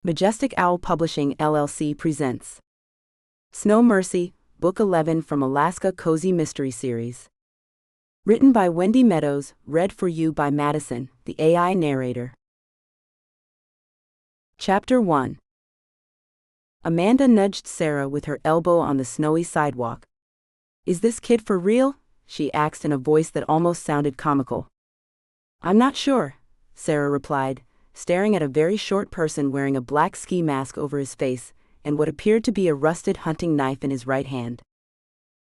Majestic Owl Publishing LLC presents Snow Mercy, Book 11 from Alaska Cozy Mystery Series. Written by Wendy Meadows, read for you by Madison, the AI narrator. Chapter 1. Amanda nudged Sarah with her elbow on the snowy sidewalk. "Is this kid for real?" she asked in a voice that almost sounded comical. "I'm not sure," Sarah replied, staring at a very short person wearing a black ski mask over his face and what appeared to be a rusted hunting knife in his right hand.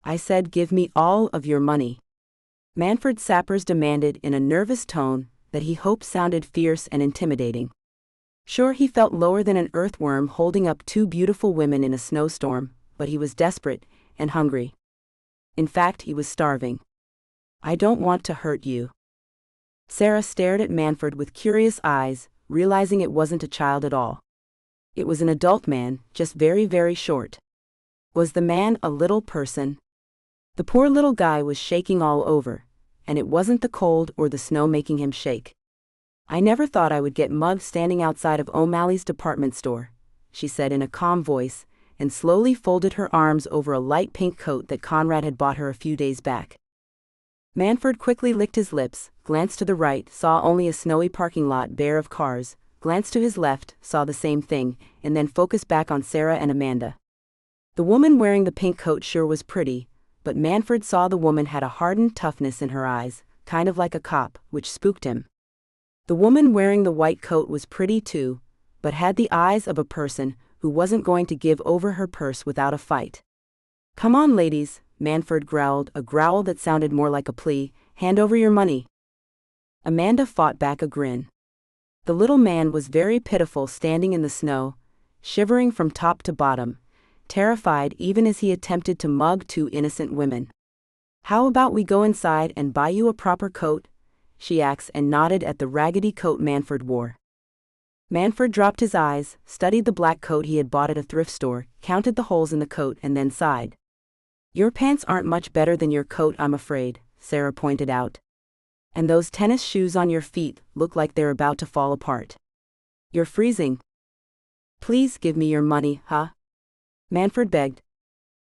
"I said give me all of your money," Manford Sappers demanded in a nervous tone that he hoped sounded fierce and intimidating. Sure, he felt lower than an earthworm holding up two beautiful women in a snowstorm, but he was desperate and hungry. In fact, he was starving. "I don't want to hurt you." Sarah stared at Manford with curious eyes, realizing it wasn't a child at all. It was an adult man, just very, very short. Was the man a little person? The poor little guy was shaking all over, and it wasn't the cold or the snow making him shake. "I never thought I would get mugged standing outside of O'Malley's department store," she said in a calm voice, and slowly folded her arms over a light pink coat that Conrad had bought her a few days back. Manford quickly licked his lips, glanced to the right, saw only a snowy parking lot bare of cars, glanced to his left, saw the same thing, and then focused back on Sarah and Amanda. The woman wearing the pink coat sure was pretty, but Manford saw the woman had a hardened toughness in her eyes, kind of like a cop, which spooked him. The woman wearing the white coat was pretty too, but had the eyes of a person who wasn't going to give over her purse without a fight. "Come on, ladies," Manford growled, a growl that sounded more like a plea, "hand over your money." Amanda fought back a grin. The little man was very pitiful standing in the snow, shivering from top to bottom, terrified even as he attempted to mug two innocent women. "How about we go inside and buy you a proper coat?" she asked and nodded at the raggedy coat Manford wore. Manford dropped his eyes, studied the black coat he had bought at a thrift store, counted the holes in the coat and then sighed. "Your pants aren't much better than your coat, I'm afraid," Sarah pointed out. "And those tennis shoes on your feet look like they're about to fall apart. You're freezing." "Please give me your money, huh?" Manford begged.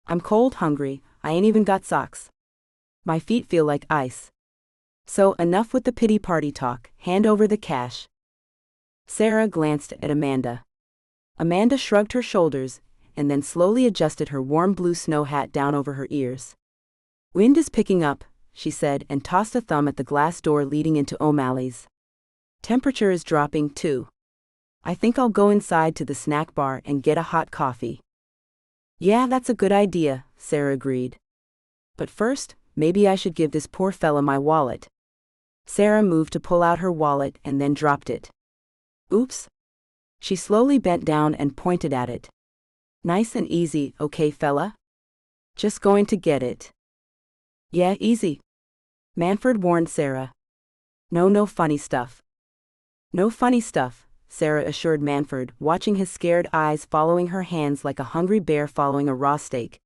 "I'm cold hungry, I ain't even got socks. My feet feel like ice. So enough with the pity party talk, hand over the cash." Sarah glanced at Amanda. Amanda shrugged her shoulders and then slowly adjusted her warm blue snow hat down over her ears. "Wind is picking up," she said and tossed a thumb at the glass door leading into O'Malley's. "Temperature is dropping too. I think I'll go inside to the snack bar and get a hot coffee." "Yeah, that's a good idea," Sarah agreed. "But first, maybe I should give this poor fella my wallet." Sarah moved to pull out her wallet and then dropped it. "Oops." She slowly bent down and pointed at it. "Nice and easy, okay, fella? Just going to get it." "Yeah, easy," Manford warned Sarah. No funny stuff." "No funny stuff," Sarah assured Manford, watching his scared eyes following her hands like a hungry bear following a raw steak.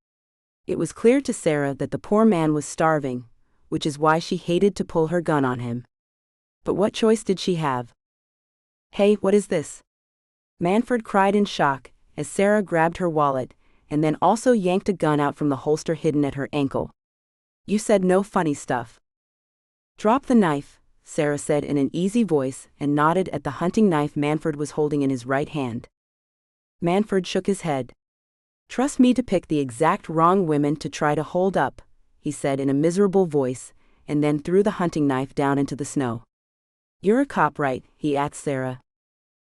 It was clear to Sarah that the poor man was starving, which is why she hated to pull her gun on him. But what choice did she have? "Hey, what is this?" Manford cried in shock as Sarah grabbed her wallet and then also yanked a gun out from the holster hidden at her ankle. "You said no funny stuff." "Drop the knife," Sarah said in an easy voice and nodded at the hunting knife Manford was holding in his right hand. Manford shook his head. "Trust me to pick the exact wrong women to try to hold up," he said in a miserable voice, and then threw the hunting knife down into the snow. "You're a cop, right?" he asked Sarah.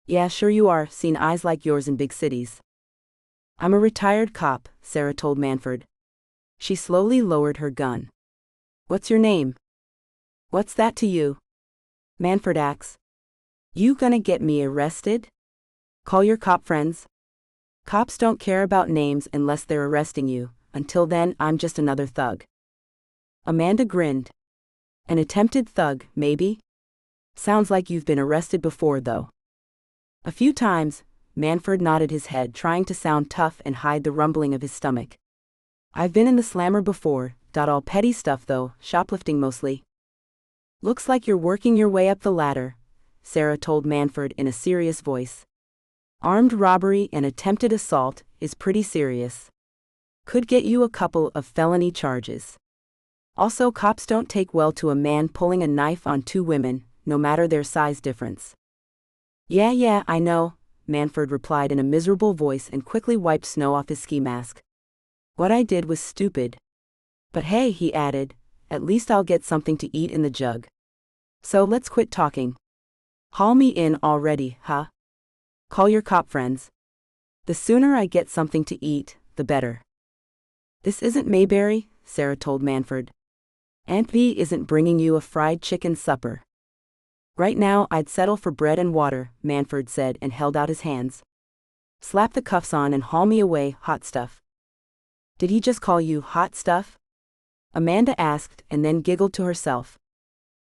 "Yeah, sure you are, seen eyes like yours in big cities." "I'm a retired cop," Sarah told Manford. She slowly lowered her gun. "What's your name?" "What's that to you?" Manford asked. "You gonna get me arrested? Call your cop friends." "Cops don't care about names unless they're arresting you. Until then, I'm just another thug." Amanda grinned. "An attempted thug, maybe? Sounds like you've been arrested before, though." "A few times," Manford nodded his head, trying to sound tough and hide the rumbling of his stomach. "I've been in the slammer before, all petty stuff though, shoplifting mostly." "Looks like you're working your way up the ladder," Sarah told Manford in a serious voice. Armed robbery and attempted assault is pretty serious. Could get you a couple of felony charges. Also, cops don't take well to a man pulling a knife on two women, no matter their size difference. Yeah, I know, Manford replied in a miserable voice and quickly wiped snow off his ski mask. What I did was stupid. But hey, he added, at least I'll get something to eat in the jug. So let's quit talking. Haul me in already, huh? Call your cop friends. The sooner I get something to eat, the better. This isn't Mayberry, Sarah told Manford. Aunt V isn't bringing you a fried chicken supper. Right now I'd settle for bread and water, Manford said and held out his hands. Slap the cuffs on and haul me away, hot stuff. Did he just call you hot stuff? Amanda asked and then giggled to herself.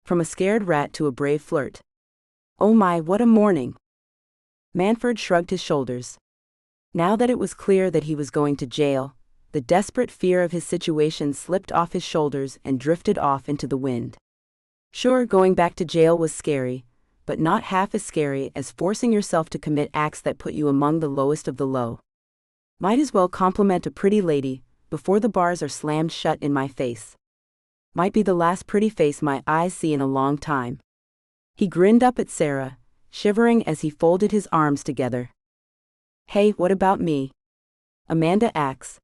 From a scared rat to a brave flirt. Oh my, what a morning. Manford shrugged his shoulders. Now that it was clear that he was going to jail, the desperate fear of his situation slipped off his shoulders and drifted off into the wind. Sure, going back to jail was scary, but not half as scary as forcing yourself to commit acts that put you among the lowest of the low. Might as well compliment a pretty lady before the bars are slammed shut in my face. Might be the last pretty face my eyes see in a long time. He grinned up at Sarah, shivering as he folded his arms together. Hey, what about me? Amanda asks.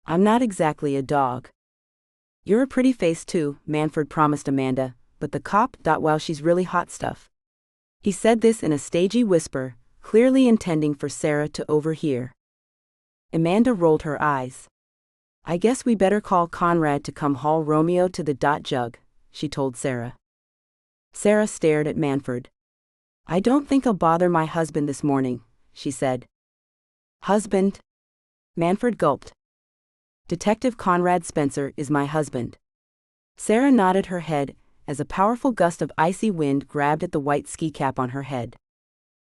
I'm not exactly a dog. You're a pretty face too, Manford promised Amanda, but the cop thought, wow, she's really hot stuff. He said this in a stagey whisper, clearly intending for Sarah to overhear. Amanda rolled her eyes. I guess we better call Conrad to come haul Romeo to the jug, she told Sarah. Sarah stared at Manford. I don't think I'll bother my husband this morning, she said. Husband? Manford gulped. Detective Conrad Spencer is my husband. Sarah nodded her head as a powerful gust of icy wind grabbed at the white ski cap on her head.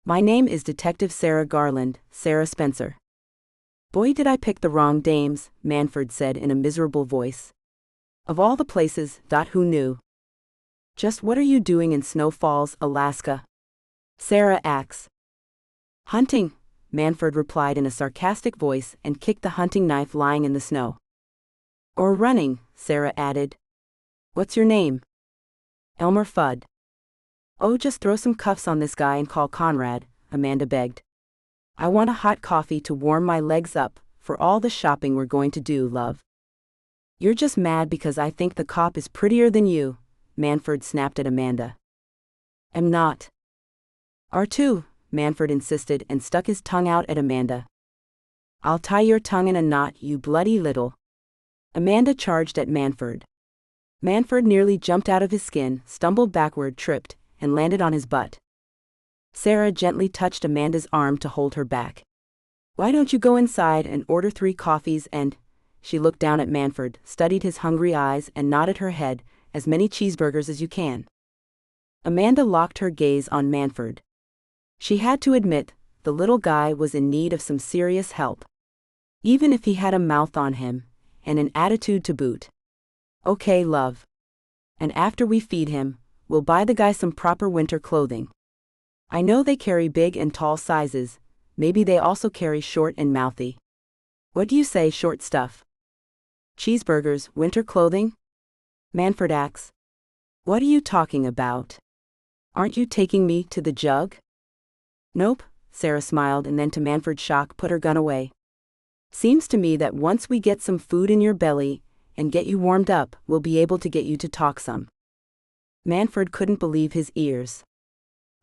My name is Detective Sarah Garland, Sarah Spencer. Boy, did I pick the wrong dames, Manford said in a miserable voice. Of all the places, who knew? Just what are you doing in Snow Falls, Alaska? Sarah asks. Hunting, Manford replied in a sarcastic voice and kicked the hunting knife lying in the snow. Or running, Sarah added. What's your name? Elmer Fudd. Oh, just throw some cuffs on this guy and call Conrad, Amanda begged. I want a hot coffee to warm my legs up for all the shopping we're going to do, love. You're just mad because I think the cop is prettier than you, Manford snapped at Amanda. Am not. Are too, Manford insisted and stuck his tongue out at Amanda. I'll tie your tongue in a knot, you bloody little. Amanda charged at Manford. Manford nearly jumped out of his skin, stumbled backward, tripped, and landed on his butt. Sarah gently touched Amanda's arm to hold her back. Why don't you go inside and order 3 coffees and... She looked down at Manford, studied his hungry eyes and nodded her head, as many cheeseburgers as you can. Amanda locked her gaze on Manford. She had to admit, the little guy was in need of some serious help. Even if he had a mouth on him, and an attitude to boot. Okay, love. And after we feed him, we'll buy the guy some proper winter clothing. I know they carry big and tall sizes, maybe they also carry short and mouthy. What do you say, short stuff? Cheeseburgers, winter clothing? Manford asks. What are you talking about? Aren't you taking me to the jug? Nope, Sarah smiled and then to Manford's shock put her gun away. Seems to me that once we get some food in your belly and get you warmed up, we'll be able to get you to talk some. Manford couldn't believe his ears.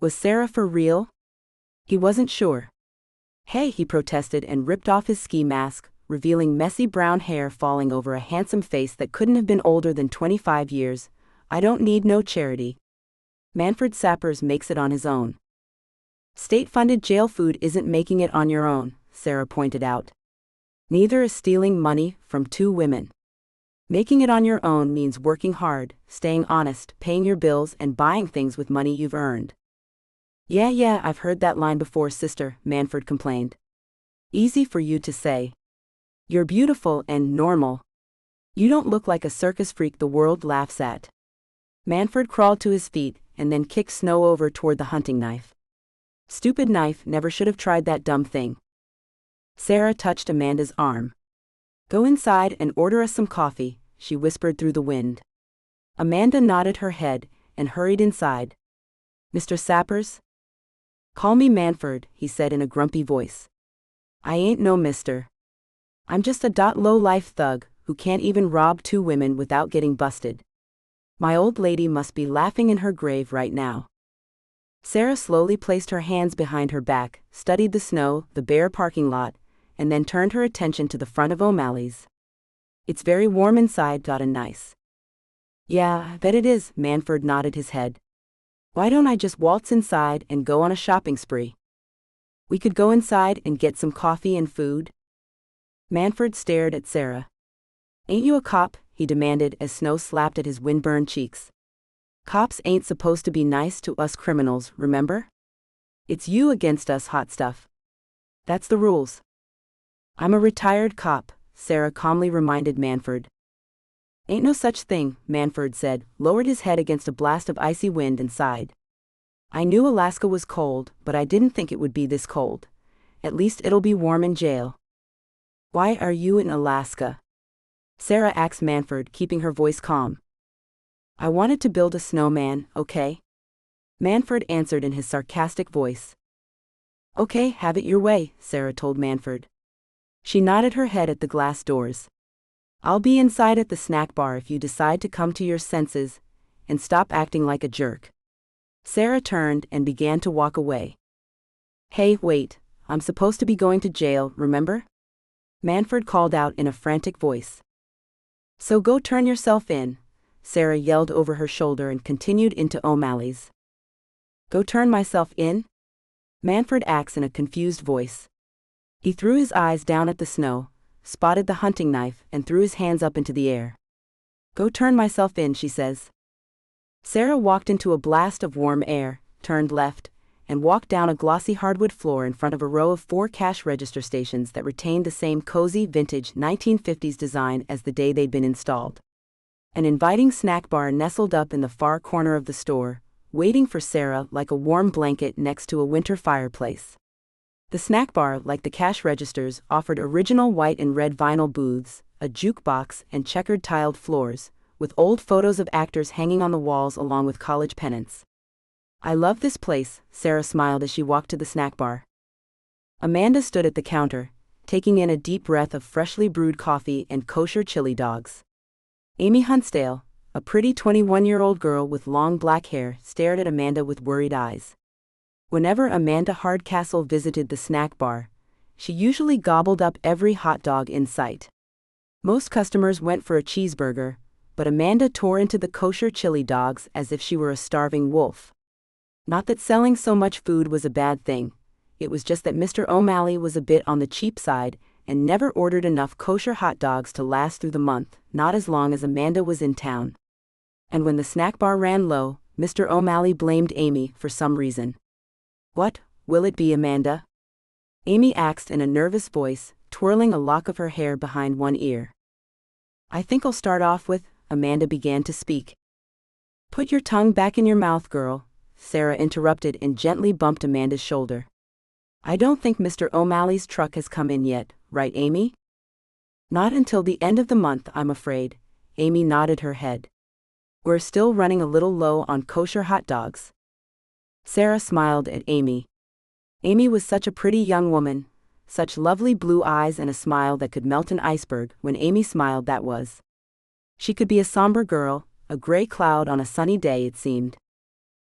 Was Sarah for real? He wasn't sure. Hey, he protested and ripped off his ski mask, revealing messy brown hair falling over a handsome face that couldn't have been older than 25 years. I don't need no charity. Manford Sappers makes it on his own. State-funded jail food isn't making it on your own, Sarah pointed out. Neither is stealing money from 2 women. Making it on your own means working hard, staying honest, paying your bills and buying things with money you've earned. Yeah, I've heard that line before, sister, Manford complained. Easy for you to say. You're beautiful and normal. You don't look like a circus freak the world laughs at. Manford crawled to his feet and then kicked Snow over toward the hunting knife. Stupid knife, never should have tried that dumb thing. Sarah touched Amanda's arm. Go inside and order us some coffee, she whispered through the wind. Amanda nodded her head and hurried inside. Mr. Sappers? Call me Manford, he said in a grumpy voice. I ain't no mister. I'm just a low-life thug who can't even rob 2 women without getting busted. My old lady must be laughing in her grave right now. Sarah slowly placed her hands behind her back, studied the snow, the bare parking lot, and then turned her attention to the front of O'Malley's. It's very warm inside, and nice. Yeah, I bet it is, Manford nodded his head. Why don't I just waltz inside and go on a shopping spree? We could go inside and get some coffee and food. Manford stared at Sarah. Ain't you a cop? He demanded as snow slapped at his windburned cheeks. Cops ain't supposed to be nice to us criminals, remember? It's you against us, hot stuff. That's the rules. I'm a retired cop, Sarah calmly reminded Manford. Ain't no such thing, Manford said, lowered his head against a blast of icy wind and sighed. I knew Alaska was cold, but I didn't think it would be this cold. At least it'll be warm in jail. Why are you in Alaska? Sarah asked Manford, keeping her voice calm. I wanted to build a snowman, okay? Manford answered in his sarcastic voice. Okay, have it your way, Sarah told Manford. She nodded her head at the glass doors. I'll be inside at the snack bar if you decide to come to your senses and stop acting like a jerk. Sarah turned and began to walk away. Hey, wait, I'm supposed to be going to jail, remember? Manford called out in a frantic voice. So go turn yourself in, Sarah yelled over her shoulder and continued into O'Malley's. Go turn myself in? Manford asked in a confused voice. He threw his eyes down at the snow, spotted the hunting knife, and threw his hands up into the air. Go turn myself in, she says. Sarah walked into a blast of warm air, turned left, and walked down a glossy hardwood floor in front of a row of 4 cash register stations that retained the same cozy, vintage 1950s design as the day they'd been installed. An inviting snack bar nestled up in the far corner of the store, waiting for Sarah like a warm blanket next to a winter fireplace. The snack bar, like the cash registers, offered original white and red vinyl booths, a jukebox, and checkered tiled floors, with old photos of actors hanging on the walls along with college pennants. I love this place, Sarah smiled as she walked to the snack bar. Amanda stood at the counter, taking in a deep breath of freshly brewed coffee and kosher chili dogs. Amy Huntsdale, a pretty 21-year-old girl with long black hair, stared at Amanda with worried eyes. Whenever Amanda Hardcastle visited the snack bar, she usually gobbled up every hot dog in sight. Most customers went for a cheeseburger, but Amanda tore into the kosher chili dogs as if she were a starving wolf. Not that selling so much food was a bad thing, it was just that Mr. O'Malley was a bit on the cheap side and never ordered enough kosher hot dogs to last through the month, not as long as Amanda was in town. And when the snack bar ran low, Mr. O'Malley blamed Amy for some reason. What will it be, Amanda? Amy asked in a nervous voice, twirling a lock of her hair behind one ear. I think I'll start off with, Amanda began to speak. Put your tongue back in your mouth, girl, Sarah interrupted and gently bumped Amanda's shoulder. I don't think Mr. O'Malley's truck has come in yet, right, Amy? Not until the end of the month, I'm afraid, Amy nodded her head. We're still running a little low on kosher hot dogs. Sarah smiled at Amy. Amy was such a pretty young woman, such lovely blue eyes and a smile that could melt an iceberg. When Amy smiled, that was. She could be a somber girl, a gray cloud on a sunny day, it seemed.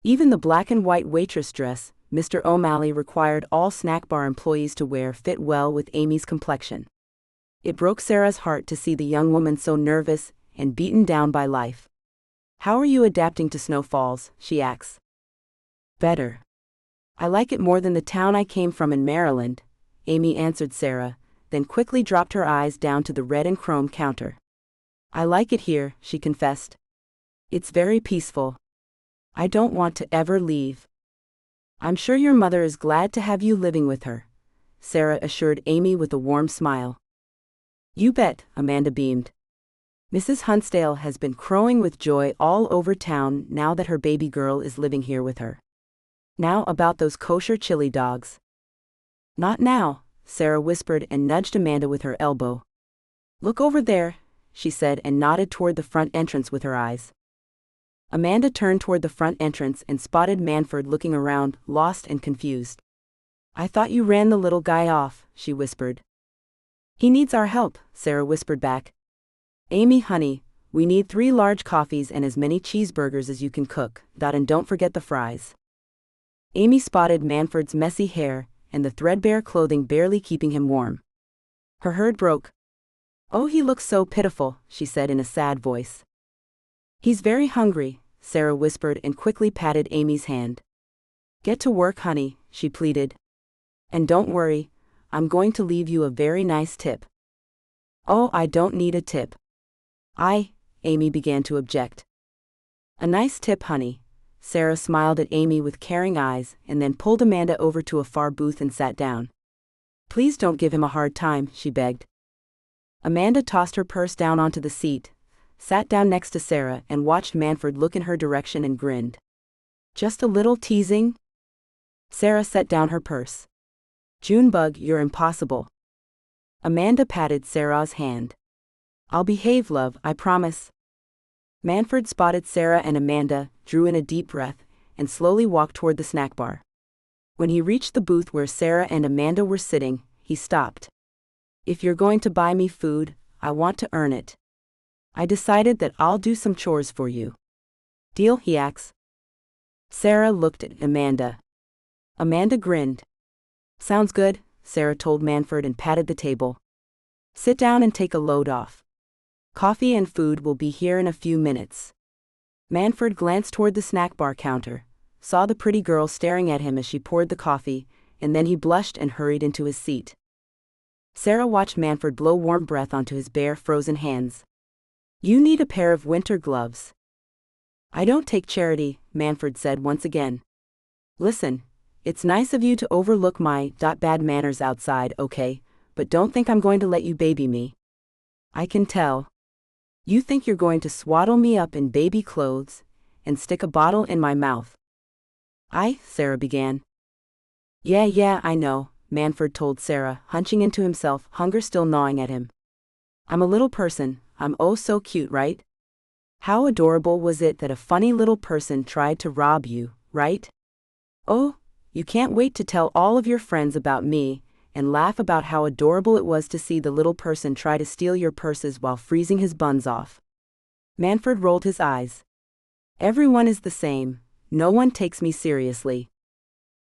Even the black and white waitress dress Mr. O'Malley required all snack bar employees to wear fit well with Amy's complexion. It broke Sarah's heart to see the young woman so nervous and beaten down by life. How are you adapting to snowfalls? She asked. Better. I like it more than the town I came from in Maryland, Amy answered Sarah, then quickly dropped her eyes down to the red and chrome counter. I like it here, she confessed. It's very peaceful. I don't want to ever leave. I'm sure your mother is glad to have you living with her, Sarah assured Amy with a warm smile. You bet, Amanda beamed. Mrs. Huntsdale has been crowing with joy all over town now that her baby girl is living here with her. Now about those kosher chili dogs. Not now, Sarah whispered and nudged Amanda with her elbow. Look over there, she said and nodded toward the front entrance with her eyes. Amanda turned toward the front entrance and spotted Manford looking around, lost and confused. I thought you ran the little guy off, she whispered. He needs our help, Sarah whispered back. Amy, honey, we need 3 large coffees and as many cheeseburgers as you can cook, and don't forget the fries. Amy spotted Manford's messy hair and the threadbare clothing barely keeping him warm. Her heart broke. Oh, he looks so pitiful, she said in a sad voice. He's very hungry, Sarah whispered and quickly patted Amy's hand. Get to work, honey, she pleaded. And don't worry, I'm going to leave you a very nice tip. Oh, I don't need a tip. Amy began to object. A nice tip, honey. Sarah smiled at Amy with caring eyes and then pulled Amanda over to a far booth and sat down. Please don't give him a hard time, she begged. Amanda tossed her purse down onto the seat, sat down next to Sarah and watched Manford look in her direction and grinned. Just a little teasing? Sarah set down her purse. Junebug, you're impossible. Amanda patted Sarah's hand. I'll behave, love, I promise. Manford spotted Sarah and Amanda, drew in a deep breath, and slowly walked toward the snack bar. When he reached the booth where Sarah and Amanda were sitting, he stopped. If you're going to buy me food, I want to earn it. I decided that I'll do some chores for you. Deal, he asked. Sarah looked at Amanda. Amanda grinned. Sounds good, Sarah told Manford and patted the table. Sit down and take a load off. Coffee and food will be here in a few minutes. Manford glanced toward the snack bar counter, saw the pretty girl staring at him as she poured the coffee, and then he blushed and hurried into his seat. Sarah watched Manford blow warm breath onto his bare, frozen hands. You need a pair of winter gloves. I don't take charity, Manford said once again. Listen, it's nice of you to overlook my bad manners outside, okay, but don't think I'm going to let you baby me. I can tell. You think you're going to swaddle me up in baby clothes and stick a bottle in my mouth. Sarah began. Yeah, I know, Manford told Sarah, hunching into himself, hunger still gnawing at him. I'm a little person, I'm oh so cute, right? How adorable was it that a funny little person tried to rob you, right? Oh, you can't wait to tell all of your friends about me, and laugh about how adorable it was to see the little person try to steal your purses while freezing his buns off. Manford rolled his eyes. Everyone is the same, no one takes me seriously.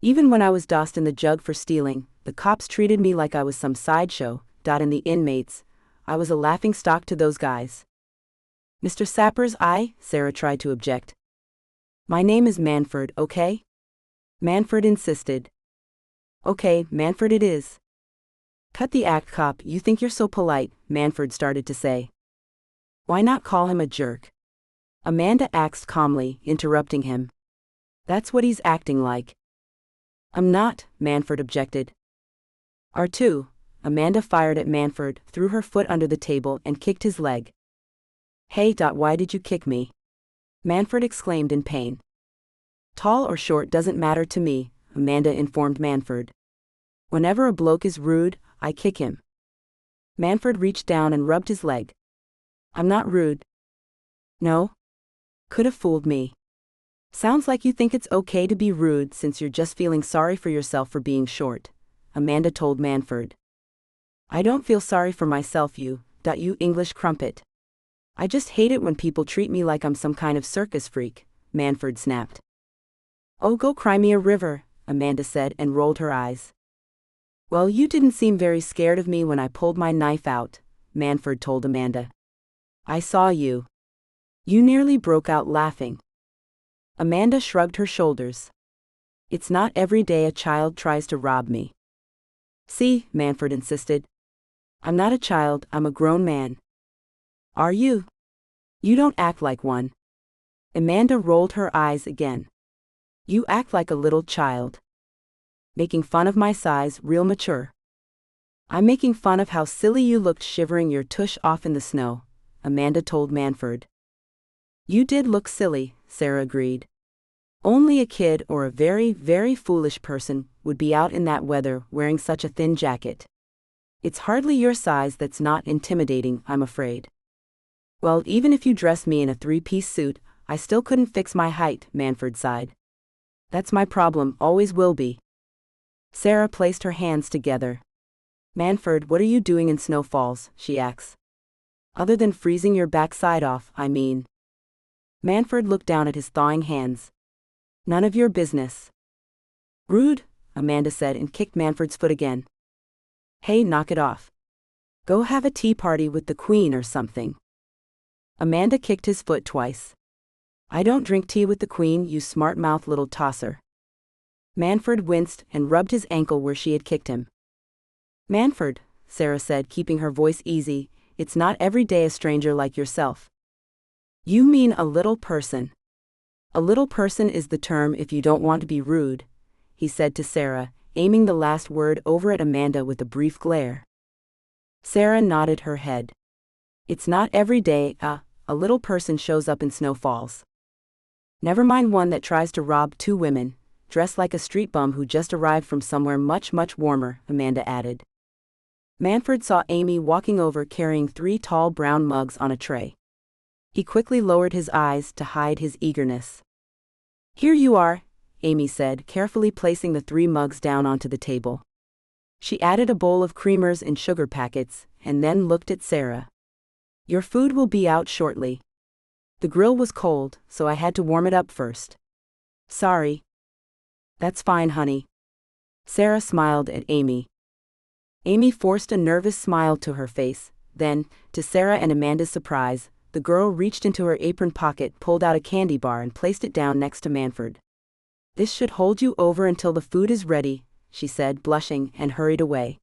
Even when I was dossed in the jug for stealing, the cops treated me like I was some sideshow, and the inmates, I was a laughingstock to those guys. Mr. Sappers, Sarah tried to object. My name is Manford, okay? Manford insisted. Okay, Manford it is. Cut the act, cop, you think you're so polite, Manford started to say. Why not call him a jerk? Amanda asked calmly, interrupting him. That's what he's acting like. I'm not, Manford objected. R2, Amanda fired at Manford, threw her foot under the table and kicked his leg. Hey, why did you kick me? Manford exclaimed in pain. Tall or short doesn't matter to me, Amanda informed Manford. Whenever a bloke is rude, I kick him. Manford reached down and rubbed his leg. I'm not rude. No? Could have fooled me. Sounds like you think it's okay to be rude since you're just feeling sorry for yourself for being short, Amanda told Manford. I don't feel sorry for myself, you English crumpet. I just hate it when people treat me like I'm some kind of circus freak, Manford snapped. Oh, go cry me a river, Amanda said and rolled her eyes. Well, you didn't seem very scared of me when I pulled my knife out, Manford told Amanda. I saw you. You nearly broke out laughing. Amanda shrugged her shoulders. It's not every day a child tries to rob me. See, Manford insisted. I'm not a child, I'm a grown man. Are you? You don't act like one. Amanda rolled her eyes again. You act like a little child. Making fun of my size, real mature. I'm making fun of how silly you looked shivering your tush off in the snow, Amanda told Manford. You did look silly, Sarah agreed. Only a kid or a very, very foolish person would be out in that weather wearing such a thin jacket. It's hardly your size that's not intimidating, I'm afraid. Well, even if you dressed me in a three-piece suit, I still couldn't fix my height, Manford sighed. That's my problem, always will be. Sarah placed her hands together. Manford, what are you doing in Snow Falls, she asked. Other than freezing your backside off, I mean. Manford looked down at his thawing hands. None of your business. Rude, Amanda said and kicked Manford's foot again. Hey, knock it off. Go have a tea party with the Queen or something. Amanda kicked his foot twice. I don't drink tea with the Queen, you smart-mouthed little tosser. Manford winced and rubbed his ankle where she had kicked him. Manford, Sarah said, keeping her voice easy, it's not every day a stranger like yourself. You mean a little person. A little person is the term if you don't want to be rude, he said to Sarah, aiming the last word over at Amanda with a brief glare. Sarah nodded her head. It's not every day a little person shows up in Snow Falls. Never mind one that tries to rob two women, dressed like a street bum who just arrived from somewhere much, much warmer, Amanda added. Manford saw Amy walking over carrying 3 tall brown mugs on a tray. He quickly lowered his eyes to hide his eagerness. Here you are, Amy said, carefully placing the 3 mugs down onto the table. She added a bowl of creamers and sugar packets, and then looked at Sarah. Your food will be out shortly. The grill was cold, so I had to warm it up first. Sorry. That's fine, honey. Sarah smiled at Amy. Amy forced a nervous smile to her face, then, to Sarah and Amanda's surprise, the girl reached into her apron pocket, pulled out a candy bar and placed it down next to Manford. This should hold you over until the food is ready, she said, blushing, and hurried away.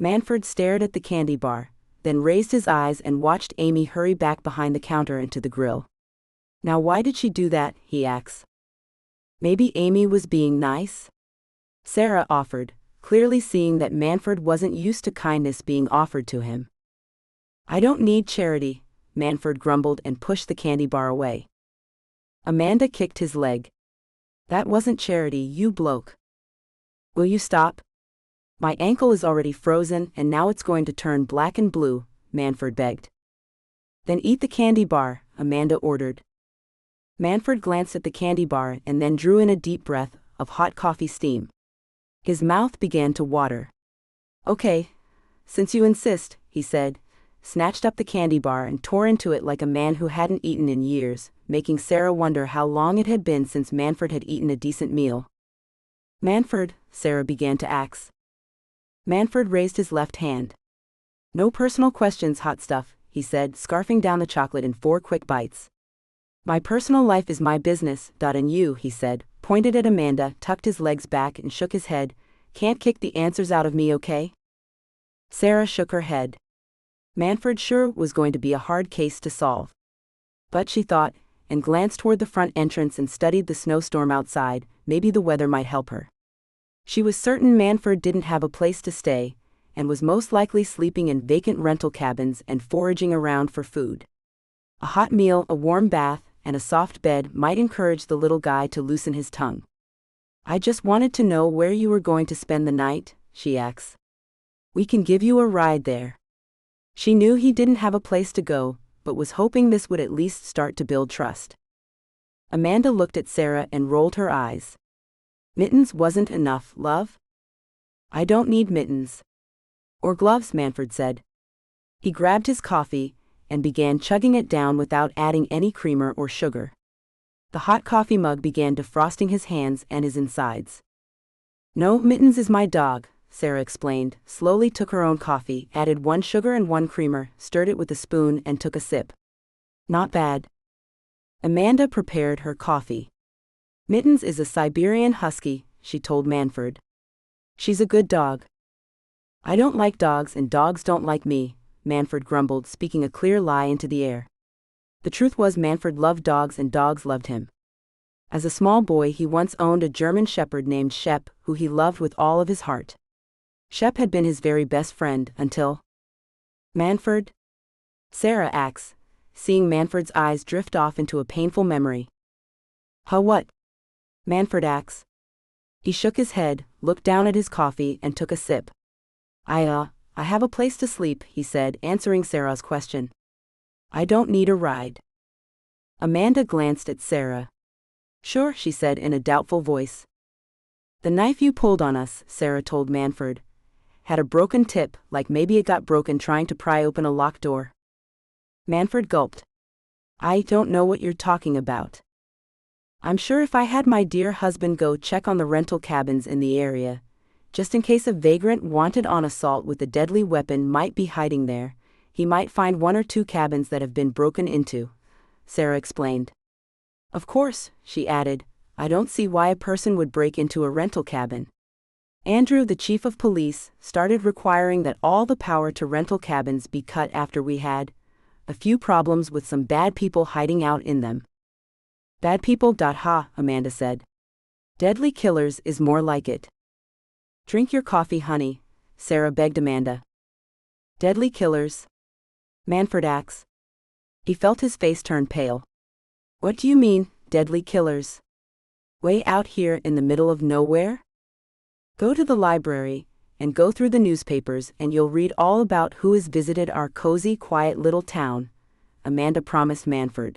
Manford stared at the candy bar, then raised his eyes and watched Amy hurry back behind the counter into the grill. Now why did she do that, he asked. Maybe Amy was being nice? Sarah offered, clearly seeing that Manford wasn't used to kindness being offered to him. I don't need charity, Manford grumbled and pushed the candy bar away. Amanda kicked his leg. That wasn't charity, you bloke. Will you stop? My ankle is already frozen and now it's going to turn black and blue, Manford begged. Then eat the candy bar, Amanda ordered. Manford glanced at the candy bar and then drew in a deep breath of hot coffee steam. His mouth began to water. Okay, since you insist, he said, snatched up the candy bar and tore into it like a man who hadn't eaten in years, making Sarah wonder how long it had been since Manford had eaten a decent meal. Manford, Sarah began to ask. Manford raised his left hand. No personal questions, hot stuff, he said, scarfing down the chocolate in 4 quick bites. My personal life is my business, and you, he said, pointed at Amanda, tucked his legs back and shook his head. Can't kick the answers out of me, okay? Sarah shook her head. Manford sure was going to be a hard case to solve. But she thought, and glanced toward the front entrance and studied the snowstorm outside, maybe the weather might help her. She was certain Manford didn't have a place to stay, and was most likely sleeping in vacant rental cabins and foraging around for food. A hot meal, a warm bath, and a soft bed might encourage the little guy to loosen his tongue. I just wanted to know where you were going to spend the night, she asked. We can give you a ride there. She knew he didn't have a place to go, but was hoping this would at least start to build trust. Amanda looked at Sarah and rolled her eyes. Mittens wasn't enough, love? I don't need mittens. Or gloves, Manford said. He grabbed his coffee and began chugging it down without adding any creamer or sugar. The hot coffee mug began defrosting his hands and his insides. No, Mittens is my dog, Sarah explained, slowly took her own coffee, added 1 sugar and 1 creamer, stirred it with a spoon and took a sip. Not bad. Amanda prepared her coffee. Mittens is a Siberian husky, she told Manford. She's a good dog. I don't like dogs and dogs don't like me, Manford grumbled, speaking a clear lie into the air. The truth was Manford loved dogs and dogs loved him. As a small boy he once owned a German shepherd named Shep, who he loved with all of his heart. Shep had been his very best friend until... Manford? Sarah asked, seeing Manford's eyes drift off into a painful memory. Huh, what? Manford asks. He shook his head, looked down at his coffee, and took a sip. I have a place to sleep, he said, answering Sarah's question. I don't need a ride. Amanda glanced at Sarah. Sure, she said in a doubtful voice. The knife you pulled on us, Sarah told Manford, had a broken tip, like maybe it got broken trying to pry open a locked door. Manford gulped. I don't know what you're talking about. I'm sure if I had my dear husband go check on the rental cabins in the area, just in case a vagrant wanted on assault with a deadly weapon might be hiding there, he might find 1 or 2 cabins that have been broken into, Sarah explained. Of course, she added, I don't see why a person would break into a rental cabin. Andrew, the chief of police, started requiring that all the power to rental cabins be cut after we had a few problems with some bad people hiding out in them. Bad people. Ha, Amanda said. Deadly killers is more like it. Drink your coffee, honey, Sarah begged Amanda. Deadly killers? Manford asked. He felt his face turn pale. What do you mean, deadly killers? Way out here in the middle of nowhere? Go to the library, and go through the newspapers and you'll read all about who has visited our cozy, quiet little town, Amanda promised Manford.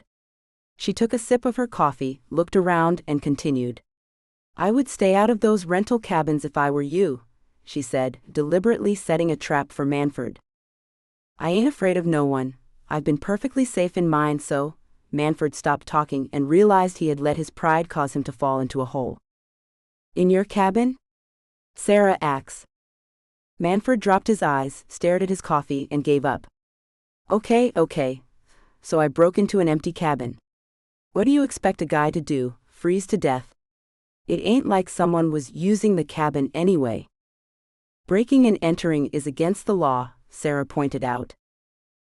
She took a sip of her coffee, looked around, and continued. I would stay out of those rental cabins if I were you, she said, deliberately setting a trap for Manford. I ain't afraid of no one. I've been perfectly safe in mine, so. Manford stopped talking and realized he had let his pride cause him to fall into a hole. In your cabin? Sarah asked. Manford dropped his eyes, stared at his coffee, and gave up. Okay. So I broke into an empty cabin. What do you expect a guy to do, freeze to death? It ain't like someone was using the cabin anyway. Breaking and entering is against the law, Sarah pointed out.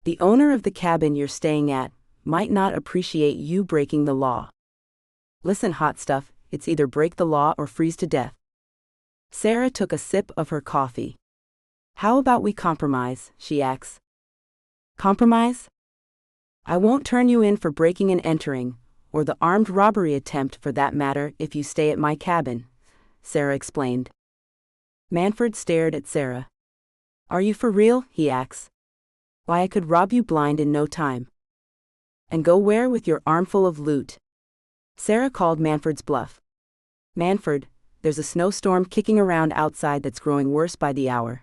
The owner of the cabin you're staying at might not appreciate you breaking the law. Listen, hot stuff, it's either break the law or freeze to death. Sarah took a sip of her coffee. How about we compromise, she asked. Compromise? I won't turn you in for breaking and entering, or the armed robbery attempt for that matter, if you stay at my cabin, Sarah explained. Manford stared at Sarah. Are you for real? He asked. Why, I could rob you blind in no time. And go where with your armful of loot? Sarah called Manford's bluff. Manford, there's a snowstorm kicking around outside that's growing worse by the hour.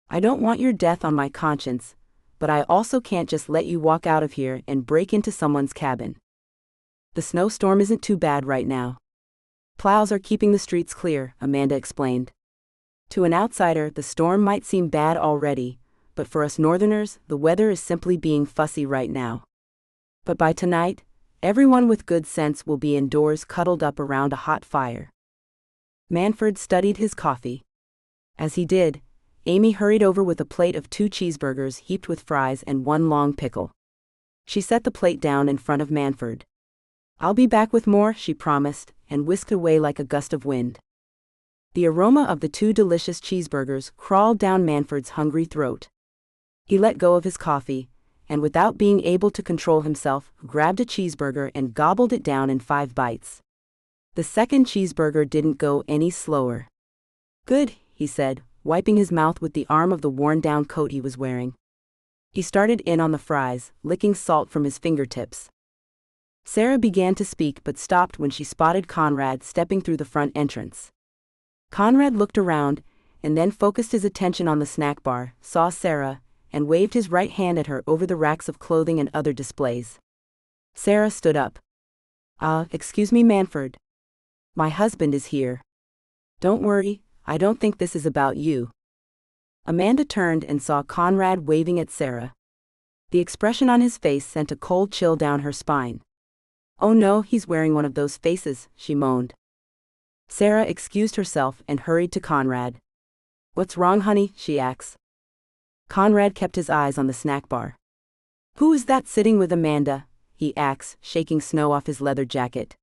I don't want your death on my conscience, but I also can't just let you walk out of here and break into someone's cabin. The snowstorm isn't too bad right now. Plows are keeping the streets clear, Amanda explained. To an outsider, the storm might seem bad already, but for us northerners, the weather is simply being fussy right now. But by tonight, everyone with good sense will be indoors cuddled up around a hot fire. Manford studied his coffee. As he did, Amy hurried over with a plate of 2 cheeseburgers heaped with fries and 1 long pickle. She set the plate down in front of Manford. I'll be back with more, she promised, and whisked away like a gust of wind. The aroma of the 2 delicious cheeseburgers crawled down Manford's hungry throat. He let go of his coffee, and without being able to control himself, grabbed a cheeseburger and gobbled it down in 5 bites. The second cheeseburger didn't go any slower. Good, he said, wiping his mouth with the arm of the worn-down coat he was wearing. He started in on the fries, licking salt from his fingertips. Sarah began to speak but stopped when she spotted Conrad stepping through the front entrance. Conrad looked around, and then focused his attention on the snack bar, saw Sarah, and waved his right hand at her over the racks of clothing and other displays. Sarah stood up. Excuse me, Manford. My husband is here. Don't worry, I don't think this is about you. Amanda turned and saw Conrad waving at Sarah. The expression on his face sent a cold chill down her spine. Oh no, he's wearing one of those faces, she moaned. Sarah excused herself and hurried to Conrad. What's wrong, honey? She asked. Conrad kept his eyes on the snack bar. Who is that sitting with Amanda? He asked, shaking snow off his leather jacket.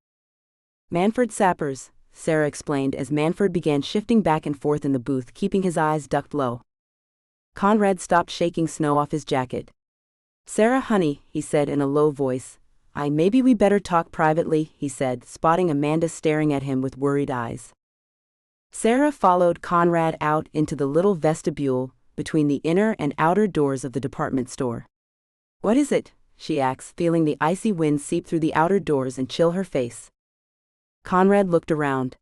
Manford Sappers, Sarah explained as Manford began shifting back and forth in the booth, keeping his eyes ducked low. Conrad stopped shaking snow off his jacket. Sarah, honey, he said in a low voice, Maybe we better talk privately, he said, spotting Amanda staring at him with worried eyes. Sarah followed Conrad out into the little vestibule between the inner and outer doors of the department store. What is it? She asked, feeling the icy wind seep through the outer doors and chill her face. Conrad looked around.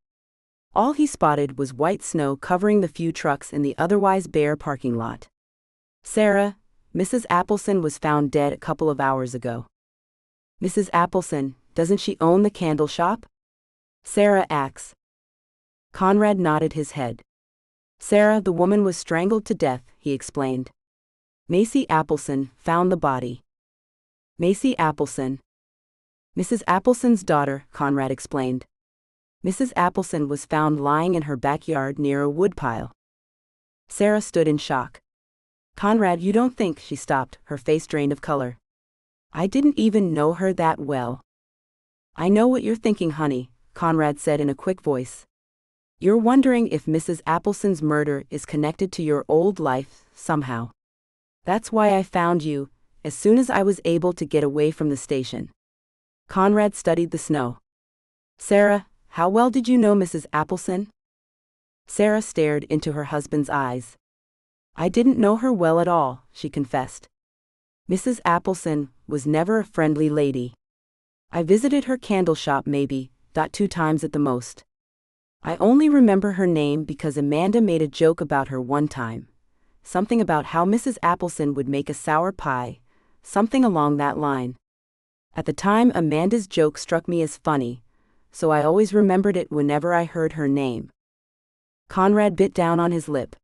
All he spotted was white snow covering the few trucks in the otherwise bare parking lot. Sarah, Mrs. Appleson was found dead a couple of hours ago. Mrs. Appleson, doesn't she own the candle shop? Sarah asked. Conrad nodded his head. Sarah, the woman was strangled to death, he explained. Macy Appleson found the body. Macy Appleson. Mrs. Appleson's daughter, Conrad explained. Mrs. Appleson was found lying in her backyard near a woodpile. Sarah stood in shock. Conrad, you don't think, she stopped, her face drained of color. I didn't even know her that well. I know what you're thinking, honey, Conrad said in a quick voice. You're wondering if Mrs. Appleson's murder is connected to your old life, somehow. That's why I found you, as soon as I was able to get away from the station. Conrad studied the snow. Sarah, how well did you know Mrs. Appleson? Sarah stared into her husband's eyes. I didn't know her well at all, she confessed. Mrs. Appleson was never a friendly lady. I visited her candle shop maybe 2 times at the most. I only remember her name because Amanda made a joke about her one time. Something about how Mrs. Appleson would make a sour pie, something along that line. At the time, Amanda's joke struck me as funny, so I always remembered it whenever I heard her name. Conrad bit down on his lip.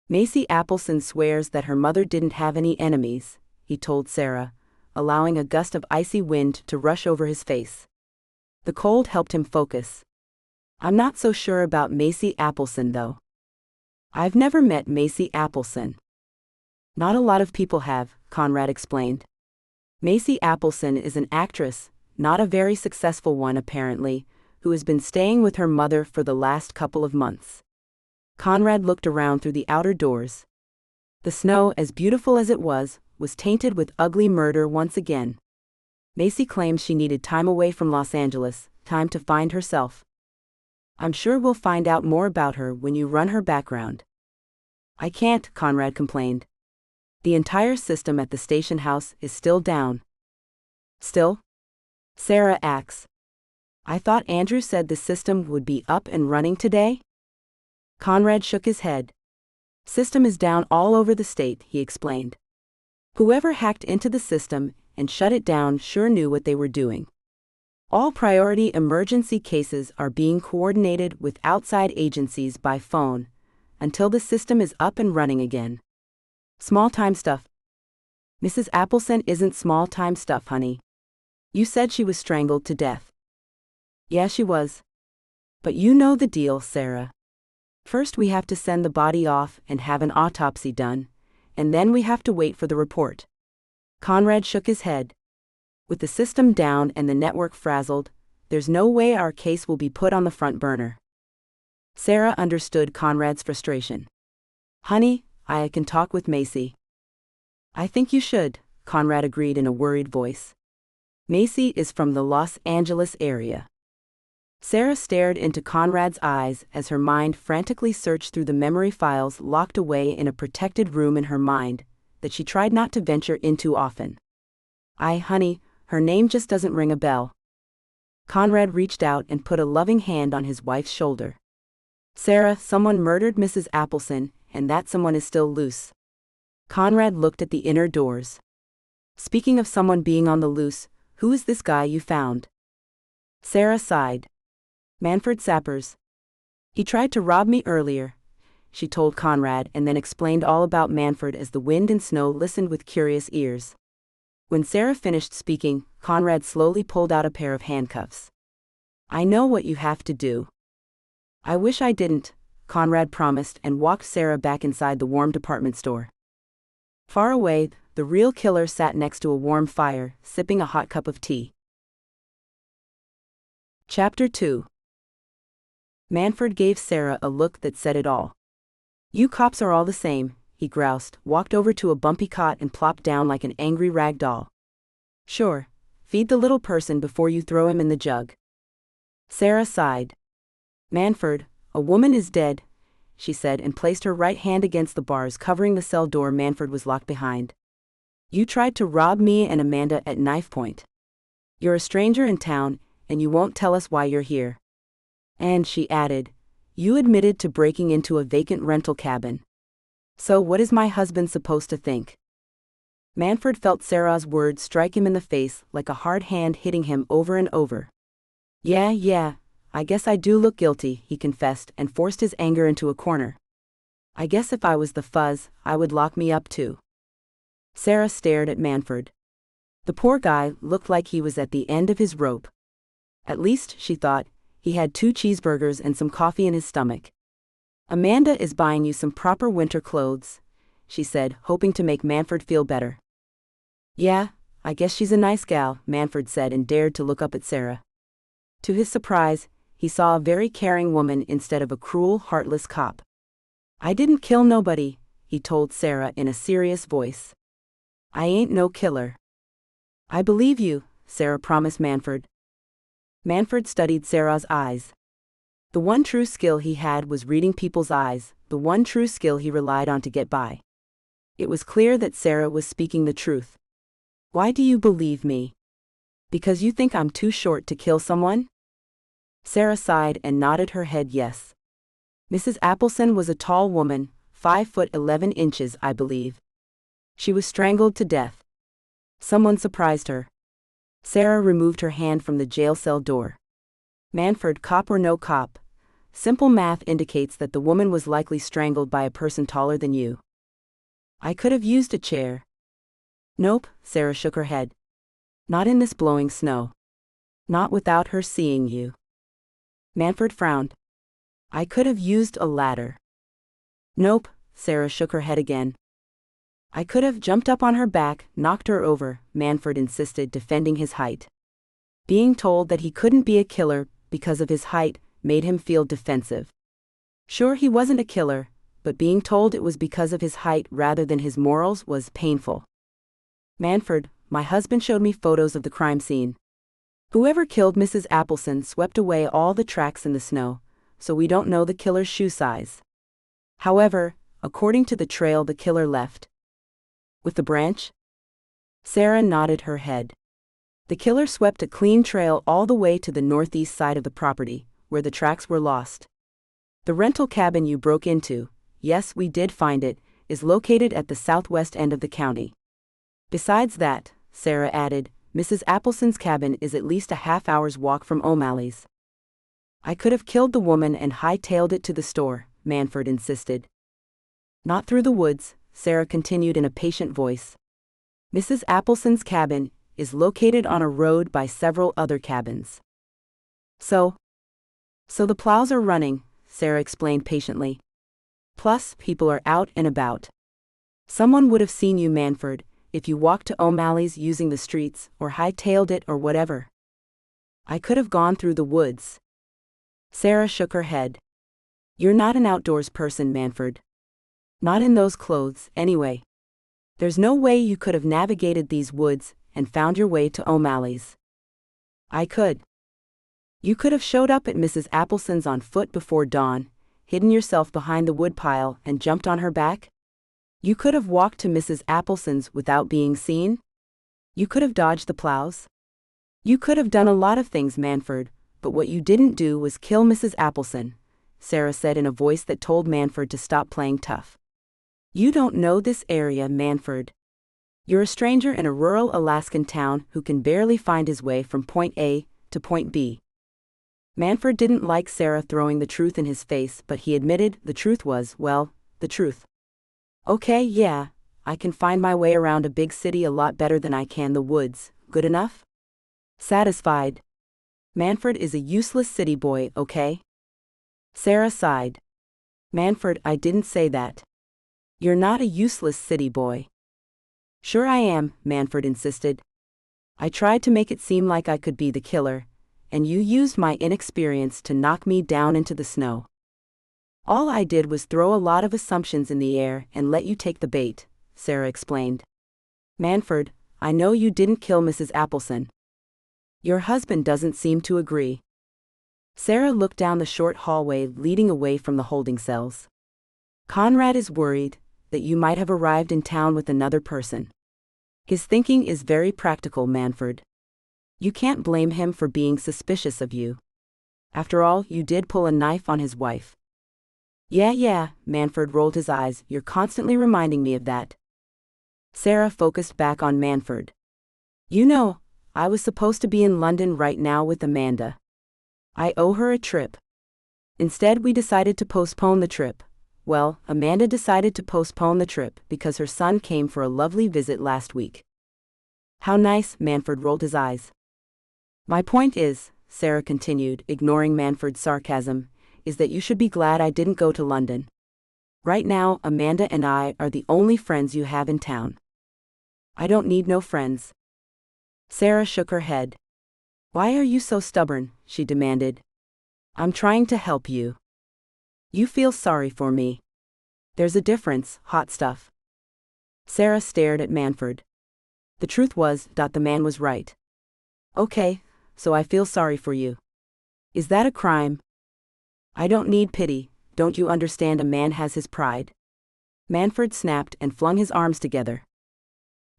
Macy Appleson swears that her mother didn't have any enemies, he told Sarah, allowing a gust of icy wind to rush over his face. The cold helped him focus. I'm not so sure about Macy Appleson, though. I've never met Macy Appleson. Not a lot of people have, Conrad explained. Macy Appleson is an actress, not a very successful one apparently, who has been staying with her mother for the last couple of months. Conrad looked around through the outer doors. The snow, as beautiful as it was tainted with ugly murder once again. Macy claims she needed time away from Los Angeles, time to find herself. I'm sure we'll find out more about her when you run her background. I can't, Conrad complained. The entire system at the station house is still down. Still? Sarah asks. I thought Andrew said the system would be up and running today? Conrad shook his head. System is down all over the state, he explained. Whoever hacked into the system and shut it down sure knew what they were doing. All priority emergency cases are being coordinated with outside agencies by phone until the system is up and running again. Small-time stuff. Mrs. Appleson isn't small-time stuff, honey. You said she was strangled to death. Yeah, she was. But you know the deal, Sarah. First we have to send the body off and have an autopsy done, and then we have to wait for the report. Conrad shook his head. With the system down and the network frazzled, there's no way our case will be put on the front burner. Sarah understood Conrad's frustration. Honey, I can talk with Macy. I think you should, Conrad agreed in a worried voice. Macy is from the Los Angeles area. Sarah stared into Conrad's eyes as her mind frantically searched through the memory files locked away in a protected room in her mind that she tried not to venture into often. Honey, her name just doesn't ring a bell. Conrad reached out and put a loving hand on his wife's shoulder. Sarah, someone murdered Mrs. Appleson, and that someone is still loose. Conrad looked at the inner doors. Speaking of someone being on the loose, who is this guy you found? Sarah sighed. Manford Sappers. He tried to rob me earlier, she told Conrad, and then explained all about Manford as the wind and snow listened with curious ears. When Sarah finished speaking, Conrad slowly pulled out a pair of handcuffs. I know what you have to do. I wish I didn't, Conrad promised and walked Sarah back inside the warm department store. Far away, the real killer sat next to a warm fire, sipping a hot cup of tea. Chapter 2. Manford gave Sarah a look that said it all. You cops are all the same, he groused, walked over to a bumpy cot and plopped down like an angry rag doll. Sure, Feed the little person before you throw him in the jug. Sarah sighed. Manford, a woman is dead, she said and placed her right hand against the bars covering the cell door Manford was locked behind. You tried to rob me and Amanda at knife point. You're a stranger in town, and you won't tell us why you're here. And, she added, you admitted to breaking into a vacant rental cabin. So what is my husband supposed to think? Manford felt Sarah's words strike him in the face like a hard hand hitting him over and over. Yeah, I guess I do look guilty, he confessed and forced his anger into a corner. I guess if I was the fuzz, I would lock me up too. Sarah stared at Manford. The poor guy looked like he was at the end of his rope. At least, she thought, he had 2 cheeseburgers and some coffee in his stomach. Amanda is buying you some proper winter clothes, she said, hoping to make Manford feel better. Yeah, I guess she's a nice gal, Manford said and dared to look up at Sarah. To his surprise, he saw a very caring woman instead of a cruel, heartless cop. I didn't kill nobody, he told Sarah in a serious voice. I ain't no killer. I believe you, Sarah promised Manford. Manford studied Sarah's eyes. The one true skill he had was reading people's eyes, the one true skill he relied on to get by. It was clear that Sarah was speaking the truth. Why do you believe me? Because you think I'm too short to kill someone? Sarah sighed and nodded her head yes. Mrs. Appleson was a tall woman, 5'11", I believe. She was strangled to death. Someone surprised her. Sarah removed her hand from the jail cell door. Manford, cop or no cop, simple math indicates that the woman was likely strangled by a person taller than you. I could have used a chair. Nope, Sarah shook her head. Not in this blowing snow. Not without her seeing you. Manford frowned. I could have used a ladder. Nope, Sarah shook her head again. I could have jumped up on her back, knocked her over, Manford insisted, defending his height. Being told that he couldn't be a killer because of his height made him feel defensive. Sure, he wasn't a killer, but being told it was because of his height rather than his morals was painful. Manford, my husband showed me photos of the crime scene. Whoever killed Mrs. Appleson swept away all the tracks in the snow, so we don't know the killer's shoe size. However, according to the trail the killer left. With the branch? Sarah nodded her head. The killer swept a clean trail all the way to the northeast side of the property, where the tracks were lost. The rental cabin you broke into, yes, we did find it, is located at the southwest end of the county. Besides that, Sarah added, Mrs. Appleson's cabin is at least a half-hour's walk from O'Malley's. I could have killed the woman and hightailed it to the store, Manford insisted. Not through the woods, Sarah continued in a patient voice. Mrs. Appleson's cabin is located on a road by several other cabins. So the plows are running, Sarah explained patiently. Plus, people are out and about. Someone would have seen you, Manford, if you walked to O'Malley's using the streets or hightailed it or whatever. I could have gone through the woods. Sarah shook her head. You're not an outdoors person, Manford. Not in those clothes, anyway. There's no way you could have navigated these woods and found your way to O'Malley's. I could. You could have showed up at Mrs. Appleson's on foot before dawn, hidden yourself behind the woodpile and jumped on her back. You could have walked to Mrs. Appleson's without being seen. You could have dodged the plows. You could have done a lot of things, Manford, but what you didn't do was kill Mrs. Appleson, Sarah said in a voice that told Manford to stop playing tough. You don't know this area, Manford. You're a stranger in a rural Alaskan town who can barely find his way from point A to point B. Manford didn't like Sarah throwing the truth in his face, but he admitted the truth was, well, the truth. Okay, yeah, I can find my way around a big city a lot better than I can the woods. Good enough? Satisfied. Manford is a useless city boy, okay? Sarah sighed. Manford, I didn't say that. You're not a useless city boy. Sure I am, Manford insisted. I tried to make it seem like I could be the killer, and you used my inexperience to knock me down into the snow. All I did was throw a lot of assumptions in the air and let you take the bait, Sarah explained. Manford, I know you didn't kill Mrs. Appleson. Your husband doesn't seem to agree. Sarah looked down the short hallway leading away from the holding cells. Conrad is worried that you might have arrived in town with another person. His thinking is very practical, Manford. You can't blame him for being suspicious of you. After all, you did pull a knife on his wife. Yeah, Manford rolled his eyes. You're constantly reminding me of that. Sarah focused back on Manford. You know, I was supposed to be in London right now with Amanda. I owe her a trip. Instead, we decided to postpone the trip. Well, Amanda decided to postpone the trip because her son came for a lovely visit last week. How nice, Manford rolled his eyes. My point is, Sarah continued, ignoring Manford's sarcasm, is that you should be glad I didn't go to London. Right now, Amanda and I are the only friends you have in town. I don't need no friends. Sarah shook her head. Why are you so stubborn? She demanded. I'm trying to help you. You feel sorry for me. There's a difference, hot stuff. Sarah stared at Manford. The truth was, the man was right. Okay, so I feel sorry for you. Is that a crime? I don't need pity, don't you understand? A man has his pride. Manford snapped and flung his arms together.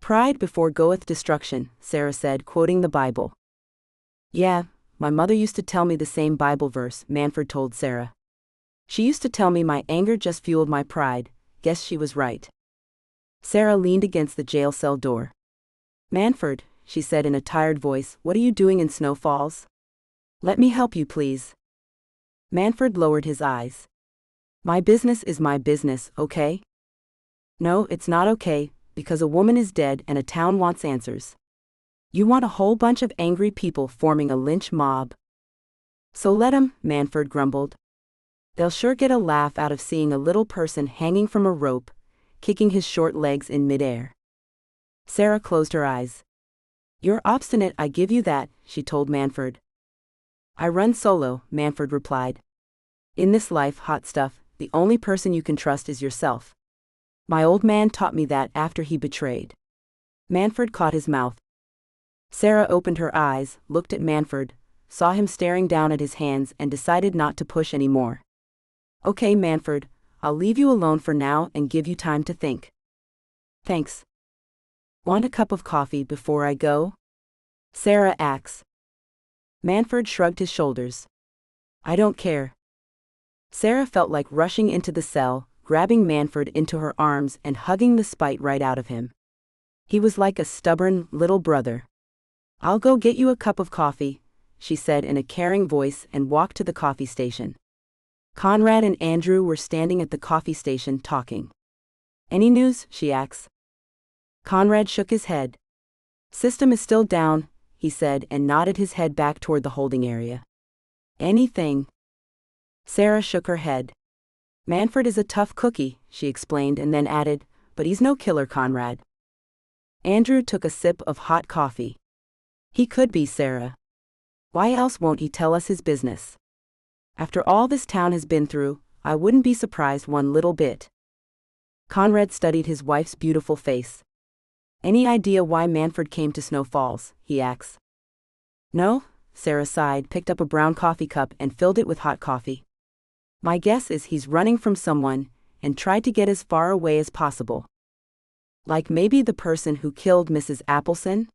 Pride before goeth destruction, Sarah said, quoting the Bible. Yeah, my mother used to tell me the same Bible verse, Manford told Sarah. She used to tell me my anger just fueled my pride. Guess she was right. Sarah leaned against the jail cell door. Manford, she said in a tired voice, what are you doing in Snow Falls? Let me help you, please. Manford lowered his eyes. My business is my business, okay? No, it's not okay, because a woman is dead and a town wants answers. You want a whole bunch of angry people forming a lynch mob. So let 'em, Manford grumbled. They'll sure get a laugh out of seeing a little person hanging from a rope, kicking his short legs in midair. Sarah closed her eyes. You're obstinate, I give you that, she told Manford. I run solo, Manford replied. In this life, hot stuff, the only person you can trust is yourself. My old man taught me that after he betrayed. Manford caught his mouth. Sarah opened her eyes, looked at Manford, saw him staring down at his hands and decided not to push any more. Okay, Manford, I'll leave you alone for now and give you time to think. Thanks. Want a cup of coffee before I go? Sarah asked. Manford shrugged his shoulders. I don't care. Sarah felt like rushing into the cell, grabbing Manford into her arms and hugging the spite right out of him. He was like a stubborn little brother. I'll go get you a cup of coffee, she said in a caring voice and walked to the coffee station. Conrad and Andrew were standing at the coffee station talking. Any news? She asked. Conrad shook his head. System is still down, he said and nodded his head back toward the holding area. Anything? Sarah shook her head. Manford is a tough cookie, she explained and then added, but he's no killer, Conrad. Andrew took a sip of hot coffee. He could be, Sarah. Why else won't he tell us his business? After all this town has been through, I wouldn't be surprised one little bit. Conrad studied his wife's beautiful face. Any idea why Manford came to Snow Falls? He asked. No, Sarah sighed, picked up a brown coffee cup and filled it with hot coffee. My guess is he's running from someone, and tried to get as far away as possible. Like maybe the person who killed Mrs. Appleson?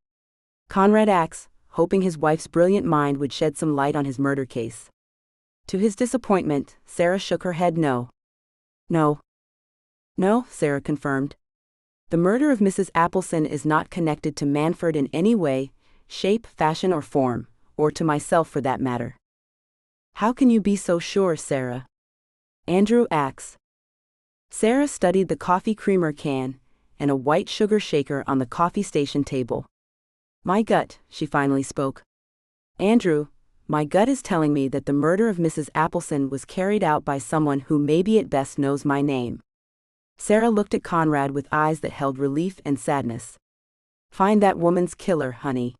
Conrad asked, hoping his wife's brilliant mind would shed some light on his murder case. To his disappointment, Sarah shook her head no. No. No, Sarah confirmed. The murder of Mrs. Appleson is not connected to Manford in any way, shape, fashion or form, or to myself for that matter. How can you be so sure, Sarah? Andrew asked. Sarah studied the coffee creamer can, and a white sugar shaker on the coffee station table. My gut, she finally spoke. Andrew, my gut is telling me that the murder of Mrs. Appleson was carried out by someone who maybe at best knows my name. Sarah looked at Conrad with eyes that held relief and sadness. Find that woman's killer, honey.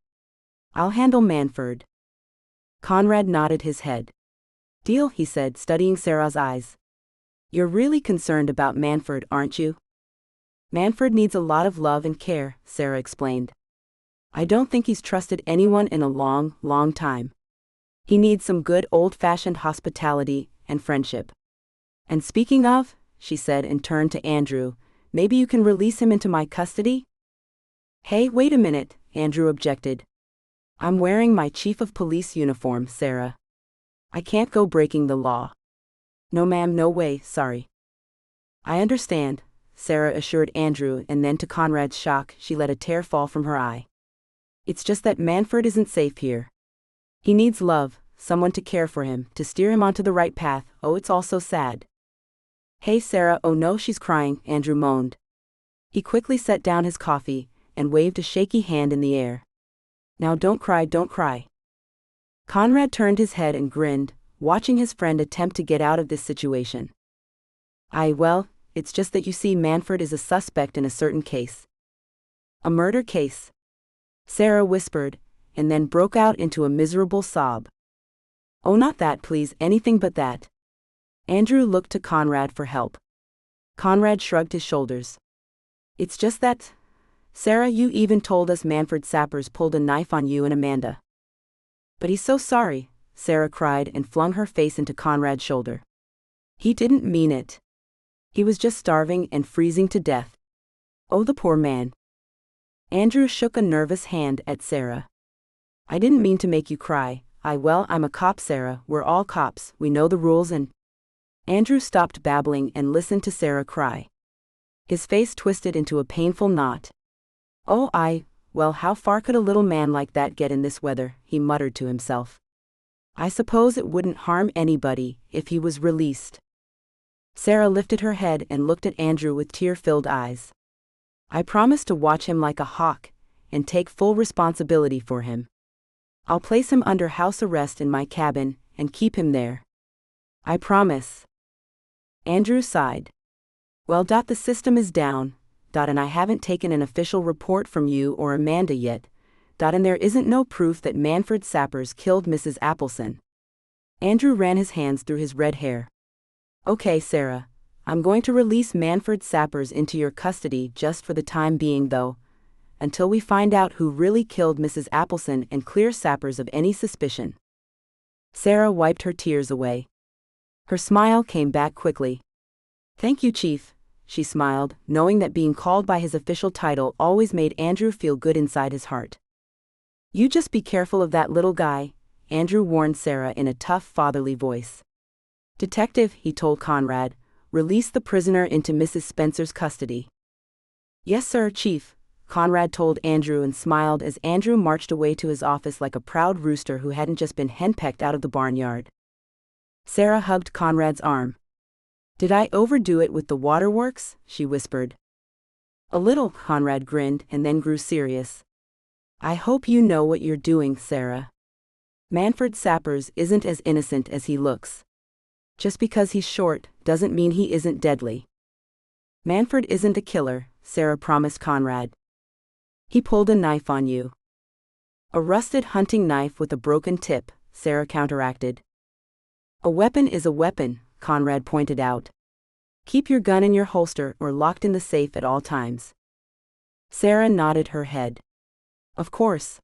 I'll handle Manford. Conrad nodded his head. Deal, he said, studying Sarah's eyes. You're really concerned about Manford, aren't you? Manford needs a lot of love and care, Sarah explained. I don't think he's trusted anyone in a long, long time. He needs some good old-fashioned hospitality and friendship. And speaking of, she said and turned to Andrew, maybe you can release him into my custody? Hey, wait a minute, Andrew objected. I'm wearing my chief of police uniform, Sarah. I can't go breaking the law. No ma'am, no way, sorry. I understand, Sarah assured Andrew, and then to Conrad's shock, she let a tear fall from her eye. It's just that Manford isn't safe here. He needs love, someone to care for him, to steer him onto the right path. Oh, it's all so sad. Hey Sarah, oh no, she's crying, Andrew moaned. He quickly set down his coffee and waved a shaky hand in the air. Now don't cry, don't cry. Conrad turned his head and grinned, watching his friend attempt to get out of this situation. Well, it's just that you see Manford is a suspect in a certain case. A murder case? Sarah whispered, and then broke out into a miserable sob. Oh, not that, please, anything but that. Andrew looked to Conrad for help. Conrad shrugged his shoulders. It's just that, Sarah, you even told us Manford sappers pulled a knife on you and Amanda. But he's so sorry, Sarah cried and flung her face into Conrad's shoulder. He didn't mean it. He was just starving and freezing to death. Oh, the poor man. Andrew shook a nervous hand at Sarah. I didn't mean to make you cry. I'm a cop, Sarah, we're all cops, we know the rules and… Andrew stopped babbling and listened to Sarah cry. His face twisted into a painful knot. Oh, well, how far could a little man like that get in this weather, he muttered to himself. I suppose it wouldn't harm anybody if he was released. Sarah lifted her head and looked at Andrew with tear-filled eyes. I promise to watch him like a hawk and take full responsibility for him. I'll place him under house arrest in my cabin and keep him there. I promise. Andrew sighed. Well, the system is down, and I haven't taken an official report from you or Amanda yet, and there isn't no proof that Manford sappers killed Mrs. Appleson. Andrew ran his hands through his red hair. Okay, Sarah, I'm going to release Manford sappers into your custody just for the time being though, until we find out who really killed Mrs. Appleson and clear sappers of any suspicion. Sarah wiped her tears away. Her smile came back quickly. Thank you, Chief, she smiled, knowing that being called by his official title always made Andrew feel good inside his heart. You just be careful of that little guy, Andrew warned Sarah in a tough fatherly voice. Detective, he told Conrad, release the prisoner into Mrs. Spencer's custody. Yes, sir, Chief, Conrad told Andrew and smiled as Andrew marched away to his office like a proud rooster who hadn't just been henpecked out of the barnyard. Sarah hugged Conrad's arm. Did I overdo it with the waterworks? She whispered. A little, Conrad grinned and then grew serious. I hope you know what you're doing, Sarah. Manford Sappers isn't as innocent as he looks. Just because he's short doesn't mean he isn't deadly. Manford isn't a killer, Sarah promised Conrad. He pulled a knife on you. A rusted hunting knife with a broken tip, Sarah counteracted. A weapon is a weapon, Conrad pointed out. Keep your gun in your holster or locked in the safe at all times. Sarah nodded her head. Of course.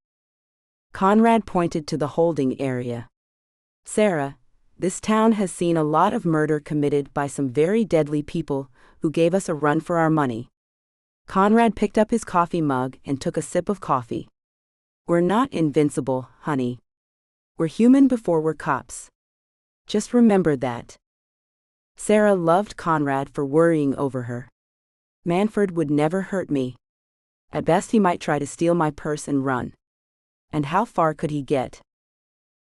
Conrad pointed to the holding area. Sarah, this town has seen a lot of murder committed by some very deadly people who gave us a run for our money. Conrad picked up his coffee mug and took a sip of coffee. We're not invincible, honey. We're human before we're cops. Just remember that. Sarah loved Conrad for worrying over her. Manford would never hurt me. At best he might try to steal my purse and run. And how far could he get?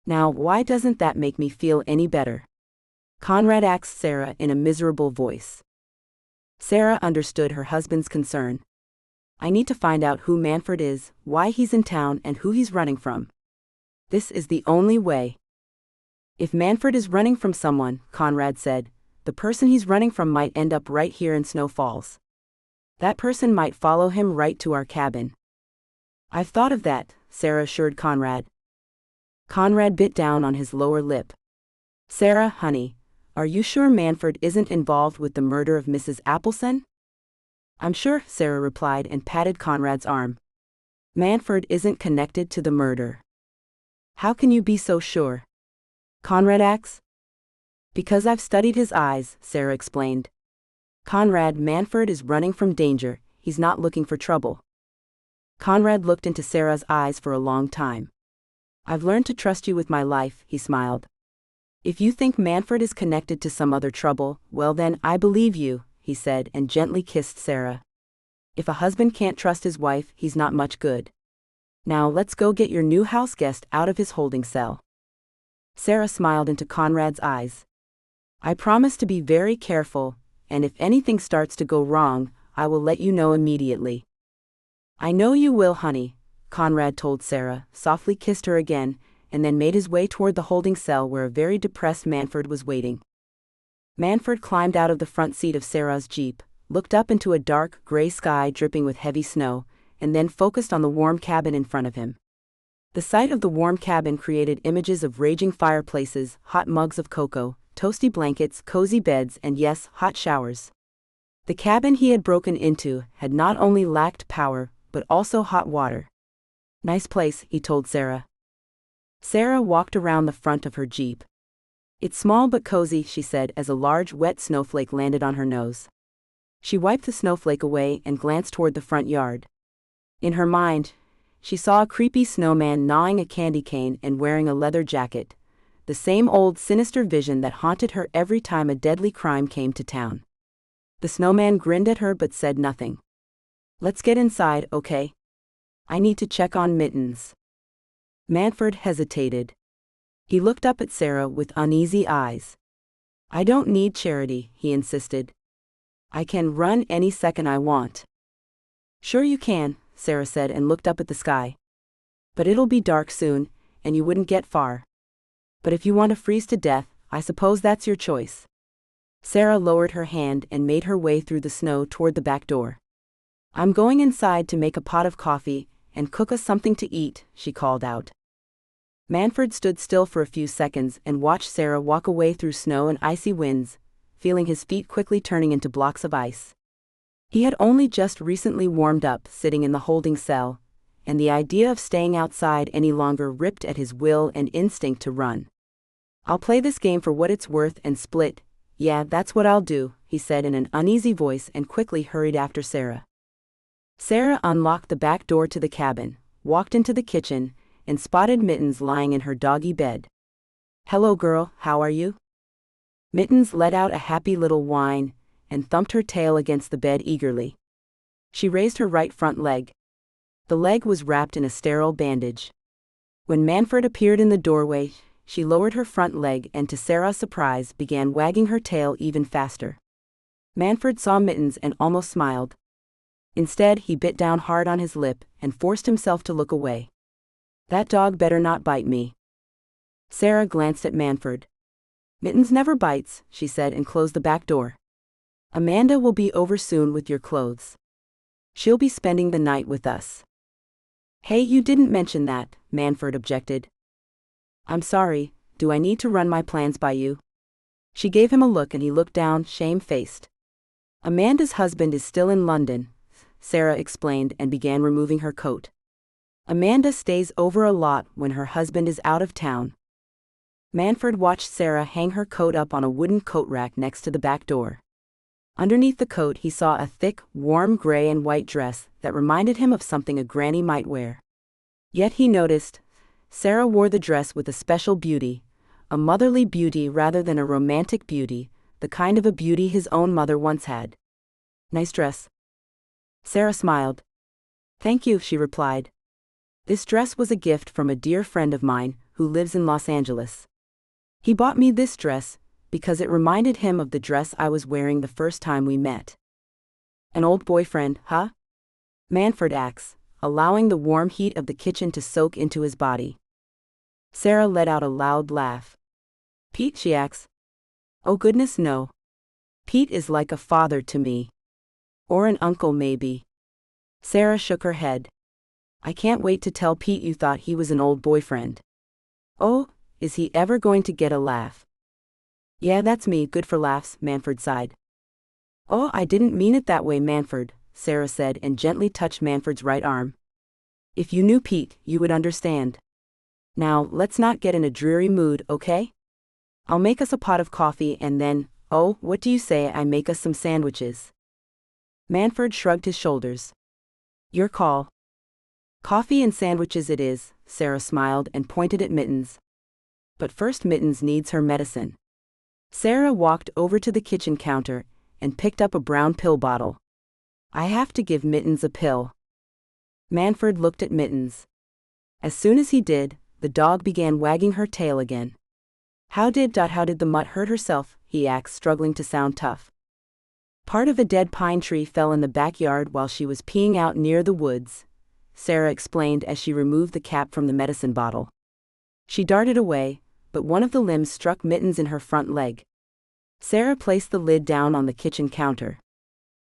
Now, why doesn't that make me feel any better? Conrad asked Sarah in a miserable voice. Sarah understood her husband's concern. I need to find out who Manford is, why he's in town, and who he's running from. This is the only way. If Manford is running from someone, Conrad said, the person he's running from might end up right here in Snow Falls. That person might follow him right to our cabin. I've thought of that, Sarah assured Conrad. Conrad bit down on his lower lip. Sarah, honey, are you sure Manford isn't involved with the murder of Mrs. Appleson? I'm sure, Sarah replied and patted Conrad's arm. Manford isn't connected to the murder. How can you be so sure? Conrad asks. Because I've studied his eyes, Sarah explained. Conrad, Manford is running from danger, he's not looking for trouble. Conrad looked into Sarah's eyes for a long time. I've learned to trust you with my life, he smiled. If you think Manford is connected to some other trouble, well then, I believe you, he said and gently kissed Sarah. If a husband can't trust his wife, he's not much good. Now let's go get your new house guest out of his holding cell. Sarah smiled into Conrad's eyes. I promise to be very careful, and if anything starts to go wrong, I will let you know immediately. I know you will, honey, Conrad told Sarah, softly kissed her again, and then made his way toward the holding cell where a very depressed Manford was waiting. Manford climbed out of the front seat of Sarah's Jeep, looked up into a dark, gray sky dripping with heavy snow, and then focused on the warm cabin in front of him. The sight of the warm cabin created images of raging fireplaces, hot mugs of cocoa, toasty blankets, cozy beds, and yes, hot showers. The cabin he had broken into had not only lacked power, but also hot water. Nice place, he told Sarah. Sarah walked around the front of her Jeep. It's small but cozy, she said as a large wet snowflake landed on her nose. She wiped the snowflake away and glanced toward the front yard. In her mind, she saw a creepy snowman gnawing a candy cane and wearing a leather jacket, the same old sinister vision that haunted her every time a deadly crime came to town. The snowman grinned at her but said nothing. Let's get inside, okay? I need to check on Mittens. Manford hesitated. He looked up at Sarah with uneasy eyes. I don't need charity, he insisted. I can run any second I want. Sure you can, Sarah said and looked up at the sky. But it'll be dark soon, and you wouldn't get far. But if you want to freeze to death, I suppose that's your choice. Sarah lowered her hand and made her way through the snow toward the back door. I'm going inside to make a pot of coffee and cook us something to eat, she called out. Manford stood still for a few seconds and watched Sarah walk away through snow and icy winds, feeling his feet quickly turning into blocks of ice. He had only just recently warmed up sitting in the holding cell, and the idea of staying outside any longer ripped at his will and instinct to run. I'll play this game for what it's worth and split. Yeah, that's what I'll do, he said in an uneasy voice and quickly hurried after Sarah. Sarah unlocked the back door to the cabin, walked into the kitchen, and spotted Mittens lying in her doggy bed. Hello girl, how are you? Mittens let out a happy little whine, and thumped her tail against the bed eagerly. She raised her right front leg. The leg was wrapped in a sterile bandage. When Manford appeared in the doorway, she lowered her front leg and to Sarah's surprise began wagging her tail even faster. Manford saw Mittens and almost smiled. Instead, he bit down hard on his lip and forced himself to look away. That dog better not bite me. Sarah glanced at Manford. Mittens never bites, she said and closed the back door. Amanda will be over soon with your clothes. She'll be spending the night with us. Hey, you didn't mention that, Manford objected. I'm sorry, do I need to run my plans by you? She gave him a look and he looked down, shame-faced. Amanda's husband is still in London, Sarah explained and began removing her coat. Amanda stays over a lot when her husband is out of town. Manford watched Sarah hang her coat up on a wooden coat rack next to the back door. Underneath the coat he saw a thick, warm gray and white dress that reminded him of something a granny might wear. Yet he noticed, Sarah wore the dress with a special beauty, a motherly beauty rather than a romantic beauty, the kind of a beauty his own mother once had. Nice dress. Sarah smiled. Thank you, she replied. This dress was a gift from a dear friend of mine who lives in Los Angeles. He bought me this dress because it reminded him of the dress I was wearing the first time we met. An old boyfriend, huh? Manford asked, allowing the warm heat of the kitchen to soak into his body. Sarah let out a loud laugh. Pete, she asked. Oh goodness no. Pete is like a father to me. Or an uncle maybe. Sarah shook her head. I can't wait to tell Pete you thought he was an old boyfriend. Oh, is he ever going to get a laugh? Yeah, that's me, good for laughs, Manford sighed. Oh, I didn't mean it that way, Manford, Sarah said and gently touched Manford's right arm. If you knew Pete, you would understand. Now, let's not get in a dreary mood, okay? I'll make us a pot of coffee and then, oh, what do you say I make us some sandwiches? Manford shrugged his shoulders. Your call. Coffee and sandwiches it is, Sarah smiled and pointed at Mittens. But first Mittens needs her medicine. Sarah walked over to the kitchen counter and picked up a brown pill bottle. I have to give Mittens a pill. Manford looked at Mittens. As soon as he did, the dog began wagging her tail again. How did the mutt hurt herself? He asked, struggling to sound tough. Part of a dead pine tree fell in the backyard while she was peeing out near the woods, Sarah explained as she removed the cap from the medicine bottle. She darted away, but one of the limbs struck Mittens in her front leg. Sarah placed the lid down on the kitchen counter.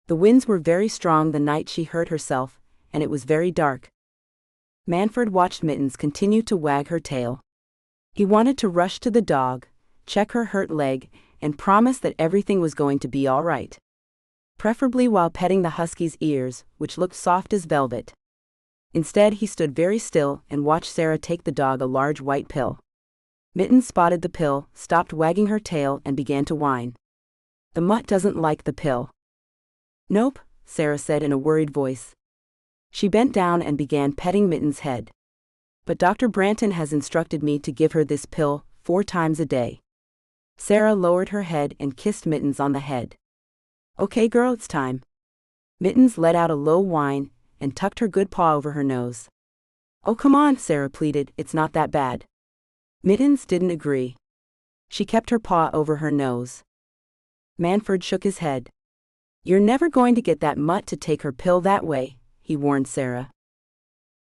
The winds were very strong the night she hurt herself, and it was very dark. Manford watched Mittens continue to wag her tail. He wanted to rush to the dog, check her hurt leg, and promise that everything was going to be all right. Preferably while petting the husky's ears, which looked soft as velvet. Instead, he stood very still and watched Sarah take the dog a large white pill. Mittens spotted the pill, stopped wagging her tail, and began to whine. The mutt doesn't like the pill. Nope, Sarah said in a worried voice. She bent down and began petting Mittens' head. But Dr. Branton has instructed me to give her this pill 4 times a day. Sarah lowered her head and kissed Mittens on the head. Okay girl, it's time. Mittens let out a low whine and tucked her good paw over her nose. Oh come on, Sarah pleaded, it's not that bad. Mittens didn't agree. She kept her paw over her nose. Manford shook his head. You're never going to get that mutt to take her pill that way, he warned Sarah.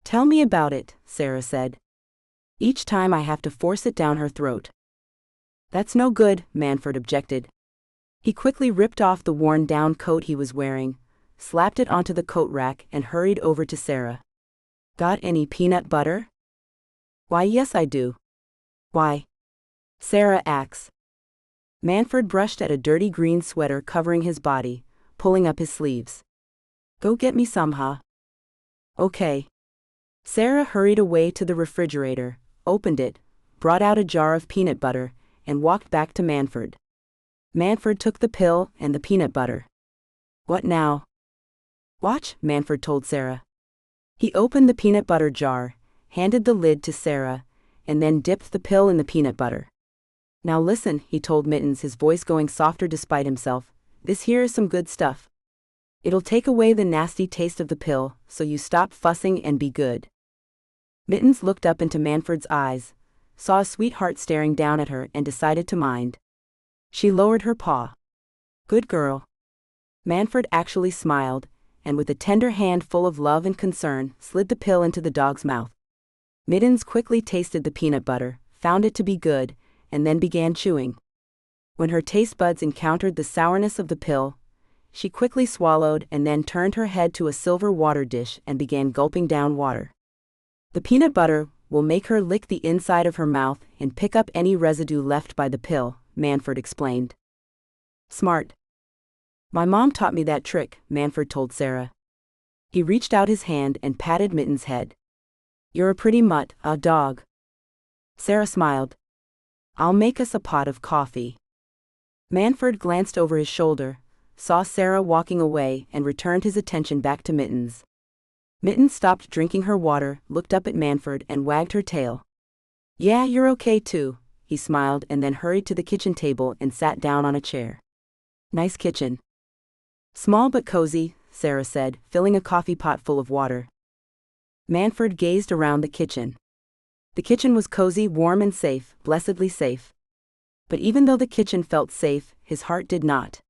Tell me about it, Sarah said. Each time I have to force it down her throat. That's no good, Manford objected. He quickly ripped off the worn-down coat he was wearing, slapped it onto the coat rack and hurried over to Sarah. Got any peanut butter? Why yes I do. Why? Sarah asked. Manford brushed at a dirty green sweater covering his body, pulling up his sleeves. Go get me some, huh? Okay. Sarah hurried away to the refrigerator, opened it, brought out a jar of peanut butter, and walked back to Manford. Manford took the pill and the peanut butter. What now? Watch, Manford told Sarah. He opened the peanut butter jar, handed the lid to Sarah, and then dipped the pill in the peanut butter. Now listen, he told Mittens, his voice going softer despite himself. This here is some good stuff. It'll take away the nasty taste of the pill, so you stop fussing and be good. Mittens looked up into Manford's eyes, saw a sweetheart staring down at her and decided to mind. She lowered her paw. Good girl. Manford actually smiled, and with a tender hand full of love and concern, slid the pill into the dog's mouth. Mittens quickly tasted the peanut butter, found it to be good, and then began chewing. When her taste buds encountered the sourness of the pill, she quickly swallowed and then turned her head to a silver water dish and began gulping down water. The peanut butter will make her lick the inside of her mouth and pick up any residue left by the pill, Manford explained. Smart. My mom taught me that trick, Manford told Sarah. He reached out his hand and patted Mittens' head. You're a pretty mutt, a dog. Sarah smiled. I'll make us a pot of coffee. Manford glanced over his shoulder, saw Sarah walking away and returned his attention back to Mittens. Mittens stopped drinking her water, looked up at Manford and wagged her tail. Yeah, you're okay too, he smiled and then hurried to the kitchen table and sat down on a chair. Nice kitchen. Small but cozy, Sarah said, filling a coffee pot full of water. Manford gazed around the kitchen. The kitchen was cozy, warm and safe, blessedly safe. But even though the kitchen felt safe, his heart did not.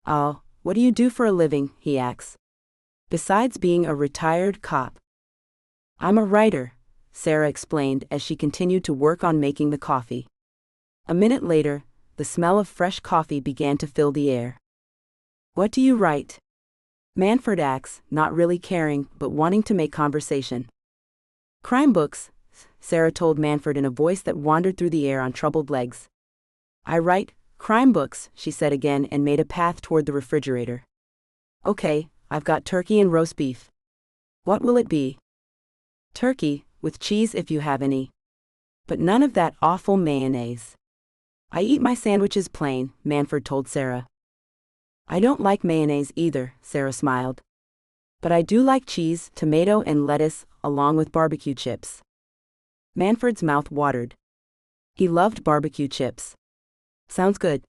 Oh, what do you do for a living, he asked. Besides being a retired cop. I'm a writer, Sarah explained as she continued to work on making the coffee. A minute later, the smell of fresh coffee began to fill the air. What do you write? Manford asked, not really caring, but wanting to make conversation. Crime books, Sarah told Manford in a voice that wandered through the air on troubled legs. I write crime books, she said again and made a path toward the refrigerator. Okay, I've got turkey and roast beef. What will it be? Turkey, with cheese if you have any. But none of that awful mayonnaise. I eat my sandwiches plain, Manford told Sarah. I don't like mayonnaise either, Sarah smiled. But I do like cheese, tomato and lettuce, along with barbecue chips. Manford's mouth watered. He loved barbecue chips. Sounds good.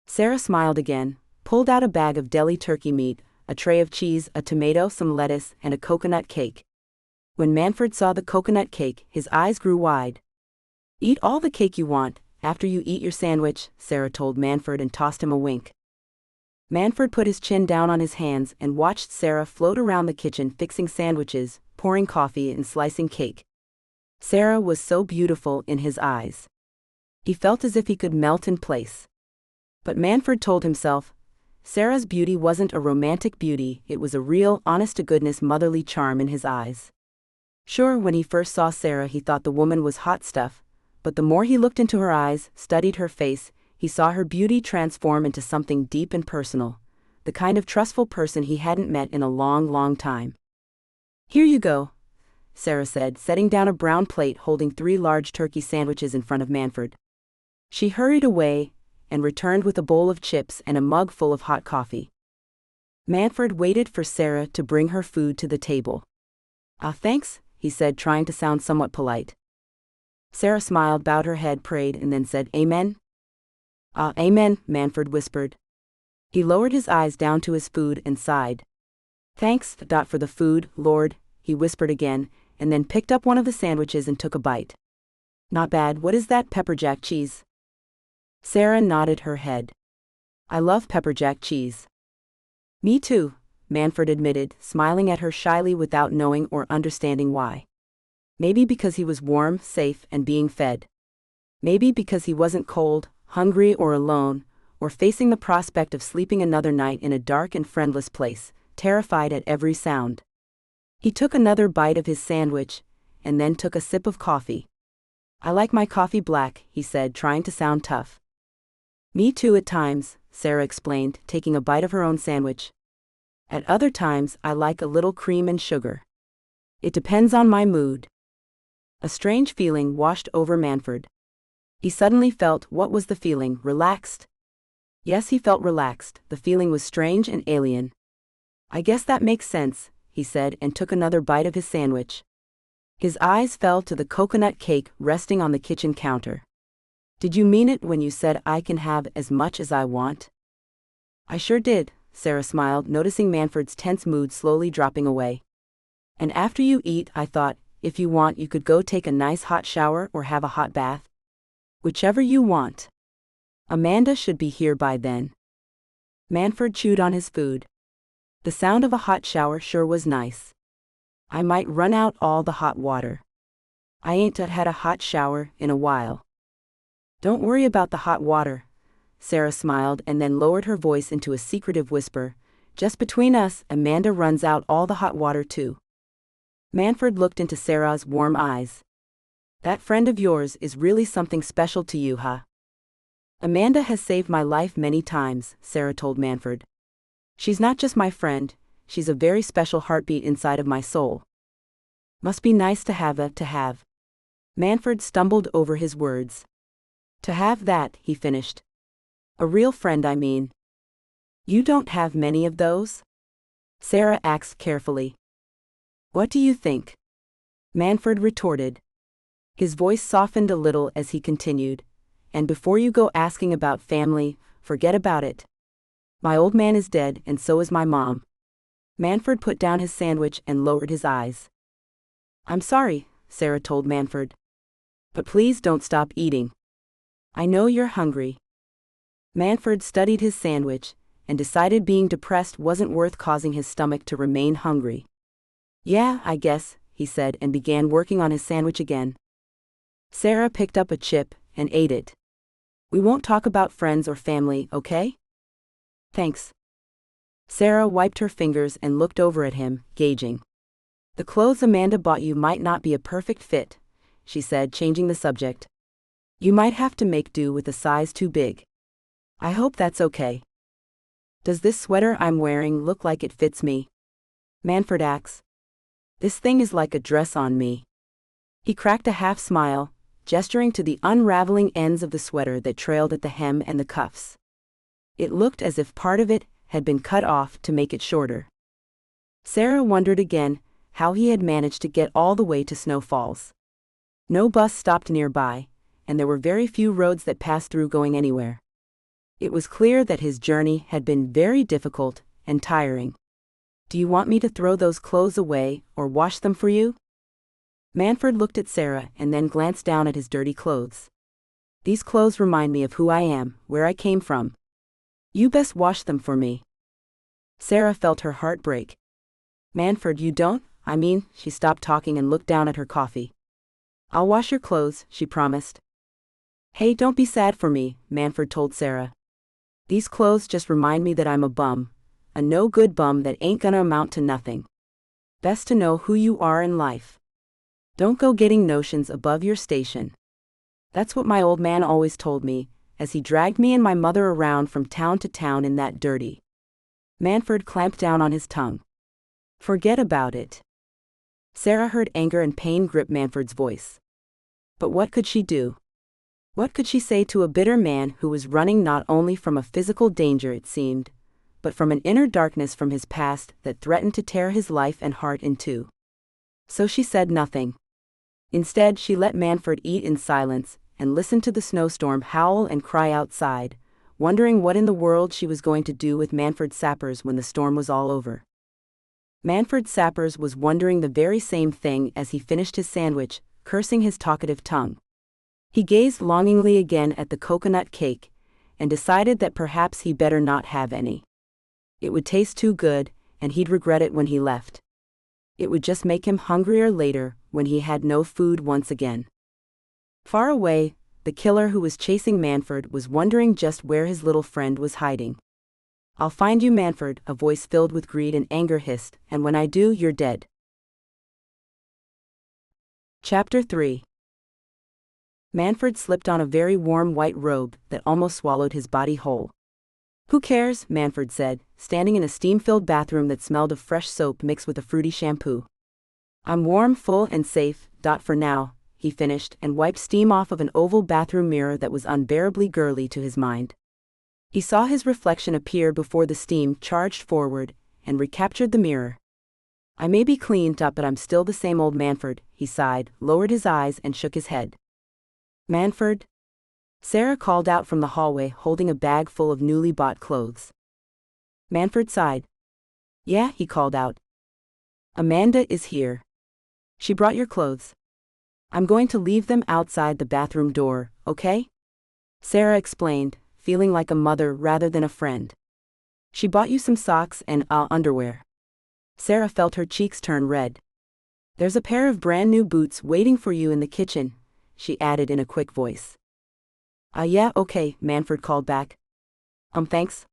Sarah smiled again, pulled out a bag of deli turkey meat, a tray of cheese, a tomato, some lettuce, and a coconut cake. When Manford saw the coconut cake, his eyes grew wide. Eat all the cake you want, after you eat your sandwich, Sarah told Manford and tossed him a wink. Manford put his chin down on his hands and watched Sarah float around the kitchen fixing sandwiches, pouring coffee and slicing cake. Sarah was so beautiful in his eyes. He felt as if he could melt in place. But Manford told himself, Sarah's beauty wasn't a romantic beauty, it was a real, honest-to-goodness motherly charm in his eyes. Sure, when he first saw Sarah he thought the woman was hot stuff, but the more he looked into her eyes, studied her face, he saw her beauty transform into something deep and personal, the kind of trustful person he hadn't met in a long, long time. Here you go, Sarah said, setting down a brown plate holding 3 large turkey sandwiches in front of Manford. She hurried away and returned with a bowl of chips and a mug full of hot coffee. Manford waited for Sarah to bring her food to the table. Thanks, he said, trying to sound somewhat polite. Sarah smiled, bowed her head, prayed, and then said, Amen? Amen, Manford whispered. He lowered his eyes down to his food and sighed. Thanks, for the food, Lord, he whispered again, and then picked up one of the sandwiches and took a bite. Not bad. What is that, pepper jack cheese? Sarah nodded her head. I love pepper jack cheese. Me too, Manford admitted, smiling at her shyly without knowing or understanding why. Maybe because he was warm, safe, and being fed. Maybe because he wasn't cold, hungry, or alone, or facing the prospect of sleeping another night in a dark and friendless place, terrified at every sound. He took another bite of his sandwich, and then took a sip of coffee. I like my coffee black, he said, trying to sound tough. Me too at times, Sarah explained, taking a bite of her own sandwich. At other times, I like a little cream and sugar. It depends on my mood. A strange feeling washed over Manford. He suddenly felt, what was the feeling, relaxed? Yes, he felt relaxed, the feeling was strange and alien. I guess that makes sense, he said, and took another bite of his sandwich. His eyes fell to the coconut cake resting on the kitchen counter. Did you mean it when you said I can have as much as I want? I sure did, Sarah smiled, noticing Manford's tense mood slowly dropping away. And after you eat, I thought, if you want, you could go take a nice hot shower or have a hot bath. Whichever you want. Amanda should be here by then. Manford chewed on his food. The sound of a hot shower sure was nice. I might run out all the hot water. I ain't had a hot shower in a while. Don't worry about the hot water, Sarah smiled and then lowered her voice into a secretive whisper. Just between us, Amanda runs out all the hot water too. Manford looked into Sarah's warm eyes. That friend of yours is really something special to you, huh? Amanda has saved my life many times, Sarah told Manford. She's not just my friend, she's a very special heartbeat inside of my soul. Must be nice to have. Manford stumbled over his words. To have that, he finished. A real friend, I mean. You don't have many of those? Sarah asked carefully. What do you think? Manford retorted. His voice softened a little as he continued. And before you go asking about family, forget about it. My old man is dead and so is my mom. Manford put down his sandwich and lowered his eyes. I'm sorry, Sarah told Manford. But please don't stop eating. I know you're hungry. Manford studied his sandwich and decided being depressed wasn't worth causing his stomach to remain hungry. Yeah, I guess, he said and began working on his sandwich again. Sarah picked up a chip and ate it. We won't talk about friends or family, okay? Thanks. Sarah wiped her fingers and looked over at him, gauging. The clothes Amanda bought you might not be a perfect fit, she said, changing the subject. You might have to make do with a size too big. I hope that's okay. Does this sweater I'm wearing look like it fits me? Manford asked. This thing is like a dress on me. He cracked a half smile, gesturing to the unraveling ends of the sweater that trailed at the hem and the cuffs. It looked as if part of it had been cut off to make it shorter. Sarah wondered again how he had managed to get all the way to Snow Falls. No bus stopped nearby, and there were very few roads that passed through going anywhere. It was clear that his journey had been very difficult and tiring. "Do you want me to throw those clothes away or wash them for you?" Manford looked at Sarah and then glanced down at his dirty clothes. "These clothes remind me of who I am, where I came from. You best wash them for me." Sarah felt her heart break. "Manford, you don't? I mean," she stopped talking and looked down at her coffee. "I'll wash your clothes," she promised. "Hey, don't be sad for me," Manford told Sarah. "These clothes just remind me that I'm a bum, a no-good bum that ain't gonna amount to nothing. Best to know who you are in life. Don't go getting notions above your station. That's what my old man always told me, as he dragged me and my mother around from town to town in that dirty." Manford clamped down on his tongue. "Forget about it." Sarah heard anger and pain grip Manford's voice. But what could she do? What could she say to a bitter man who was running not only from a physical danger, it seemed, but from an inner darkness from his past that threatened to tear his life and heart in two? So she said nothing. Instead, she let Manford eat in silence and listened to the snowstorm howl and cry outside, wondering what in the world she was going to do with Manford Sappers when the storm was all over. Manford Sappers was wondering the very same thing as he finished his sandwich, cursing his talkative tongue. He gazed longingly again at the coconut cake, and decided that perhaps he better not have any. It would taste too good, and he'd regret it when he left. It would just make him hungrier later, when he had no food once again. Far away, the killer who was chasing Manford was wondering just where his little friend was hiding. "I'll find you, Manford," a voice filled with greed and anger hissed, "and when I do, you're dead." Chapter 3. Manford slipped on a very warm white robe that almost swallowed his body whole. "Who cares?" Manford said, standing in a steam-filled bathroom that smelled of fresh soap mixed with a fruity shampoo. "I'm warm, full, and safe, for now," he finished, and wiped steam off of an oval bathroom mirror that was unbearably girly to his mind. He saw his reflection appear before the steam charged forward, and recaptured the mirror. "I may be cleaned up, but I'm still the same old Manford," he sighed, lowered his eyes, and shook his head. "Manford?" Sarah called out from the hallway, holding a bag full of newly bought clothes. Manford sighed. "Yeah," he called out. "Amanda is here. She brought your clothes. I'm going to leave them outside the bathroom door, okay?" Sarah explained, feeling like a mother rather than a friend. "She bought you some socks and underwear." Sarah felt her cheeks turn red. "There's a pair of brand new boots waiting for you in the kitchen," she added in a quick voice. Yeah, okay," Manford called back. Thanks.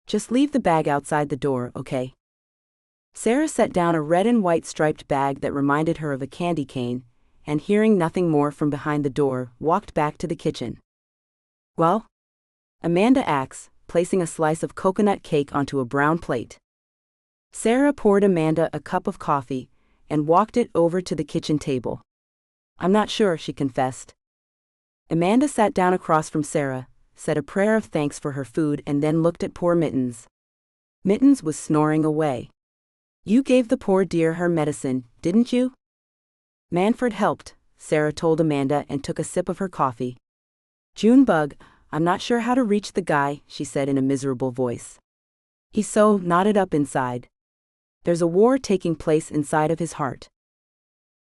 Just leave the bag outside the door, okay?" Sarah set down a red and white striped bag that reminded her of a candy cane, and hearing nothing more from behind the door, walked back to the kitchen. "Well?" Amanda asked, placing a slice of coconut cake onto a brown plate. Sarah poured Amanda a cup of coffee, and walked it over to the kitchen table. "I'm not sure," she confessed. Amanda sat down across from Sarah, said a prayer of thanks for her food, and then looked at poor Mittens. Mittens was snoring away. "You gave the poor dear her medicine, didn't you?" "Manford helped," Sarah told Amanda, and took a sip of her coffee. "Junebug, I'm not sure how to reach the guy," she said in a miserable voice. "He's so knotted up inside. There's a war taking place inside of his heart."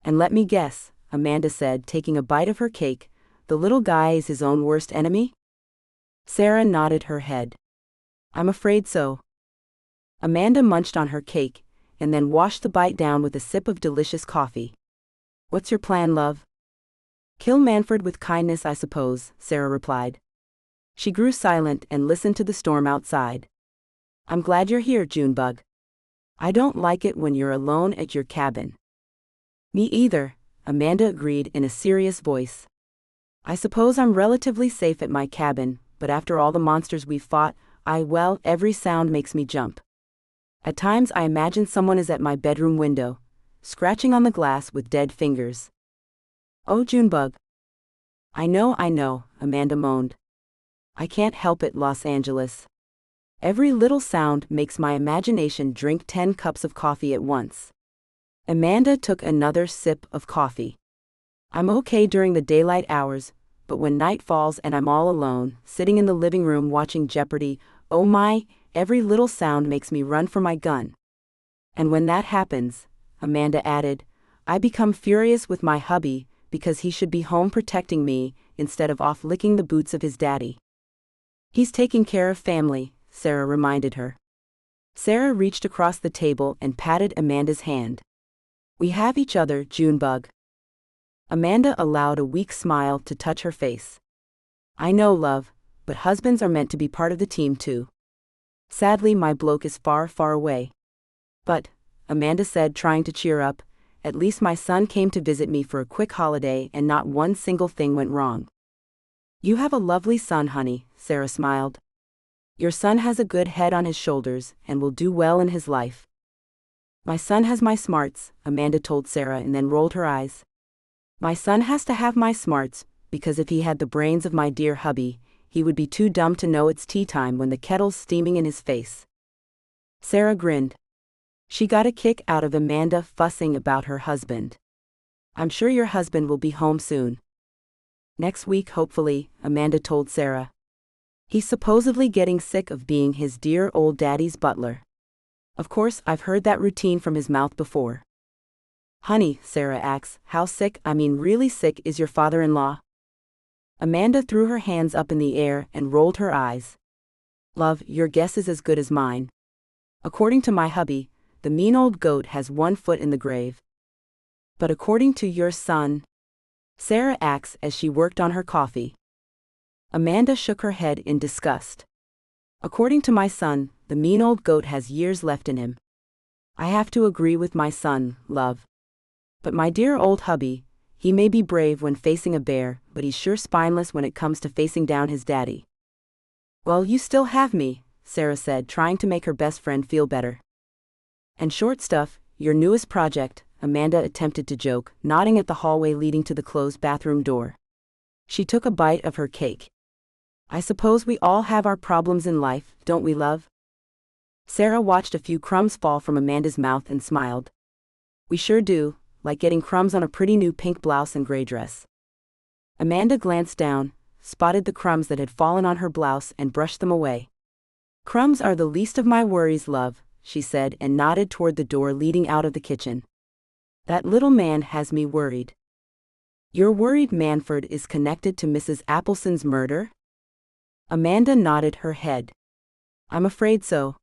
"And let me guess," Amanda said, taking a bite of her cake, "the little guy is his own worst enemy?" Sarah nodded her head. "I'm afraid so." Amanda munched on her cake, and then washed the bite down with a sip of delicious coffee. "What's your plan, love?" "Kill Manford with kindness, I suppose," Sarah replied. She grew silent and listened to the storm outside. "I'm glad you're here, Junebug. I don't like it when you're alone at your cabin." "Me either," Amanda agreed in a serious voice. "I suppose I'm relatively safe at my cabin, but after all the monsters we've fought, every sound makes me jump. At times I imagine someone is at my bedroom window, scratching on the glass with dead fingers. "Oh, Junebug." I know," Amanda moaned. "I can't help it, Los Angeles. Every little sound makes my imagination drink 10 cups of coffee at once." Amanda took another sip of coffee. "I'm okay during the daylight hours, but when night falls and I'm all alone, sitting in the living room watching Jeopardy, oh my, every little sound makes me run for my gun. And when that happens," Amanda added, "I become furious with my hubby because he should be home protecting me instead of off licking the boots of his daddy." "He's taking care of family," Sarah reminded her. Sarah reached across the table and patted Amanda's hand. "We have each other, Junebug." Amanda allowed a weak smile to touch her face. "I know, love, but husbands are meant to be part of the team too. Sadly, my bloke is far, far away. But," Amanda said, trying to cheer up, "at least my son came to visit me for a quick holiday and not one single thing went wrong." "You have a lovely son, honey," Sarah smiled. "Your son has a good head on his shoulders and will do well in his life." "My son has my smarts," Amanda told Sarah and then rolled her eyes. "My son has to have my smarts, because if he had the brains of my dear hubby, he would be too dumb to know it's tea time when the kettle's steaming in his face." Sarah grinned. She got a kick out of Amanda fussing about her husband. "I'm sure your husband will be home soon." "Next week, hopefully," Amanda told Sarah. "He's supposedly getting sick of being his dear old daddy's butler. Of course, I've heard that routine from his mouth before." "Honey," Sarah asks, "how sick, I mean really sick, is your father-in-law?" Amanda threw her hands up in the air and rolled her eyes. "Love, your guess is as good as mine. According to my hubby, the mean old goat has one foot in the grave." "But according to your son?" Sarah asked as she worked on her coffee. Amanda shook her head in disgust. "According to my son, the mean old goat has years left in him." "I have to agree with my son, love. But my dear old hubby, he may be brave when facing a bear, but he's sure spineless when it comes to facing down his daddy." "Well, you still have me," Sarah said, trying to make her best friend feel better. "And short stuff, your newest project," Amanda attempted to joke, nodding at the hallway leading to the closed bathroom door. She took a bite of her cake. "I suppose we all have our problems in life, don't we, love?" Sarah watched a few crumbs fall from Amanda's mouth and smiled. "We sure do, like getting crumbs on a pretty new pink blouse and gray dress." Amanda glanced down, spotted the crumbs that had fallen on her blouse and brushed them away. "Crumbs are the least of my worries, love," she said and nodded toward the door leading out of the kitchen. "That little man has me worried." "You're worried Manford is connected to Mrs. Appleson's murder?" Amanda nodded her head. "I'm afraid so.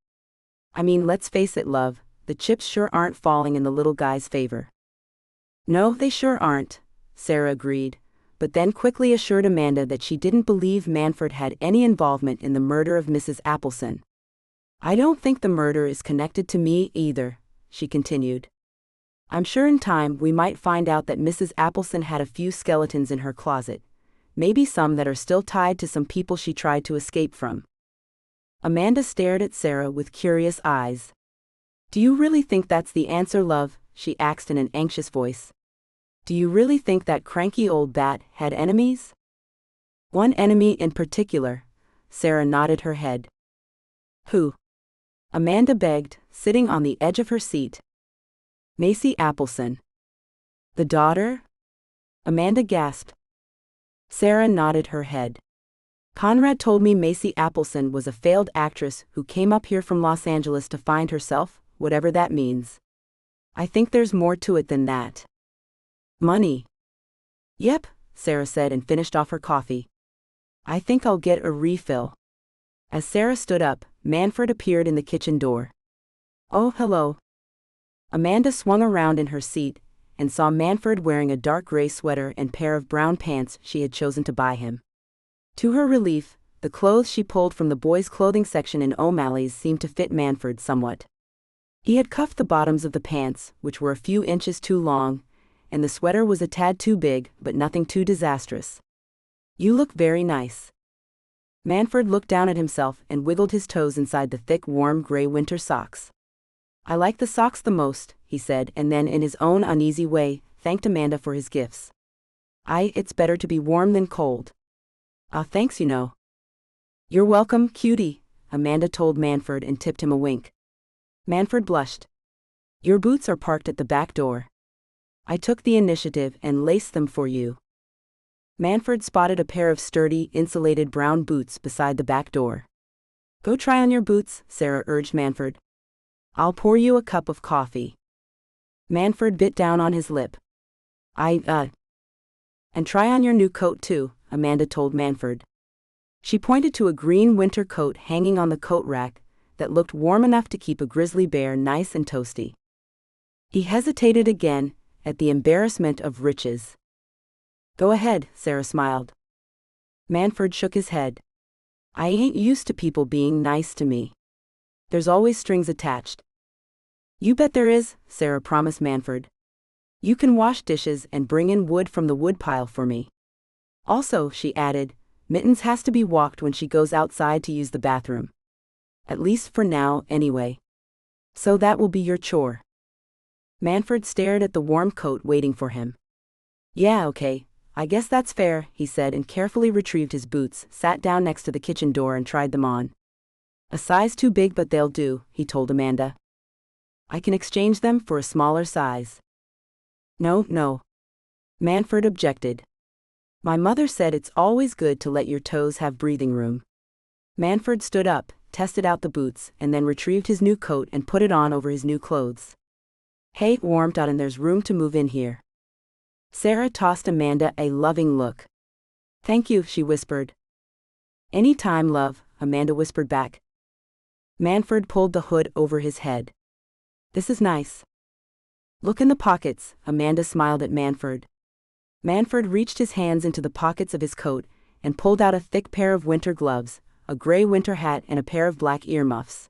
I mean, let's face it, love, the chips sure aren't falling in the little guy's favor." "No, they sure aren't," Sarah agreed, but then quickly assured Amanda that she didn't believe Manford had any involvement in the murder of Mrs. Appleson. "I don't think the murder is connected to me either," she continued. "I'm sure in time we might find out that Mrs. Appleson had a few skeletons in her closet, maybe some that are still tied to some people she tried to escape from." Amanda stared at Sarah with curious eyes. "Do you really think that's the answer, love?" she asked in an anxious voice. "Do you really think that cranky old bat had enemies?" "One enemy in particular," Sarah nodded her head. "Who?" Amanda begged, sitting on the edge of her seat. "Macy Appleson." "The daughter?" Amanda gasped. Sarah nodded her head. "Conrad told me Macy Appleson was a failed actress who came up here from Los Angeles to find herself, whatever that means. I think there's more to it than that." "Money?" "Yep," Sarah said and finished off her coffee. "I think I'll get a refill." As Sarah stood up, Manford appeared in the kitchen door. "Oh, hello." Amanda swung around in her seat and saw Manford wearing a dark gray sweater and pair of brown pants she had chosen to buy him. To her relief, the clothes she pulled from the boys' clothing section in O'Malley's seemed to fit Manford somewhat. He had cuffed the bottoms of the pants, which were a few inches too long, and the sweater was a tad too big, but nothing too disastrous. "You look very nice." Manford looked down at himself and wiggled his toes inside the thick, warm gray winter socks. I like the socks the most, he said, and then in his own uneasy way, thanked Amanda for his gifts. It's better to be warm than cold. Thanks, you know. You're welcome, cutie, Amanda told Manford and tipped him a wink. Manford blushed. Your boots are parked at the back door. I took the initiative and laced them for you. Manford spotted a pair of sturdy, insulated brown boots beside the back door. Go try on your boots, Sarah urged Manford. I'll pour you a cup of coffee. Manford bit down on his lip. And try on your new coat too, Amanda told Manford. She pointed to a green winter coat hanging on the coat rack that looked warm enough to keep a grizzly bear nice and toasty. He hesitated again, at the embarrassment of riches. Go ahead, Sarah smiled. Manford shook his head. I ain't used to people being nice to me. There's always strings attached. You bet there is, Sarah promised Manford. You can wash dishes and bring in wood from the woodpile for me. Also, she added, Mittens has to be walked when she goes outside to use the bathroom. At least for now, anyway. So that will be your chore. Manford stared at the warm coat waiting for him. Yeah, okay, I guess that's fair, he said and carefully retrieved his boots, sat down next to the kitchen door and tried them on. A size too big but they'll do, he told Amanda. I can exchange them for a smaller size. No. Manford objected. My mother said it's always good to let your toes have breathing room. Manford stood up, tested out the boots, and then retrieved his new coat and put it on over his new clothes. Hey, warmed out and there's room to move in here. Sarah tossed Amanda a loving look. Thank you, she whispered. Any time, love, Amanda whispered back. Manford pulled the hood over his head. This is nice. Look in the pockets, Amanda smiled at Manford. Manford reached his hands into the pockets of his coat and pulled out a thick pair of winter gloves, a gray winter hat and a pair of black earmuffs.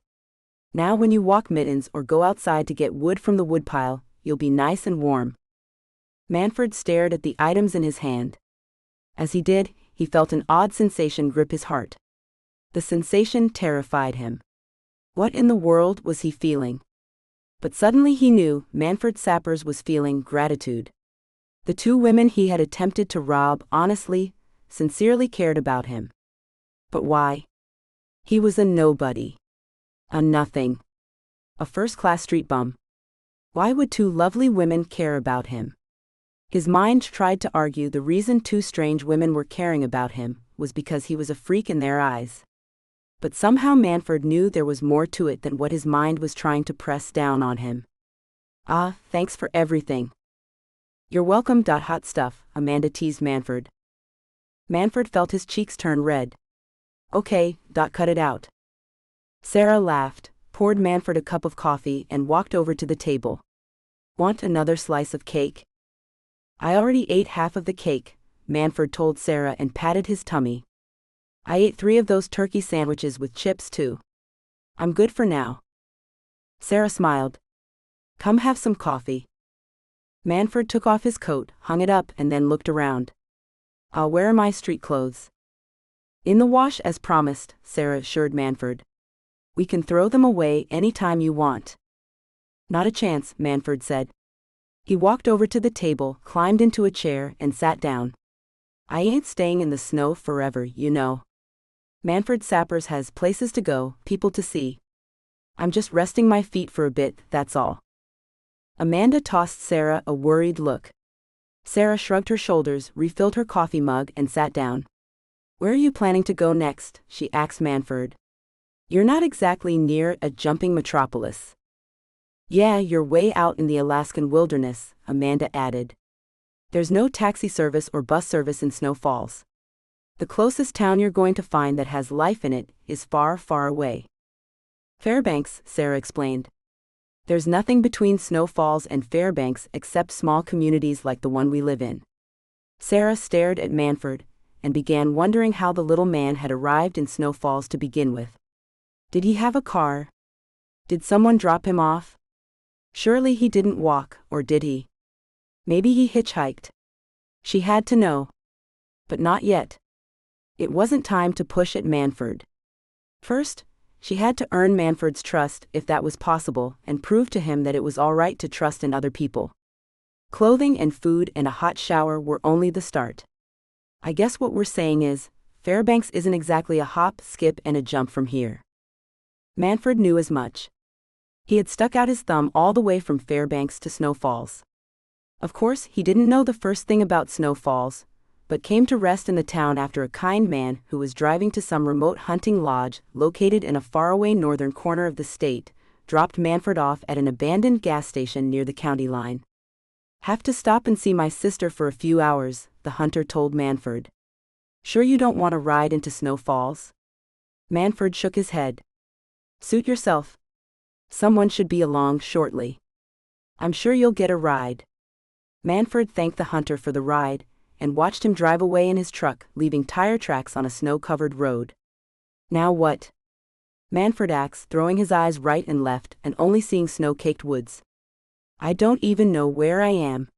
Now when you walk Mittens or go outside to get wood from the woodpile, you'll be nice and warm. Manford stared at the items in his hand. As he did, he felt an odd sensation grip his heart. The sensation terrified him. What in the world was he feeling? But suddenly he knew Manford Sappers was feeling gratitude. The two women he had attempted to rob honestly, sincerely cared about him. But why? He was a nobody. A nothing. A first-class street bum. Why would two lovely women care about him? His mind tried to argue the reason two strange women were caring about him was because he was a freak in their eyes. But somehow Manford knew there was more to it than what his mind was trying to press down on him. Thanks for everything. You're welcome. Hot stuff, Amanda teased Manford. Manford felt his cheeks turn red. Okay, cut it out. Sarah laughed, poured Manford a cup of coffee and walked over to the table. Want another slice of cake? I already ate half of the cake, Manford told Sarah and patted his tummy. I ate 3 of those turkey sandwiches with chips too. I'm good for now. Sarah smiled. Come have some coffee. Manford took off his coat, hung it up and then looked around. Where are my street clothes? In the wash as promised, Sarah assured Manford. We can throw them away any time you want. Not a chance, Manford said. He walked over to the table, climbed into a chair and sat down. I ain't staying in the snow forever, you know. Manford Sappers has places to go, people to see. I'm just resting my feet for a bit, that's all. Amanda tossed Sarah a worried look. Sarah shrugged her shoulders, refilled her coffee mug and sat down. Where are you planning to go next? She asked Manford. You're not exactly near a jumping metropolis. Yeah, you're way out in the Alaskan wilderness, Amanda added. There's no taxi service or bus service in Snow Falls. The closest town you're going to find that has life in it is far, far away. Fairbanks, Sarah explained. There's nothing between Snow Falls and Fairbanks except small communities like the one we live in. Sarah stared at Manford and began wondering how the little man had arrived in Snow Falls to begin with. Did he have a car? Did someone drop him off? Surely he didn't walk, or did he? Maybe he hitchhiked. She had to know. But not yet. It wasn't time to push at Manford. First, She had to earn Manford's trust, if that was possible, and prove to him that it was all right to trust in other people. Clothing and food and a hot shower were only the start. I guess what we're saying is, Fairbanks isn't exactly a hop, skip, and a jump from here. Manford knew as much. He had stuck out his thumb all the way from Fairbanks to Snow Falls. Of course, he didn't know the first thing about Snow Falls, but came to rest in the town after a kind man who was driving to some remote hunting lodge located in a faraway northern corner of the state, dropped Manford off at an abandoned gas station near the county line. "Have to stop and see my sister for a few hours," the hunter told Manford. "Sure you don't want to ride into Snow Falls?" Manford shook his head. "Suit yourself. Someone should be along shortly. I'm sure you'll get a ride." Manford thanked the hunter for the ride, and watched him drive away in his truck, leaving tire tracks on a snow-covered road. "Now what?" Manford asked, throwing his eyes right and left and only seeing snow-caked woods. "I don't even know where I am."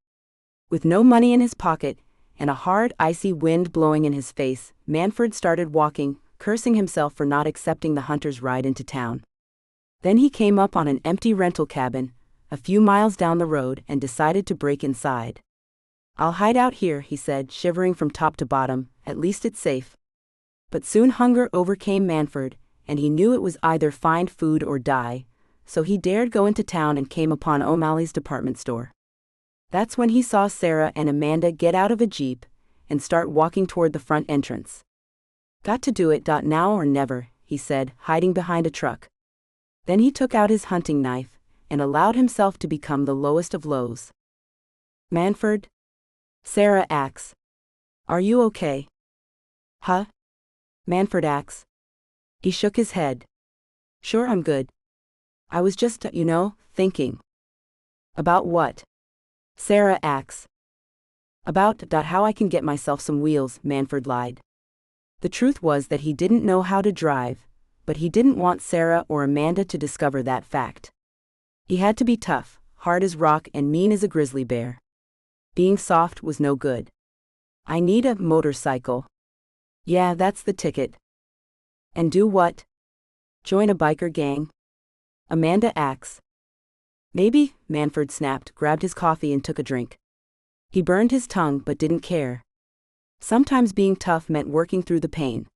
With no money in his pocket, and a hard, icy wind blowing in his face, Manford started walking, cursing himself for not accepting the hunter's ride into town. Then he came up on an empty rental cabin, a few miles down the road, and decided to break inside. "I'll hide out here," he said, shivering from top to bottom, "at least it's safe." But soon hunger overcame Manford, and he knew it was either find food or die, so he dared go into town and came upon O'Malley's department store. That's when he saw Sarah and Amanda get out of a jeep and start walking toward the front entrance. "Got to do it, now or never," he said, hiding behind a truck. Then he took out his hunting knife and allowed himself to become the lowest of lows. "Manford?" Sarah asks. "Are you okay?" "Huh?" Manford asks. He shook his head. "Sure, I'm good. I was just, thinking." "About what?" Sarah asks. "About how I can get myself some wheels," Manford lied. The truth was that he didn't know how to drive, but he didn't want Sarah or Amanda to discover that fact. He had to be tough, hard as rock, and mean as a grizzly bear. Being soft was no good. "I need a motorcycle." "Yeah, that's the ticket." "And do what?" "Join a biker gang?" Amanda asks. "Maybe," Manford snapped, grabbed his coffee and took a drink. He burned his tongue but didn't care. Sometimes being tough meant working through the pain.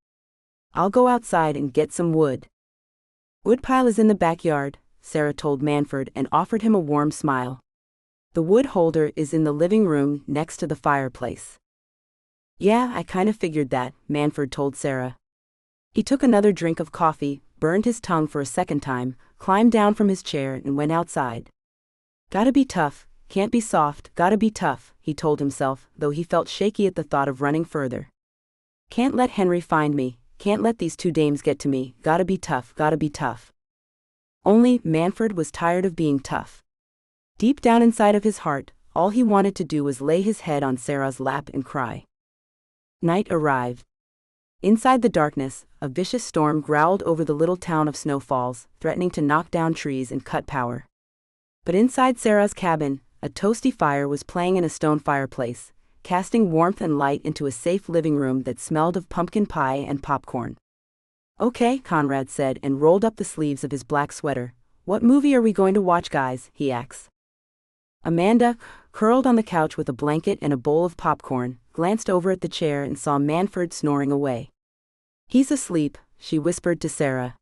"I'll go outside and get some wood." "Woodpile is in the backyard," Sarah told Manford and offered him a warm smile. "The wood holder is in the living room next to the fireplace." "Yeah, I kind of figured that," Manford told Sarah. He took another drink of coffee, burned his tongue for a second time, climbed down from his chair and went outside. "Gotta be tough, can't be soft, gotta be tough," he told himself, though he felt shaky at the thought of running further. "Can't let Henry find me, can't let these two dames get to me, gotta be tough, gotta be tough." Only, Manford was tired of being tough. Deep down inside of his heart, all he wanted to do was lay his head on Sarah's lap and cry. Night arrived. Inside the darkness, a vicious storm growled over the little town of Snow Falls, threatening to knock down trees and cut power. But inside Sarah's cabin, a toasty fire was playing in a stone fireplace, casting warmth and light into a safe living room that smelled of pumpkin pie and popcorn. "Okay," Conrad said and rolled up the sleeves of his black sweater. "What movie are we going to watch, guys?" he asked. Amanda, curled on the couch with a blanket and a bowl of popcorn, glanced over at the chair and saw Manford snoring away. "He's asleep," she whispered to Sarah.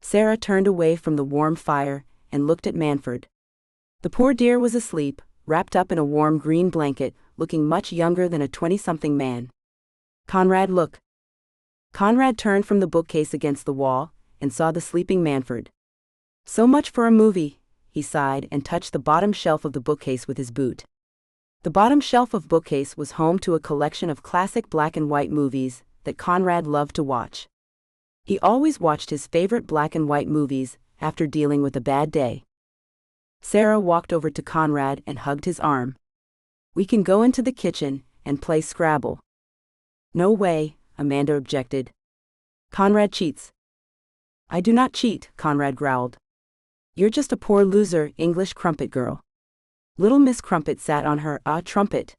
Sarah turned away from the warm fire and looked at Manford. The poor dear was asleep, wrapped up in a warm green blanket, looking much younger than a 20-something man. "Conrad, look." Conrad turned from the bookcase against the wall and saw the sleeping Manford. "So much for a movie," he sighed and touched the bottom shelf of the bookcase with his boot. The bottom shelf of bookcase was home to a collection of classic black and white movies that Conrad loved to watch. He always watched his favorite black and white movies after dealing with a bad day. Sarah walked over to Conrad and hugged his arm. "We can go into the kitchen and play Scrabble." "No way," Amanda objected. "Conrad cheats." "I do not cheat," Conrad growled. "You're just a poor loser, English crumpet girl." Little Miss Crumpet sat on her trumpet.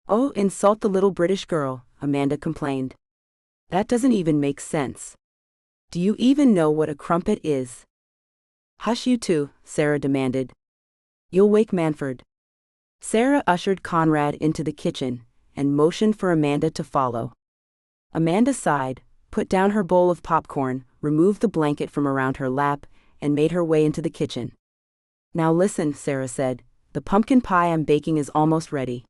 "Oh, insult the little British girl," Amanda complained. "That doesn't even make sense." Do you even know what a crumpet is? Hush you two, Sarah demanded. You'll wake Manford. Sarah ushered Conrad into the kitchen and motioned for Amanda to follow. Amanda sighed, put down her bowl of popcorn, removed the blanket from around her lap, and made her way into the kitchen. Now listen, Sarah said, the pumpkin pie I'm baking is almost ready.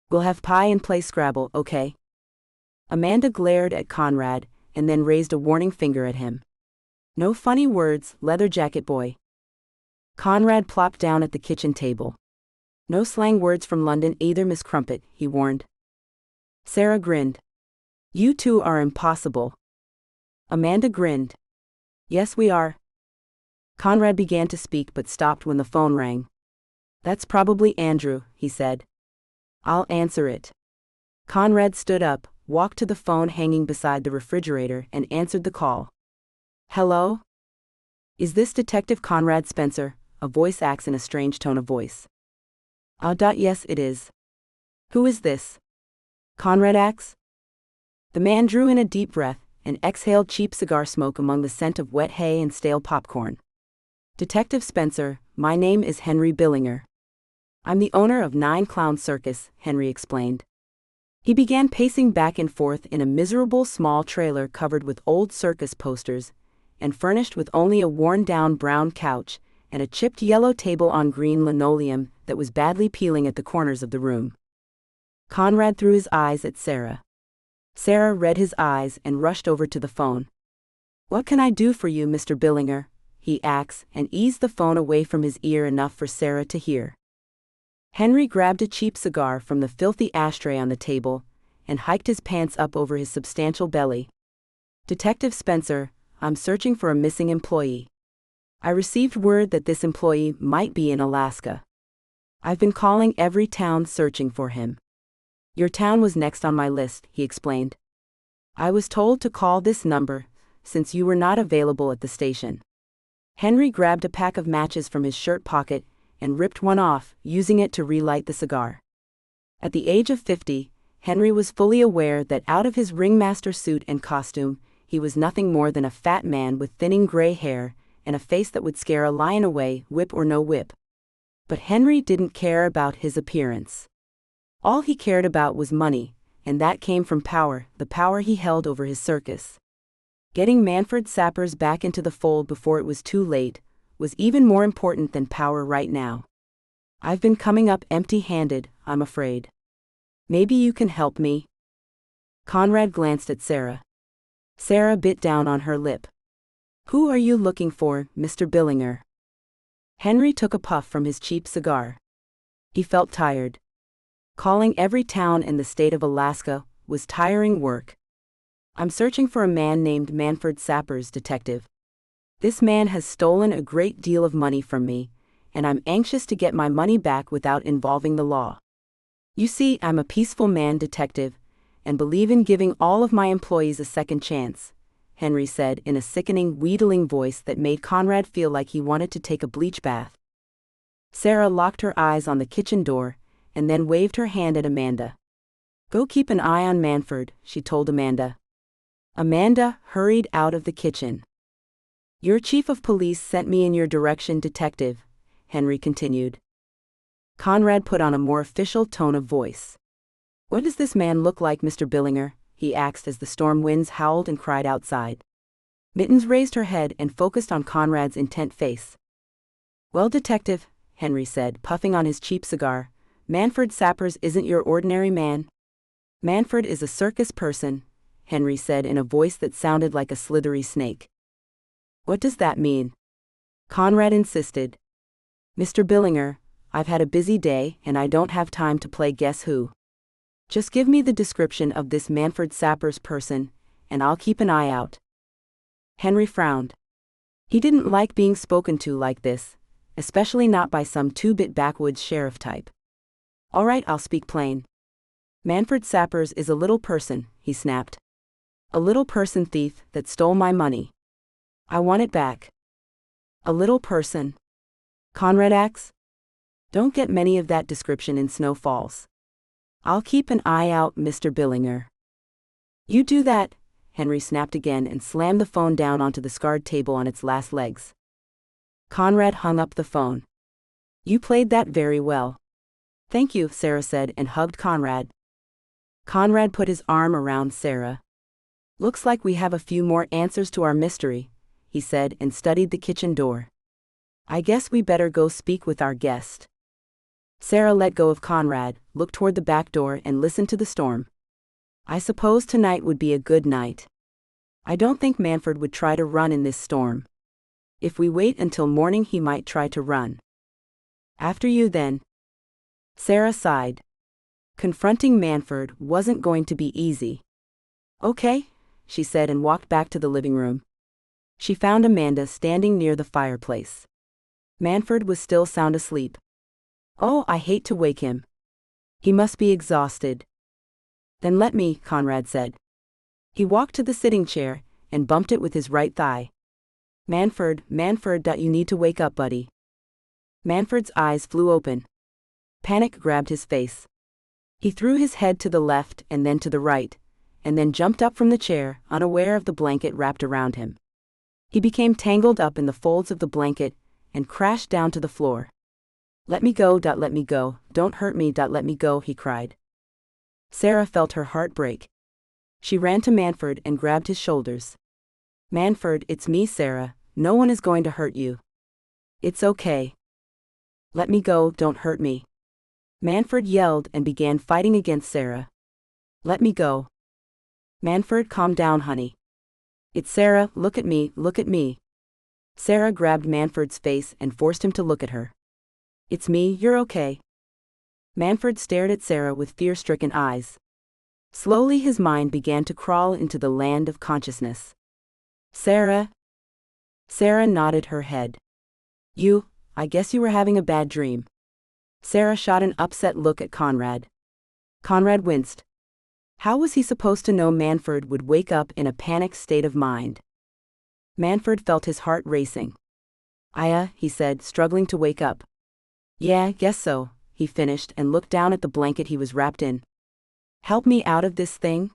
We'll have pie and play Scrabble, okay? Amanda glared at Conrad and then raised a warning finger at him. No funny words, leather jacket boy. Conrad plopped down at the kitchen table. No slang words from London either, Miss Crumpet, he warned. Sarah grinned. You two are impossible. Amanda grinned. Yes, we are. Conrad began to speak but stopped when the phone rang. That's probably Andrew, he said. I'll answer it. Conrad stood up, walked to the phone hanging beside the refrigerator, and answered the call. Hello? Is this Detective Conrad Spencer? A voice asked in a strange tone of voice. Yes, it is. Who is this? Conrad asked. The man drew in a deep breath and exhaled cheap cigar smoke among the scent of wet hay and stale popcorn. Detective Spencer, my name is Henry Billinger. I'm the owner of 9 Clown Circus, Henry explained. He began pacing back and forth in a miserable small trailer covered with old circus posters and furnished with only a worn-down brown couch and a chipped yellow table on green linoleum that was badly peeling at the corners of the room. Conrad threw his eyes at Sarah. Sarah read his eyes and rushed over to the phone. What can I do for you, Mr. Billinger? He asked and eased the phone away from his ear enough for Sarah to hear. Henry grabbed a cheap cigar from the filthy ashtray on the table and hiked his pants up over his substantial belly. Detective Spencer, I'm searching for a missing employee. I received word that this employee might be in Alaska. I've been calling every town searching for him. Your town was next on my list, he explained. I was told to call this number, since you were not available at the station. Henry grabbed a pack of matches from his shirt pocket and ripped one off, using it to relight the cigar. At the age of 50, Henry was fully aware that out of his ringmaster suit and costume, he was nothing more than a fat man with thinning gray hair and a face that would scare a lion away, whip or no whip. But Henry didn't care about his appearance. All he cared about was money, and that came from power, the power he held over his circus. Getting Manford Sappers back into the fold before it was too late was even more important than power right now. I've been coming up empty-handed, I'm afraid. Maybe you can help me? Conrad glanced at Sarah. Sarah bit down on her lip. Who are you looking for, Mr. Billinger? Henry took a puff from his cheap cigar. He felt tired. Calling every town in the state of Alaska was tiring work. I'm searching for a man named Manford Sappers, detective. This man has stolen a great deal of money from me, and I'm anxious to get my money back without involving the law. You see, I'm a peaceful man, detective, and believe in giving all of my employees a second chance, Henry said in a sickening, wheedling voice that made Conrad feel like he wanted to take a bleach bath. Sarah locked her eyes on the kitchen door and then waved her hand at Amanda. Go keep an eye on Manford, she told Amanda. Amanda hurried out of the kitchen. Your chief of police sent me in your direction, detective, Henry continued. Conrad put on a more official tone of voice. What does this man look like, Mr. Billinger? He asked as the storm winds howled and cried outside. Mittens raised her head and focused on Conrad's intent face. Well, detective, Henry said, puffing on his cheap cigar, Manford Sappers isn't your ordinary man. Manford is a circus person, Henry said in a voice that sounded like a slithery snake. What does that mean? Conrad insisted. Mr. Billinger, I've had a busy day and I don't have time to play Guess Who. Just give me the description of this Manford Sappers person, and I'll keep an eye out. Henry frowned. He didn't like being spoken to like this, especially not by some two-bit backwoods sheriff type. All right, I'll speak plain. Manford Sappers is a little person, he snapped. A little person thief that stole my money. I want it back. A little person. Conrad asked. Don't get many of that description in Snow Falls. I'll keep an eye out, Mr. Billinger. You do that, Henry snapped again and slammed the phone down onto the scarred table on its last legs. Conrad hung up the phone. "You played that very well." "Thank you," Sarah said and hugged Conrad. Conrad put his arm around Sarah. "Looks like we have a few more answers to our mystery," he said and studied the kitchen door. "I guess we better go speak with our guest." Sarah let go of Conrad, looked toward the back door and listened to the storm. "I suppose tonight would be a good night. I don't think Manford would try to run in this storm. If we wait until morning he might try to run." "After you then." Sarah sighed. Confronting Manford wasn't going to be easy. "Okay," she said and walked back to the living room. She found Amanda standing near the fireplace. Manford was still sound asleep. "Oh, I hate to wake him. He must be exhausted." "Then let me," Conrad said. He walked to the sitting chair and bumped it with his right thigh. Manford, you need to wake up, buddy." Manford's eyes flew open. Panic grabbed his face. He threw his head to the left and then to the right, and then jumped up from the chair, unaware of the blanket wrapped around him. He became tangled up in the folds of the blanket and crashed down to the floor. Let me go, don't hurt me, let me go," he cried. Sarah felt her heart break. She ran to Manford and grabbed his shoulders. "Manford, it's me, Sarah. No one is going to hurt you. It's okay. Let me go, don't hurt me." Manford yelled and began fighting against Sarah. "Let me go." "Manford, calm down, honey. It's Sarah, look at me, look at me." Sarah grabbed Manford's face and forced him to look at her. "It's me, you're okay." Manford stared at Sarah with fear-stricken eyes. Slowly his mind began to crawl into the land of consciousness. "Sarah?" Sarah nodded her head. I guess you were having a bad dream." Sarah shot an upset look at Conrad. Conrad winced. How was he supposed to know Manford would wake up in a panicked state of mind? Manford felt his heart racing. He said, struggling to wake up. "Yeah, guess so," he finished and looked down at the blanket he was wrapped in. "Help me out of this thing?"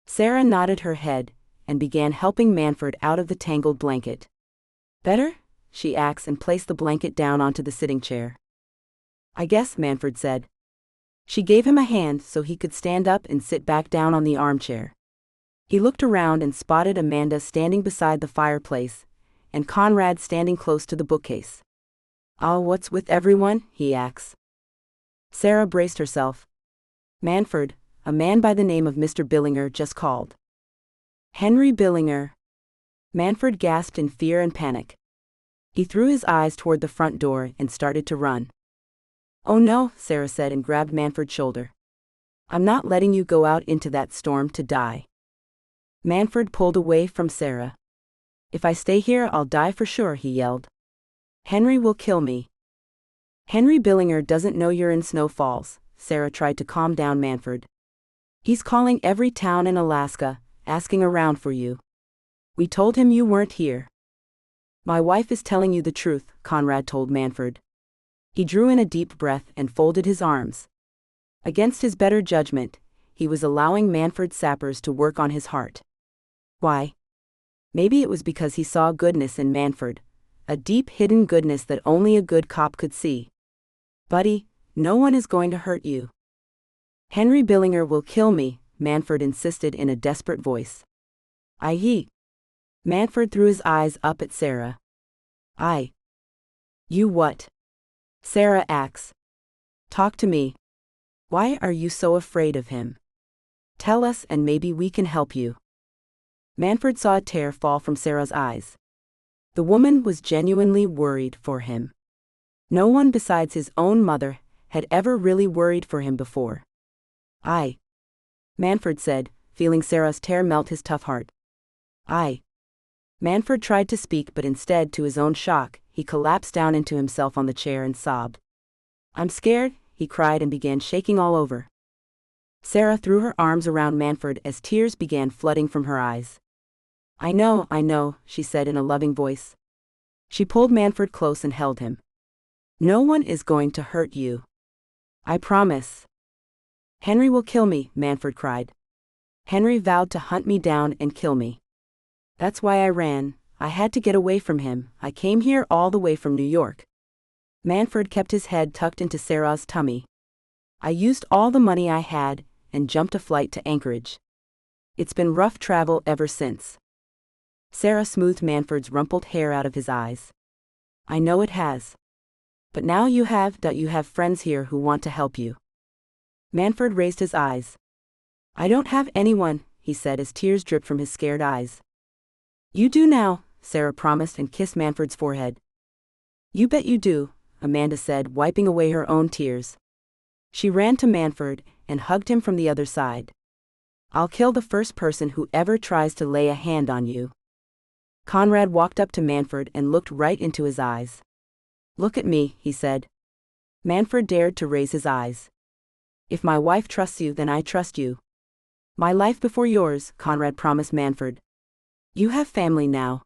Sarah nodded her head and began helping Manford out of the tangled blanket. "Better?" she asked and placed the blanket down onto the sitting chair. "I guess," Manford said. She gave him a hand so he could stand up and sit back down on the armchair. He looked around and spotted Amanda standing beside the fireplace, and Conrad standing close to the bookcase. What's with everyone?" he asked. Sarah braced herself. "Manford, a man by the name of Mr. Billinger just called." "Henry Billinger?" Manford gasped in fear and panic. He threw his eyes toward the front door and started to run. "Oh no," Sarah said and grabbed Manford's shoulder. "I'm not letting you go out into that storm to die." Manford pulled away from Sarah. "If I stay here, I'll die for sure," he yelled. "Henry will kill me." "Henry Billinger doesn't know you're in Snow Falls," Sarah tried to calm down Manford. "He's calling every town in Alaska, asking around for you. We told him you weren't here." "My wife is telling you the truth," Conrad told Manford. He drew in a deep breath and folded his arms. Against his better judgment, he was allowing Manford's sappers to work on his heart. Why? Maybe it was because he saw goodness in Manford, a deep hidden goodness that only a good cop could see. "Buddy, no one is going to hurt you." "Henry Billinger will kill me," Manford insisted in a desperate voice. "He." Manford threw his eyes up at Sarah. You what?" Sarah asked. "Talk to me. Why are you so afraid of him? Tell us and maybe we can help you." Manford saw a tear fall from Sarah's eyes. The woman was genuinely worried for him. No one besides his own mother had ever really worried for him before. Manford said, feeling Sarah's tear melt his tough heart. Manford tried to speak, but instead, to his own shock, he collapsed down into himself on the chair and sobbed. "I'm scared," he cried and began shaking all over. Sarah threw her arms around Manford as tears began flooding from her eyes. I know," she said in a loving voice. She pulled Manford close and held him. "No one is going to hurt you. I promise." "Henry will kill me," Manford cried. Henry vowed to hunt me down and kill me. That's why I ran. I had to get away from him. I came here all the way from New York. Manford kept his head tucked into Sarah's tummy. I used all the money I had and jumped a flight to Anchorage. It's been rough travel ever since. Sarah smoothed Manford's rumpled hair out of his eyes. I know it has. But now you have friends here who want to help you. Manford raised his eyes. I don't have anyone, he said as tears dripped from his scared eyes. You do now, Sarah promised and kissed Manford's forehead. You bet you do, Amanda said, wiping away her own tears. She ran to Manford and hugged him from the other side. I'll kill the first person who ever tries to lay a hand on you. Conrad walked up to Manford and looked right into his eyes. Look at me, he said. Manford dared to raise his eyes. If my wife trusts you, then I trust you. My life before yours, Conrad promised Manford. You have family now.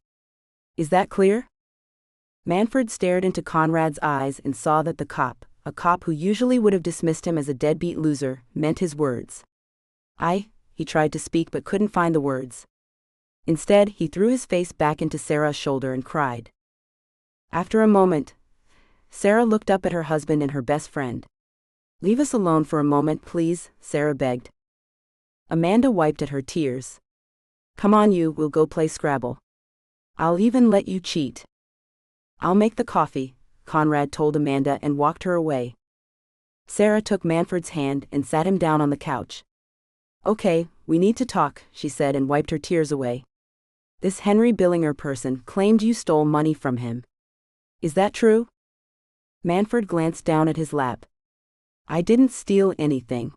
Is that clear? Manford stared into Conrad's eyes and saw that the cop, a cop who usually would have dismissed him as a deadbeat loser, meant his words. He tried to speak but couldn't find the words. Instead, he threw his face back into Sarah's shoulder and cried. After a moment, Sarah looked up at her husband and her best friend. Leave us alone for a moment, please, Sarah begged. Amanda wiped at her tears. Come on, we'll go play Scrabble. I'll even let you cheat. I'll make the coffee, Conrad told Amanda and walked her away. Sarah took Manford's hand and sat him down on the couch. Okay, we need to talk, she said and wiped her tears away. This Henry Billinger person claimed you stole money from him. Is that true? Manford glanced down at his lap. I didn't steal anything.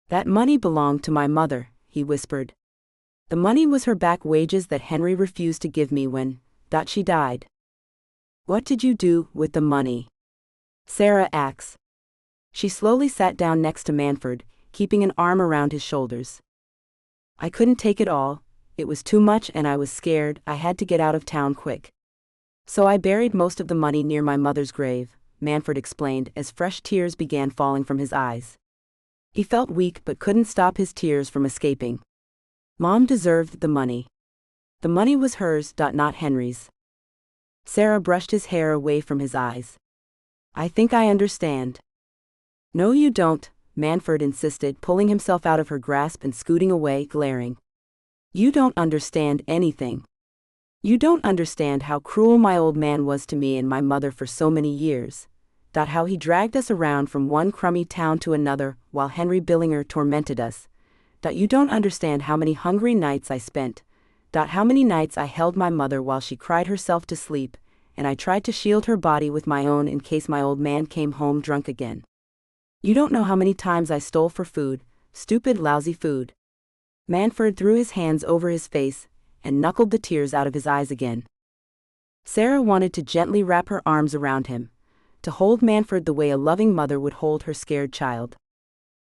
That money belonged to my mother, he whispered. The money was her back wages that Henry refused to give me when she died. What did you do with the money? Sarah asked. She slowly sat down next to Manford, keeping an arm around his shoulders. I couldn't take it all, it was too much and I was scared. I had to get out of town quick. So I buried most of the money near my mother's grave, Manford explained as fresh tears began falling from his eyes. He felt weak but couldn't stop his tears from escaping. Mom deserved the money. The money was hers, not Henry's. Sarah brushed his hair away from his eyes. I think I understand. No, you don't, Manford insisted, pulling himself out of her grasp and scooting away, glaring. You don't understand anything. You don't understand how cruel my old man was to me and my mother for so many years. How he dragged us around from one crummy town to another while Henry Billinger tormented us. You don't understand how many hungry nights I spent. How many nights I held my mother while she cried herself to sleep, and I tried to shield her body with my own in case my old man came home drunk again. You don't know how many times I stole for food, stupid lousy food. Manford threw his hands over his face and knuckled the tears out of his eyes again. Sarah wanted to gently wrap her arms around him, to hold Manford the way a loving mother would hold her scared child.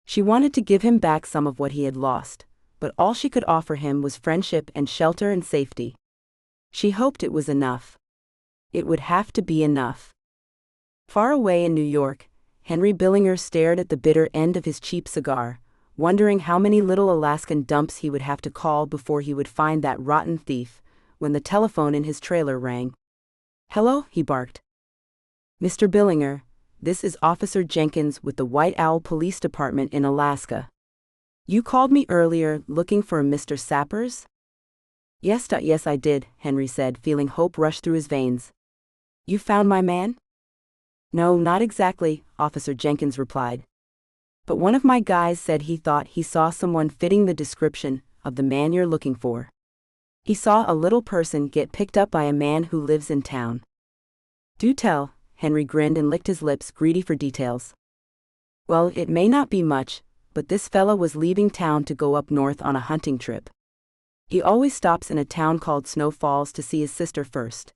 She wanted to give him back some of what he had lost, but all she could offer him was friendship and shelter and safety. She hoped it was enough. It would have to be enough. Far away in New York, Henry Billinger stared at the bitter end of his cheap cigar, wondering how many little Alaskan dumps he would have to call before he would find that rotten thief, when the telephone in his trailer rang. Hello, he barked. Mr. Billinger, this is Officer Jenkins with the White Owl Police Department in Alaska. You called me earlier looking for a Mr. Sappers? Yes, I did, Henry said, feeling hope rush through his veins. You found my man? No, not exactly, Officer Jenkins replied. But one of my guys said he thought he saw someone fitting the description of the man you're looking for. He saw a little person get picked up by a man who lives in town. Do tell, Henry grinned and licked his lips, greedy for details. Well, it may not be much, but this fella was leaving town to go up north on a hunting trip. He always stops in a town called Snow Falls to see his sister first.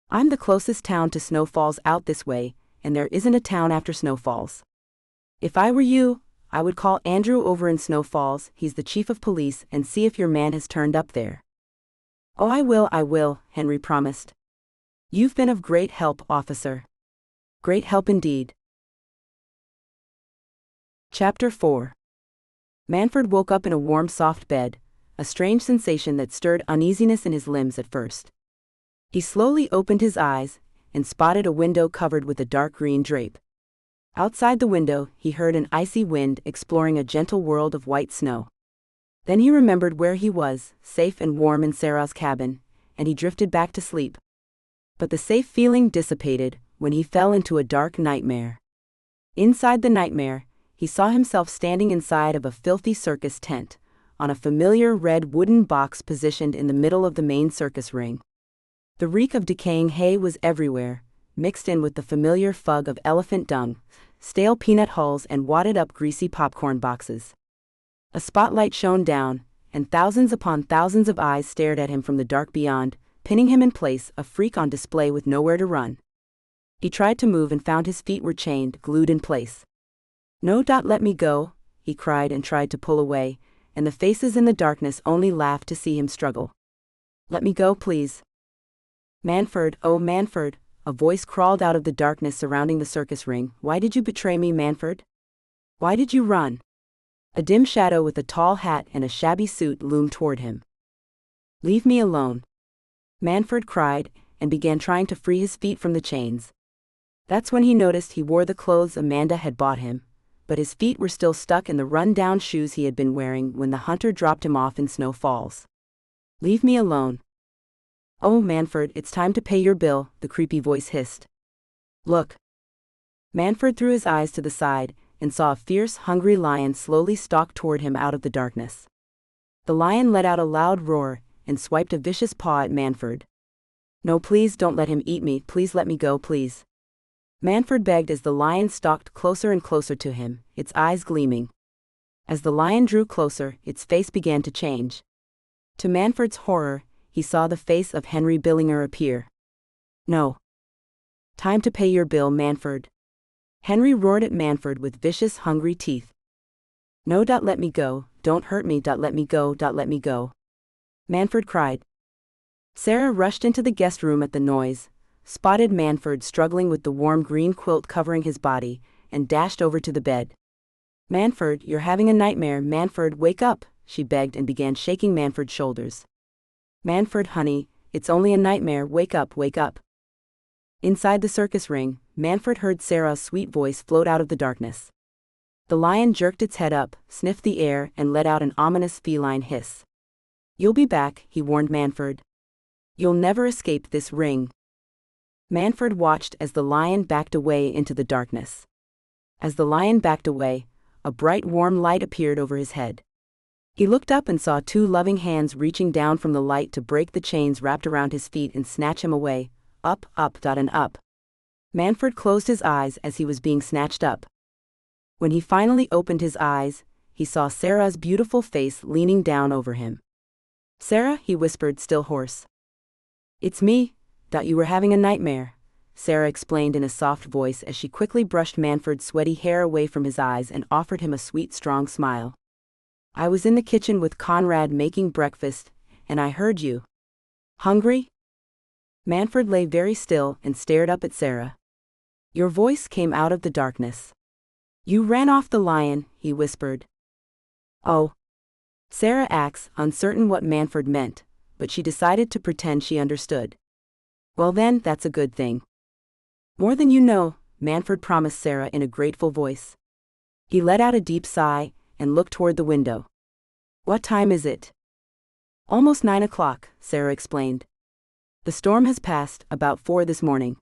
I'm the closest town to Snow Falls out this way, and there isn't a town after Snow Falls. If I were you, I would call Andrew over in Snow Falls, he's the chief of police, and see if your man has turned up there. Oh, I will, Henry promised. You've been of great help, officer. Great help indeed. Chapter 4. Manford woke up in a warm, soft bed, a strange sensation that stirred uneasiness in his limbs at first. He slowly opened his eyes and spotted a window covered with a dark green drape. Outside the window, he heard an icy wind exploring a gentle world of white snow. Then he remembered where he was, safe and warm in Sarah's cabin, and he drifted back to sleep. But the safe feeling dissipated when he fell into a dark nightmare. Inside the nightmare, he saw himself standing inside of a filthy circus tent, on a familiar red wooden box positioned in the middle of the main circus ring. The reek of decaying hay was everywhere, mixed in with the familiar fug of elephant dung, stale peanut hulls and wadded-up greasy popcorn boxes. A spotlight shone down, and thousands upon thousands of eyes stared at him from the dark beyond, pinning him in place, a freak on display with nowhere to run. He tried to move and found his feet were chained, glued in place. "No, let me go," he cried and tried to pull away, and the faces in the darkness only laughed to see him struggle. "Let me go, please." "Manford, oh Manford," a voice crawled out of the darkness surrounding the circus ring. "Why did you betray me, Manford? Why did you run?" A dim shadow with a tall hat and a shabby suit loomed toward him. "Leave me alone," Manford cried, and began trying to free his feet from the chains. That's when he noticed he wore the clothes Amanda had bought him, but his feet were still stuck in the run-down shoes he had been wearing when the hunter dropped him off in Snow Falls. "Leave me alone." "Oh, Manford, it's time to pay your bill," the creepy voice hissed. "Look." Manford threw his eyes to the side and saw a fierce, hungry lion slowly stalk toward him out of the darkness. The lion let out a loud roar and swiped a vicious paw at Manford. "No, please don't let him eat me, please let me go, please," Manford begged as the lion stalked closer and closer to him, its eyes gleaming. As the lion drew closer, its face began to change. To Manford's horror, he saw the face of Henry Billinger appear. "No. Time to pay your bill, Manford." Henry roared at Manford with vicious, hungry teeth. "No, let me go, don't hurt me, let me go, let me go," Manford cried. Sarah rushed into the guest room at the noise, spotted Manford struggling with the warm green quilt covering his body, and dashed over to the bed. "Manford, you're having a nightmare, Manford, wake up," she begged and began shaking Manford's shoulders. "Manford, honey, it's only a nightmare, wake up, wake up." Inside the circus ring, Manford heard Sarah's sweet voice float out of the darkness. The lion jerked its head up, sniffed the air, and let out an ominous feline hiss. "You'll be back," he warned Manford. "You'll never escape this ring." Manford watched as the lion backed away into the darkness. As the lion backed away, a bright warm light appeared over his head. He looked up and saw two loving hands reaching down from the light to break the chains wrapped around his feet and snatch him away, up, and up. Manford closed his eyes as he was being snatched up. When he finally opened his eyes, he saw Sarah's beautiful face leaning down over him. "Sarah," he whispered, still hoarse. "It's me. Thought you were having a nightmare," Sarah explained in a soft voice as she quickly brushed Manford's sweaty hair away from his eyes and offered him a sweet, strong smile. "I was in the kitchen with Conrad making breakfast, and I heard you. Hungry?" Manford lay very still and stared up at Sarah. "Your voice came out of the darkness. You ran off the lion," he whispered. "Oh." Sarah asked, uncertain what Manford meant, but she decided to pretend she understood. "Well then, that's a good thing." "More than you know," Manford promised Sarah in a grateful voice. He let out a deep sigh and looked toward the window. "What time is it?" "Almost 9 o'clock, Sarah explained. "The storm has passed, about 4 this morning.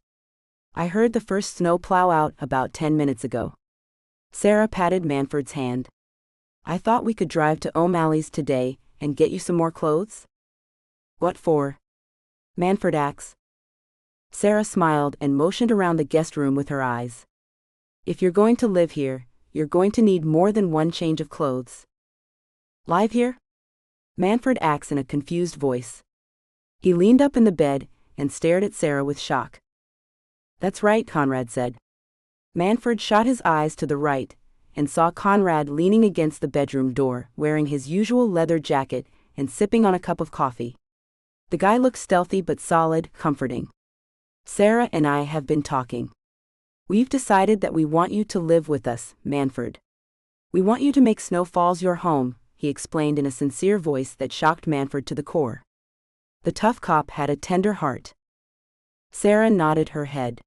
I heard the first snow plow out about 10 minutes ago." Sarah patted Manford's hand. "I thought we could drive to O'Malley's today and get you some more clothes." "What for?" Manford asked. Sarah smiled and motioned around the guest room with her eyes. "If you're going to live here, you're going to need more than one change of clothes." "Live here?" Manford asked in a confused voice. He leaned up in the bed and stared at Sarah with shock. "That's right," Conrad said. Manford shot his eyes to the right and saw Conrad leaning against the bedroom door, wearing his usual leather jacket and sipping on a cup of coffee. The guy looked stealthy but solid, comforting. "Sarah and I have been talking. We've decided that we want you to live with us, Manford." We want you to make Snow Falls your home, he explained in a sincere voice that shocked Manford to the core. The tough cop had a tender heart. Sarah nodded her head.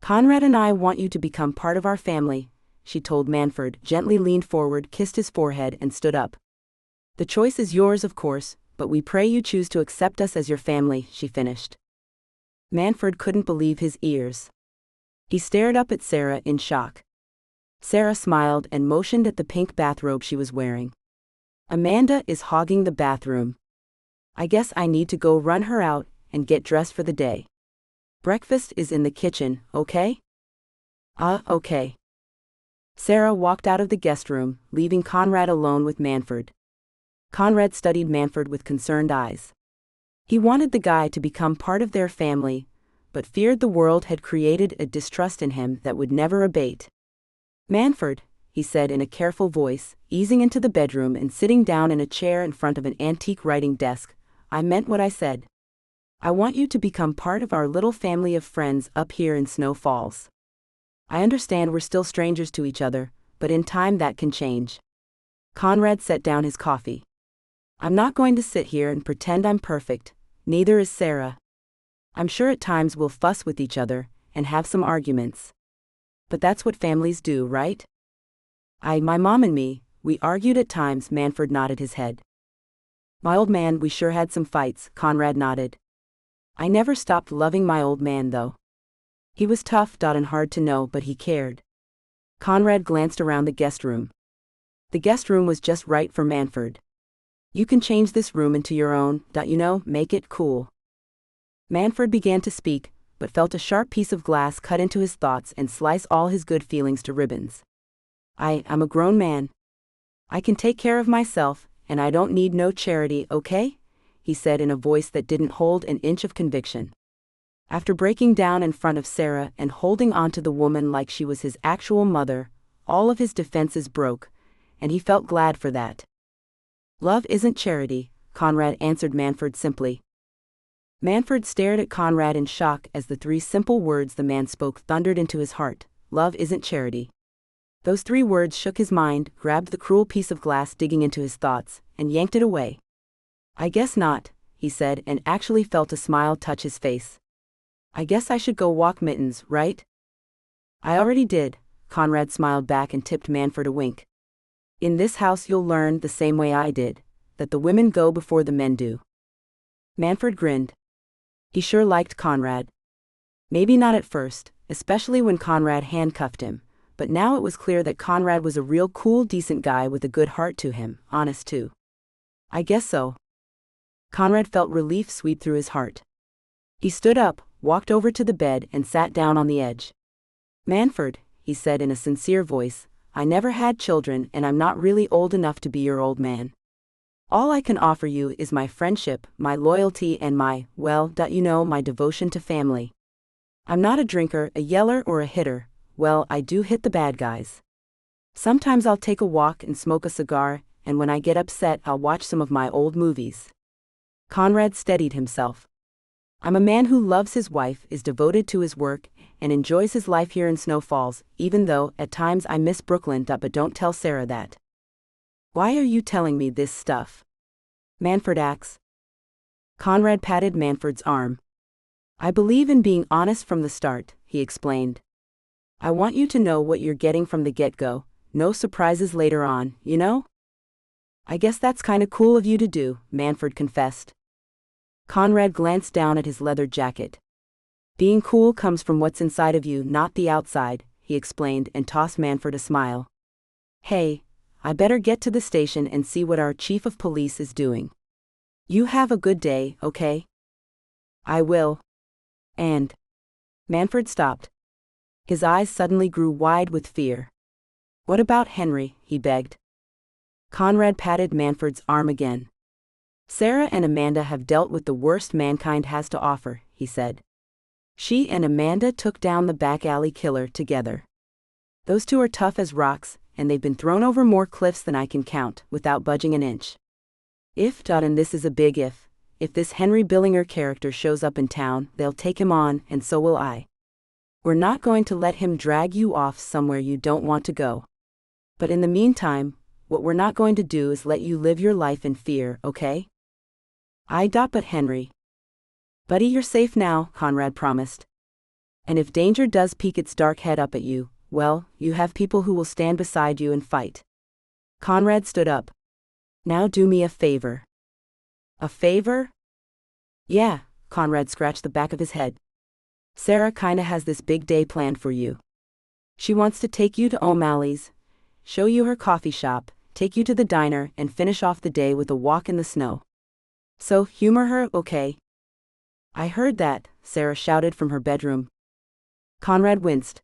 Conrad and I want you to become part of our family, she told Manford, gently leaned forward, kissed his forehead, and stood up. The choice is yours, of course, but we pray you choose to accept us as your family, she finished. Manford couldn't believe his ears. He stared up at Sarah in shock. Sarah smiled and motioned at the pink bathrobe she was wearing. Amanda is hogging the bathroom. I guess I need to go run her out and get dressed for the day. Breakfast is in the kitchen, okay? Okay. Sarah walked out of the guest room, leaving Conrad alone with Manford. Conrad studied Manford with concerned eyes. He wanted the guy to become part of their family, but feared the world had created a distrust in him that would never abate. Manford, he said in a careful voice, easing into the bedroom and sitting down in a chair in front of an antique writing desk, I meant what I said. I want you to become part of our little family of friends up here in Snow Falls. I understand we're still strangers to each other, but in time that can change. Conrad set down his coffee. I'm not going to sit here and pretend I'm perfect, neither is Sarah. I'm sure at times we'll fuss with each other and have some arguments. But that's what families do, right? My mom and me, we argued at times, Manford nodded his head. My old man, we sure had some fights, Conrad nodded. I never stopped loving my old man though. He was tough and hard to know, but he cared. Conrad glanced around the guest room. The guest room was just right for Manford. You can change this room into your own, make it cool. Manford began to speak, but felt a sharp piece of glass cut into his thoughts and slice all his good feelings to ribbons. I'm a grown man. I can take care of myself, and I don't need no charity, okay? He said in a voice that didn't hold an inch of conviction. After breaking down in front of Sarah and holding on to the woman like she was his actual mother, all of his defenses broke, and he felt glad for that. Love isn't charity, Conrad answered Manford simply. Manford stared at Conrad in shock as the three simple words the man spoke thundered into his heart. Love isn't charity. Those three words shook his mind, grabbed the cruel piece of glass digging into his thoughts, and yanked it away. I guess not, he said, and actually felt a smile touch his face. I guess I should go walk Mittens, right? I already did, Conrad smiled back and tipped Manford a wink. In this house you'll learn the same way I did, that the women go before the men do. Manford grinned. He sure liked Conrad. Maybe not at first, especially when Conrad handcuffed him, but now it was clear that Conrad was a real cool, decent guy with a good heart to him, honest too. I guess so. Conrad felt relief sweep through his heart. He stood up, walked over to the bed and sat down on the edge. Manford, he said in a sincere voice, I never had children and I'm not really old enough to be your old man. All I can offer you is my friendship, my loyalty and my devotion to family. I'm not a drinker, a yeller or a hitter. Well, I do hit the bad guys. Sometimes I'll take a walk and smoke a cigar, and when I get upset I'll watch some of my old movies. Conrad steadied himself. I'm a man who loves his wife, is devoted to his work, and enjoys his life here in Snow Falls, even though, at times I miss Brooklyn, but don't tell Sarah that. Why are you telling me this stuff? Manford asked. Conrad patted Manford's arm. I believe in being honest from the start, he explained. I want you to know what you're getting from the get-go, no surprises later on, you know? I guess that's kinda cool of you to do, Manford confessed. Conrad glanced down at his leather jacket. Being cool comes from what's inside of you, not the outside, he explained and tossed Manford a smile. Hey, I better get to the station and see what our chief of police is doing. You have a good day, okay? I will. And... Manford stopped. His eyes suddenly grew wide with fear. What about Henry? He begged. Conrad patted Manford's arm again. Sarah and Amanda have dealt with the worst mankind has to offer, he said. She and Amanda took down the back alley killer together. Those two are tough as rocks, and they've been thrown over more cliffs than I can count, without budging an inch. And this is a big if this Henry Billinger character shows up in town, they'll take him on, and so will I. We're not going to let him drag you off somewhere you don't want to go. But in the meantime, what we're not going to do is let you live your life in fear, okay? But Henry. Buddy, you're safe now, Conrad promised. And if danger does peek its dark head up at you, well, you have people who will stand beside you and fight. Conrad stood up. Now do me a favor. A favor? Yeah, Conrad scratched the back of his head. Sarah kinda has this big day planned for you. She wants to take you to O'Malley's, show you her coffee shop, take you to the diner, and finish off the day with a walk in the snow. So, humor her, okay? I heard that, Sarah shouted from her bedroom. Conrad winced.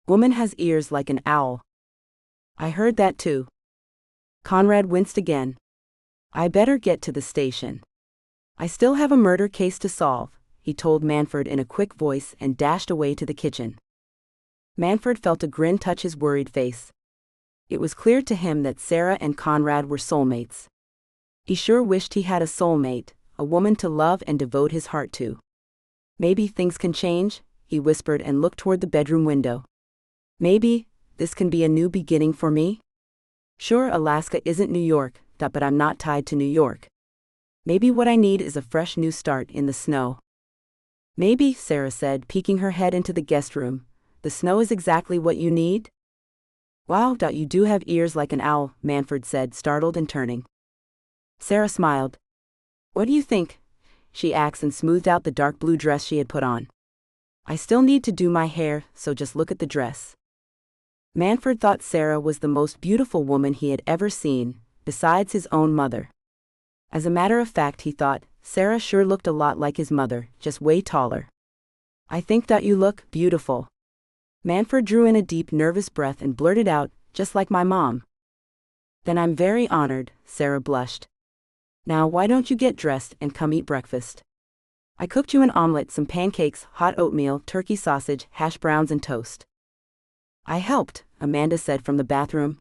Woman has ears like an owl. I heard that too. Conrad winced again. I better get to the station. I still have a murder case to solve, he told Manford in a quick voice and dashed away to the kitchen. Manford felt a grin touch his worried face. It was clear to him that Sarah and Conrad were soulmates. He sure wished he had a soulmate, a woman to love and devote his heart to. Maybe things can change, he whispered and looked toward the bedroom window. Maybe this can be a new beginning for me? Sure, Alaska isn't New York, but I'm not tied to New York. Maybe what I need is a fresh new start in the snow. Maybe, Sarah said, peeking her head into the guest room, the snow is exactly what you need? Wow, you do have ears like an owl, Manford said, startled and turning. Sarah smiled. What do you think? She asked and smoothed out the dark blue dress she had put on. I still need to do my hair, so just look at the dress. Manford thought Sarah was the most beautiful woman he had ever seen, besides his own mother. As a matter of fact, he thought, Sarah sure looked a lot like his mother, just way taller. I think that you look beautiful. Manford drew in a deep, nervous breath and blurted out, just like my mom. Then I'm very honored, Sarah blushed. Now why don't you get dressed and come eat breakfast? I cooked you an omelet, some pancakes, hot oatmeal, turkey sausage, hash browns and toast. I helped, Amanda said from the bathroom.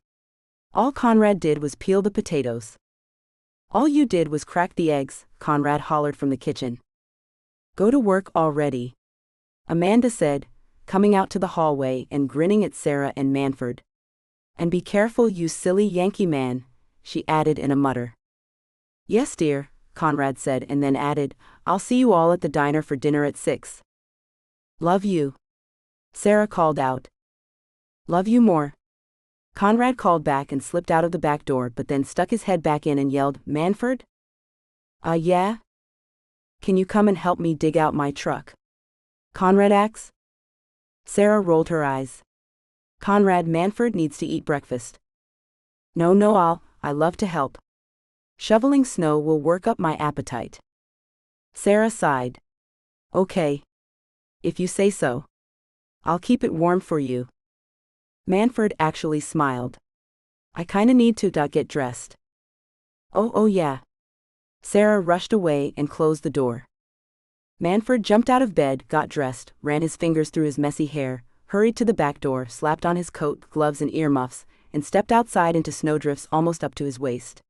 All Conrad did was peel the potatoes. All you did was crack the eggs, Conrad hollered from the kitchen. Go to work already, Amanda said, coming out to the hallway and grinning at Sarah and Manford. And be careful, you silly Yankee man, she added in a mutter. Yes, dear, Conrad said and then added, I'll see you all at the diner for dinner at 6. Love you, Sarah called out. Love you more, Conrad called back and slipped out of the back door but then stuck his head back in and yelled, Manford? Yeah? Can you come and help me dig out my truck? Conrad asked. Sarah rolled her eyes. Conrad, Manford needs to eat breakfast. No, I love to help. Shoveling snow will work up my appetite. Sarah sighed. Okay. If you say so. I'll keep it warm for you. Manford actually smiled. I kinda need to get dressed. Oh yeah. Sarah rushed away and closed the door. Manford jumped out of bed, got dressed, ran his fingers through his messy hair, hurried to the back door, slapped on his coat, gloves and earmuffs, and stepped outside into snowdrifts almost up to his waist.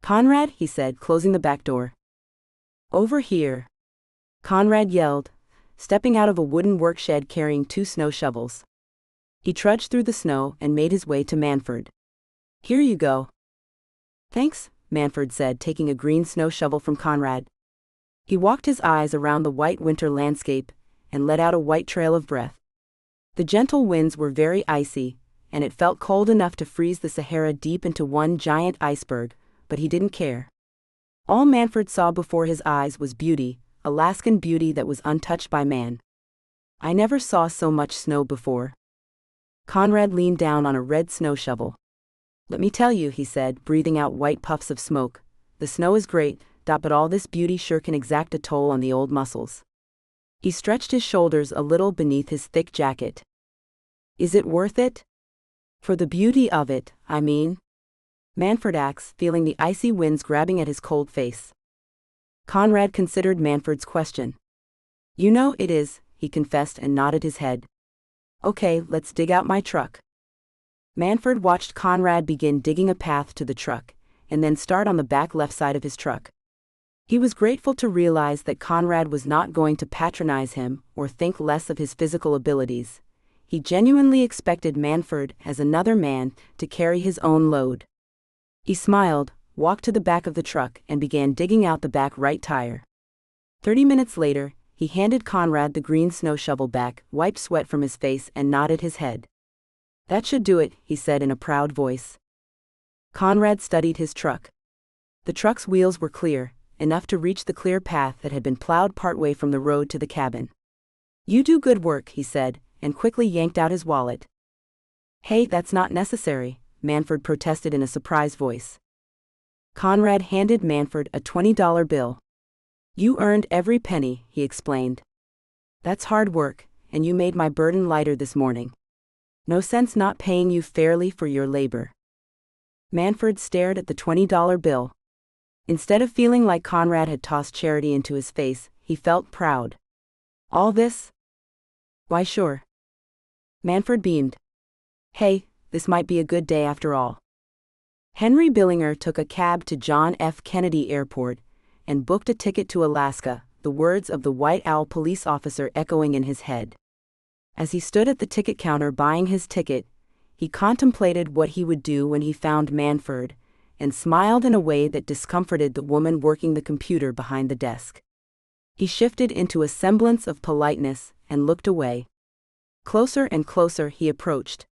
Conrad, he said, closing the back door. Over here, Conrad yelled, stepping out of a wooden work shed carrying 2 snow shovels. He trudged through the snow and made his way to Manford. Here you go. Thanks, Manford said, taking a green snow shovel from Conrad. He walked his eyes around the white winter landscape and let out a white trail of breath. The gentle winds were very icy, and it felt cold enough to freeze the Sahara deep into one giant iceberg, but he didn't care. All Manford saw before his eyes was beauty, Alaskan beauty that was untouched by man. I never saw so much snow before. Conrad leaned down on a red snow shovel. Let me tell you, he said, breathing out white puffs of smoke, the snow is great, but all this beauty sure can exact a toll on the old muscles. He stretched his shoulders a little beneath his thick jacket. Is it worth it? For the beauty of it, I mean. Manford asked, feeling the icy winds grabbing at his cold face. Conrad considered Manford's question. You know it is, he confessed and nodded his head. Okay, let's dig out my truck. Manford watched Conrad begin digging a path to the truck, and then start on the back left side of his truck. He was grateful to realize that Conrad was not going to patronize him or think less of his physical abilities. He genuinely expected Manford, as another man, to carry his own load. He smiled, walked to the back of the truck, and began digging out the back right tire. 30 minutes later, he handed Conrad the green snow shovel back, wiped sweat from his face, and nodded his head. "That should do it," he said in a proud voice. Conrad studied his truck. The truck's wheels were clear, enough to reach the clear path that had been plowed partway from the road to the cabin. "You do good work," he said, and quickly yanked out his wallet. "Hey, that's not necessary," Manford protested in a surprised voice. Conrad handed Manford a $20 bill. "You earned every penny," he explained. "That's hard work, and you made my burden lighter this morning. No sense not paying you fairly for your labor." Manford stared at the $20 bill. Instead of feeling like Conrad had tossed charity into his face, he felt proud. "All this? Why, sure." Manford beamed. "Hey, this might be a good day after all." Henry Billinger took a cab to John F. Kennedy Airport and booked a ticket to Alaska, the words of the White Owl police officer echoing in his head. As he stood at the ticket counter buying his ticket, he contemplated what he would do when he found Manford, and smiled in a way that discomforted the woman working the computer behind the desk. He shifted into a semblance of politeness and looked away. Closer and closer he approached.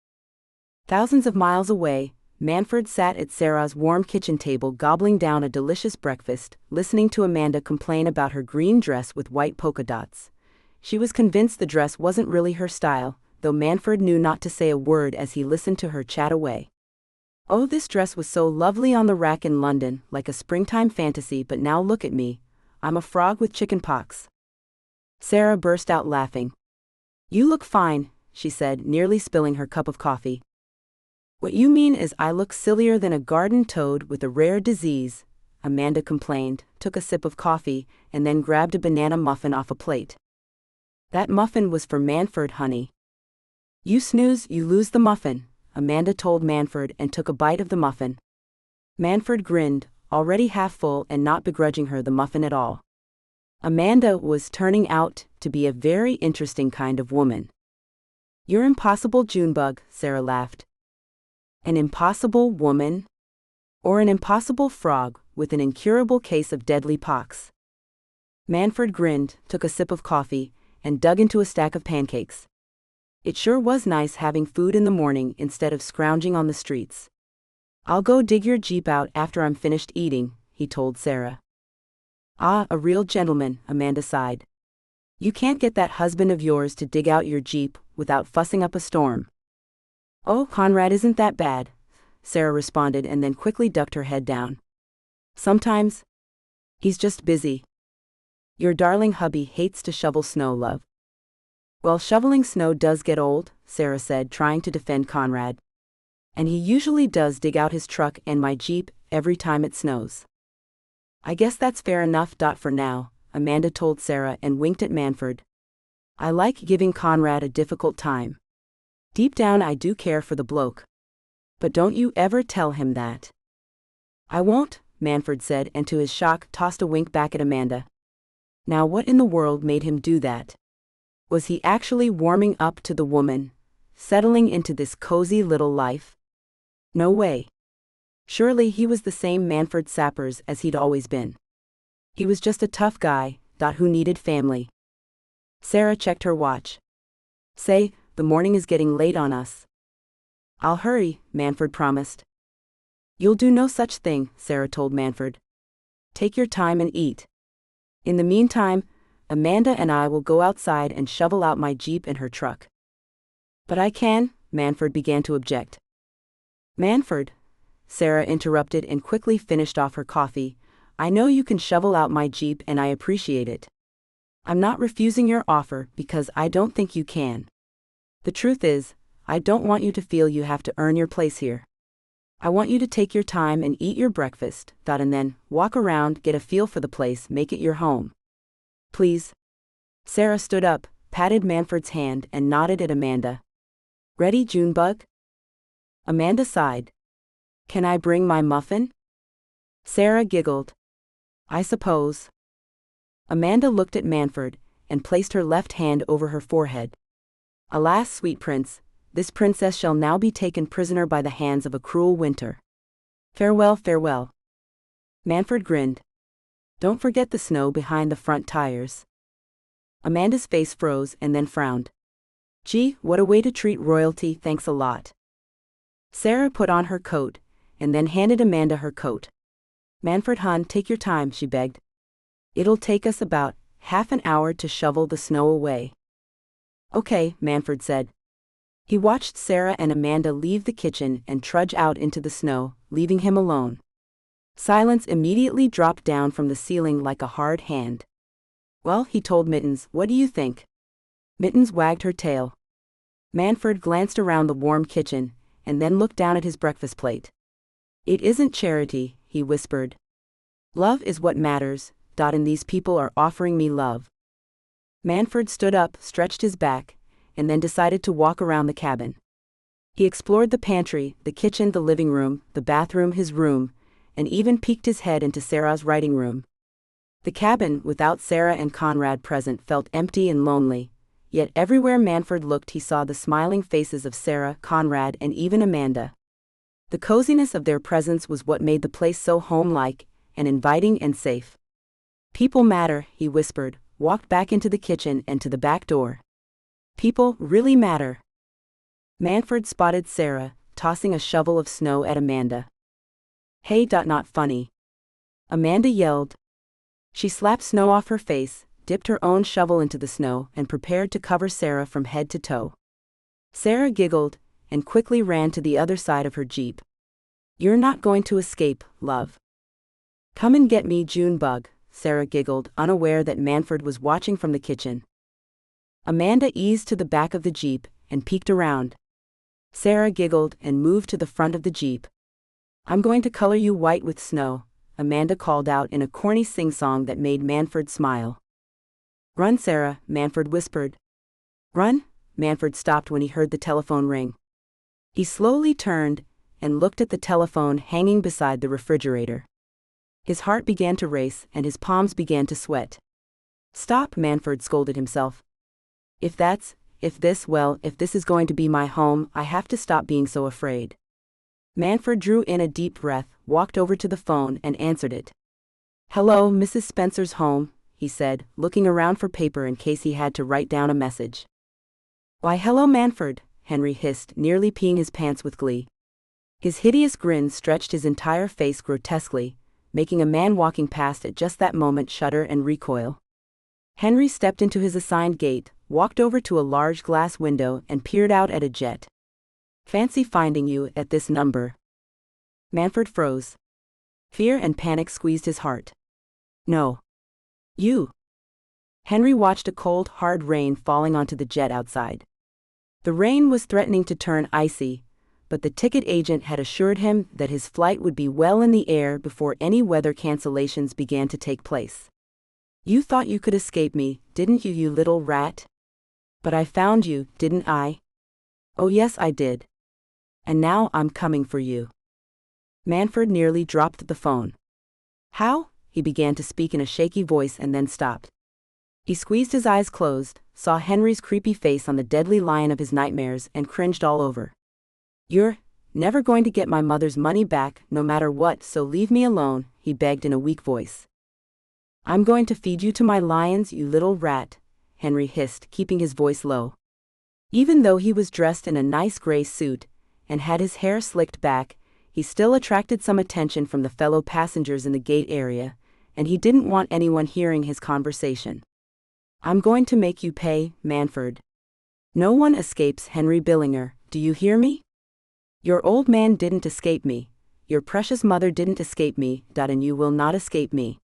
Thousands of miles away, Manford sat at Sarah's warm kitchen table gobbling down a delicious breakfast, listening to Amanda complain about her green dress with white polka dots. She was convinced the dress wasn't really her style, though Manford knew not to say a word as he listened to her chat away. "Oh, this dress was so lovely on the rack in London, like a springtime fantasy, but now look at me. I'm a frog with chicken pox." Sarah burst out laughing. "You look fine," she said, nearly spilling her cup of coffee. "What you mean is I look sillier than a garden toad with a rare disease," Amanda complained, took a sip of coffee, and then grabbed a banana muffin off a plate. "That muffin was for Manford, honey." "You snooze, you lose the muffin," Amanda told Manford and took a bite of the muffin. Manford grinned, already half full and not begrudging her the muffin at all. Amanda was turning out to be a very interesting kind of woman. "You're impossible, Junebug," Sarah laughed. "An impossible woman? Or an impossible frog with an incurable case of deadly pox?" Manford grinned, took a sip of coffee, and dug into a stack of pancakes. "It sure was nice having food in the morning instead of scrounging on the streets." "I'll go dig your Jeep out after I'm finished eating," he told Sarah. "Ah, a real gentleman," Amanda sighed. "You can't get that husband of yours to dig out your Jeep without fussing up a storm." "Oh, Conrad isn't that bad," Sarah responded and then quickly ducked her head down. "Sometimes he's just busy. Your darling hubby hates to shovel snow, love." "Well, shoveling snow does get old," Sarah said, trying to defend Conrad. "And he usually does dig out his truck and my Jeep every time it snows." "I guess that's fair enough. For now," Amanda told Sarah and winked at Manford. "I like giving Conrad a difficult time. Deep down I do care for the bloke. But don't you ever tell him that." "I won't," Manford said, and to his shock tossed a wink back at Amanda. Now what in the world made him do that? Was he actually warming up to the woman, settling into this cozy little life? No way. Surely he was the same Manford Sappers as he'd always been. He was just a tough guy, who needed family. Sarah checked her watch. "Say, the morning is getting late on us." "I'll hurry," Manford promised. "You'll do no such thing," Sarah told Manford. "Take your time and eat. In the meantime, Amanda and I will go outside and shovel out my Jeep and her truck." "But I can," Manford began to object. "Manford," Sarah interrupted and quickly finished off her coffee, "I know you can shovel out my Jeep and I appreciate it. I'm not refusing your offer because I don't think you can. The truth is, I don't want you to feel you have to earn your place here. I want you to take your time and eat your breakfast, and then walk around, get a feel for the place, make it your home. Please." Sarah stood up, patted Manford's hand, and nodded at Amanda. "Ready, Junebug?" Amanda sighed. "Can I bring my muffin?" Sarah giggled. "I suppose." Amanda looked at Manford and placed her left hand over her forehead. Alas, sweet prince, this princess shall now be taken prisoner by the hands of a cruel winter. Farewell, farewell. Manford grinned. Don't forget the snow behind the front tires. Amanda's face froze and then frowned. Gee, what a way to treat royalty, thanks a lot. Sarah put on her coat, and then handed Amanda her coat. Manford, hon, take your time, she begged. It'll take us about half an hour to shovel the snow away. Okay, Manford said. He watched Sarah and Amanda leave the kitchen and trudge out into the snow, leaving him alone. Silence immediately dropped down from the ceiling like a hard hand. Well, he told Mittens, what do you think? Mittens wagged her tail. Manford glanced around the warm kitchen, and then looked down at his breakfast plate. It isn't charity, he whispered. Love is what matters, and these people are offering me love. Manford stood up, stretched his back, and then decided to walk around the cabin. He explored the pantry, the kitchen, the living room, the bathroom, his room, and even peeked his head into Sarah's writing room. The cabin, without Sarah and Conrad present, felt empty and lonely, yet everywhere Manford looked he saw the smiling faces of Sarah, Conrad, and even Amanda. The coziness of their presence was what made the place so home-like, and inviting and safe. People matter, he whispered, walked back into the kitchen and to the back door. People really matter. Manford spotted Sarah, tossing a shovel of snow at Amanda. Hey, not funny. Amanda yelled. She slapped snow off her face, dipped her own shovel into the snow, and prepared to cover Sarah from head to toe. Sarah giggled, and quickly ran to the other side of her Jeep. You're not going to escape, love. Come and get me, Junebug, Sarah giggled, unaware that Manford was watching from the kitchen. Amanda eased to the back of the Jeep, and peeked around. Sarah giggled and moved to the front of the Jeep. I'm going to color you white with snow, Amanda called out in a corny sing-song that made Manford smile. Run, Sarah, Manford whispered. Run? Manford stopped when he heard the telephone ring. He slowly turned and looked at the telephone hanging beside the refrigerator. His heart began to race and his palms began to sweat. Stop, Manford scolded himself. If this is going to be my home, I have to stop being so afraid. Manford drew in a deep breath, walked over to the phone and answered it. Hello, Mrs. Spencer's home, he said, looking around for paper in case he had to write down a message. Why, hello, Manford, Henry hissed, nearly peeing his pants with glee. His hideous grin stretched his entire face grotesquely, making a man walking past at just that moment shudder and recoil. Henry stepped into his assigned gate, walked over to a large glass window and peered out at a jet. Fancy finding you at this number. Manford froze. Fear and panic squeezed his heart. No. You. Henry watched a cold, hard rain falling onto the jet outside. The rain was threatening to turn icy, but the ticket agent had assured him that his flight would be well in the air before any weather cancellations began to take place. You thought you could escape me, didn't you, you little rat? But I found you, didn't I? Oh yes, I did. And now I'm coming for you. Manford nearly dropped the phone. How? He began to speak in a shaky voice and then stopped. He squeezed his eyes closed, saw Henry's creepy face on the deadly lion of his nightmares, and cringed all over. You're never going to get my mother's money back, no matter what, so leave me alone, he begged in a weak voice. I'm going to feed you to my lions, you little rat, Henry hissed, keeping his voice low. Even though he was dressed in a nice gray suit, and had his hair slicked back, he still attracted some attention from the fellow passengers in the gate area, and he didn't want anyone hearing his conversation. I'm going to make you pay, Manford. No one escapes Henry Billinger, do you hear me? Your old man didn't escape me, your precious mother didn't escape me, and you will not escape me.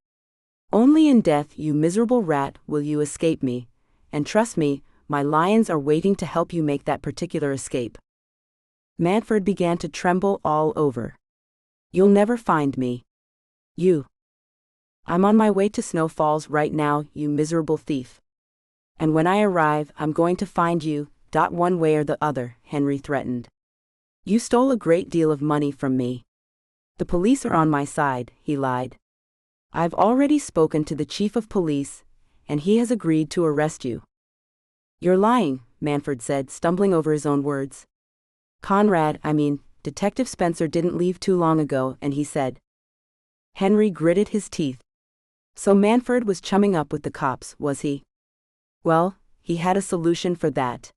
Only in death, you miserable rat, will you escape me, and trust me, my lions are waiting to help you make that particular escape. Manford began to tremble all over. You'll never find me. You. I'm on my way to Snow Falls right now, you miserable thief. And when I arrive, I'm going to find you, one way or the other, Henry threatened. You stole a great deal of money from me. The police are on my side, he lied. I've already spoken to the chief of police, and he has agreed to arrest you. You're lying, Manford said, stumbling over his own words. Detective Spencer didn't leave too long ago, and he said. Henry gritted his teeth. So Manford was chumming up with the cops, was he? Well, he had a solution for that.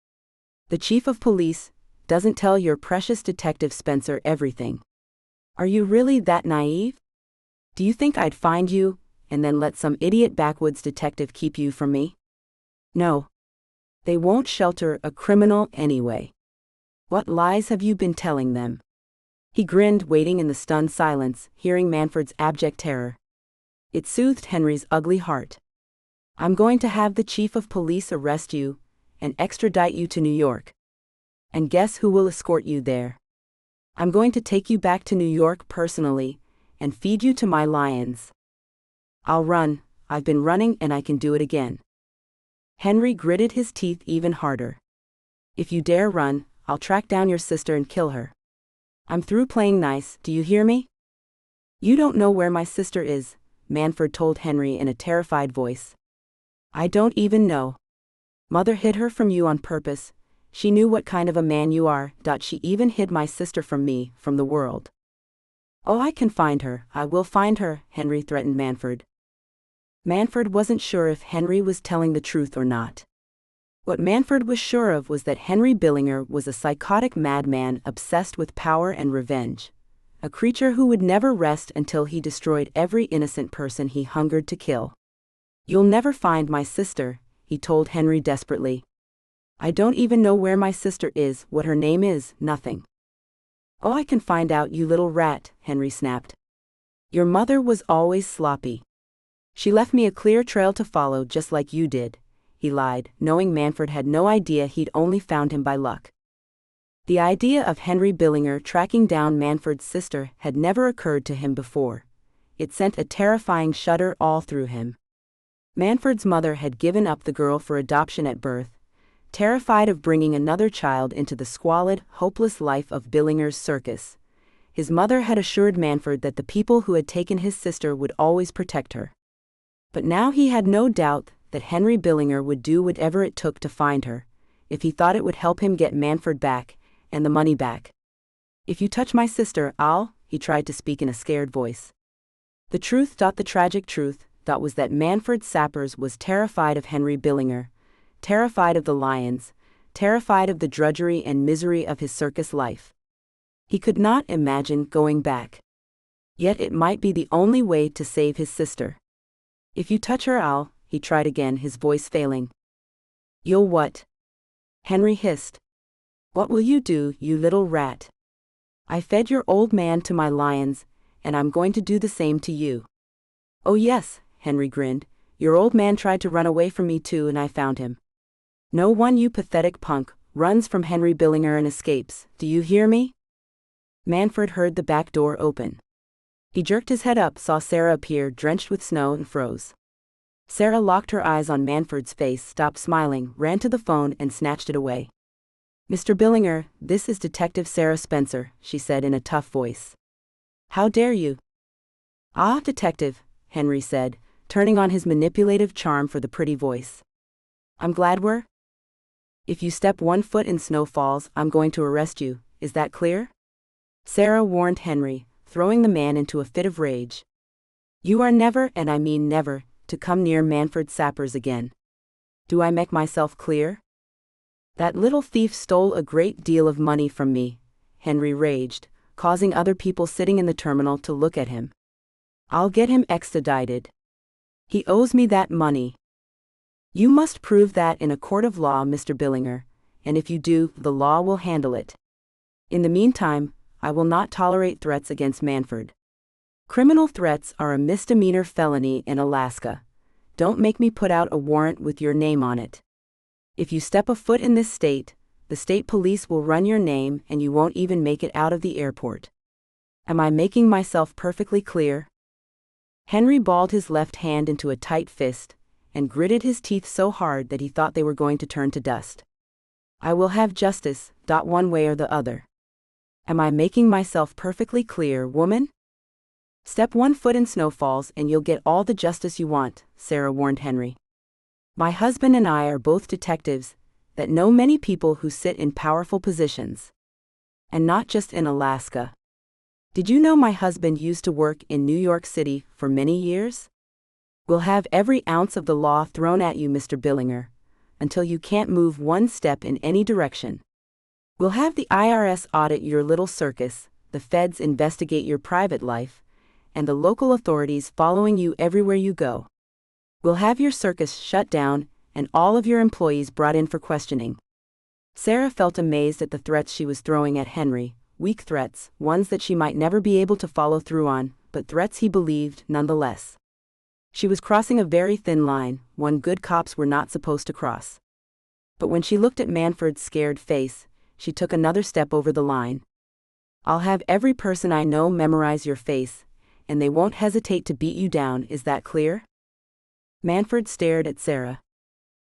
The chief of police doesn't tell your precious Detective Spencer everything. Are you really that naive? Do you think I'd find you, and then let some idiot backwoods detective keep you from me? No. They won't shelter a criminal anyway. What lies have you been telling them? He grinned, waiting in the stunned silence, hearing Manford's abject terror. It soothed Henry's ugly heart. I'm going to have the chief of police arrest you and extradite you to New York. And guess who will escort you there? I'm going to take you back to New York personally and feed you to my lions. I'll run. I've been running and I can do it again. Henry gritted his teeth even harder. If you dare run, I'll track down your sister and kill her. I'm through playing nice, do you hear me? You don't know where my sister is, Manford told Henry in a terrified voice. I don't even know. Mother hid her from you on purpose. She knew what kind of a man you are. She even hid my sister from me, from the world. Oh, I can find her, I will find her, Henry threatened Manford. Manford wasn't sure if Henry was telling the truth or not. What Manford was sure of was that Henry Billinger was a psychotic madman obsessed with power and revenge, a creature who would never rest until he destroyed every innocent person he hungered to kill. You'll never find my sister, he told Henry desperately. I don't even know where my sister is, what her name is, nothing. Oh, I can find out, you little rat, Henry snapped. Your mother was always sloppy. She left me a clear trail to follow just like you did. He lied, knowing Manford had no idea he'd only found him by luck. The idea of Henry Billinger tracking down Manford's sister had never occurred to him before. It sent a terrifying shudder all through him. Manford's mother had given up the girl for adoption at birth, terrified of bringing another child into the squalid, hopeless life of Billinger's circus. His mother had assured Manford that the people who had taken his sister would always protect her. But now he had no doubt that Henry Billinger would do whatever it took to find her, if he thought it would help him get Manford back, and the money back. If you touch my sister, he tried to speak in a scared voice. The tragic truth, was that Manford Sappers was terrified of Henry Billinger, terrified of the lions, terrified of the drudgery and misery of his circus life. He could not imagine going back. Yet it might be the only way to save his sister. If you touch her, he tried again, his voice failing. You'll what? Henry hissed. What will you do, you little rat? I fed your old man to my lions, and I'm going to do the same to you. Oh yes, Henry grinned. Your old man tried to run away from me too, and I found him. No one, you pathetic punk, runs from Henry Billinger and escapes, do you hear me? Manford heard the back door open. He jerked his head up, saw Sarah appear, drenched with snow, and froze. Sarah locked her eyes on Manford's face, stopped smiling, ran to the phone, and snatched it away. Mr. Billinger, this is Detective Sarah Spencer, she said in a tough voice. How dare you? Ah, Detective, Henry said, turning on his manipulative charm for the pretty voice. I'm glad we're. If you step 1 foot in snowfalls, I'm going to arrest you, is that clear? Sarah warned Henry, throwing the man into a fit of rage. You are never, and I mean never, to come near Manford Sappers again. Do I make myself clear? That little thief stole a great deal of money from me, Henry raged, causing other people sitting in the terminal to look at him. I'll get him extradited. He owes me that money. You must prove that in a court of law, Mr. Billinger, and if you do, the law will handle it. In the meantime, I will not tolerate threats against Manford. Criminal threats are a misdemeanor felony in Alaska. Don't make me put out a warrant with your name on it. If you step a foot in this state, the state police will run your name and you won't even make it out of the airport. Am I making myself perfectly clear? Henry balled his left hand into a tight fist and gritted his teeth so hard that he thought they were going to turn to dust. I will have justice, one way or the other. Am I making myself perfectly clear, woman? Step 1 foot in snowfalls and you'll get all the justice you want, Sarah warned Henry. My husband and I are both detectives, that know many people who sit in powerful positions. And not just in Alaska. Did you know my husband used to work in New York City for many years? We'll have every ounce of the law thrown at you, Mr. Billinger, until you can't move one step in any direction. We'll have the IRS audit your little circus, the feds investigate your private life, and the local authorities following you everywhere you go. We'll have your circus shut down and all of your employees brought in for questioning. Sarah felt amazed at the threats she was throwing at Henry, weak threats, ones that she might never be able to follow through on, but threats he believed nonetheless. She was crossing a very thin line, one good cops were not supposed to cross. But when she looked at Manford's scared face, she took another step over the line. I'll have every person I know memorize your face, and they won't hesitate to beat you down, is that clear? Manford stared at Sarah.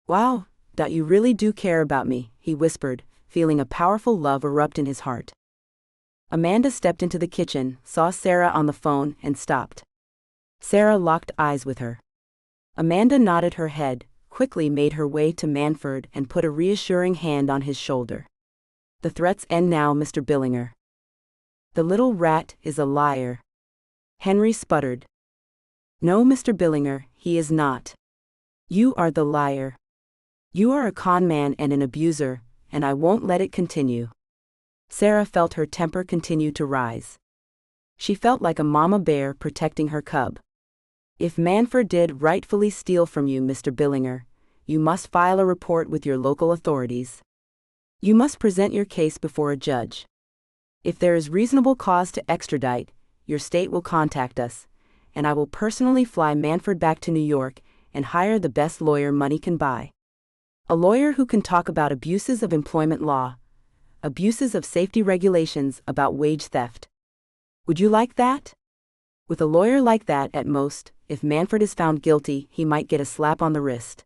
Wow, you really do care about me, he whispered, feeling a powerful love erupt in his heart. Amanda stepped into the kitchen, saw Sarah on the phone, and stopped. Sarah locked eyes with her. Amanda nodded her head, quickly made her way to Manford and put a reassuring hand on his shoulder. The threats end now, Mr. Billinger. The little rat is a liar. Henry sputtered. No, Mr. Billinger, he is not. You are the liar. You are a con man and an abuser, and I won't let it continue. Sarah felt her temper continue to rise. She felt like a mama bear protecting her cub. If Manford did rightfully steal from you, Mr. Billinger, you must file a report with your local authorities. You must present your case before a judge. If there is reasonable cause to extradite, your state will contact us, and I will personally fly Manford back to New York and hire the best lawyer money can buy. A lawyer who can talk about abuses of employment law, abuses of safety regulations, about wage theft. Would you like that? With a lawyer like that, at most, if Manford is found guilty, he might get a slap on the wrist.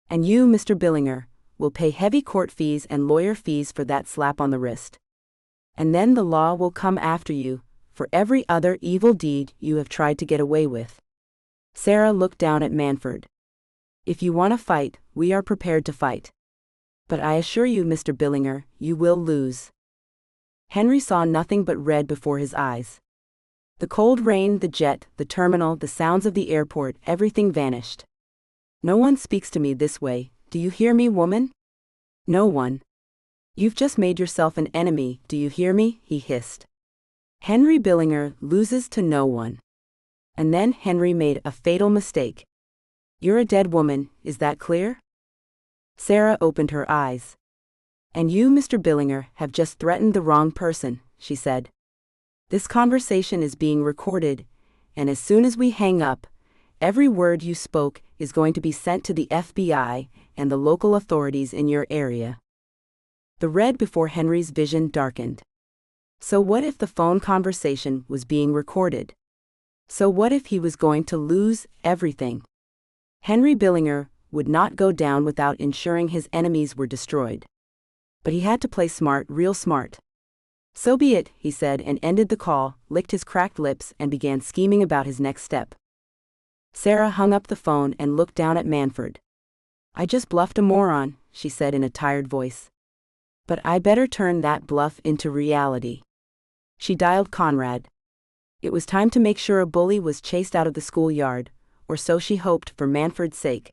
And you, Mr. Billinger, will pay heavy court fees and lawyer fees for that slap on the wrist. And then the law will come after you, for every other evil deed you have tried to get away with. Sarah looked down at Manford. If you want to fight, we are prepared to fight. But I assure you, Mr. Billinger, you will lose. Henry saw nothing but red before his eyes. The cold rain, the jet, the terminal, the sounds of the airport, everything vanished. No one speaks to me this way, do you hear me, woman? No one. You've just made yourself an enemy, do you hear me? He hissed. Henry Billinger loses to no one. And then Henry made a fatal mistake. You're a dead woman, is that clear? Sarah opened her eyes. And you, Mr. Billinger, have just threatened the wrong person, she said. This conversation is being recorded, and as soon as we hang up, every word you spoke is going to be sent to the FBI and the local authorities in your area. The red before Henry's vision darkened. So what if the phone conversation was being recorded? So what if he was going to lose everything? Henry Billinger would not go down without ensuring his enemies were destroyed. But he had to play smart, real smart. So be it, he said, and ended the call, licked his cracked lips, and began scheming about his next step. Sarah hung up the phone and looked down at Manford. I just bluffed a moron, she said in a tired voice. But I better turn that bluff into reality. She dialed Conrad. It was time to make sure a bully was chased out of the schoolyard, or so she hoped for Manford's sake.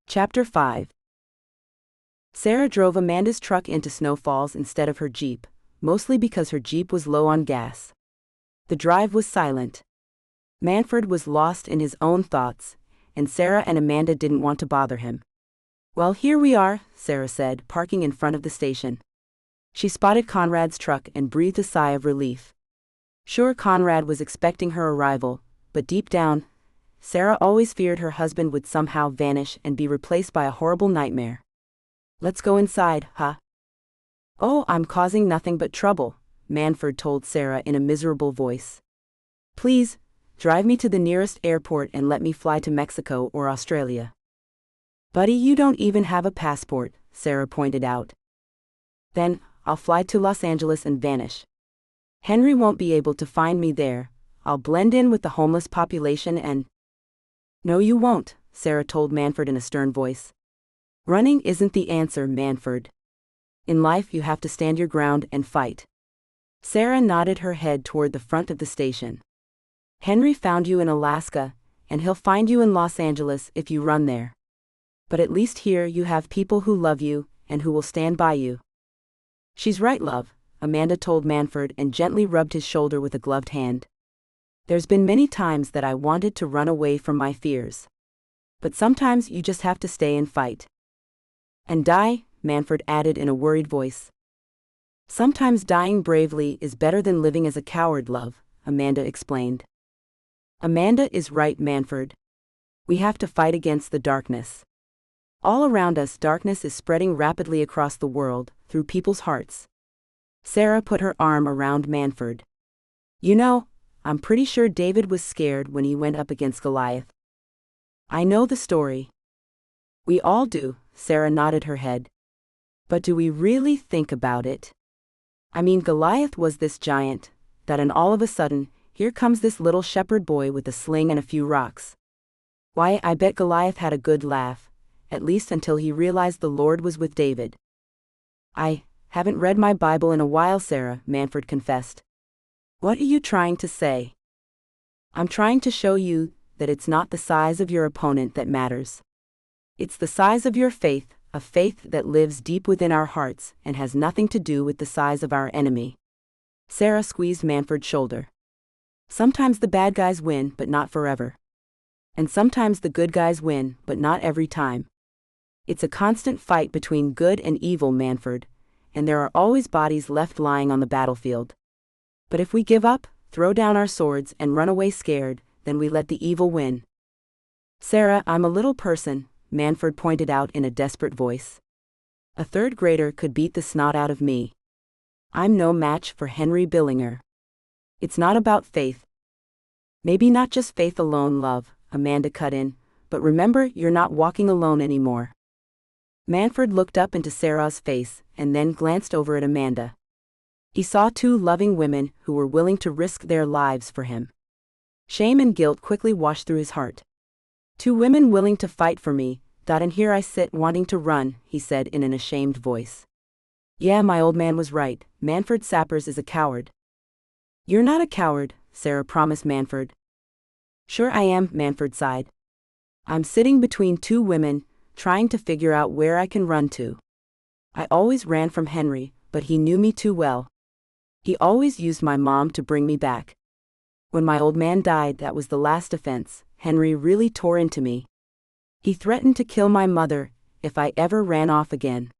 Chapter 5. Sarah drove Amanda's truck into Snow Falls instead of her Jeep, mostly because her Jeep was low on gas. The drive was silent. Manford was lost in his own thoughts, and Sarah and Amanda didn't want to bother him. Well, here we are, Sarah said, parking in front of the station. She spotted Conrad's truck and breathed a sigh of relief. Sure, Conrad was expecting her arrival, but deep down, Sarah always feared her husband would somehow vanish and be replaced by a horrible nightmare. Let's go inside, huh? Oh, I'm causing nothing but trouble, Manford told Sarah in a miserable voice. Please, drive me to the nearest airport and let me fly to Mexico or Australia. Buddy, you don't even have a passport, Sarah pointed out. Then, I'll fly to Los Angeles and vanish. Henry won't be able to find me there. I'll blend in with the homeless population and... No, you won't, Sarah told Manford in a stern voice. Running isn't the answer, Manford. In life you have to stand your ground and fight. Sarah nodded her head toward the front of the station. Henry found you in Alaska, and he'll find you in Los Angeles if you run there. But at least here you have people who love you, and who will stand by you. She's right, love, Amanda told Manford and gently rubbed his shoulder with a gloved hand. There's been many times that I wanted to run away from my fears. But sometimes you just have to stay and fight. And die, Manford added in a worried voice. Sometimes dying bravely is better than living as a coward, love, Amanda explained. Amanda is right, Manford. We have to fight against the darkness. All around us, darkness is spreading rapidly across the world, through people's hearts. Sarah put her arm around Manford. You know, I'm pretty sure David was scared when he went up against Goliath. I know the story. We all do, Sarah nodded her head. But do we really think about it? I mean, Goliath was this giant, and all of a sudden, here comes this little shepherd boy with a sling and a few rocks. Why, I bet Goliath had a good laugh, at least until he realized the Lord was with David. I haven't read my Bible in a while, Sarah, Manford confessed. What are you trying to say? I'm trying to show you that it's not the size of your opponent that matters. It's the size of your faith, a faith that lives deep within our hearts and has nothing to do with the size of our enemy. Sarah squeezed Manford's shoulder. Sometimes the bad guys win, but not forever. And sometimes the good guys win, but not every time. It's a constant fight between good and evil, Manford, and there are always bodies left lying on the battlefield. But if we give up, throw down our swords, and run away scared, then we let the evil win. Sarah, I'm a little person, Manford pointed out in a desperate voice. A third grader could beat the snot out of me. I'm no match for Henry Billinger. It's not about faith. Maybe not just faith alone, love, Amanda cut in, but remember, you're not walking alone anymore. Manford looked up into Sarah's face and then glanced over at Amanda. He saw two loving women who were willing to risk their lives for him. Shame and guilt quickly washed through his heart. Two women willing to fight for me, and here I sit wanting to run, he said in an ashamed voice. Yeah, my old man was right, Manford Sappers is a coward. You're not a coward, Sarah promised Manford. Sure I am, Manford sighed. I'm sitting between two women, trying to figure out where I can run to. I always ran from Henry, but he knew me too well. He always used my mom to bring me back. When my old man died, that was the last offense, Henry really tore into me. He threatened to kill my mother if I ever ran off again.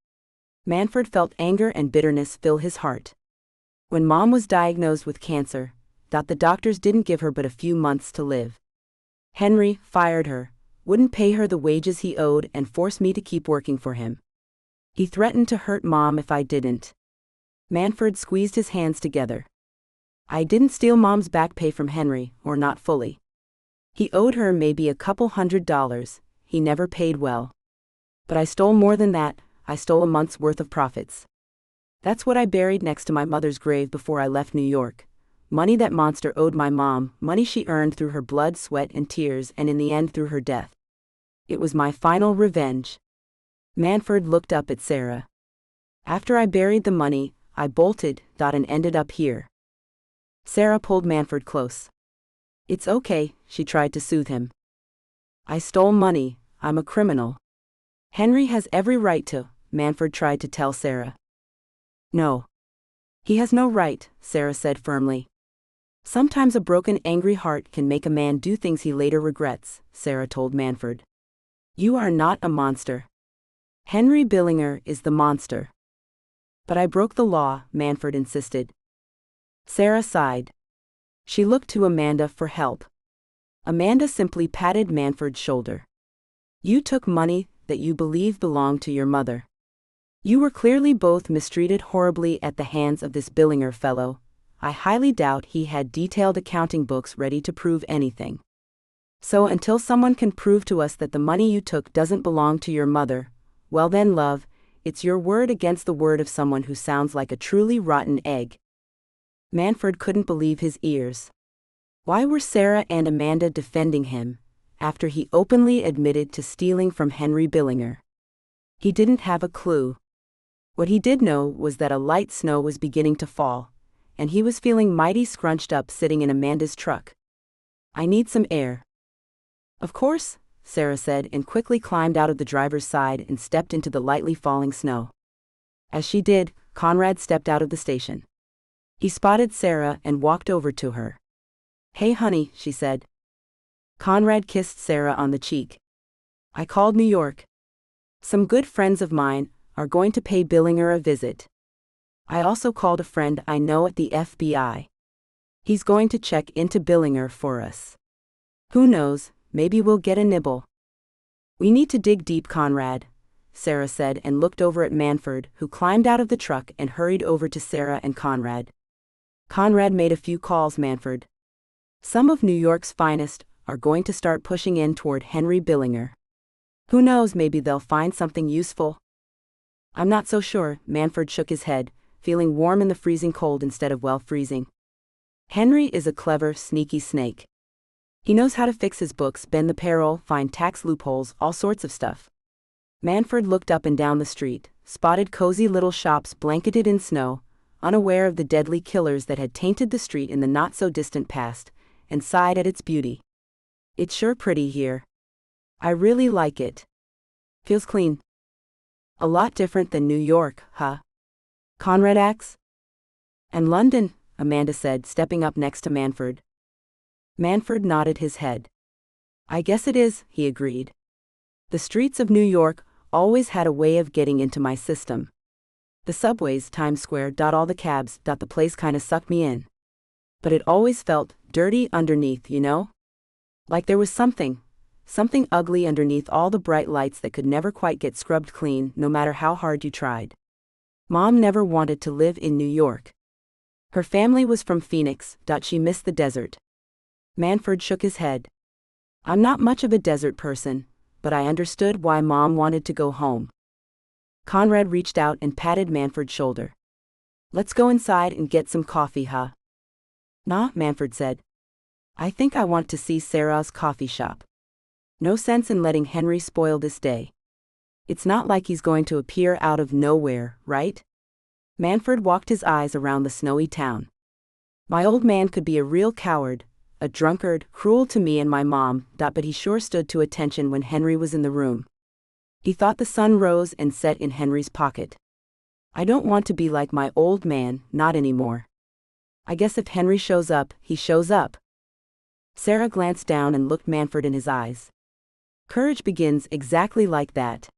Manford felt anger and bitterness fill his heart. When Mom was diagnosed with cancer, the doctors didn't give her but a few months to live. Henry fired her, wouldn't pay her the wages he owed, and forced me to keep working for him. He threatened to hurt Mom if I didn't. Manford squeezed his hands together. I didn't steal Mom's back pay from Henry, or not fully. He owed her maybe a couple $100, he never paid well. But I stole more than that, I stole a month's worth of profits. That's what I buried next to my mother's grave before I left New York. Money that monster owed my mom, money she earned through her blood, sweat, and tears, and in the end through her death. It was my final revenge. Manford looked up at Sarah. After I buried the money, I bolted, and ended up here. Sarah pulled Manford close. It's okay, she tried to soothe him. I stole money, I'm a criminal. Henry has every right to, Manford tried to tell Sarah. No. He has no right, Sarah said firmly. Sometimes a broken, angry heart can make a man do things he later regrets, Sarah told Manford. You are not a monster. Henry Billinger is the monster. But I broke the law, Manford insisted. Sarah sighed. She looked to Amanda for help. Amanda simply patted Manford's shoulder. You took money that you believe belonged to your mother. You were clearly both mistreated horribly at the hands of this Billinger fellow. I highly doubt he had detailed accounting books ready to prove anything. So until someone can prove to us that the money you took doesn't belong to your mother, well then, love, it's your word against the word of someone who sounds like a truly rotten egg. Manford couldn't believe his ears. Why were Sarah and Amanda defending him, after he openly admitted to stealing from Henry Billinger? He didn't have a clue. What he did know was that a light snow was beginning to fall, and he was feeling mighty scrunched up sitting in Amanda's truck. "I need some air." "Of course," Sarah said, and quickly climbed out of the driver's side and stepped into the lightly falling snow. As she did, Conrad stepped out of the station. He spotted Sarah and walked over to her. "Hey honey," she said. Conrad kissed Sarah on the cheek. "I called New York. Some good friends of mine are going to pay Billinger a visit. I also called a friend I know at the FBI. He's going to check into Billinger for us. Who knows, maybe we'll get a nibble." "We need to dig deep, Conrad," Sarah said and looked over at Manford, who climbed out of the truck and hurried over to Sarah and Conrad. Conrad made a few calls. "Manford, some of New York's finest are going to start pushing in toward Henry Billinger. Who knows, maybe they'll find something useful." "I'm not so sure," Manford shook his head, feeling warm in the freezing cold instead of freezing. "Henry is a clever, sneaky snake. He knows how to fix his books, bend the payroll, find tax loopholes, all sorts of stuff." Manford looked up and down the street, spotted cozy little shops blanketed in snow, unaware of the deadly killers that had tainted the street in the not-so-distant past, and sighed at its beauty. "It's sure pretty here. I really like it. Feels clean." "A lot different than New York, huh?" Conrad asked. "And London," Amanda said, stepping up next to Manford. Manford nodded his head. "I guess it is," he agreed. "The streets of New York always had a way of getting into my system. The subways, Times Square, all the cabs, the place kinda sucked me in. But it always felt dirty underneath, you know? Like there was something ugly underneath all the bright lights that could never quite get scrubbed clean, no matter how hard you tried. Mom never wanted to live in New York. Her family was from Phoenix. She missed the desert." Manford shook his head. "I'm not much of a desert person, but I understood why Mom wanted to go home." Conrad reached out and patted Manford's shoulder. "Let's go inside and get some coffee, huh?" "Nah," Manford said. "I think I want to see Sarah's coffee shop. No sense in letting Henry spoil this day. It's not like he's going to appear out of nowhere, right?" Manford walked his eyes around the snowy town. "My old man could be a real coward, a drunkard, cruel to me and my mom, but he sure stood to attention when Henry was in the room. He thought the sun rose and set in Henry's pocket. I don't want to be like my old man, not anymore. I guess if Henry shows up, he shows up." Sarah glanced down and looked Manford in his eyes. "Courage begins exactly like that.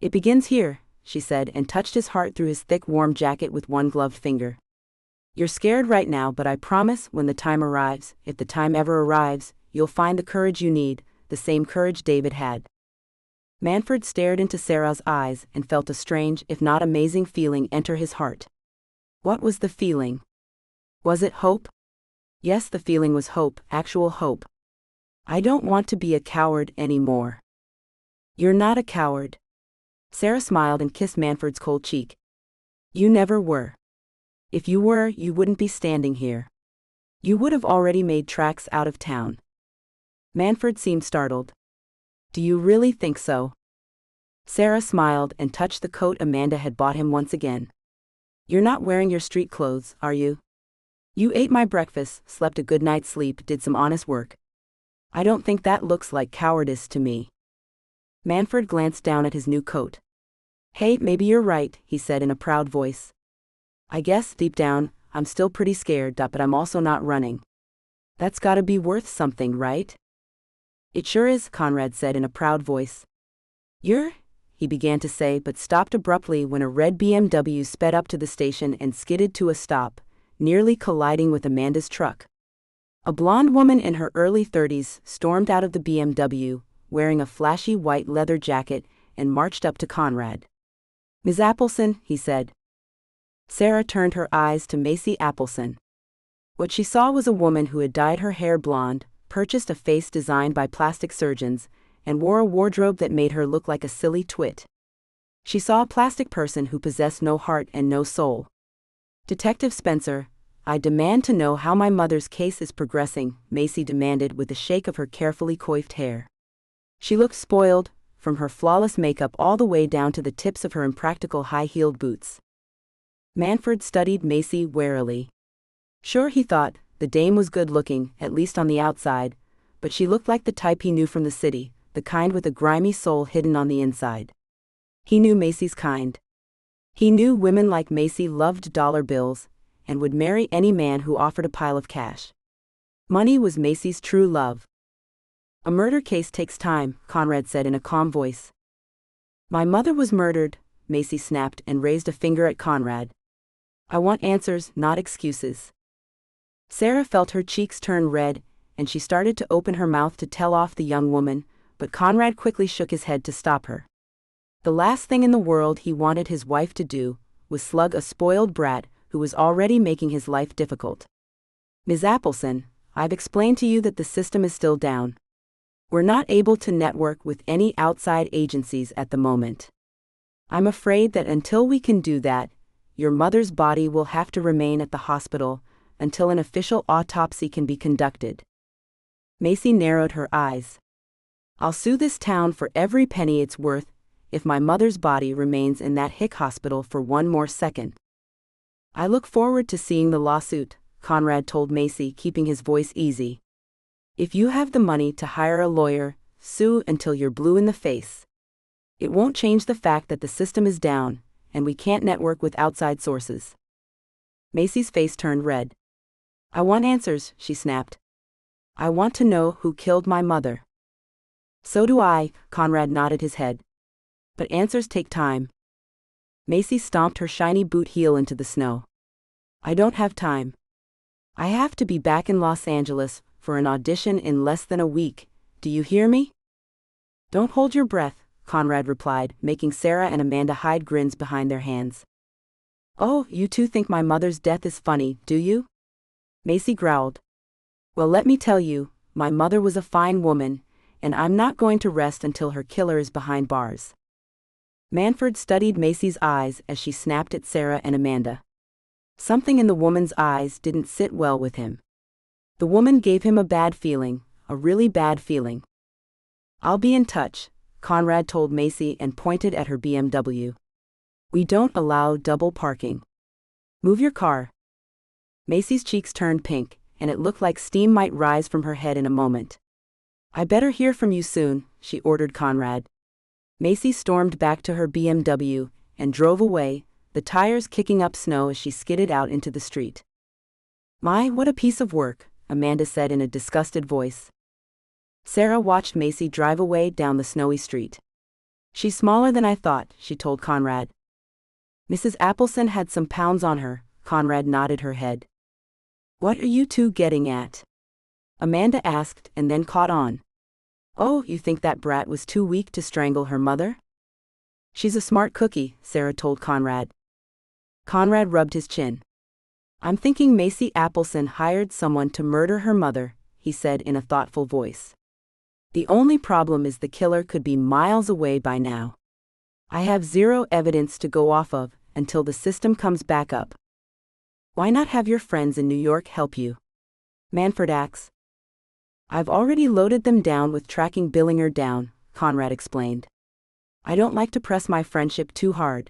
It begins here," she said, and touched his heart through his thick warm jacket with one gloved finger. "You're scared right now, but I promise when the time arrives, if the time ever arrives, you'll find the courage you need, the same courage David had." Manford stared into Sarah's eyes and felt a strange, if not amazing feeling enter his heart. What was the feeling? Was it hope? Yes, the feeling was hope, actual hope. "I don't want to be a coward anymore." "You're not a coward." Sarah smiled and kissed Manford's cold cheek. "You never were. If you were, you wouldn't be standing here. You would have already made tracks out of town." Manford seemed startled. "Do you really think so?" Sarah smiled and touched the coat Amanda had bought him once again. "You're not wearing your street clothes, are you? You ate my breakfast, slept a good night's sleep, did some honest work. I don't think that looks like cowardice to me." Manford glanced down at his new coat. "Hey, maybe you're right," he said in a proud voice. "I guess, deep down, I'm still pretty scared, but I'm also not running. That's gotta be worth something, right?" "It sure is," Conrad said in a proud voice. "You're," he began to say, but stopped abruptly when a red BMW sped up to the station and skidded to a stop, nearly colliding with Amanda's truck. A blonde woman in her early 30s stormed out of the BMW, wearing a flashy white leather jacket, and marched up to Conrad. "Ms. Appleson," he said. Sarah turned her eyes to Macy Appleson. What she saw was a woman who had dyed her hair blonde, purchased a face designed by plastic surgeons, and wore a wardrobe that made her look like a silly twit. She saw a plastic person who possessed no heart and no soul. "Detective Spencer, I demand to know how my mother's case is progressing," Macy demanded with a shake of her carefully coiffed hair. She looked spoiled, from her flawless makeup all the way down to the tips of her impractical high-heeled boots. Manford studied Macy warily. Sure, he thought, the dame was good-looking, at least on the outside, but she looked like the type he knew from the city, the kind with a grimy soul hidden on the inside. He knew Macy's kind. He knew women like Macy loved dollar bills, and would marry any man who offered a pile of cash. Money was Macy's true love. A murder case takes time, Conrad said in a calm voice. My mother was murdered, Macy snapped and raised a finger at Conrad. I want answers, not excuses. Sarah felt her cheeks turn red, and she started to open her mouth to tell off the young woman, but Conrad quickly shook his head to stop her. The last thing in the world he wanted his wife to do was slug a spoiled brat who was already making his life difficult. Ms. Appleson, I've explained to you that the system is still down. We're not able to network with any outside agencies at the moment. I'm afraid that until we can do that, your mother's body will have to remain at the hospital until an official autopsy can be conducted. Macy narrowed her eyes. I'll sue this town for every penny it's worth if my mother's body remains in that hick hospital for one more second. I look forward to seeing the lawsuit, Conrad told Macy, keeping his voice easy. If you have the money to hire a lawyer, sue until you're blue in the face. It won't change the fact that the system is down, and we can't network with outside sources. Macy's face turned red. I want answers, she snapped. I want to know who killed my mother. So do I, Conrad nodded his head. But answers take time. Macy stomped her shiny boot heel into the snow. I don't have time. I have to be back in Los Angeles for an audition in less than a week, do you hear me? Don't hold your breath, Conrad replied, making Sarah and Amanda hide grins behind their hands. Oh, you two think my mother's death is funny, do you? Macy growled. Well, let me tell you, my mother was a fine woman, and I'm not going to rest until her killer is behind bars. Manford studied Macy's eyes as she snapped at Sarah and Amanda. Something in the woman's eyes didn't sit well with him. The woman gave him a bad feeling, a really bad feeling. I'll be in touch, Conrad told Macy and pointed at her BMW. We don't allow double parking. Move your car. Macy's cheeks turned pink, and it looked like steam might rise from her head in a moment. I better hear from you soon, she ordered Conrad. Macy stormed back to her BMW and drove away, the tires kicking up snow as she skidded out into the street. My, what a piece of work, Amanda said in a disgusted voice. Sarah watched Macy drive away down the snowy street. She's smaller than I thought, she told Conrad. Mrs. Appleson had some pounds on her, Conrad nodded her head. What are you two getting at? Amanda asked and then caught on. Oh, you think that brat was too weak to strangle her mother? She's a smart cookie, Sarah told Conrad. Conrad rubbed his chin. I'm thinking Macy Appleson hired someone to murder her mother, he said in a thoughtful voice. The only problem is the killer could be miles away by now. I have zero evidence to go off of until the system comes back up. Why not have your friends in New York help you? Manford asked. I've already loaded them down with tracking Billinger down, Conrad explained. I don't like to press my friendship too hard.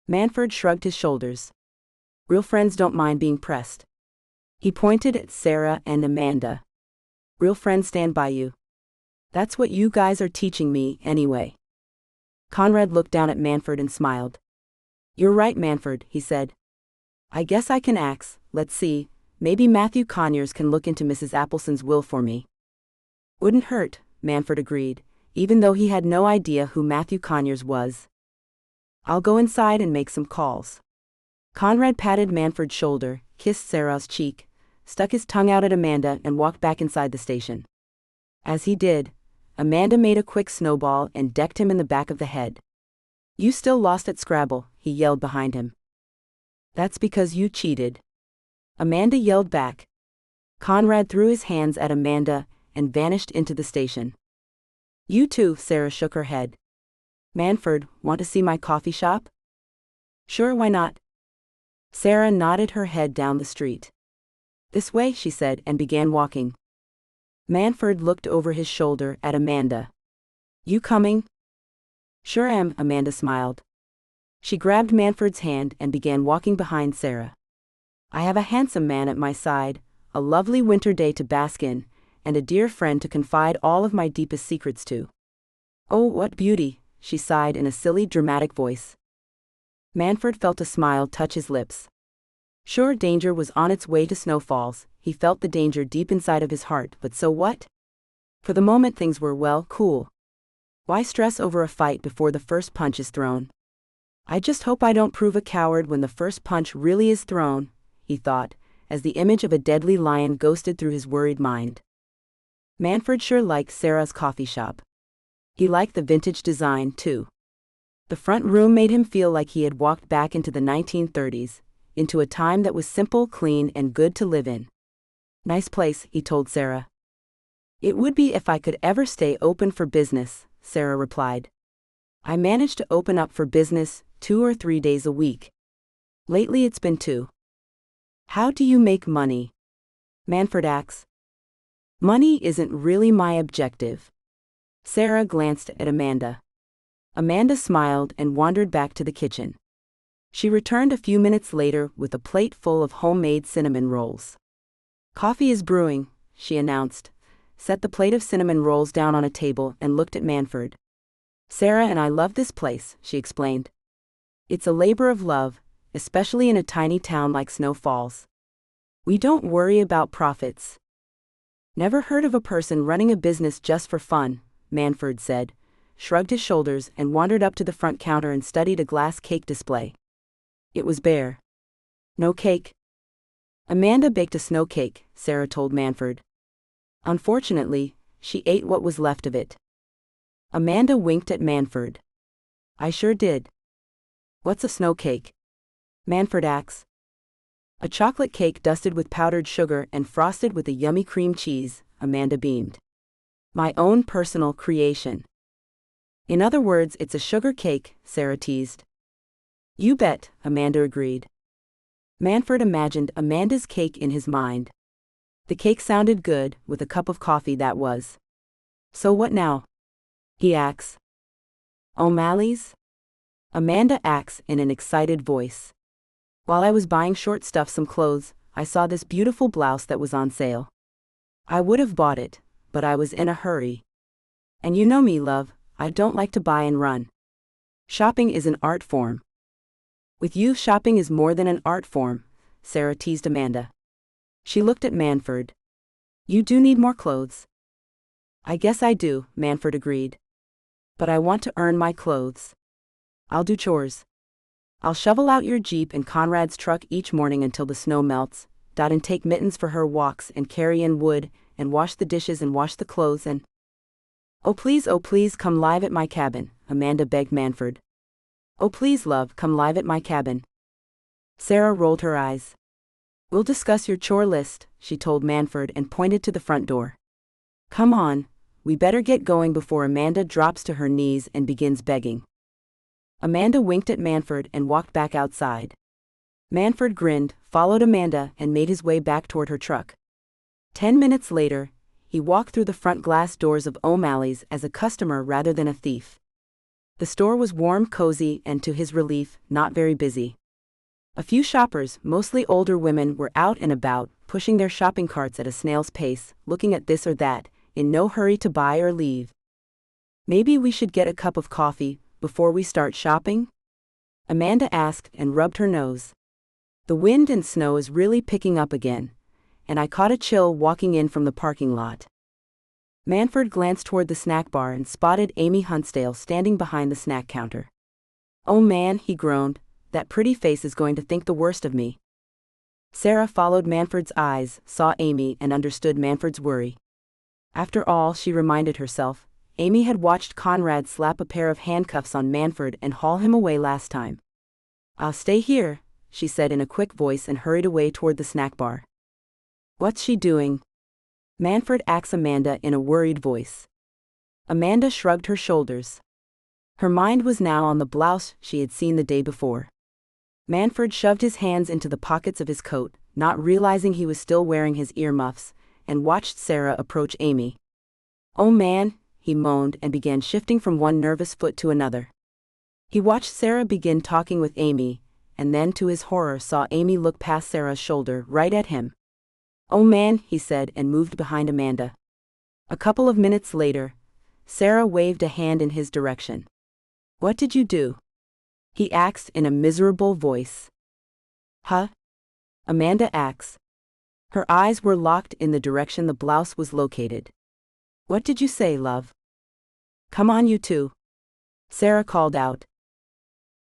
Manford shrugged his shoulders. Real friends don't mind being pressed. He pointed at Sarah and Amanda. Real friends stand by you. That's what you guys are teaching me, anyway. Conrad looked down at Manford and smiled. You're right, Manford, he said. I guess I can axe, let's see. Maybe Matthew Conyers can look into Mrs. Appleson's will for me. Wouldn't hurt, Manford agreed, even though he had no idea who Matthew Conyers was. I'll go inside and make some calls. Conrad patted Manford's shoulder, kissed Sarah's cheek, stuck his tongue out at Amanda and walked back inside the station. As he did, Amanda made a quick snowball and decked him in the back of the head. You still lost at Scrabble, he yelled behind him. That's because you cheated. Amanda yelled back. Conrad threw his hands at Amanda and vanished into the station. You too, Sarah shook her head. Manford, want to see my coffee shop? Sure, why not? Sarah nodded her head down the street. This way, she said and began walking. Manford looked over his shoulder at Amanda. You coming? Sure am, Amanda smiled. She grabbed Manford's hand and began walking behind Sarah. I have a handsome man at my side, a lovely winter day to bask in, and a dear friend to confide all of my deepest secrets to. Oh, what beauty, she sighed in a silly, dramatic voice. Manford felt a smile touch his lips. Sure, danger was on its way to Snowfalls. He felt the danger deep inside of his heart, but so what? For the moment things were, well, cool. Why stress over a fight before the first punch is thrown? I just hope I don't prove a coward when the first punch really is thrown, he thought, as the image of a deadly lion ghosted through his worried mind. Manford sure liked Sarah's coffee shop. He liked the vintage design, too. The front room made him feel like he had walked back into the 1930s, into a time that was simple, clean, and good to live in. Nice place, he told Sarah. It would be if I could ever stay open for business, Sarah replied. I managed to open up for business 2 or 3 days a week. Lately it's been 2. How do you make money? Manford asked. Money isn't really my objective. Sarah glanced at Amanda. Amanda smiled and wandered back to the kitchen. She returned a few minutes later with a plate full of homemade cinnamon rolls. Coffee is brewing, she announced, set the plate of cinnamon rolls down on a table and looked at Manford. Sarah and I love this place, she explained. It's a labor of love, especially in a tiny town like Snow Falls. We don't worry about profits. Never heard of a person running a business just for fun, Manford said, shrugged his shoulders and wandered up to the front counter and studied a glass cake display. It was bare. No cake. Amanda baked a snow cake, Sarah told Manford. Unfortunately, she ate what was left of it. Amanda winked at Manford. I sure did. What's a snow cake? Manford asked. A chocolate cake dusted with powdered sugar and frosted with a yummy cream cheese, Amanda beamed. My own personal creation. In other words, it's a sugar cake, Sarah teased. You bet, Amanda agreed. Manford imagined Amanda's cake in his mind. The cake sounded good, with a cup of coffee that was. So what now? He asked. O'Malley's? Amanda asked in an excited voice. While I was buying some clothes, I saw this beautiful blouse that was on sale. I would have bought it, but I was in a hurry. And you know me, love, I don't like to buy and run. Shopping is an art form. With you, shopping is more than an art form, Sarah teased Amanda. She looked at Manford. You do need more clothes. I guess I do, Manford agreed. But I want to earn my clothes. I'll do chores. I'll shovel out your Jeep and Conrad's truck each morning until the snow melts, and take Mittens for her walks and carry in wood, and wash the dishes and wash the clothes and… Oh please come live at my cabin, Amanda begged Manford. Oh please love, come live at my cabin. Sarah rolled her eyes. We'll discuss your chore list, she told Manford and pointed to the front door. Come on, we better get going before Amanda drops to her knees and begins begging. Amanda winked at Manford and walked back outside. Manford grinned, followed Amanda and made his way back toward her truck. 10 minutes later, he walked through the front glass doors of O'Malley's as a customer rather than a thief. The store was warm, cozy, and to his relief, not very busy. A few shoppers, mostly older women, were out and about, pushing their shopping carts at a snail's pace, looking at this or that, in no hurry to buy or leave. Maybe we should get a cup of coffee before we start shopping? Amanda asked and rubbed her nose. The wind and snow is really picking up again, and I caught a chill walking in from the parking lot. Manford glanced toward the snack bar and spotted Amy Hunsdale standing behind the snack counter. Oh man, he groaned, that pretty face is going to think the worst of me. Sarah followed Manford's eyes, saw Amy, and understood Manford's worry. After all, she reminded herself, Amy had watched Conrad slap a pair of handcuffs on Manford and haul him away last time. I'll stay here, she said in a quick voice and hurried away toward the snack bar. What's she doing? Manford asked Amanda in a worried voice. Amanda shrugged her shoulders. Her mind was now on the blouse she had seen the day before. Manford shoved his hands into the pockets of his coat, not realizing he was still wearing his earmuffs, and watched Sarah approach Amy. Oh man, he moaned and began shifting from one nervous foot to another. He watched Sarah begin talking with Amy, and then to his horror saw Amy look past Sarah's shoulder right at him. "Oh man," he said and moved behind Amanda. A couple of minutes later, Sarah waved a hand in his direction. "What did you do?" he asked in a miserable voice. "Huh?" Amanda asked. Her eyes were locked in the direction the blouse was located. "What did you say, love?" "Come on, you two," Sarah called out.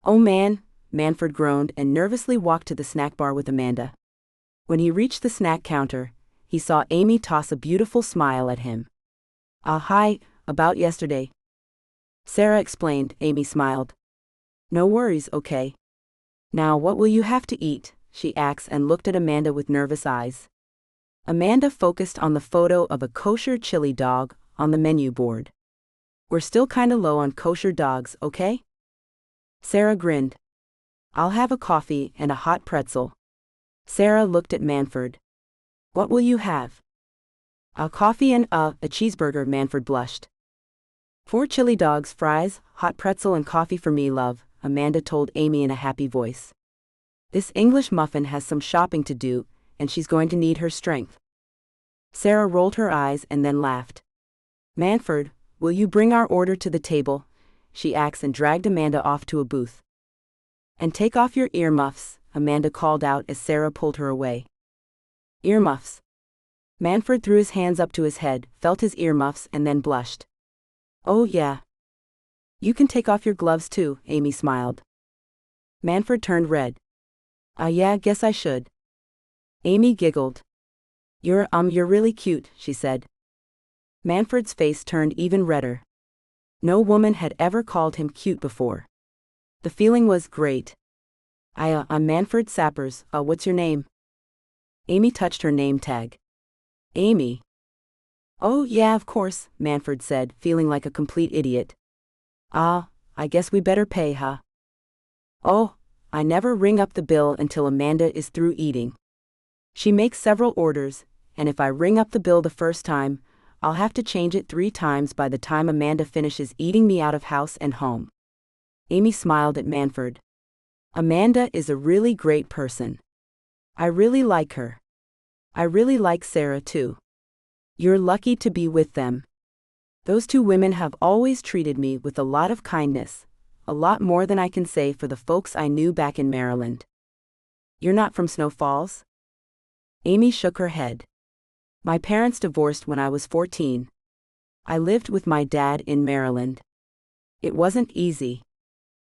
"Oh man," Manford groaned and nervously walked to the snack bar with Amanda. When he reached the snack counter, he saw Amy toss a beautiful smile at him. Hi, about yesterday." Sarah explained. Amy smiled. "No worries, okay. Now what will you have to eat?" she asked and looked at Amanda with nervous eyes. Amanda focused on the photo of a kosher chili dog on the menu board. "We're still kinda low on kosher dogs, okay?" Sarah grinned. "I'll have a coffee and a hot pretzel." Sarah looked at Manford. "What will you have?" "A coffee and a cheeseburger," Manford blushed. "4 chili dogs, fries, hot pretzel and coffee for me, love," Amanda told Amy in a happy voice. "This English muffin has some shopping to do, and she's going to need her strength." Sarah rolled her eyes and then laughed. "Manford, will you bring our order to the table?" she asked and dragged Amanda off to a booth. "And take off your earmuffs," Amanda called out as Sarah pulled her away. "Earmuffs?" Manford threw his hands up to his head, felt his earmuffs and then blushed. "Oh yeah. You can take off your gloves too," Amy smiled. Manford turned red. Yeah, guess I should." Amy giggled. You're really cute," she said. Manford's face turned even redder. No woman had ever called him cute before. The feeling was great. I'm Manford Sappers, what's your name?" Amy touched her name tag. "Amy." "Oh yeah, of course," Manford said, feeling like a complete idiot. I guess we better pay, huh?" "Oh, I never ring up the bill until Amanda is through eating. She makes several orders, and if I ring up the bill the first time, I'll have to change it 3 times by the time Amanda finishes eating me out of house and home." Amy smiled at Manford. "Amanda is a really great person. I really like her. I really like Sarah too. You're lucky to be with them. Those 2 women have always treated me with a lot of kindness, a lot more than I can say for the folks I knew back in Maryland." "You're not from Snow Falls?" Amy shook her head. "My parents divorced when I was 14. I lived with my dad in Maryland. It wasn't easy.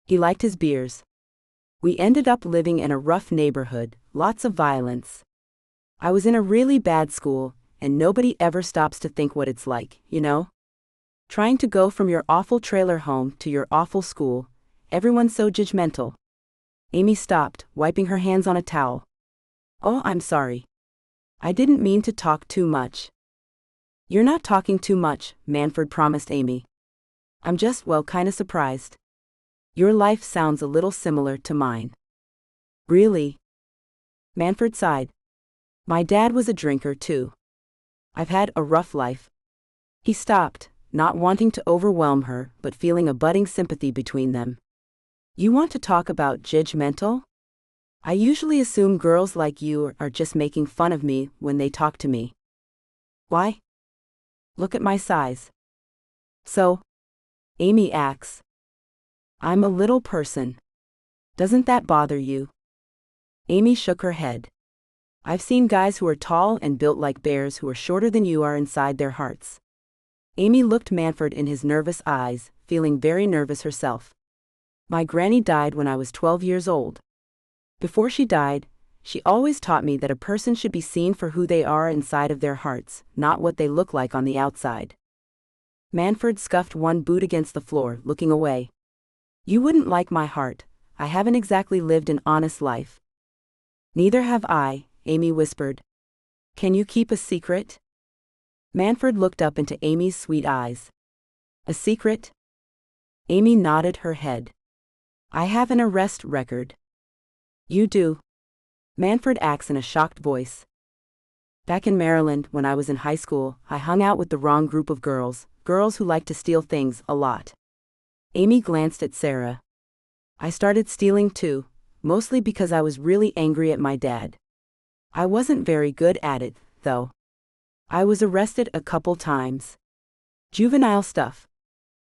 He liked his beers. We ended up living in a rough neighborhood, lots of violence. I was in a really bad school, and nobody ever stops to think what it's like, you know? Trying to go from your awful trailer home to your awful school, everyone's so judgmental." Amy stopped, wiping her hands on a towel. "Oh, I'm sorry. I didn't mean to talk too much." "You're not talking too much," Manford promised Amy. "I'm just, kinda surprised. Your life sounds a little similar to mine." "Really?" Manford sighed. "My dad was a drinker too. I've had a rough life." He stopped, not wanting to overwhelm her but feeling a budding sympathy between them. "You want to talk about judgmental? I usually assume girls like you are just making fun of me when they talk to me." "Why?" "Look at my size." "So?" Amy asks. "I'm a little person. Doesn't that bother you?" Amy shook her head. "I've seen guys who are tall and built like bears who are shorter than you are inside their hearts." Amy looked Manford in his nervous eyes, feeling very nervous herself. "My granny died when I was 12 years old. Before she died, she always taught me that a person should be seen for who they are inside of their hearts, not what they look like on the outside." Manford scuffed one boot against the floor, looking away. "You wouldn't like my heart. I haven't exactly lived an honest life." "Neither have I," Amy whispered. "Can you keep a secret?" Manford looked up into Amy's sweet eyes. "A secret?" Amy nodded her head. "I have an arrest record." "You do?" Manford asked in a shocked voice. "Back in Maryland, when I was in high school, I hung out with the wrong group of girls girls who like to steal things a lot. Amy glanced at Sarah. I started stealing too, mostly because I was really angry at my dad. I wasn't very good at it, though. I was arrested a couple times. Juvenile stuff.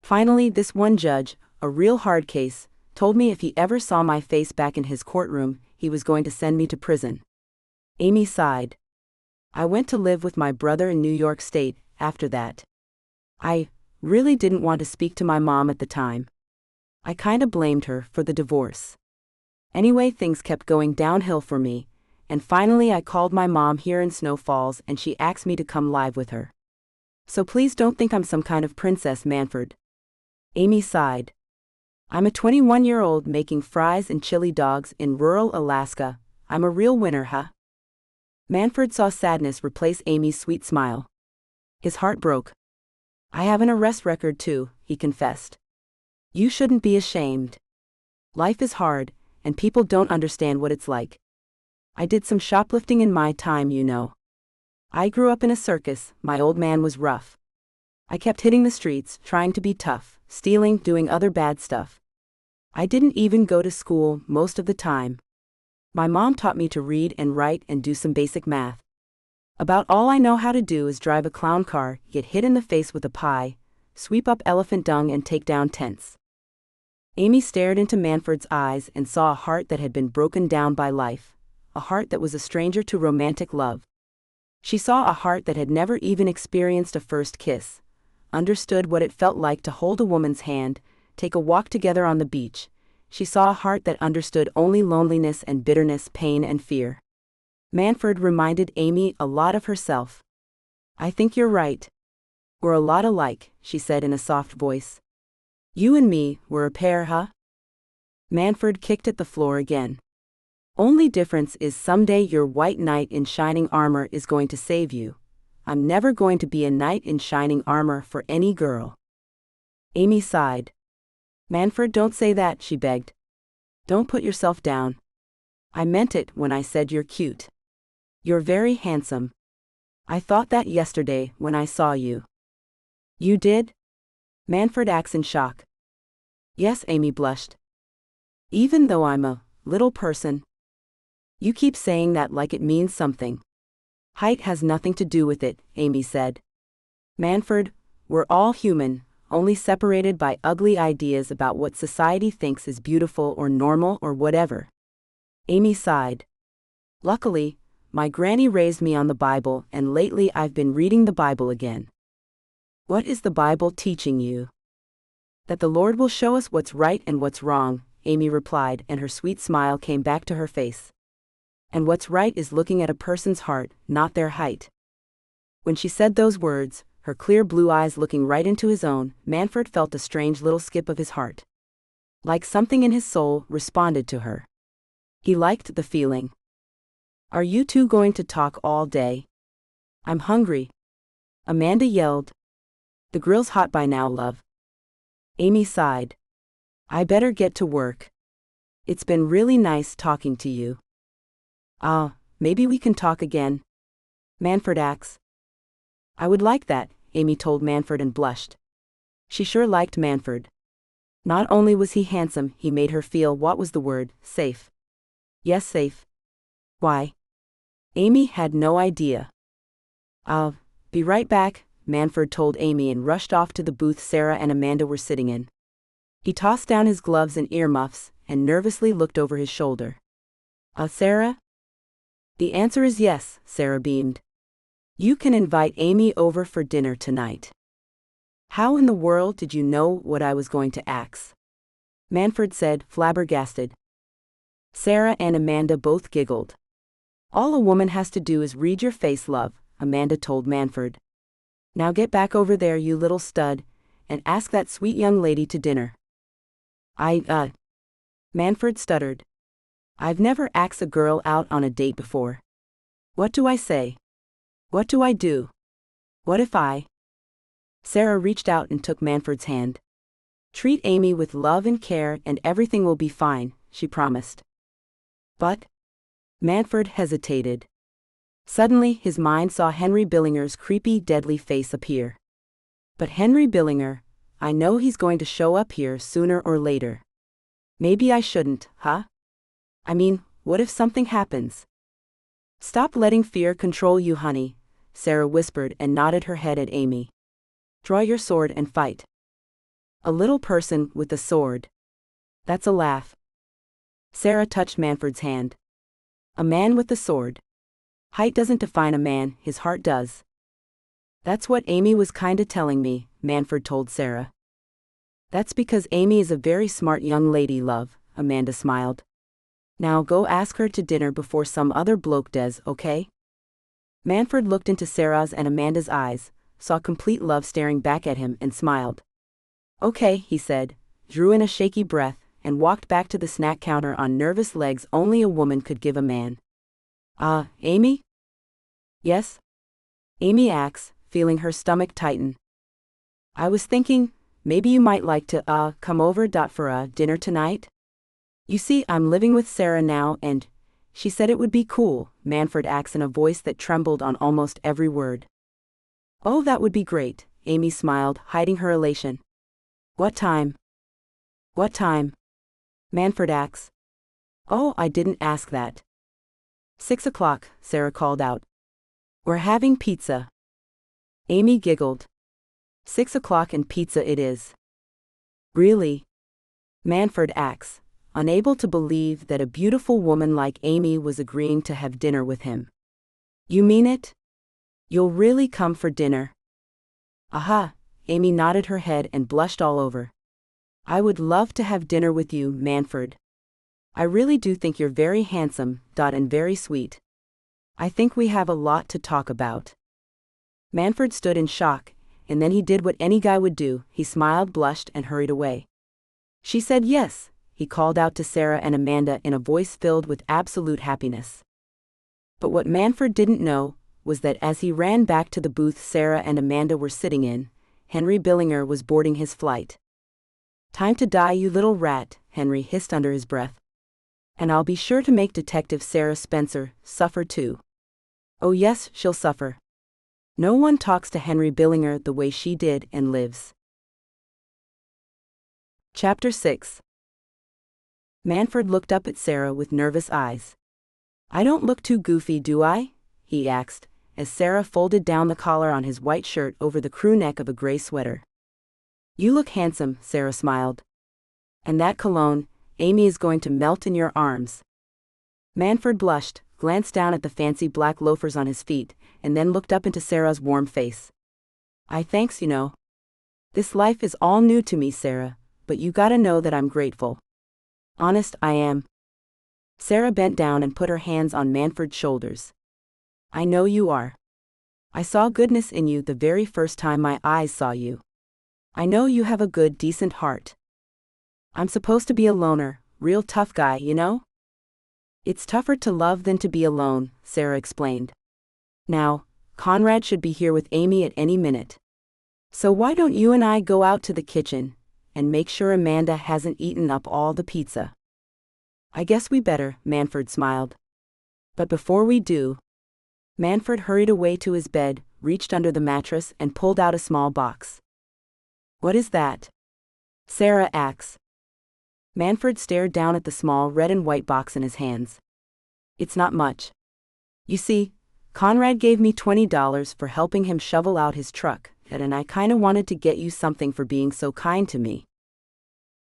Finally, this one judge, a real hard case, told me if he ever saw my face back in his courtroom, he was going to send me to prison. Amy sighed. I went to live with my brother in New York State after that. I really didn't want to speak to my mom at the time. I kinda blamed her for the divorce. Anyway, things kept going downhill for me, and finally I called my mom here in Snow Falls and she asked me to come live with her. So please don't think I'm some kind of princess, Manford. Amy sighed. I'm a 21-year-old making fries and chili dogs in rural Alaska. I'm a real winner, huh? Manford saw sadness replace Amy's sweet smile. His heart broke. I have an arrest record too, he confessed. You shouldn't be ashamed. Life is hard, and people don't understand what it's like. I did some shoplifting in my time, you know. I grew up in a circus, my old man was rough. I kept hitting the streets, trying to be tough, stealing, doing other bad stuff. I didn't even go to school most of the time. My mom taught me to read and write and do some basic math. About all I know how to do is drive a clown car, get hit in the face with a pie, sweep up elephant dung and take down tents. Amy stared into Manford's eyes and saw a heart that had been broken down by life, a heart that was a stranger to romantic love. She saw a heart that had never even experienced a first kiss, understood what it felt like to hold a woman's hand, take a walk together on the beach. She saw a heart that understood only loneliness and bitterness, pain and fear. Manford reminded Amy a lot of herself. I think you're right. We're a lot alike, she said in a soft voice. You and me, we're a pair, huh? Manford kicked at the floor again. Only difference is someday your white knight in shining armor is going to save you. I'm never going to be a knight in shining armor for any girl. Amy sighed. Manford, don't say that, she begged. Don't put yourself down. I meant it when I said you're cute. You're very handsome. I thought that yesterday when I saw you. You did? Manford acts in shock. Yes, Amy blushed. Even though I'm a little person. You keep saying that like it means something. Height has nothing to do with it, Amy said. Manford, we're all human, only separated by ugly ideas about what society thinks is beautiful or normal or whatever. Amy sighed. Luckily, my granny raised me on the Bible and lately I've been reading the Bible again. What is the Bible teaching you? That the Lord will show us what's right and what's wrong, Amy replied, and her sweet smile came back to her face. And what's right is looking at a person's heart, not their height. When she said those words, her clear blue eyes looking right into his own, Manford felt a strange little skip of his heart. Like something in his soul responded to her. He liked the feeling. Are you two going to talk all day? I'm hungry. Amanda yelled. The grill's hot by now, love. Amy sighed. I better get to work. It's been really nice talking to you. Maybe we can talk again. Manford acts. I would like that, Amy told Manford and blushed. She sure liked Manford. Not only was he handsome, he made her feel, what was the word, safe. Yes, safe. Why? Amy had no idea. I'll be right back, Manford told Amy and rushed off to the booth Sarah and Amanda were sitting in. He tossed down his gloves and earmuffs and nervously looked over his shoulder. Sarah? The answer is yes, Sarah beamed. You can invite Amy over for dinner tonight. How in the world did you know what I was going to ask? Manford said, flabbergasted. Sarah and Amanda both giggled. All a woman has to do is read your face, love, Amanda told Manford. Now get back over there, you little stud, and ask that sweet young lady to dinner. Manford stuttered. I've never asked a girl out on a date before. What do I say? What do I do? What if I? Sarah reached out and took Manford's hand. Treat Amy with love and care and everything will be fine, she promised. But? Manford hesitated. Suddenly his mind saw Henry Billinger's creepy, deadly face appear. But Henry Billinger, I know he's going to show up here sooner or later. Maybe I shouldn't, huh? I mean, what if something happens? Stop letting fear control you, honey, Sarah whispered and nodded her head at Amy. Draw your sword and fight. A little person with a sword. That's a laugh. Sarah touched Manford's hand. A man with a sword. Height doesn't define a man, his heart does. That's what Amy was kinda telling me, Manford told Sarah. That's because Amy is a very smart young lady, love, Amanda smiled. Now go ask her to dinner before some other bloke does, okay? Manford looked into Sarah's and Amanda's eyes, saw complete love staring back at him and smiled. Okay, he said, drew in a shaky breath, and walked back to the snack counter on nervous legs only a woman could give a man. Amy? Yes? Amy asked, feeling her stomach tighten. I was thinking, maybe you might like to, come over for a dinner tonight? You see, I'm living with Sarah now and, she said it would be cool, Manford asked in a voice that trembled on almost every word. Oh, that would be great, Amy smiled, hiding her elation. What time? What time? Manford asked. Oh, I didn't ask that. 6 o'clock, Sarah called out. We're having pizza. Amy giggled. 6 o'clock and pizza it is. Really? Manford asked, unable to believe that a beautiful woman like Amy was agreeing to have dinner with him. You mean it? You'll really come for dinner? Aha, Amy nodded her head and blushed all over. I would love to have dinner with you, Manford. I really do think you're very handsome, and very sweet. I think we have a lot to talk about. Manford stood in shock, and then he did what any guy would do, he smiled, blushed, and hurried away. She said yes, he called out to Sarah and Amanda in a voice filled with absolute happiness. But what Manford didn't know was that as he ran back to the booth Sarah and Amanda were sitting in, Henry Billinger was boarding his flight. Time to die, you little rat, Henry hissed under his breath. And I'll be sure to make Detective Sarah Spencer suffer too. Oh yes, she'll suffer. No one talks to Henry Billinger the way she did and lives. Chapter 6. Manford looked up at Sarah with nervous eyes. I don't look too goofy, do I? He asked, as Sarah folded down the collar on his white shirt over the crew neck of a gray sweater. You look handsome, Sarah smiled. And that cologne, Amy is going to melt in your arms. Manford blushed, glanced down at the fancy black loafers on his feet, and then looked up into Sarah's warm face. Thanks, you know. This life is all new to me, Sarah, but you gotta know that I'm grateful. Honest, I am. Sarah bent down and put her hands on Manford's shoulders. I know you are. I saw goodness in you the very first time my eyes saw you. I know you have a good, decent heart. I'm supposed to be a loner, real tough guy, you know? It's tougher to love than to be alone, Sarah explained. Now, Conrad should be here with Amy at any minute. So why don't you and I go out to the kitchen and make sure Amanda hasn't eaten up all the pizza? I guess we better, Manford smiled. But before we do... Manford hurried away to his bed, reached under the mattress and pulled out a small box. What is that? Sarah asked. Manford stared down at the small red and white box in his hands. It's not much. You see, Conrad gave me $20 for helping him shovel out his truck, and I kinda wanted to get you something for being so kind to me.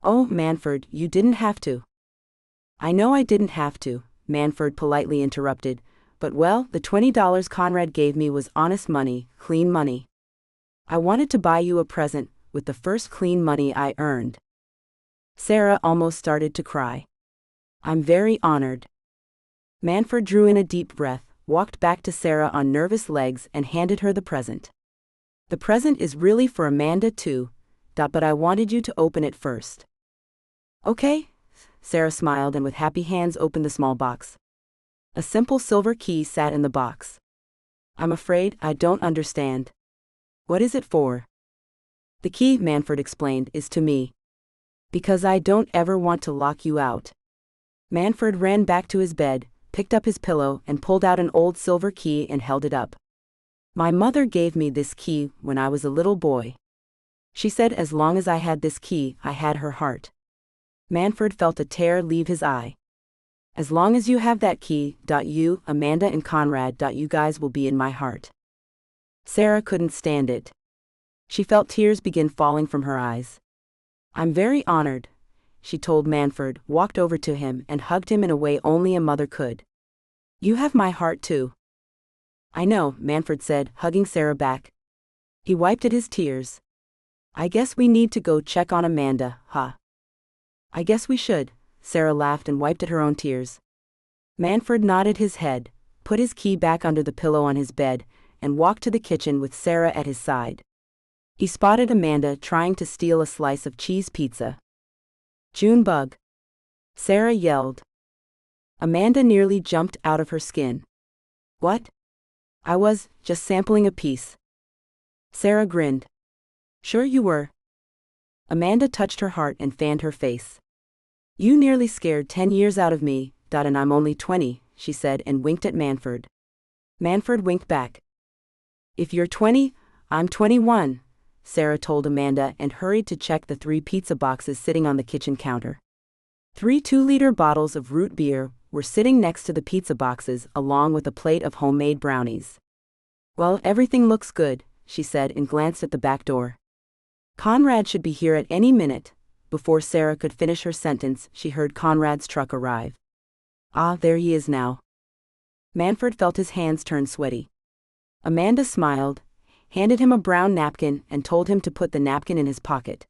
Oh, Manford, you didn't have to. I know I didn't have to, Manford politely interrupted, but well, the $20 Conrad gave me was honest money, clean money. I wanted to buy you a present with the first clean money I earned. Sarah almost started to cry. I'm very honored. Manford drew in a deep breath, walked back to Sarah on nervous legs and handed her the present. The present is really for Amanda too, but I wanted you to open it first. Okay? Sarah smiled and with happy hands opened the small box. A simple silver key sat in the box. I'm afraid I don't understand. What is it for? The key, Manford explained, is to me. Because I don't ever want to lock you out. Manford ran back to his bed, picked up his pillow and pulled out an old silver key and held it up. My mother gave me this key when I was a little boy. She said as long as I had this key, I had her heart. Manford felt a tear leave his eye. As long as you have that key, you, Amanda and Conrad, you guys will be in my heart. Sarah couldn't stand it. She felt tears begin falling from her eyes. I'm very honored, she told Manford, walked over to him and hugged him in a way only a mother could. You have my heart too. I know, Manford said, hugging Sarah back. He wiped at his tears. I guess we need to go check on Amanda, huh? I guess we should, Sarah laughed and wiped at her own tears. Manford nodded his head, put his key back under the pillow on his bed, and walked to the kitchen with Sarah at his side. He spotted Amanda trying to steal a slice of cheese pizza. Junebug! Sarah yelled. Amanda nearly jumped out of her skin. What? I was just sampling a piece. Sarah grinned. Sure you were. Amanda touched her heart and fanned her face. You nearly scared 10 years out of me, and I'm only 20, she said and winked at Manford. Manford winked back. If you're 20, I'm 21, Sarah told Amanda and hurried to check the 3 pizza boxes sitting on the kitchen counter. 3 2-liter bottles of root beer were sitting next to the pizza boxes along with a plate of homemade brownies. Well, everything looks good, she said and glanced at the back door. Conrad should be here at any minute. Before Sarah could finish her sentence, she heard Conrad's truck arrive. Ah, there he is now. Manford felt his hands turn sweaty. Amanda smiled, handed him a brown napkin and told him to put the napkin in his pocket.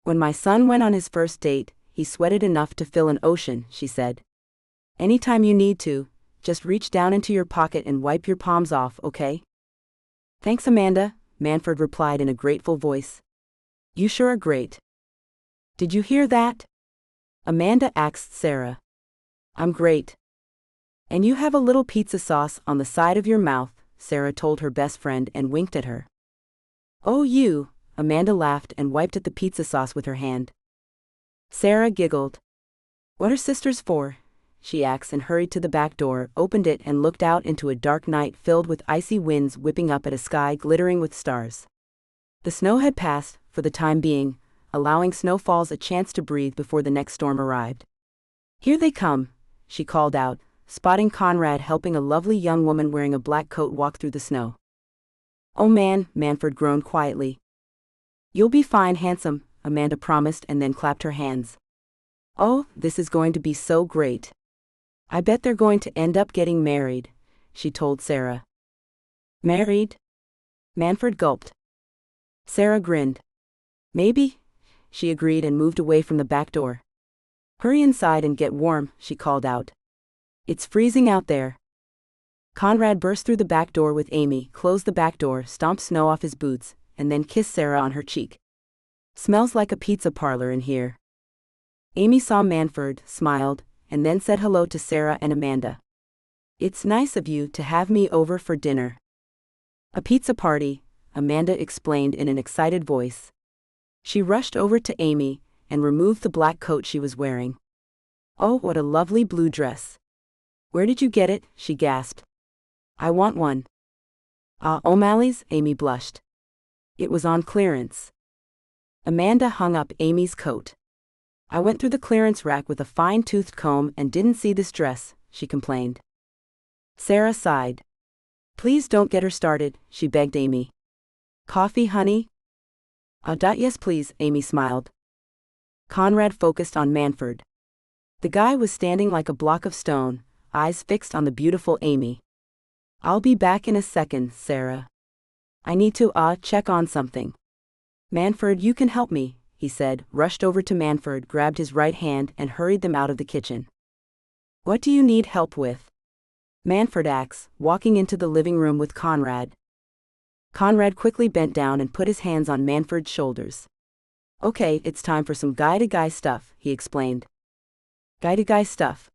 When my son went on his first date, he sweated enough to fill an ocean, she said. Anytime you need to, just reach down into your pocket and wipe your palms off, okay? Thanks, Amanda, Manford replied in a grateful voice. You sure are great. Did you hear that? Amanda asked Sarah. I'm great. And you have a little pizza sauce on the side of your mouth, Sarah told her best friend and winked at her. Oh, you, Amanda laughed and wiped at the pizza sauce with her hand. Sarah giggled. What are sisters for? She asked and hurried to the back door, opened it and looked out into a dark night filled with icy winds whipping up at a sky glittering with stars. The snow had passed, for the time being, allowing snowfalls a chance to breathe before the next storm arrived. Here they come, she called out, spotting Conrad helping a lovely young woman wearing a black coat walk through the snow. Oh man, Manford groaned quietly. You'll be fine, handsome, Amanda promised and then clapped her hands. Oh, this is going to be so great. I bet they're going to end up getting married, she told Sarah. Married? Manford gulped. Sarah grinned. Maybe, she agreed and moved away from the back door. Hurry inside and get warm, she called out. It's freezing out there. Conrad burst through the back door with Amy, closed the back door, stomped snow off his boots, and then kissed Sarah on her cheek. Smells like a pizza parlor in here. Amy saw Manford, smiled, and then said hello to Sarah and Amanda. It's nice of you to have me over for dinner. A pizza party, Amanda explained in an excited voice. She rushed over to Amy and removed the black coat she was wearing. Oh, what a lovely blue dress. Where did you get it? She gasped. I want one. O'Malley's, Amy blushed. It was on clearance. Amanda hung up Amy's coat. I went through the clearance rack with a fine-toothed comb and didn't see this dress, she complained. Sarah sighed. Please don't get her started, she begged Amy. Coffee, honey? Yes please, Amy smiled. Conrad focused on Manford. The guy was standing like a block of stone, eyes fixed on the beautiful Amy. I'll be back in a second, Sarah. I need to, check on something. Manford, you can help me, he said, rushed over to Manford, grabbed his right hand and hurried them out of the kitchen. What do you need help with? Manford asked, walking into the living room with Conrad. Conrad quickly bent down and put his hands on Manford's shoulders. Okay, it's time for some guy-to-guy stuff, he explained. Guy-to-guy stuff.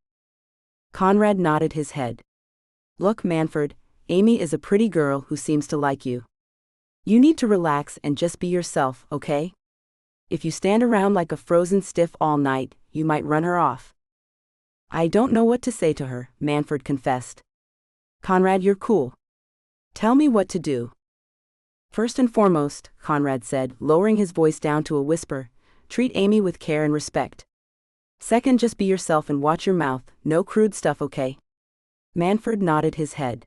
Conrad nodded his head. Look, Manford, Amy is a pretty girl who seems to like you. You need to relax and just be yourself, okay? If you stand around like a frozen stiff all night, you might run her off. I don't know what to say to her, Manford confessed. Conrad, you're cool. Tell me what to do. First and foremost, Conrad said, lowering his voice down to a whisper, treat Amy with care and respect. Second, just be yourself and watch your mouth, no crude stuff, okay? Manford nodded his head.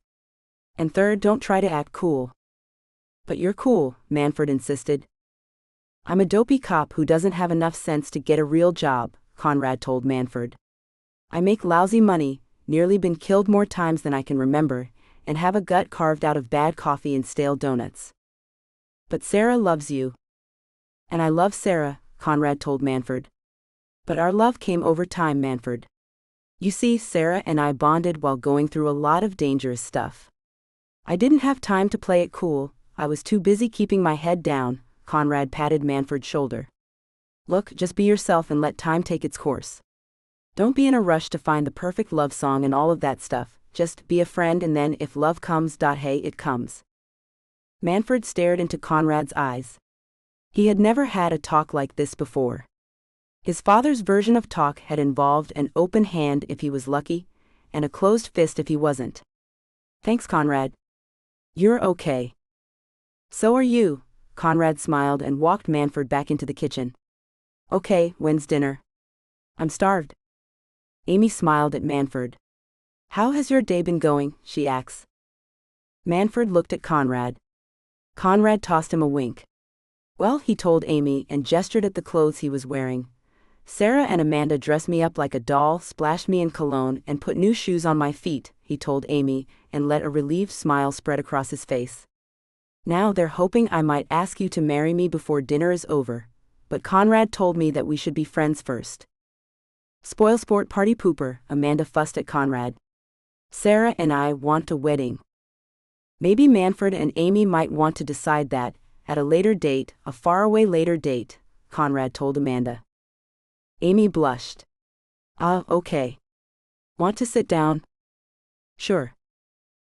And third, don't try to act cool. But you're cool, Manford insisted. I'm a dopey cop who doesn't have enough sense to get a real job, Conrad told Manford. I make lousy money, nearly been killed more times than I can remember, and have a gut carved out of bad coffee and stale donuts. But Sarah loves you. And I love Sarah, Conrad told Manford. But our love came over time, Manford. You see, Sarah and I bonded while going through a lot of dangerous stuff. I didn't have time to play it cool, I was too busy keeping my head down, Conrad patted Manford's shoulder. Look, just be yourself and let time take its course. Don't be in a rush to find the perfect love song and all of that stuff, just be a friend and then if love comes, hey, it comes. Manford stared into Conrad's eyes. He had never had a talk like this before. His father's version of talk had involved an open hand if he was lucky, and a closed fist if he wasn't. Thanks, Conrad. You're okay. So are you, Conrad smiled and walked Manford back into the kitchen. Okay, when's dinner? I'm starved. Amy smiled at Manford. How has your day been going, she asked. Manford looked at Conrad. Conrad tossed him a wink. Well, he told Amy and gestured at the clothes he was wearing. Sarah and Amanda dressed me up like a doll, splashed me in cologne, and put new shoes on my feet, he told Amy, and let a relieved smile spread across his face. Now they're hoping I might ask you to marry me before dinner is over, but Conrad told me that we should be friends first. Spoil sport party pooper, Amanda fussed at Conrad. Sarah and I want a wedding. Maybe Manford and Amy might want to decide that, at a later date, a faraway later date, Conrad told Amanda. Amy blushed. Okay. Want to sit down? Sure.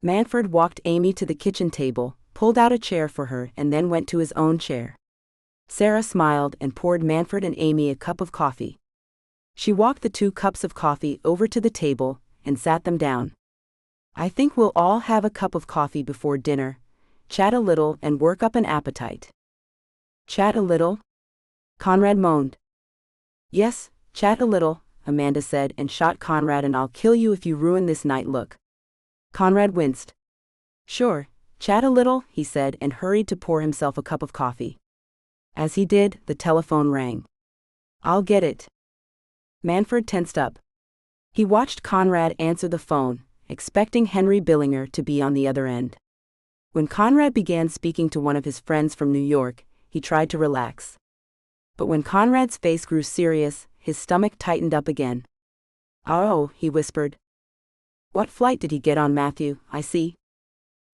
Manford walked Amy to the kitchen table, pulled out a chair for her and then went to his own chair. Sarah smiled and poured Manford and Amy a cup of coffee. She walked the 2 cups of coffee over to the table and sat them down. I think we'll all have a cup of coffee before dinner, chat a little and work up an appetite. Chat a little? Conrad moaned. Yes, chat a little, Amanda said and shot Conrad and I'll kill you if you ruin this night look. Conrad winced. Sure, chat a little, he said and hurried to pour himself a cup of coffee. As he did, the telephone rang. I'll get it. Manford tensed up. He watched Conrad answer the phone, expecting Henry Billinger to be on the other end. When Conrad began speaking to one of his friends from New York, he tried to relax. But when Conrad's face grew serious, his stomach tightened up again. Oh, he whispered. What flight did he get on, Matthew? I see.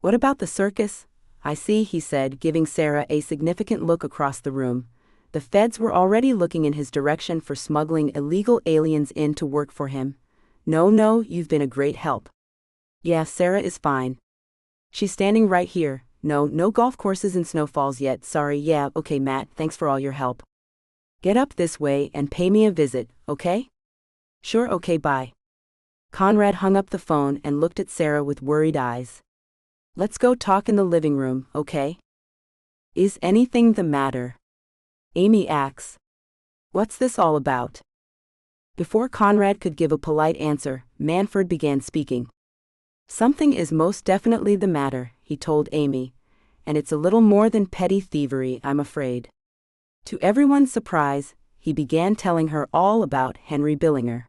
What about the circus? I see, he said, giving Sarah a significant look across the room. The feds were already looking in his direction for smuggling illegal aliens in to work for him. No, you've been a great help. Yeah, Sarah is fine. She's standing right here. No golf courses and snowfalls yet, sorry. Yeah, okay, Matt, thanks for all your help. Get up this way and pay me a visit, okay? Sure, okay, bye. Conrad hung up the phone and looked at Sarah with worried eyes. Let's go talk in the living room, okay? Is anything the matter? Amy asks. What's this all about? Before Conrad could give a polite answer, Manford began speaking. Something is most definitely the matter, he told Amy, and it's a little more than petty thievery, I'm afraid. To everyone's surprise, he began telling her all about Henry Billinger.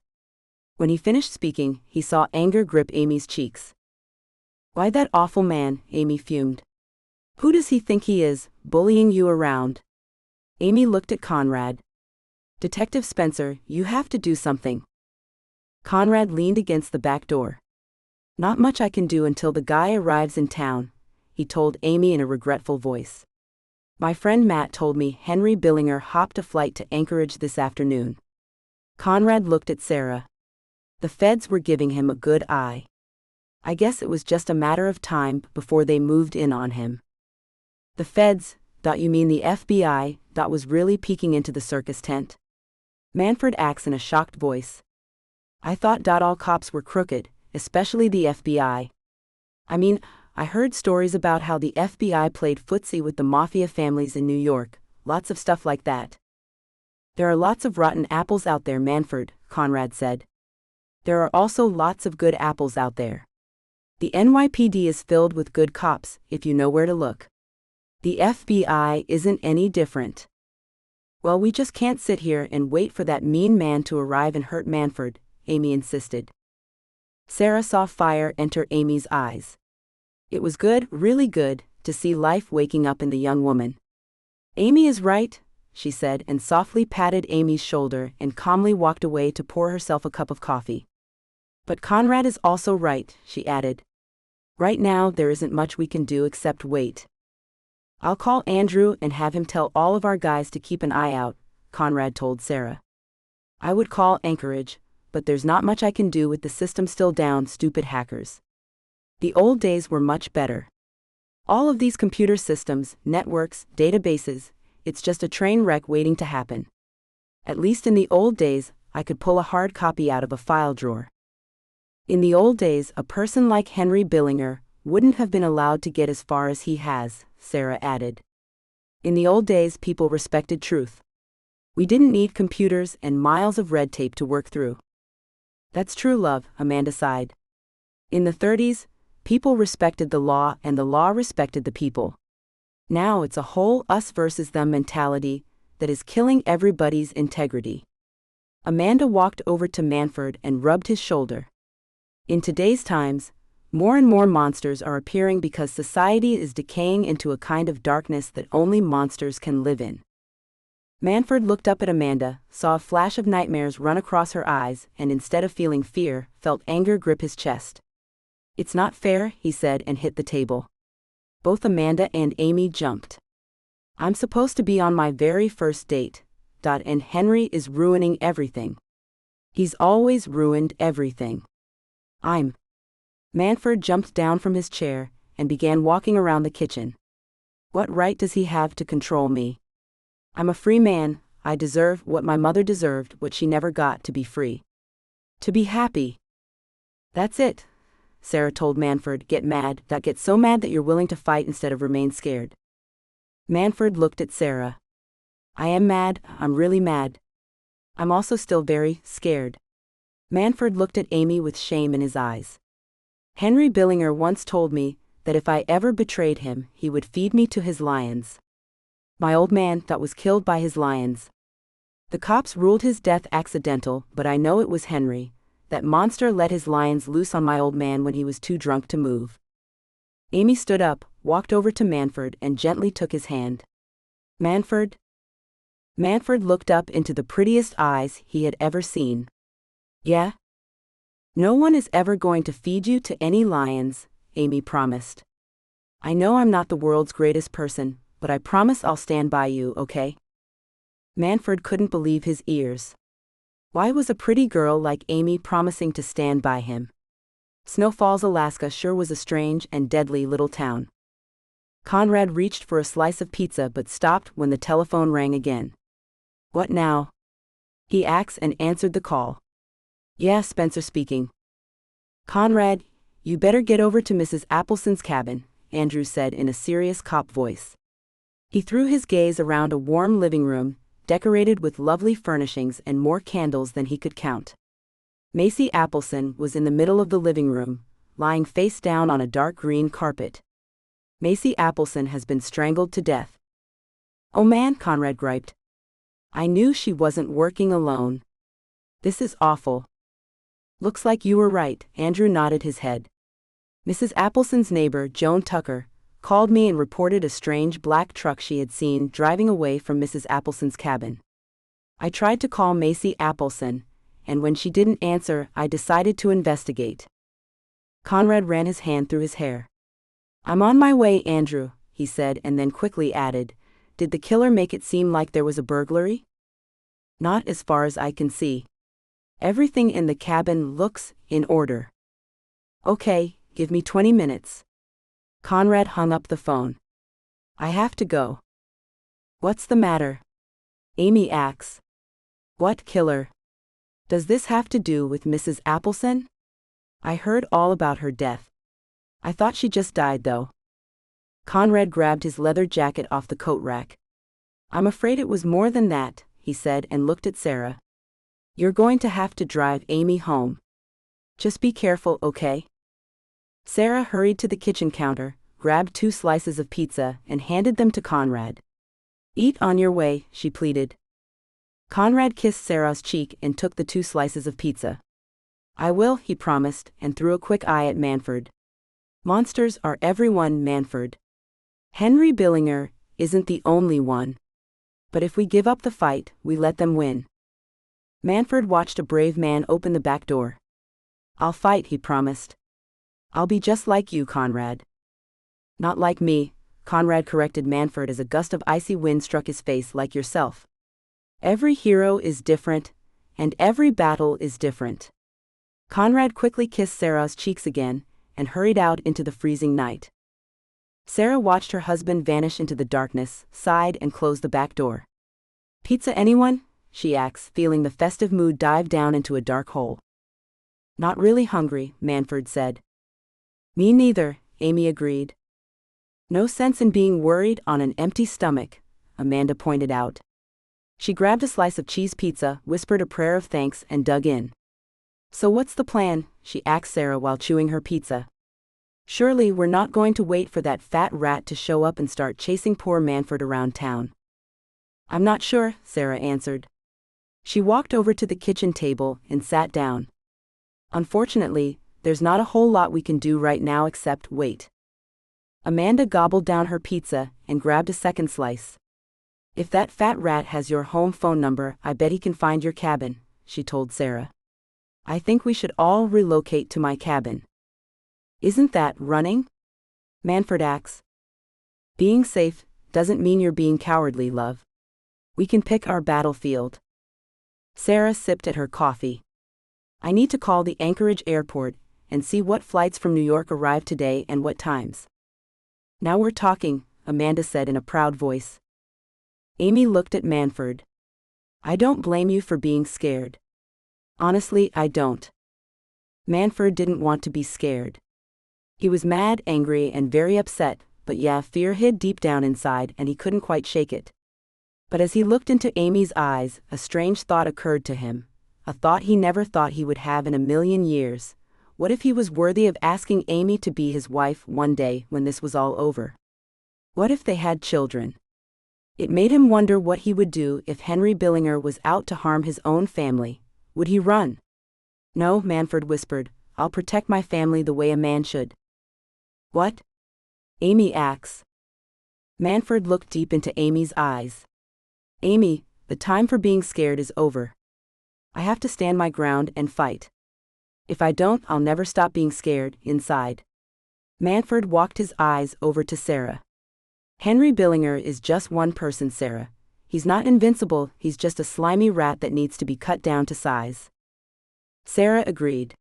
When he finished speaking, he saw anger grip Amy's cheeks. Why, that awful man, Amy fumed. Who does he think he is, bullying you around? Amy looked at Conrad. Detective Spencer, you have to do something. Conrad leaned against the back door. Not much I can do until the guy arrives in town, he told Amy in a regretful voice. My friend Matt told me Henry Billinger hopped a flight to Anchorage this afternoon. Conrad looked at Sarah. The feds were giving him a good eye. I guess it was just a matter of time before they moved in on him. The feds, you mean the FBI, was really peeking into the circus tent? Manford asked in a shocked voice. I thought all cops were crooked, especially the FBI. I mean, I heard stories about how the FBI played footsie with the mafia families in New York, lots of stuff like that. There are lots of rotten apples out there, Manford, Conrad said. There are also lots of good apples out there. The NYPD is filled with good cops, if you know where to look. The FBI isn't any different. Well, we just can't sit here and wait for that mean man to arrive and hurt Manford, Amy insisted. Sarah saw fire enter Amy's eyes. It was good, really good, to see life waking up in the young woman. Amy is right, she said, and softly patted Amy's shoulder and calmly walked away to pour herself a cup of coffee. But Conrad is also right, she added. Right now there isn't much we can do except wait. I'll call Andrew and have him tell all of our guys to keep an eye out, Conrad told Sarah. I would call Anchorage, but there's not much I can do with the system still down, stupid hackers. The old days were much better. All of these computer systems, networks, databases, it's just a train wreck waiting to happen. At least in the old days, I could pull a hard copy out of a file drawer. In the old days, a person like Henry Billinger wouldn't have been allowed to get as far as he has, Sarah added. In the old days, people respected truth. We didn't need computers and miles of red tape to work through. That's true, love, Amanda sighed. In the 30s, people respected the law and the law respected the people. Now it's a whole us versus them mentality that is killing everybody's integrity. Amanda walked over to Manford and rubbed his shoulder. In today's times, more and more monsters are appearing because society is decaying into a kind of darkness that only monsters can live in. Manford looked up at Amanda, saw a flash of nightmares run across her eyes, and instead of feeling fear, felt anger grip his chest. It's not fair, he said and hit the table. Both Amanda and Amy jumped. I'm supposed to be on my very first date, and Henry is ruining everything. He's always ruined everything. Manford jumped down from his chair and began walking around the kitchen. What right does he have to control me? I'm a free man, I deserve what my mother deserved, what she never got, to be free. To be happy. That's it, Sarah told Manford. Get mad, get so mad that you're willing to fight instead of remain scared. Manford looked at Sarah. I am mad, I'm really mad. I'm also still very scared. Manford looked at Amy with shame in his eyes. Henry Billinger once told me that if I ever betrayed him, he would feed me to his lions. My old man was killed by his lions. The cops ruled his death accidental, but I know it was Henry. That monster let his lions loose on my old man when he was too drunk to move. Amy stood up, walked over to Manford and gently took his hand. Manford? Manford looked up into the prettiest eyes he had ever seen. Yeah? No one is ever going to feed you to any lions, Amy promised. I know I'm not the world's greatest person, but I promise I'll stand by you, okay? Manford couldn't believe his ears. Why was a pretty girl like Amy promising to stand by him? Snow Falls, Alaska sure was a strange and deadly little town. Conrad reached for a slice of pizza but stopped when the telephone rang again. What now? He asked and answered the call. Yeah, Spencer speaking. Conrad, you better get over to Mrs. Appleson's cabin, Andrew said in a serious cop voice. He threw his gaze around a warm living room, decorated with lovely furnishings and more candles than he could count. Macy Appleson was in the middle of the living room, lying face down on a dark green carpet. Macy Appleson has been strangled to death. Oh man, Conrad griped. I knew she wasn't working alone. This is awful. Looks like you were right, Andrew nodded his head. Mrs. Appleson's neighbor, Joan Tucker, called me and reported a strange black truck she had seen driving away from Mrs. Appleson's cabin. I tried to call Macy Appleson, and when she didn't answer, I decided to investigate. Conrad ran his hand through his hair. I'm on my way, Andrew, he said and then quickly added, did the killer make it seem like there was a burglary? Not as far as I can see. Everything in the cabin looks in order. Okay, give me 20 minutes. Conrad hung up the phone. I have to go. What's the matter? Amy asks. What killer? Does this have to do with Mrs. Appleson? I heard all about her death. I thought she just died, though. Conrad grabbed his leather jacket off the coat rack. I'm afraid it was more than that, he said and looked at Sarah. You're going to have to drive Amy home. Just be careful, okay? Sarah hurried to the kitchen counter, grabbed 2 slices of pizza, and handed them to Conrad. Eat on your way, she pleaded. Conrad kissed Sarah's cheek and took the 2 slices of pizza. I will, he promised, and threw a quick eye at Manford. Monsters are everyone, Manford. Henry Billinger isn't the only one. But if we give up the fight, we let them win. Manford watched a brave man open the back door. I'll fight, he promised. I'll be just like you, Conrad. Not like me, Conrad corrected Manford as a gust of icy wind struck his face. Like yourself. Every hero is different, and every battle is different. Conrad quickly kissed Sarah's cheeks again, and hurried out into the freezing night. Sarah watched her husband vanish into the darkness, sighed and closed the back door. Pizza, anyone? She asked, feeling the festive mood dive down into a dark hole. Not really hungry, Manford said. Me neither, Amy agreed. No sense in being worried on an empty stomach, Amanda pointed out. She grabbed a slice of cheese pizza, whispered a prayer of thanks, and dug in. So what's the plan? She asked Sarah while chewing her pizza. Surely we're not going to wait for that fat rat to show up and start chasing poor Manford around town. I'm not sure, Sarah answered. She walked over to the kitchen table and sat down. Unfortunately, there's not a whole lot we can do right now except wait. Amanda gobbled down her pizza and grabbed a second slice. If that fat rat has your home phone number, I bet he can find your cabin, she told Sarah. I think we should all relocate to my cabin. Isn't that running? Manford asked. Being safe doesn't mean you're being cowardly, love. We can pick our battlefield. Sarah sipped at her coffee. I need to call the Anchorage airport and see what flights from New York arrive today and what times. Now we're talking, Amanda said in a proud voice. Amy looked at Manford. I don't blame you for being scared. Honestly, I don't. Manford didn't want to be scared. He was mad, angry, and very upset, but yeah, fear hid deep down inside and he couldn't quite shake it. But as he looked into Amy's eyes, a strange thought occurred to him, a thought he never thought he would have in a million years. What if he was worthy of asking Amy to be his wife one day when this was all over? What if they had children? It made him wonder what he would do if Henry Billinger was out to harm his own family. Would he run? No, Manford whispered, I'll protect my family the way a man should. What? Amy asked. Manford looked deep into Amy's eyes. Amy, the time for being scared is over. I have to stand my ground and fight. If I don't, I'll never stop being scared, inside. Manford walked his eyes over to Sarah. Henry Billinger is just one person, Sarah. He's not invincible, he's just a slimy rat that needs to be cut down to size. Sarah agreed.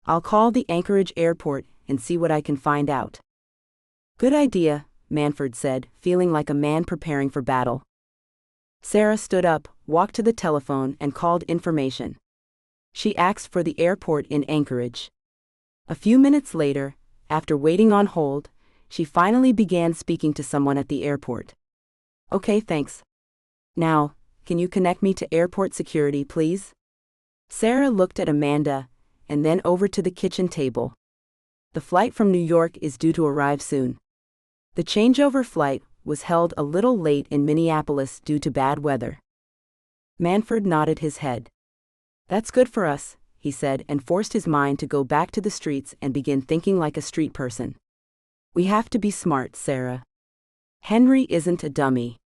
I'll call the Anchorage airport and see what I can find out. Good idea, Manford said, feeling like a man preparing for battle. Sarah stood up, walked to the telephone, and called information. She asked for the airport in Anchorage. A few minutes later, after waiting on hold, she finally began speaking to someone at the airport. Okay, thanks. Now, can you connect me to airport security, please? Sarah looked at Amanda, and then over to the kitchen table. The flight from New York is due to arrive soon. The changeover flight was held a little late in Minneapolis due to bad weather. Manford nodded his head. That's good for us, he said, and forced his mind to go back to the streets and begin thinking like a street person. We have to be smart, Sarah. Henry isn't a dummy.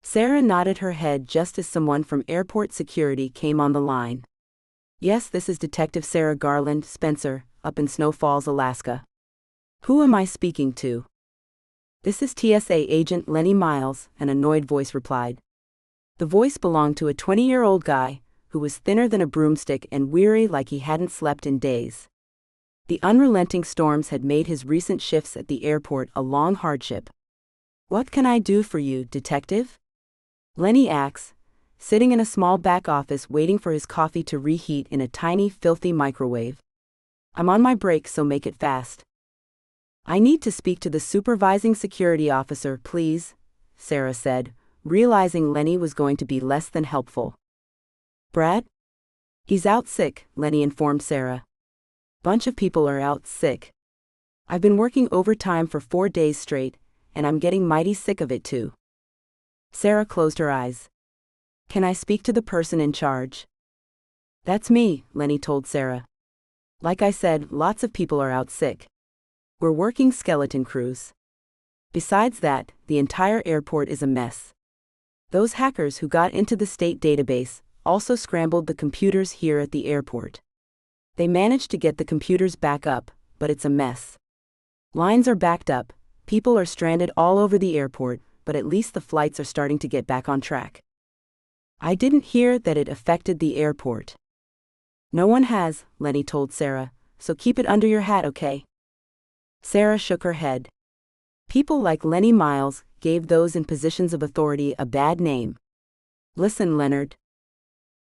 Sarah nodded her head just as someone from airport security came on the line. Yes, this is Detective Sarah Garland Spencer, up in Snow Falls, Alaska. Who am I speaking to? This is TSA agent Lenny Miles, an annoyed voice replied. The voice belonged to a 20-year-old guy who was thinner than a broomstick and weary like he hadn't slept in days. The unrelenting storms had made his recent shifts at the airport a long hardship. What can I do for you, detective? Lenny asked, sitting in a small back office waiting for his coffee to reheat in a tiny, filthy microwave. I'm on my break, so make it fast. I need to speak to the supervising security officer, please, Sarah said, realizing Lenny was going to be less than helpful. Brad? He's out sick, Lenny informed Sarah. Bunch of people are out sick. I've been working overtime for 4 days straight, and I'm getting mighty sick of it too. Sarah closed her eyes. Can I speak to the person in charge? That's me, Lenny told Sarah. Like I said, lots of people are out sick. We're working skeleton crews. Besides that, the entire airport is a mess. Those hackers who got into the state database also scrambled the computers here at the airport. They managed to get the computers back up, but it's a mess. Lines are backed up, people are stranded all over the airport, but at least the flights are starting to get back on track. I didn't hear that it affected the airport. No one has, Lenny told Sarah, so keep it under your hat, okay? Sarah shook her head. People like Lenny Miles gave those in positions of authority a bad name. Listen, Leonard.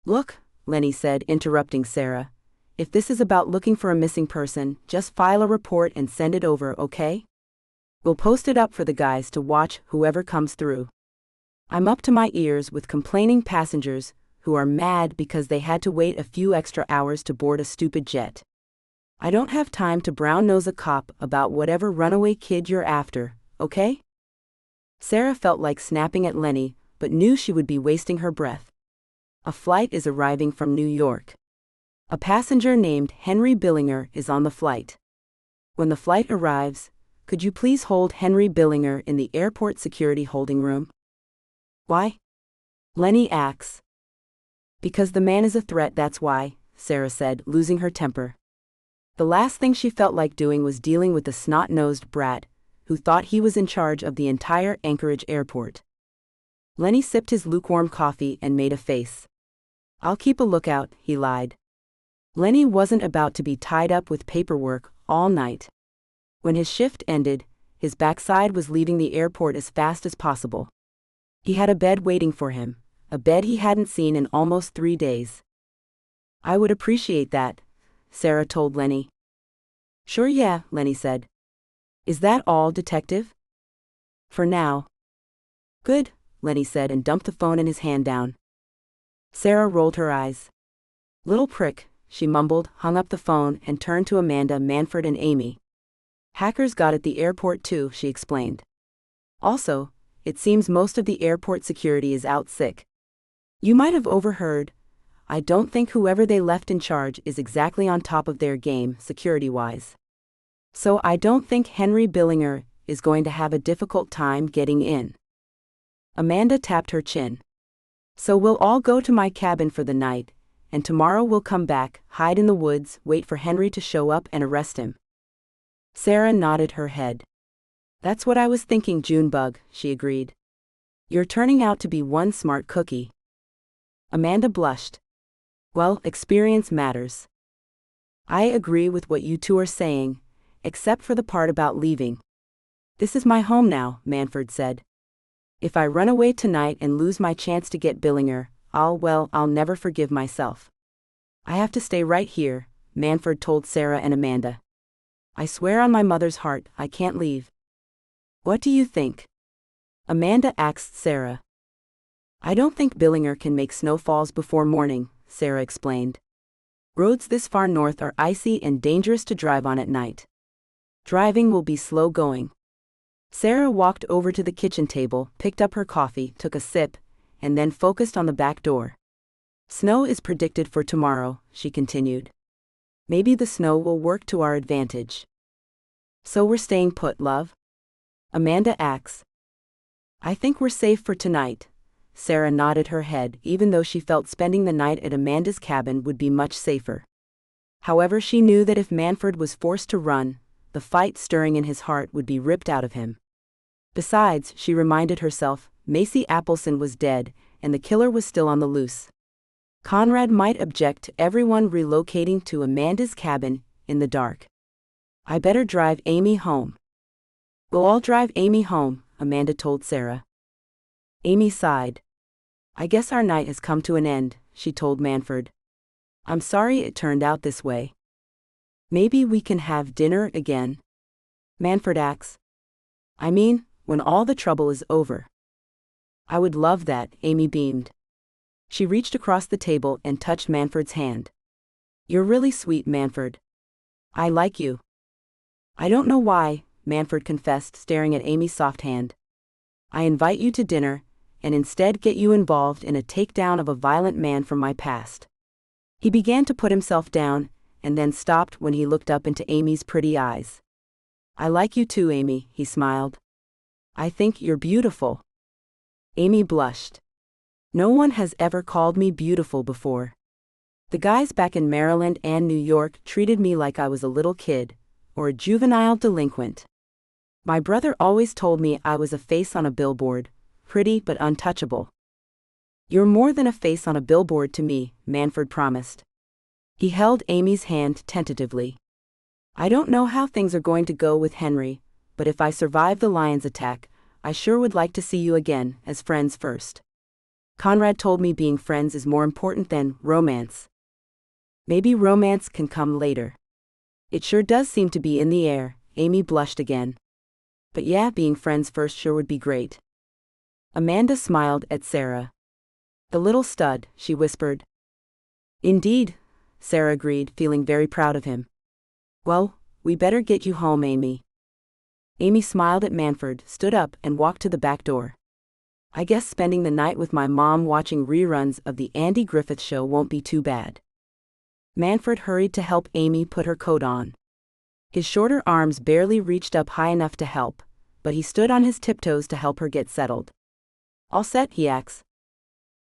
Look, Lenny said, interrupting Sarah. If this is about looking for a missing person, just file a report and send it over, okay? We'll post it up for the guys to watch whoever comes through. I'm up to my ears with complaining passengers who are mad because they had to wait a few extra hours to board a stupid jet. I don't have time to brown-nose a cop about whatever runaway kid you're after, okay? Sarah felt like snapping at Lenny, but knew she would be wasting her breath. A flight is arriving from New York. A passenger named Henry Billinger is on the flight. When the flight arrives, could you please hold Henry Billinger in the airport security holding room? Why? Lenny asks. Because the man is a threat, that's why, Sarah said, losing her temper. The last thing she felt like doing was dealing with the snot-nosed brat, who thought he was in charge of the entire Anchorage airport. Lenny sipped his lukewarm coffee and made a face. I'll keep a lookout, he lied. Lenny wasn't about to be tied up with paperwork all night. When his shift ended, his backside was leaving the airport as fast as possible. He had a bed waiting for him, a bed he hadn't seen in almost 3 days. I would appreciate that, Sarah told Lenny. Sure, yeah, Lenny said. Is that all, Detective? For now. Good, Lenny said and dumped the phone in his hand down. Sarah rolled her eyes. Little prick, she mumbled, hung up the phone and turned to Amanda, Manford and Amy. Hackers got at the airport too, she explained. Also, it seems most of the airport security is out sick. You might have overheard. I don't think whoever they left in charge is exactly on top of their game, security-wise. So I don't think Henry Billinger is going to have a difficult time getting in. Amanda tapped her chin. So we'll all go to my cabin for the night, and tomorrow we'll come back, hide in the woods, wait for Henry to show up and arrest him. Sarah nodded her head. That's what I was thinking, Junebug, she agreed. You're turning out to be one smart cookie. Amanda blushed. Well, experience matters. I agree with what you two are saying, except for the part about leaving. This is my home now, Manford said. If I run away tonight and lose my chance to get Billinger, I'll never forgive myself. I have to stay right here, Manford told Sarah and Amanda. I swear on my mother's heart, I can't leave. What do you think? Amanda asked Sarah. I don't think Billinger can make snowfalls before morning, Sarah explained. Roads this far north are icy and dangerous to drive on at night. Driving will be slow going. Sarah walked over to the kitchen table, picked up her coffee, took a sip, and then focused on the back door. Snow is predicted for tomorrow, she continued. Maybe the snow will work to our advantage. So we're staying put, love? Amanda asks. I think we're safe for tonight. Sarah nodded her head, even though she felt spending the night at Amanda's cabin would be much safer. However, she knew that if Manford was forced to run, the fight stirring in his heart would be ripped out of him. Besides, she reminded herself, Macy Appleson was dead, and the killer was still on the loose. Conrad might object to everyone relocating to Amanda's cabin in the dark. I better drive Amy home. We'll all drive Amy home, Amanda told Sarah. Amy sighed. I guess our night has come to an end, she told Manford. I'm sorry it turned out this way. Maybe we can have dinner again. Manford asks. I mean, when all the trouble is over. I would love that, Amy beamed. She reached across the table and touched Manford's hand. You're really sweet, Manford. I like you. I don't know why, Manford confessed, staring at Amy's soft hand. I invite you to dinner, and instead get you involved in a takedown of a violent man from my past. He began to put himself down, and then stopped when he looked up into Amy's pretty eyes. I like you too, Amy, he smiled. I think you're beautiful. Amy blushed. No one has ever called me beautiful before. The guys back in Maryland and New York treated me like I was a little kid, or a juvenile delinquent. My brother always told me I was a face on a billboard, pretty but untouchable. You're more than a face on a billboard to me, Manford promised. He held Amy's hand tentatively. I don't know how things are going to go with Henry, but if I survive the lion's attack, I sure would like to see you again, as friends first. Conrad told me being friends is more important than romance. Maybe romance can come later. It sure does seem to be in the air, Amy blushed again. But yeah, being friends first sure would be great. Amanda smiled at Sarah. The little stud, she whispered. Indeed, Sarah agreed, feeling very proud of him. Well, we better get you home, Amy. Amy smiled at Manford, stood up, and walked to the back door. I guess spending the night with my mom watching reruns of the Andy Griffith Show won't be too bad. Manford hurried to help Amy put her coat on. His shorter arms barely reached up high enough to help, but he stood on his tiptoes to help her get settled. All set, he asked.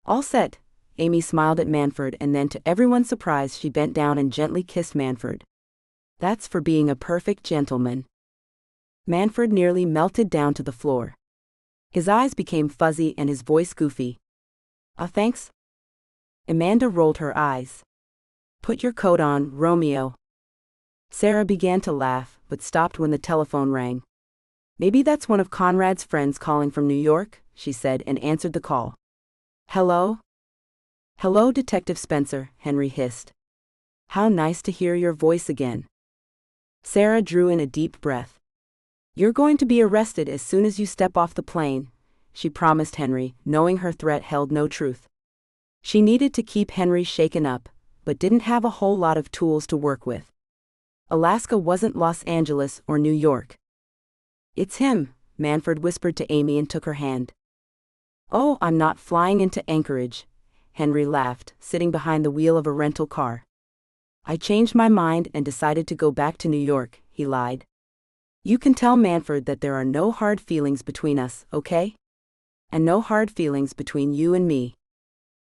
All set, Amy smiled at Manford, and then to everyone's surprise she bent down and gently kissed Manford. That's for being a perfect gentleman. Manford nearly melted down to the floor. His eyes became fuzzy and his voice goofy. Thanks? Amanda rolled her eyes. Put your coat on, Romeo. Sarah began to laugh, but stopped when the telephone rang. Maybe that's one of Conrad's friends calling from New York, she said, and answered the call. Hello? Hello, Detective Spencer, Henry hissed. How nice to hear your voice again. Sarah drew in a deep breath. You're going to be arrested as soon as you step off the plane, she promised Henry, knowing her threat held no truth. She needed to keep Henry shaken up, but didn't have a whole lot of tools to work with. Alaska wasn't Los Angeles or New York. It's him, Manford whispered to Amy and took her hand. Oh, I'm not flying into Anchorage, Henry laughed, sitting behind the wheel of a rental car. I changed my mind and decided to go back to New York, he lied. You can tell Manford that there are no hard feelings between us, okay? And no hard feelings between you and me.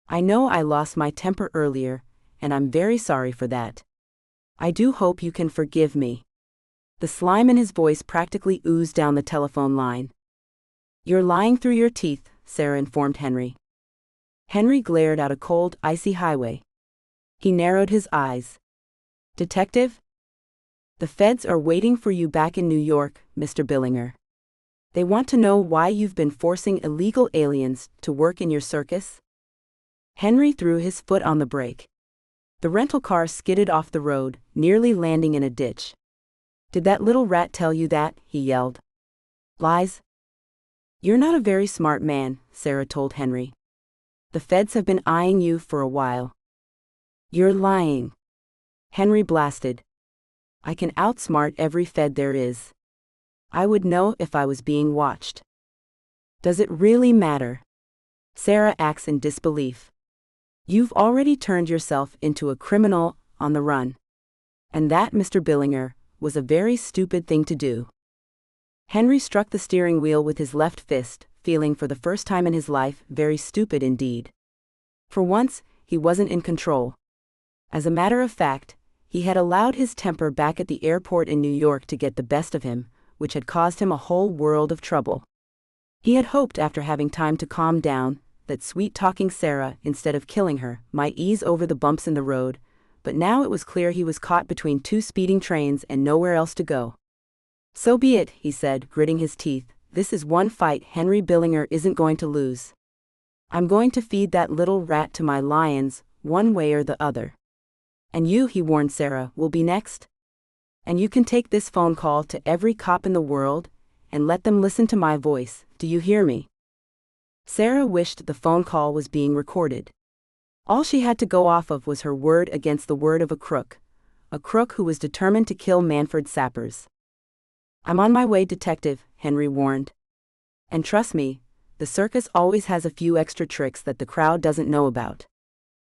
I know I lost my temper earlier, and I'm very sorry for that. I do hope you can forgive me. The slime in his voice practically oozed down the telephone line. You're lying through your teeth, Sarah informed Henry. Henry glared out a cold, icy highway. He narrowed his eyes. Detective? The feds are waiting for you back in New York, Mr. Billinger. They want to know why you've been forcing illegal aliens to work in your circus. Henry threw his foot on the brake. The rental car skidded off the road, nearly landing in a ditch. Did that little rat tell you that? He yelled. Lies. You're not a very smart man, Sarah told Henry. The feds have been eyeing you for a while. You're lying. Henry blasted. I can outsmart every fed there is. I would know if I was being watched. Does it really matter? Sarah acts in disbelief. You've already turned yourself into a criminal on the run. And that, Mr. Billinger, was a very stupid thing to do. Henry struck the steering wheel with his left fist, feeling for the first time in his life very stupid indeed. For once, he wasn't in control. As a matter of fact, he had allowed his temper back at the airport in New York to get the best of him, which had caused him a whole world of trouble. He had hoped, after having time to calm down, that sweet-talking Sarah, instead of killing her, might ease over the bumps in the road, but now it was clear he was caught between two speeding trains and nowhere else to go. So be it, he said, gritting his teeth. This is one fight Henry Billinger isn't going to lose. I'm going to feed that little rat to my lions, one way or the other. And you, he warned Sarah, will be next. And you can take this phone call to every cop in the world and let them listen to my voice. Do you hear me? Sarah wished the phone call was being recorded. All she had to go off of was her word against the word of a crook who was determined to kill Manford sappers. I'm on my way, Detective, Henry warned. And trust me, the circus always has a few extra tricks that the crowd doesn't know about.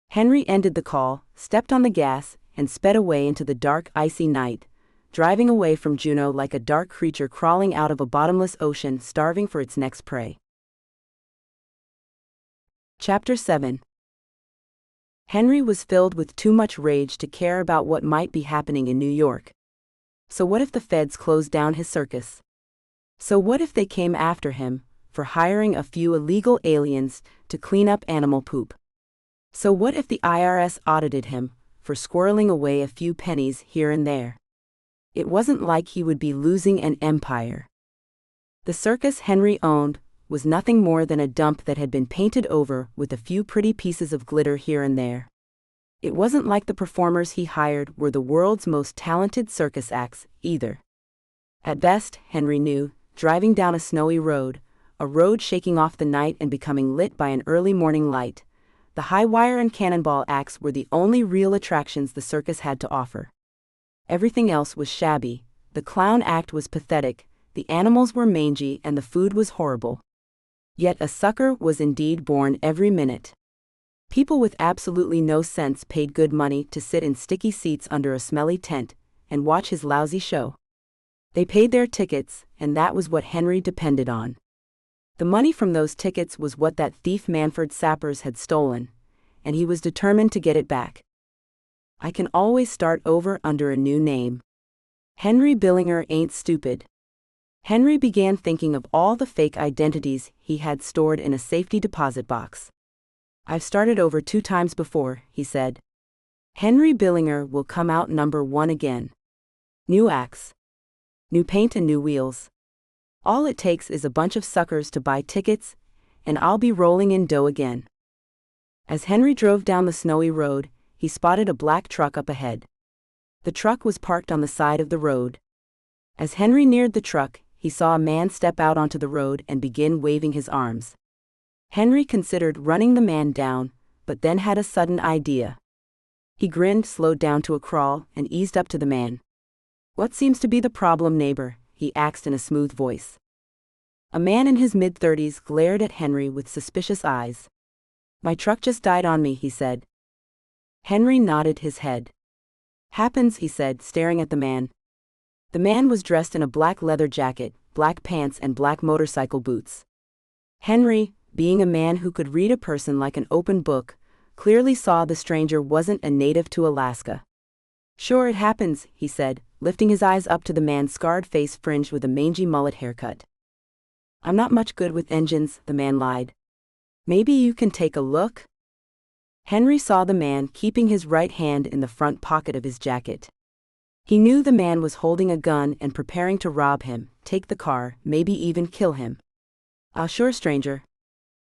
Henry ended the call, stepped on the gas, and sped away into the dark, icy night, driving away from Juno like a dark creature crawling out of a bottomless ocean starving for its next prey. Chapter 7. Henry was filled with too much rage to care about what might be happening in New York. So what if the feds closed down his circus? So what if they came after him for hiring a few illegal aliens to clean up animal poop? So what if the IRS audited him for squirreling away a few pennies here and there? It wasn't like he would be losing an empire. The circus Henry owned was nothing more than a dump that had been painted over with a few pretty pieces of glitter here and there. It wasn't like the performers he hired were the world's most talented circus acts, either. At best, Henry knew, driving down a snowy road, a road shaking off the night and becoming lit by an early morning light, the high wire and cannonball acts were the only real attractions the circus had to offer. Everything else was shabby, the clown act was pathetic, the animals were mangy, and the food was horrible. Yet a sucker was indeed born every minute. People with absolutely no sense paid good money to sit in sticky seats under a smelly tent and watch his lousy show. They paid their tickets, and that was what Henry depended on. The money from those tickets was what that thief Manford sappers had stolen, and he was determined to get it back. I can always start over under a new name. Henry Billinger ain't stupid. Henry began thinking of all the fake identities he had stored in a safety deposit box. I've started over 2 times before, he said. Henry Billinger will come out number 1 again. New acts. New paint and new wheels. All it takes is a bunch of suckers to buy tickets, and I'll be rolling in dough again. As Henry drove down the snowy road, he spotted a black truck up ahead. The truck was parked on the side of the road. As Henry neared the truck, he saw a man step out onto the road and begin waving his arms. Henry considered running the man down, but then had a sudden idea. He grinned, slowed down to a crawl, and eased up to the man. What seems to be the problem, neighbor? He asked in a smooth voice. A man in his mid-30s glared at Henry with suspicious eyes. My truck just died on me, he said. Henry nodded his head. Happens, he said, staring at the man. The man was dressed in a black leather jacket, black pants, and black motorcycle boots. Henry, being a man who could read a person like an open book, clearly saw the stranger wasn't a native to Alaska. Sure, it happens, he said, lifting his eyes up to the man's scarred face fringed with a mangy mullet haircut. I'm not much good with engines, the man lied. Maybe you can take a look? Henry saw the man keeping his right hand in the front pocket of his jacket. He knew the man was holding a gun and preparing to rob him, take the car, maybe even kill him. Sure, stranger.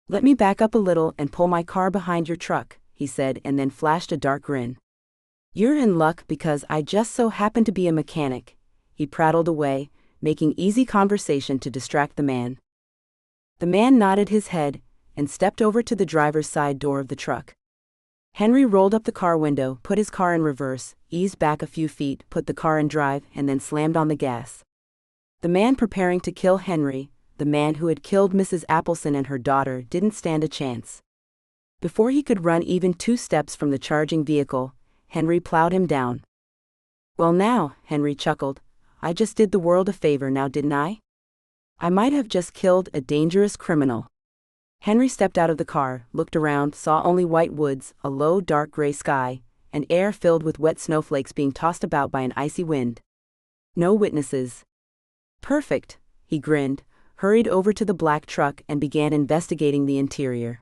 Let me back up a little and pull my car behind your truck, he said, and then flashed a dark grin. You're in luck because I just so happen to be a mechanic, he prattled away, making easy conversation to distract the man. The man nodded his head and stepped over to the driver's side door of the truck. Henry rolled up the car window, put his car in reverse, eased back a few feet, put the car in drive, and then slammed on the gas. The man preparing to kill Henry, the man who had killed Mrs. Appleson and her daughter, didn't stand a chance. Before he could run even 2 steps from the charging vehicle, Henry plowed him down. Well now, Henry chuckled, I just did the world a favor now, didn't I? I might have just killed a dangerous criminal. Henry stepped out of the car, looked around, saw only white woods, a low dark gray sky, and air filled with wet snowflakes being tossed about by an icy wind. No witnesses. Perfect, he grinned, hurried over to the black truck and began investigating the interior.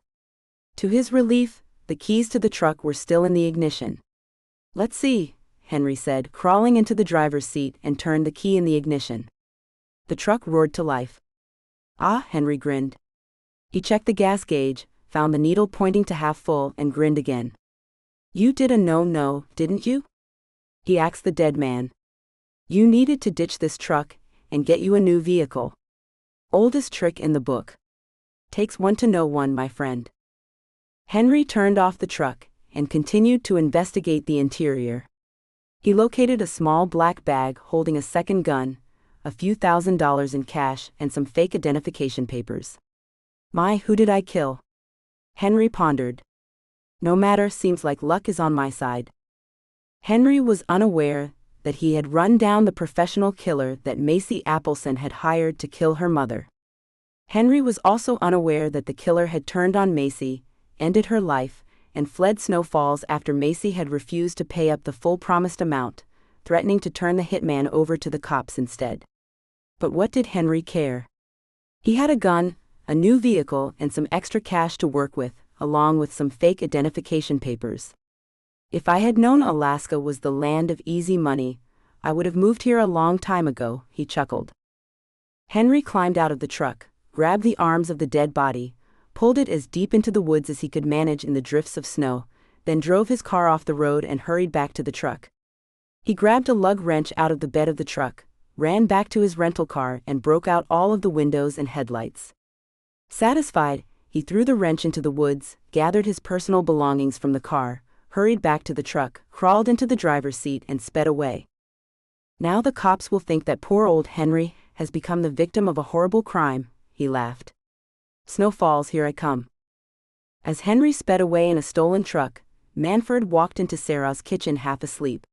To his relief, the keys to the truck were still in the ignition. Let's see, Henry said, crawling into the driver's seat and turned the key in the ignition. The truck roared to life. Ah, Henry grinned. He checked the gas gauge, found the needle pointing to half full, and grinned again. You did a no-no, didn't you? He asked the dead man. You needed to ditch this truck and get you a new vehicle. Oldest trick in the book. Takes one to know one, my friend. Henry turned off the truck and continued to investigate the interior. He located a small black bag holding a second gun, a few $1,000s in cash, and some fake identification papers. Who did I kill? Henry pondered. No matter, seems like luck is on my side. Henry was unaware that he had run down the professional killer that Macy Appleson had hired to kill her mother. Henry was also unaware that the killer had turned on Macy, ended her life, and fled Snow Falls after Macy had refused to pay up the full promised amount, threatening to turn the hitman over to the cops instead. But what did Henry care? He had a gun, a new vehicle, and some extra cash to work with, along with some fake identification papers. If I had known Alaska was the land of easy money, I would have moved here a long time ago, he chuckled. Henry climbed out of the truck, grabbed the arms of the dead body, pulled it as deep into the woods as he could manage in the drifts of snow, then drove his car off the road and hurried back to the truck. He grabbed a lug wrench out of the bed of the truck, ran back to his rental car, and broke out all of the windows and headlights. Satisfied, he threw the wrench into the woods, gathered his personal belongings from the car, hurried back to the truck, crawled into the driver's seat, and sped away. Now the cops will think that poor old Henry has become the victim of a horrible crime, he laughed. Snow Falls, here I come. As Henry sped away in a stolen truck, Manford walked into Sarah's kitchen half asleep.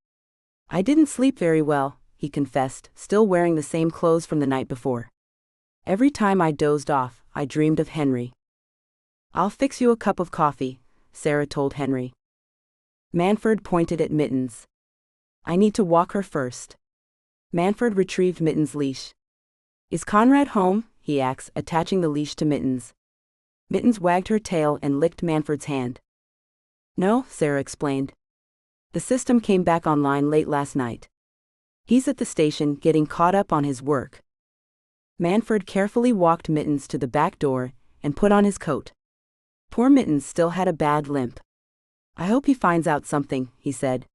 I didn't sleep very well, he confessed, still wearing the same clothes from the night before. Every time I dozed off, I dreamed of Henry. I'll fix you a cup of coffee, Sarah told Henry. Manford pointed at Mittens. I need to walk her first. Manford retrieved Mittens' leash. Is Conrad home? He asked, attaching the leash to Mittens. Mittens wagged her tail and licked Manford's hand. No, Sarah explained. The system came back online late last night. He's at the station getting caught up on his work. Manford carefully walked Mittens to the back door and put on his coat. Poor Mittens still had a bad limp. I hope he finds out something, he said.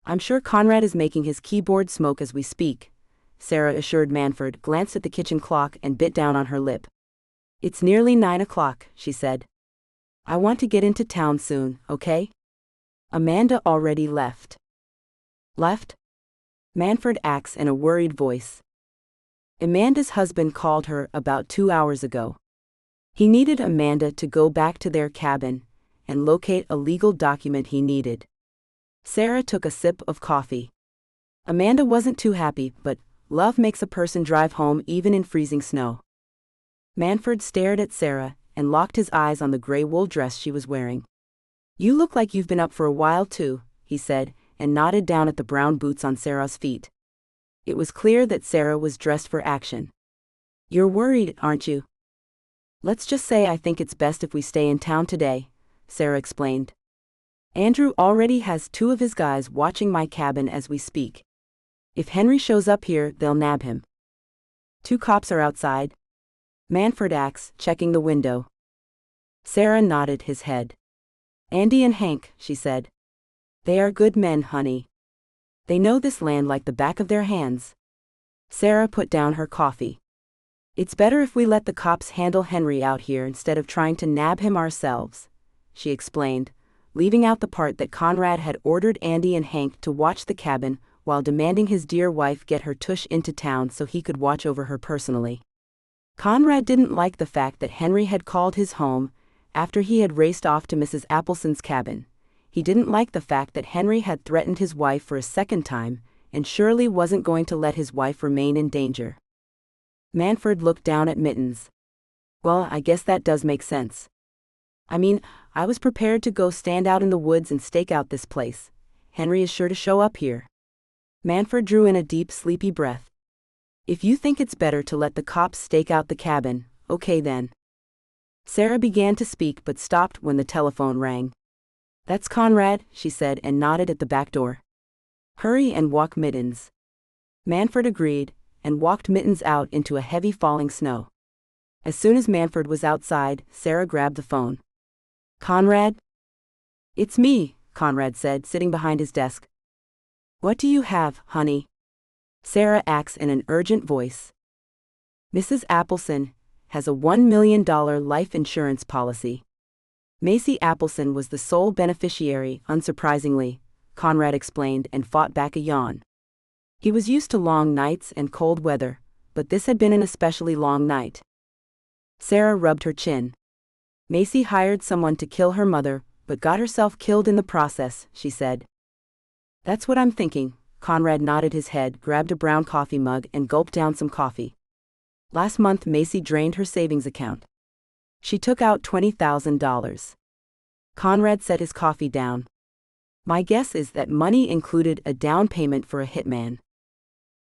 I'm sure Conrad is making his keyboard smoke as we speak, Sarah assured Manford, glanced at the kitchen clock and bit down on her lip. It's nearly 9 o'clock, she said. I want to get into town soon, okay? Amanda already left. Left? Manford asked in a worried voice. Amanda's husband called her about 2 hours ago. He needed Amanda to go back to their cabin and locate a legal document he needed. Sarah took a sip of coffee. Amanda wasn't too happy, but love makes a person drive home even in freezing snow. Manford stared at Sarah and locked his eyes on the gray wool dress she was wearing. You look like you've been up for a while too, he said, and nodded down at the brown boots on Sarah's feet. It was clear that Sarah was dressed for action. You're worried, aren't you? Let's just say I think it's best if we stay in town today, Sarah explained. Andrew already has 2 of his guys watching my cabin as we speak. If Henry shows up here, they'll nab him. 2 cops are outside? Manford asked, checking the window. Sarah nodded his head. Andy and Hank, she said. They are good men, honey. They know this land like the back of their hands. Sarah put down her coffee. It's better if we let the cops handle Henry out here instead of trying to nab him ourselves, she explained, leaving out the part that Conrad had ordered Andy and Hank to watch the cabin while demanding his dear wife get her tush into town so he could watch over her personally. Conrad didn't like the fact that Henry had called his home after he had raced off to Mrs. Appleson's cabin. He didn't like the fact that Henry had threatened his wife for a second time and surely wasn't going to let his wife remain in danger. Manford looked down at Mittens. Well, I guess that does make sense. I mean, I was prepared to go stand out in the woods and stake out this place. Henry is sure to show up here. Manford drew in a deep, sleepy breath. If you think it's better to let the cops stake out the cabin, okay then. Sarah began to speak but stopped when the telephone rang. That's Conrad, she said and nodded at the back door. Hurry and walk Mittens. Manford agreed and walked Mittens out into a heavy falling snow. As soon as Manford was outside, Sarah grabbed the phone. Conrad? It's me, Conrad said, sitting behind his desk. What do you have, honey? Sarah acts in an urgent voice. Mrs. Appleson has a $1 million life insurance policy. Macy Appleson was the sole beneficiary, unsurprisingly, Conrad explained and fought back a yawn. He was used to long nights and cold weather, but this had been an especially long night. Sarah rubbed her chin. Macy hired someone to kill her mother, but got herself killed in the process, she said. That's what I'm thinking. Conrad nodded his head, grabbed a brown coffee mug, and gulped down some coffee. Last month, Macy drained her savings account. She took out $20,000. Conrad set his coffee down. My guess is that money included a down payment for a hitman.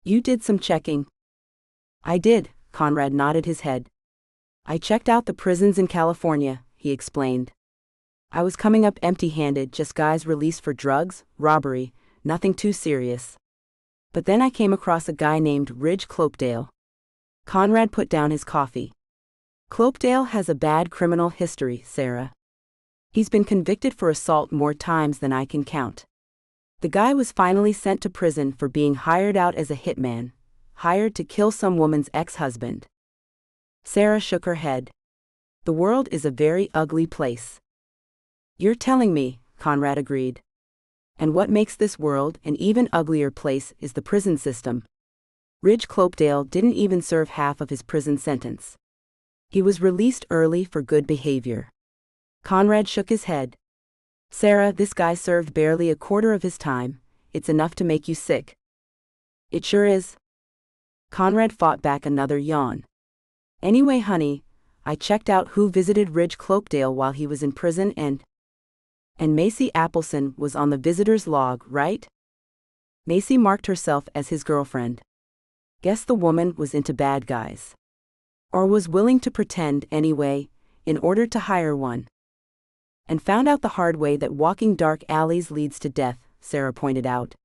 You did some checking? I did, Conrad nodded his head. I checked out the prisons in California, he explained. I was coming up empty-handed, just guys released for drugs, robbery, nothing too serious. But then I came across a guy named Ridge Clopedale. Conrad put down his coffee. Clopedale has a bad criminal history, Sarah. He's been convicted for assault more times than I can count. The guy was finally sent to prison for being hired out as a hitman, hired to kill some woman's ex-husband. Sarah shook her head. The world is a very ugly place. You're telling me, Conrad agreed. And what makes this world an even uglier place is the prison system. Ridge Clopedale didn't even serve half of his prison sentence. He was released early for good behavior. Conrad shook his head. Sarah, this guy served barely a quarter of his time. It's enough to make you sick. It sure is. Conrad fought back another yawn. Anyway, honey, I checked out who visited Ridge Clopedale while he was in prison and Macy Appleson was on the visitor's log, right? Macy marked herself as his girlfriend. Guess the woman was into bad guys. Or was willing to pretend anyway, in order to hire one. And found out the hard way that walking dark alleys leads to death, Sarah pointed out.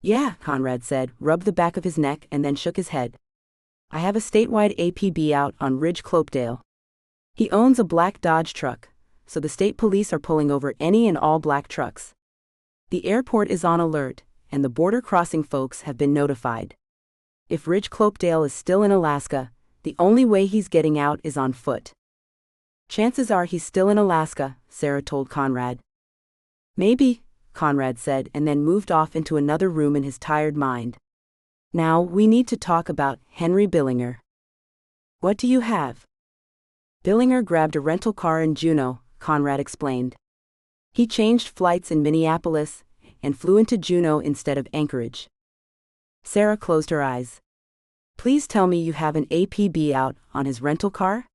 Yeah, Conrad said, rubbed the back of his neck and then shook his head. I have a statewide APB out on Ridge Clopedale. He owns a black Dodge truck, so the state police are pulling over any and all black trucks. The airport is on alert, and the border crossing folks have been notified. If Ridge Clopedale is still in Alaska, the only way he's getting out is on foot. Chances are he's still in Alaska, Sarah told Conrad. Maybe, Conrad said and then moved off into another room in his tired mind. Now, we need to talk about Henry Billinger. What do you have? Billinger grabbed a rental car in Juneau, Conrad explained. He changed flights in Minneapolis and flew into Juneau instead of Anchorage. Sarah closed her eyes. Please tell me you have an APB out on his rental car?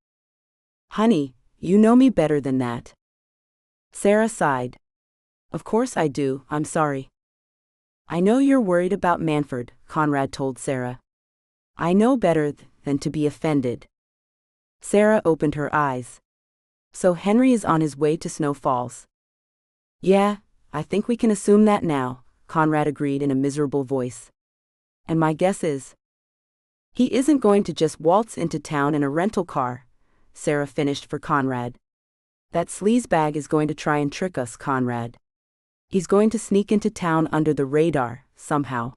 Honey, you know me better than that. Sarah sighed. Of course I do, I'm sorry. I know you're worried about Manford, Conrad told Sarah. I know better than to be offended. Sarah opened her eyes. So Henry is on his way to Snow Falls. Yeah, I think we can assume that now, Conrad agreed in a miserable voice. And my guess is, he isn't going to just waltz into town in a rental car, Sarah finished for Conrad. That sleazebag is going to try and trick us, Conrad. He's going to sneak into town under the radar, somehow.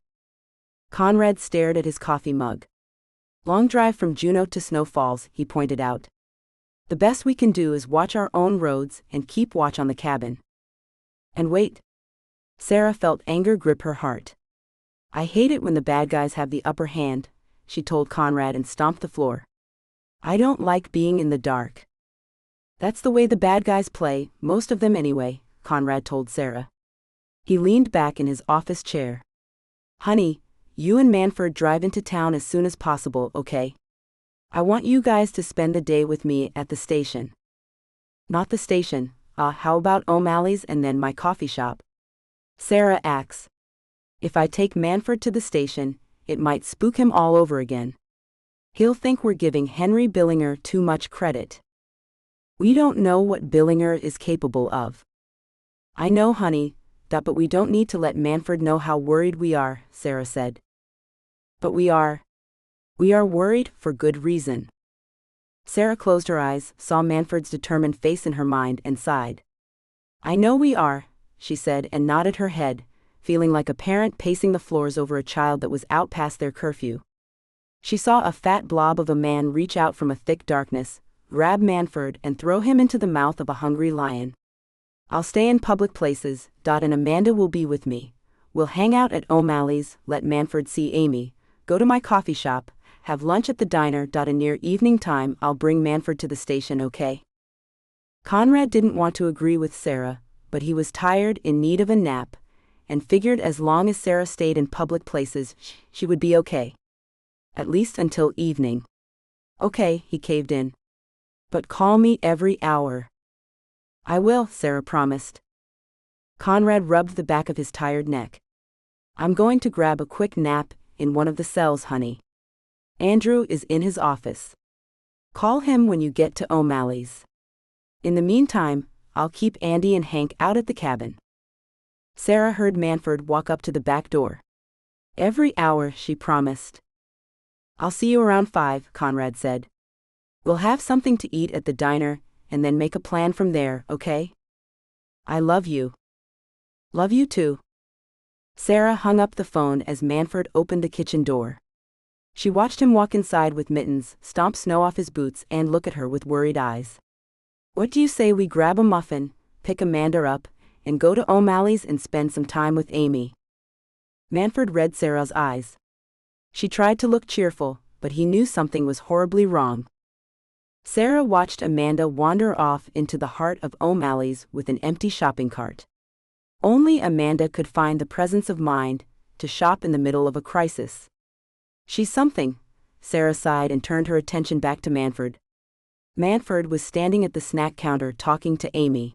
Conrad stared at his coffee mug. Long drive from Juneau to Snow Falls, he pointed out. The best we can do is watch our own roads and keep watch on the cabin. And wait. Sarah felt anger grip her heart. I hate it when the bad guys have the upper hand, she told Conrad and stomped the floor. I don't like being in the dark. That's the way the bad guys play, most of them anyway, Conrad told Sarah. He leaned back in his office chair. Honey, you and Manford drive into town as soon as possible, okay? I want you guys to spend the day with me at the station. Not the station, how about O'Malley's and then my coffee shop? Sarah acts. If I take Manford to the station, it might spook him all over again. He'll think we're giving Henry Billinger too much credit. We don't know what Billinger is capable of. I know, honey, but we don't need to let Manford know how worried we are, Sarah said. But we are. We are worried for good reason. Sarah closed her eyes, saw Manford's determined face in her mind, and sighed. I know we are, she said and nodded her head, feeling like a parent pacing the floors over a child that was out past their curfew. She saw a fat blob of a man reach out from a thick darkness, grab Manford and throw him into the mouth of a hungry lion. I'll stay in public places, and Amanda will be with me. We'll hang out at O'Malley's, let Manford see Amy, go to my coffee shop, have lunch at the diner. And near evening time I'll bring Manford to the station, okay? Conrad didn't want to agree with Sarah, but he was tired, in need of a nap, and figured as long as Sarah stayed in public places, she would be okay. At least until evening. Okay, he caved in. But call me every hour. I will, Sarah promised. Conrad rubbed the back of his tired neck. I'm going to grab a quick nap in one of the cells, honey. Andrew is in his office. Call him when you get to O'Malley's. In the meantime, I'll keep Andy and Hank out at the cabin. Sarah heard Manford walk up to the back door. Every hour, she promised. I'll see you around 5, Conrad said. We'll have something to eat at the diner, and then make a plan from there, okay? I love you. Love you too. Sarah hung up the phone as Manford opened the kitchen door. She watched him walk inside with mittens, stomp snow off his boots, and look at her with worried eyes. What do you say we grab a muffin, pick Amanda up, and go to O'Malley's and spend some time with Amy? Manford read Sarah's eyes. She tried to look cheerful, but he knew something was horribly wrong. Sarah watched Amanda wander off into the heart of O'Malley's with an empty shopping cart. Only Amanda could find the presence of mind to shop in the middle of a crisis. She's something, Sarah sighed and turned her attention back to Manford. Manford was standing at the snack counter talking to Amy.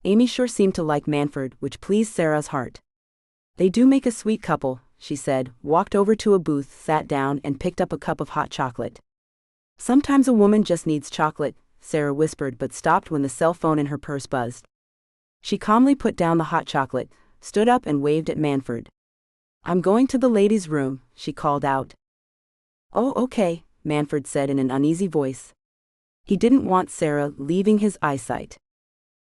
Amy sure seemed to like Manford, which pleased Sarah's heart. They do make a sweet couple, she said, walked over to a booth, sat down, and picked up a cup of hot chocolate. Sometimes a woman just needs chocolate, Sarah whispered, but stopped when the cell phone in her purse buzzed. She calmly put down the hot chocolate, stood up and waved at Manford. I'm going to the ladies' room, she called out. Oh, okay, Manford said in an uneasy voice. He didn't want Sarah leaving his eyesight.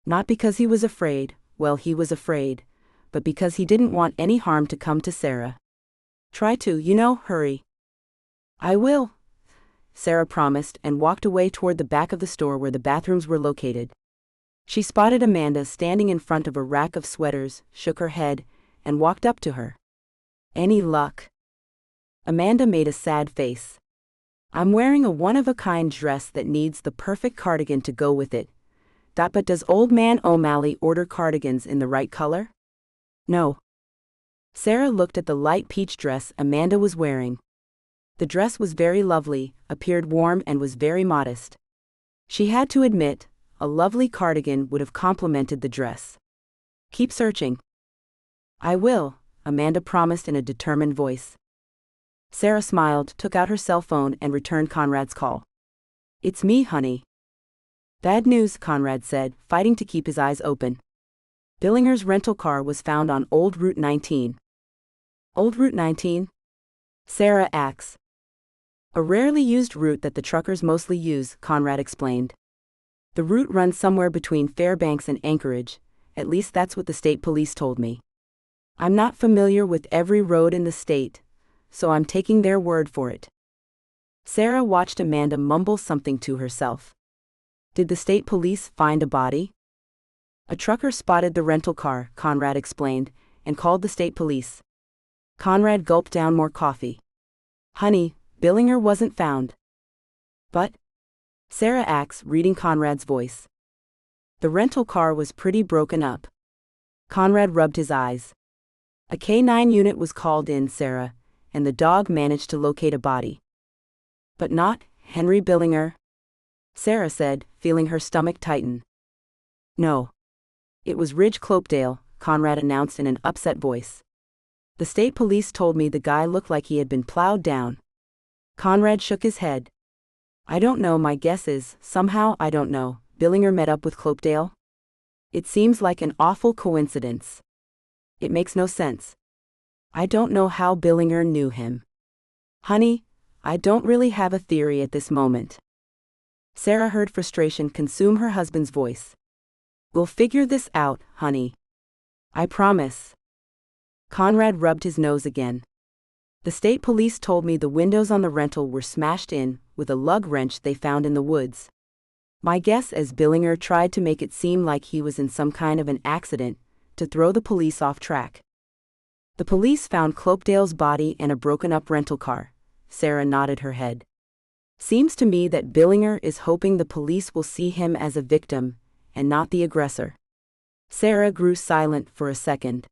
Not because he was afraid, well, he was afraid, but because he didn't want any harm to come to Sarah. Try to, hurry. I will, Sarah promised and walked away toward the back of the store where the bathrooms were located. She spotted Amanda standing in front of a rack of sweaters, shook her head, and walked up to her. Any luck? Amanda made a sad face. I'm wearing a one-of-a-kind dress that needs the perfect cardigan to go with it. But does old man O'Malley order cardigans in the right color? No. Sarah looked at the light peach dress Amanda was wearing. The dress was very lovely, appeared warm, and was very modest. She had to admit, a lovely cardigan would have complemented the dress. Keep searching. I will, Amanda promised in a determined voice. Sarah smiled, took out her cell phone, and returned Conrad's call. It's me, honey. Bad news, Conrad said, fighting to keep his eyes open. Billinger's rental car was found on Old Route 19. Old Route 19? Sarah asked. A rarely used route that the truckers mostly use, Conrad explained. The route runs somewhere between Fairbanks and Anchorage, at least that's what the state police told me. I'm not familiar with every road in the state, so I'm taking their word for it. Sarah watched Amanda mumble something to herself. Did the state police find a body? A trucker spotted the rental car, Conrad explained, and called the state police. Conrad gulped down more coffee. Honey, Billinger wasn't found. But? Sarah asked, reading Conrad's voice. The rental car was pretty broken up. Conrad rubbed his eyes. A K-9 unit was called in, Sarah, and the dog managed to locate a body. But not Henry Billinger? Sarah said, feeling her stomach tighten. No. It was Ridge Clopedale, Conrad announced in an upset voice. The state police told me the guy looked like he had been plowed down. Conrad shook his head. I don't know, my guess is, somehow, I don't know, Billinger met up with Clopedale? It seems like an awful coincidence. It makes no sense. I don't know how Billinger knew him. Honey, I don't really have a theory at this moment. Sarah heard frustration consume her husband's voice. We'll figure this out, honey. I promise. Conrad rubbed his nose again. The state police told me the windows on the rental were smashed in with a lug wrench they found in the woods. My guess is Billinger tried to make it seem like he was in some kind of an accident to throw the police off track. The police found Clopedale's body and a broken-up rental car. Sarah nodded her head. Seems to me that Billinger is hoping the police will see him as a victim and not the aggressor. Sarah grew silent for a second.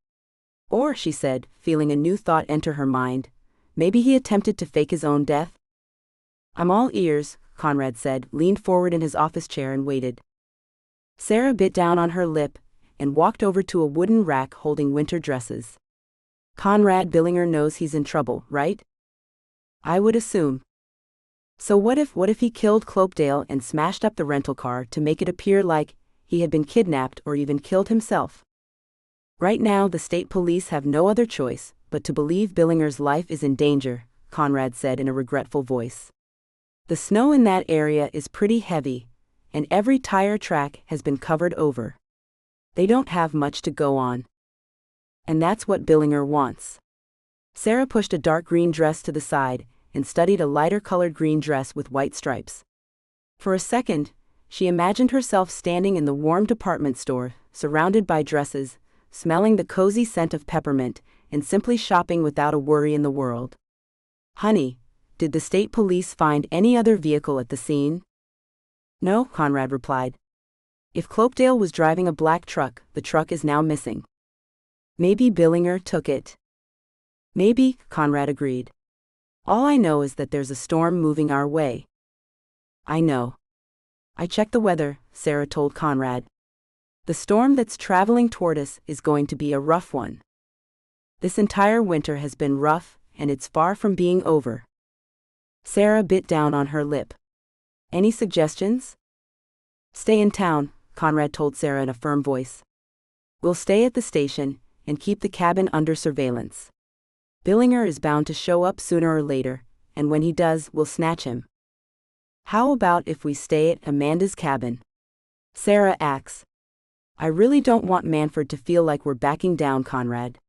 Or, she said, feeling a new thought enter her mind, maybe he attempted to fake his own death? I'm all ears, Conrad said, leaned forward in his office chair and waited. Sarah bit down on her lip and walked over to a wooden rack holding winter dresses. Conrad, Billinger knows he's in trouble, right? I would assume. So what if he killed Clopedale and smashed up the rental car to make it appear like he had been kidnapped or even killed himself? Right now the state police have no other choice but to believe Billinger's life is in danger, Conrad said in a regretful voice. The snow in that area is pretty heavy, and every tire track has been covered over. They don't have much to go on. And that's what Billinger wants. Sarah pushed a dark green dress to the side and studied a lighter-colored green dress with white stripes. For a second, she imagined herself standing in the warm department store, surrounded by dresses, smelling the cozy scent of peppermint, and simply shopping without a worry in the world. Honey, did the state police find any other vehicle at the scene? No, Conrad replied. If Clopedale was driving a black truck, the truck is now missing. Maybe Billinger took it. Maybe, Conrad agreed. All I know is that there's a storm moving our way. I know. I checked the weather, Sarah told Conrad. The storm that's traveling toward us is going to be a rough one. This entire winter has been rough, and it's far from being over. Sarah bit down on her lip. Any suggestions? Stay in town, Conrad told Sarah in a firm voice. We'll stay at the station and keep the cabin under surveillance. Billinger is bound to show up sooner or later, and when he does, we'll snatch him. How about if we stay at Amanda's cabin? Sarah asks. I really don't want Manford to feel like we're backing down, Conrad.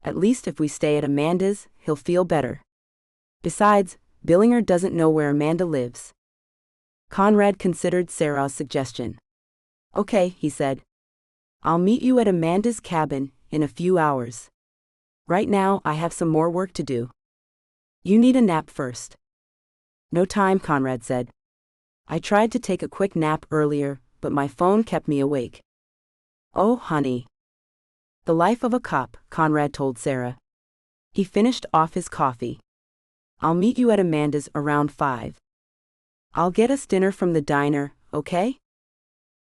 At least if we stay at Amanda's, he'll feel better. Besides, Billinger doesn't know where Amanda lives. Conrad considered Sarah's suggestion. Okay, he said. I'll meet you at Amanda's cabin in a few hours. Right now, I have some more work to do. You need a nap first. No time, Conrad said. I tried to take a quick nap earlier, but my phone kept me awake. Oh, honey. The life of a cop, Conrad told Sarah. He finished off his coffee. I'll meet you at Amanda's around 5. I'll get us dinner from the diner, okay?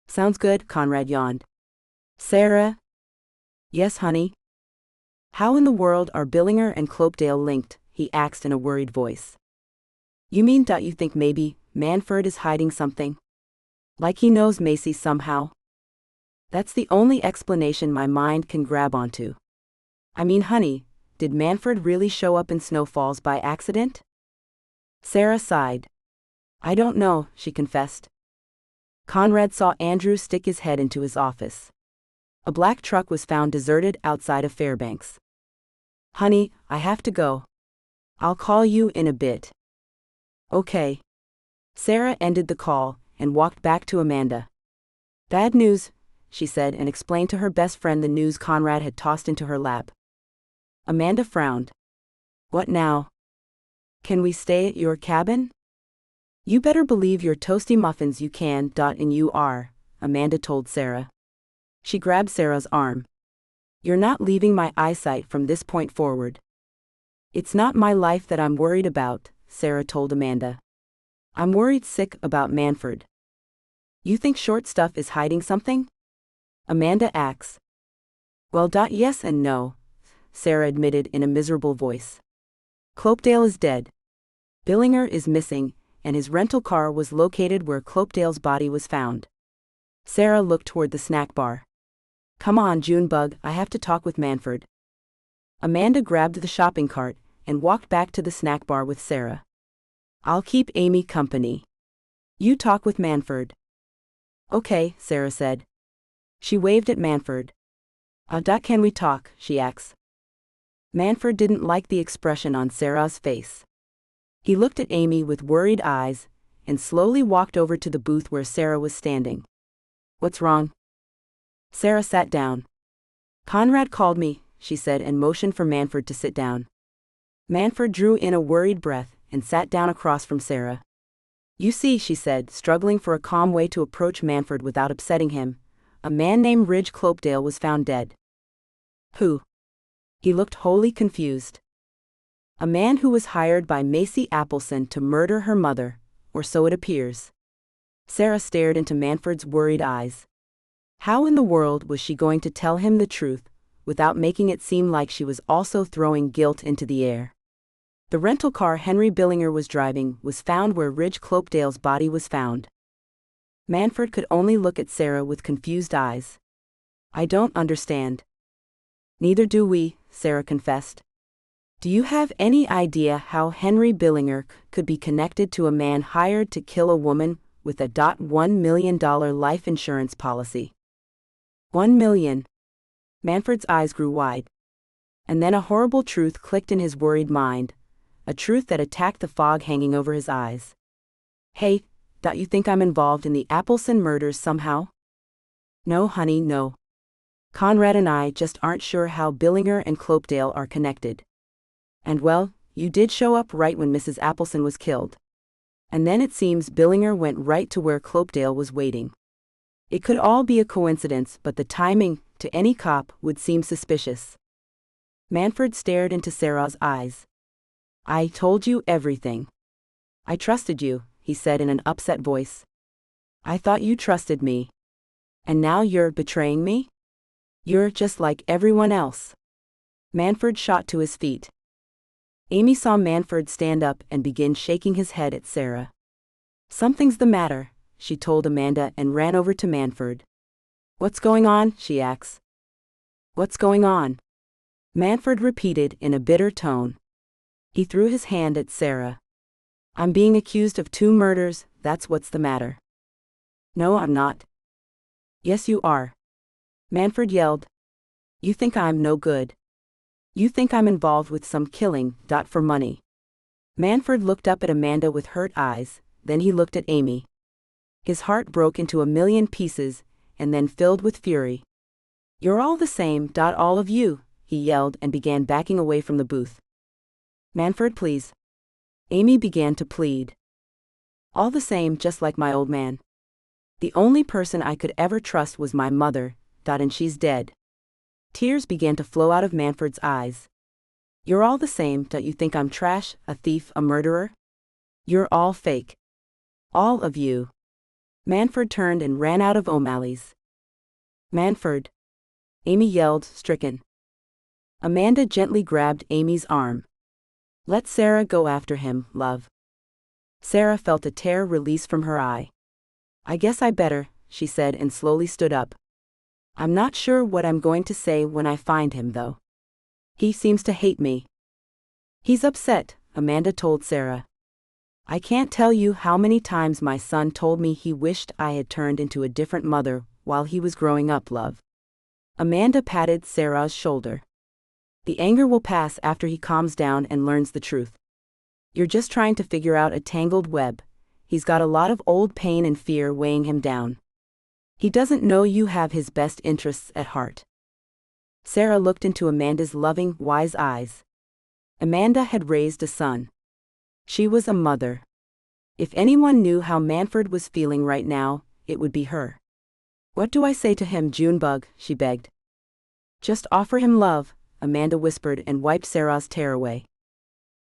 Sounds good, Conrad yawned. Sarah? Yes, honey? How in the world are Billinger and Clopedale linked? He asked in a worried voice. You mean you think maybe Manford is hiding something? Like he knows Macy somehow? That's the only explanation my mind can grab onto. I mean, honey, did Manford really show up in Snow Falls by accident? Sarah sighed. I don't know, she confessed. Conrad saw Andrew stick his head into his office. A black truck was found deserted outside of Fairbanks. Honey, I have to go. I'll call you in a bit. Okay. Sarah ended the call and walked back to Amanda. Bad news, she said and explained to her best friend the news Conrad had tossed into her lap. Amanda frowned. What now? Can we stay at your cabin? You better believe your toasty muffins you can, and you are, Amanda told Sarah. She grabbed Sarah's arm. You're not leaving my eyesight from this point forward. It's not my life that I'm worried about, Sarah told Amanda. I'm worried sick about Manford. You think Short Stuff is hiding something? Amanda asks. Well, yes and no, Sarah admitted in a miserable voice. Clopedale is dead. Billinger is missing, and his rental car was located where Clopedale's body was found. Sarah looked toward the snack bar. Come on, Junebug, I have to talk with Manford. Amanda grabbed the shopping cart and walked back to the snack bar with Sarah. I'll keep Amy company. You talk with Manford. Okay, Sarah said. She waved at Manford. Can we talk, she asked. Manford didn't like the expression on Sarah's face. He looked at Amy with worried eyes, and slowly walked over to the booth where Sarah was standing. "What's wrong?" Sarah sat down. "Conrad called me," she said, and motioned for Manford to sit down. Manford drew in a worried breath and sat down across from Sarah. "You see," she said, struggling for a calm way to approach Manford without upsetting him, "a man named Ridge Clopedale was found dead." "Who?" He looked wholly confused. "A man who was hired by Macy Appleson to murder her mother, or so it appears." Sarah stared into Manford's worried eyes. How in the world was she going to tell him the truth, without making it seem like she was also throwing guilt into the air? The rental car Henry Billinger was driving was found where Ridge Clopedale's body was found. Manford could only look at Sarah with confused eyes. "I don't understand." "Neither do we," Sarah confessed. "Do you have any idea how Henry Billinger could be connected to a man hired to kill a woman with a $1 million life insurance policy?" $1 million. Manford's eyes grew wide. And then a horrible truth clicked in his worried mind, a truth that attacked the fog hanging over his eyes. "Hey, don't you think I'm involved in the Appleson murders somehow?" "No, honey, no. Conrad and I just aren't sure how Billinger and Clopedale are connected. And well, you did show up right when Mrs. Appleson was killed. And then it seems Billinger went right to where Clopedale was waiting. It could all be a coincidence, but the timing, to any cop, would seem suspicious." Manford stared into Sarah's eyes. "I told you everything. I trusted you," he said in an upset voice. "I thought you trusted me. And now you're betraying me? You're just like everyone else." Manford shot to his feet. Amy saw Manford stand up and begin shaking his head at Sarah. "Something's the matter," she told Amanda, and ran over to Manford. "What's going on?" she asked. "What's going on?" Manford repeated in a bitter tone. He threw his hand at Sarah. "I'm being accused of 2 murders, that's what's the matter." "No, I'm not." "Yes, you are," Manford yelled. "You think I'm no good. You think I'm involved with some killing, for money." Manford looked up at Amanda with hurt eyes, then he looked at Amy. His heart broke into a million pieces, and then filled with fury. "You're all the same, all of you," he yelled and began backing away from the booth. "Manford, please." Amy began to plead. "All the same, just like my old man. The only person I could ever trust was my mother, and she's dead." Tears began to flow out of Manford's eyes. "You're all the same, don't you think I'm trash, a thief, a murderer? You're all fake. All of you." Manford turned and ran out of O'Malley's. "Manford!" Amy yelled, stricken. Amanda gently grabbed Amy's arm. "Let Sarah go after him, love." Sarah felt a tear release from her eye. "I guess I better," she said, and slowly stood up. "I'm not sure what I'm going to say when I find him, though. He seems to hate me." "He's upset," Amanda told Sarah. "I can't tell you how many times my son told me he wished I had turned into a different mother while he was growing up, love." Amanda patted Sarah's shoulder. "The anger will pass after he calms down and learns the truth. You're just trying to figure out a tangled web. He's got a lot of old pain and fear weighing him down. He doesn't know you have his best interests at heart." Sarah looked into Amanda's loving, wise eyes. Amanda had raised a son. She was a mother. If anyone knew how Manford was feeling right now, it would be her. "What do I say to him, Junebug?" she begged. "Just offer him love," Amanda whispered and wiped Sarah's tear away.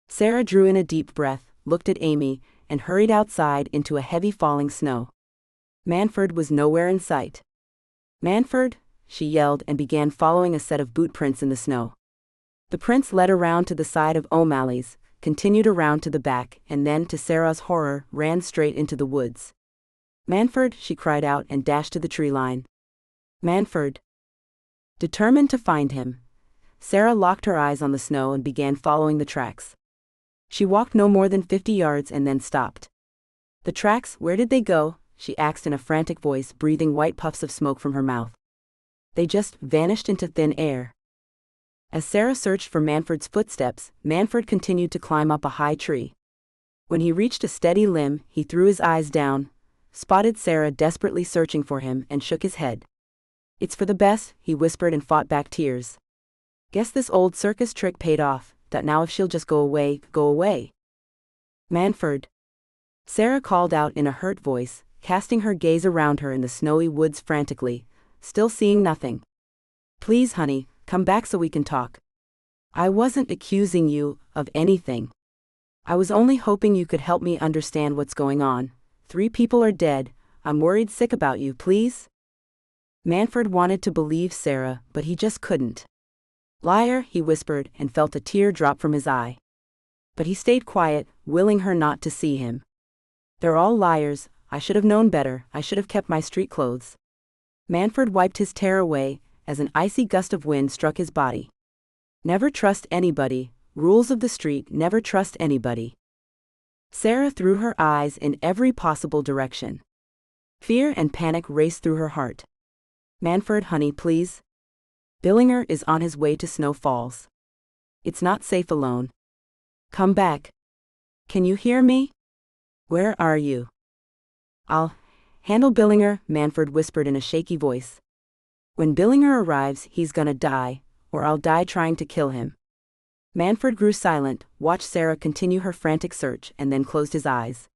Sarah drew in a deep breath, looked at Amy, and hurried outside into a heavy falling snow. Manford was nowhere in sight. "Manford!" she yelled and began following a set of boot prints in the snow. The prints led around to the side of O'Malley's, continued around to the back, and then, to Sarah's horror, ran straight into the woods. "Manford!" she cried out and dashed to the tree line. "Manford!" Determined to find him, Sarah locked her eyes on the snow and began following the tracks. She walked no more than 50 yards and then stopped. "The tracks, where did they go?" she asked in a frantic voice, breathing white puffs of smoke from her mouth. "They just vanished into thin air." As Sarah searched for Manford's footsteps, Manford continued to climb up a high tree. When he reached a steady limb, he threw his eyes down, spotted Sarah desperately searching for him, and shook his head. "It's for the best," he whispered and fought back tears. "Guess this old circus trick paid off, that now if she'll just go away, go away." "Manford," Sarah called out in a hurt voice, casting her gaze around her in the snowy woods frantically, still seeing nothing. "Please, honey, come back so we can talk. I wasn't accusing you of anything. I was only hoping you could help me understand what's going on. 3 people are dead. I'm worried sick about you, please." Manford wanted to believe Sarah, but he just couldn't. "Liar," he whispered, and felt a tear drop from his eye. But he stayed quiet, willing her not to see him. "They're all liars. I should have known better. I should have kept my street clothes." Manford wiped his tear away, as an icy gust of wind struck his body. "Never trust anybody. Rules of the street, never trust anybody." Sarah threw her eyes in every possible direction. Fear and panic raced through her heart. "Manford, honey, please. Billinger is on his way to Snow Falls. It's not safe alone. Come back. Can you hear me? Where are you?" "I'll handle Billinger," Manford whispered in a shaky voice. "When Billinger arrives, he's gonna die, or I'll die trying to kill him." Manford grew silent, watched Sarah continue her frantic search, and then closed his eyes.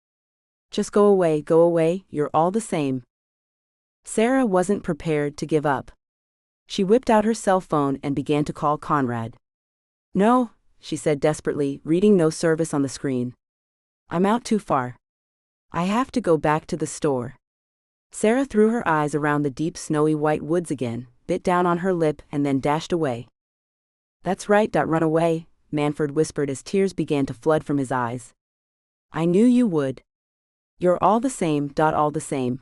"Just go away, you're all the same." Sarah wasn't prepared to give up. She whipped out her cell phone and began to call Conrad. "No," she said desperately, reading no service on the screen. "I'm out too far. I have to go back to the store." Sarah threw her eyes around the deep snowy white woods again, bit down on her lip, and then dashed away. "That's right, run away," Manford whispered as tears began to flood from his eyes. "I knew you would. You're all the same, all the same."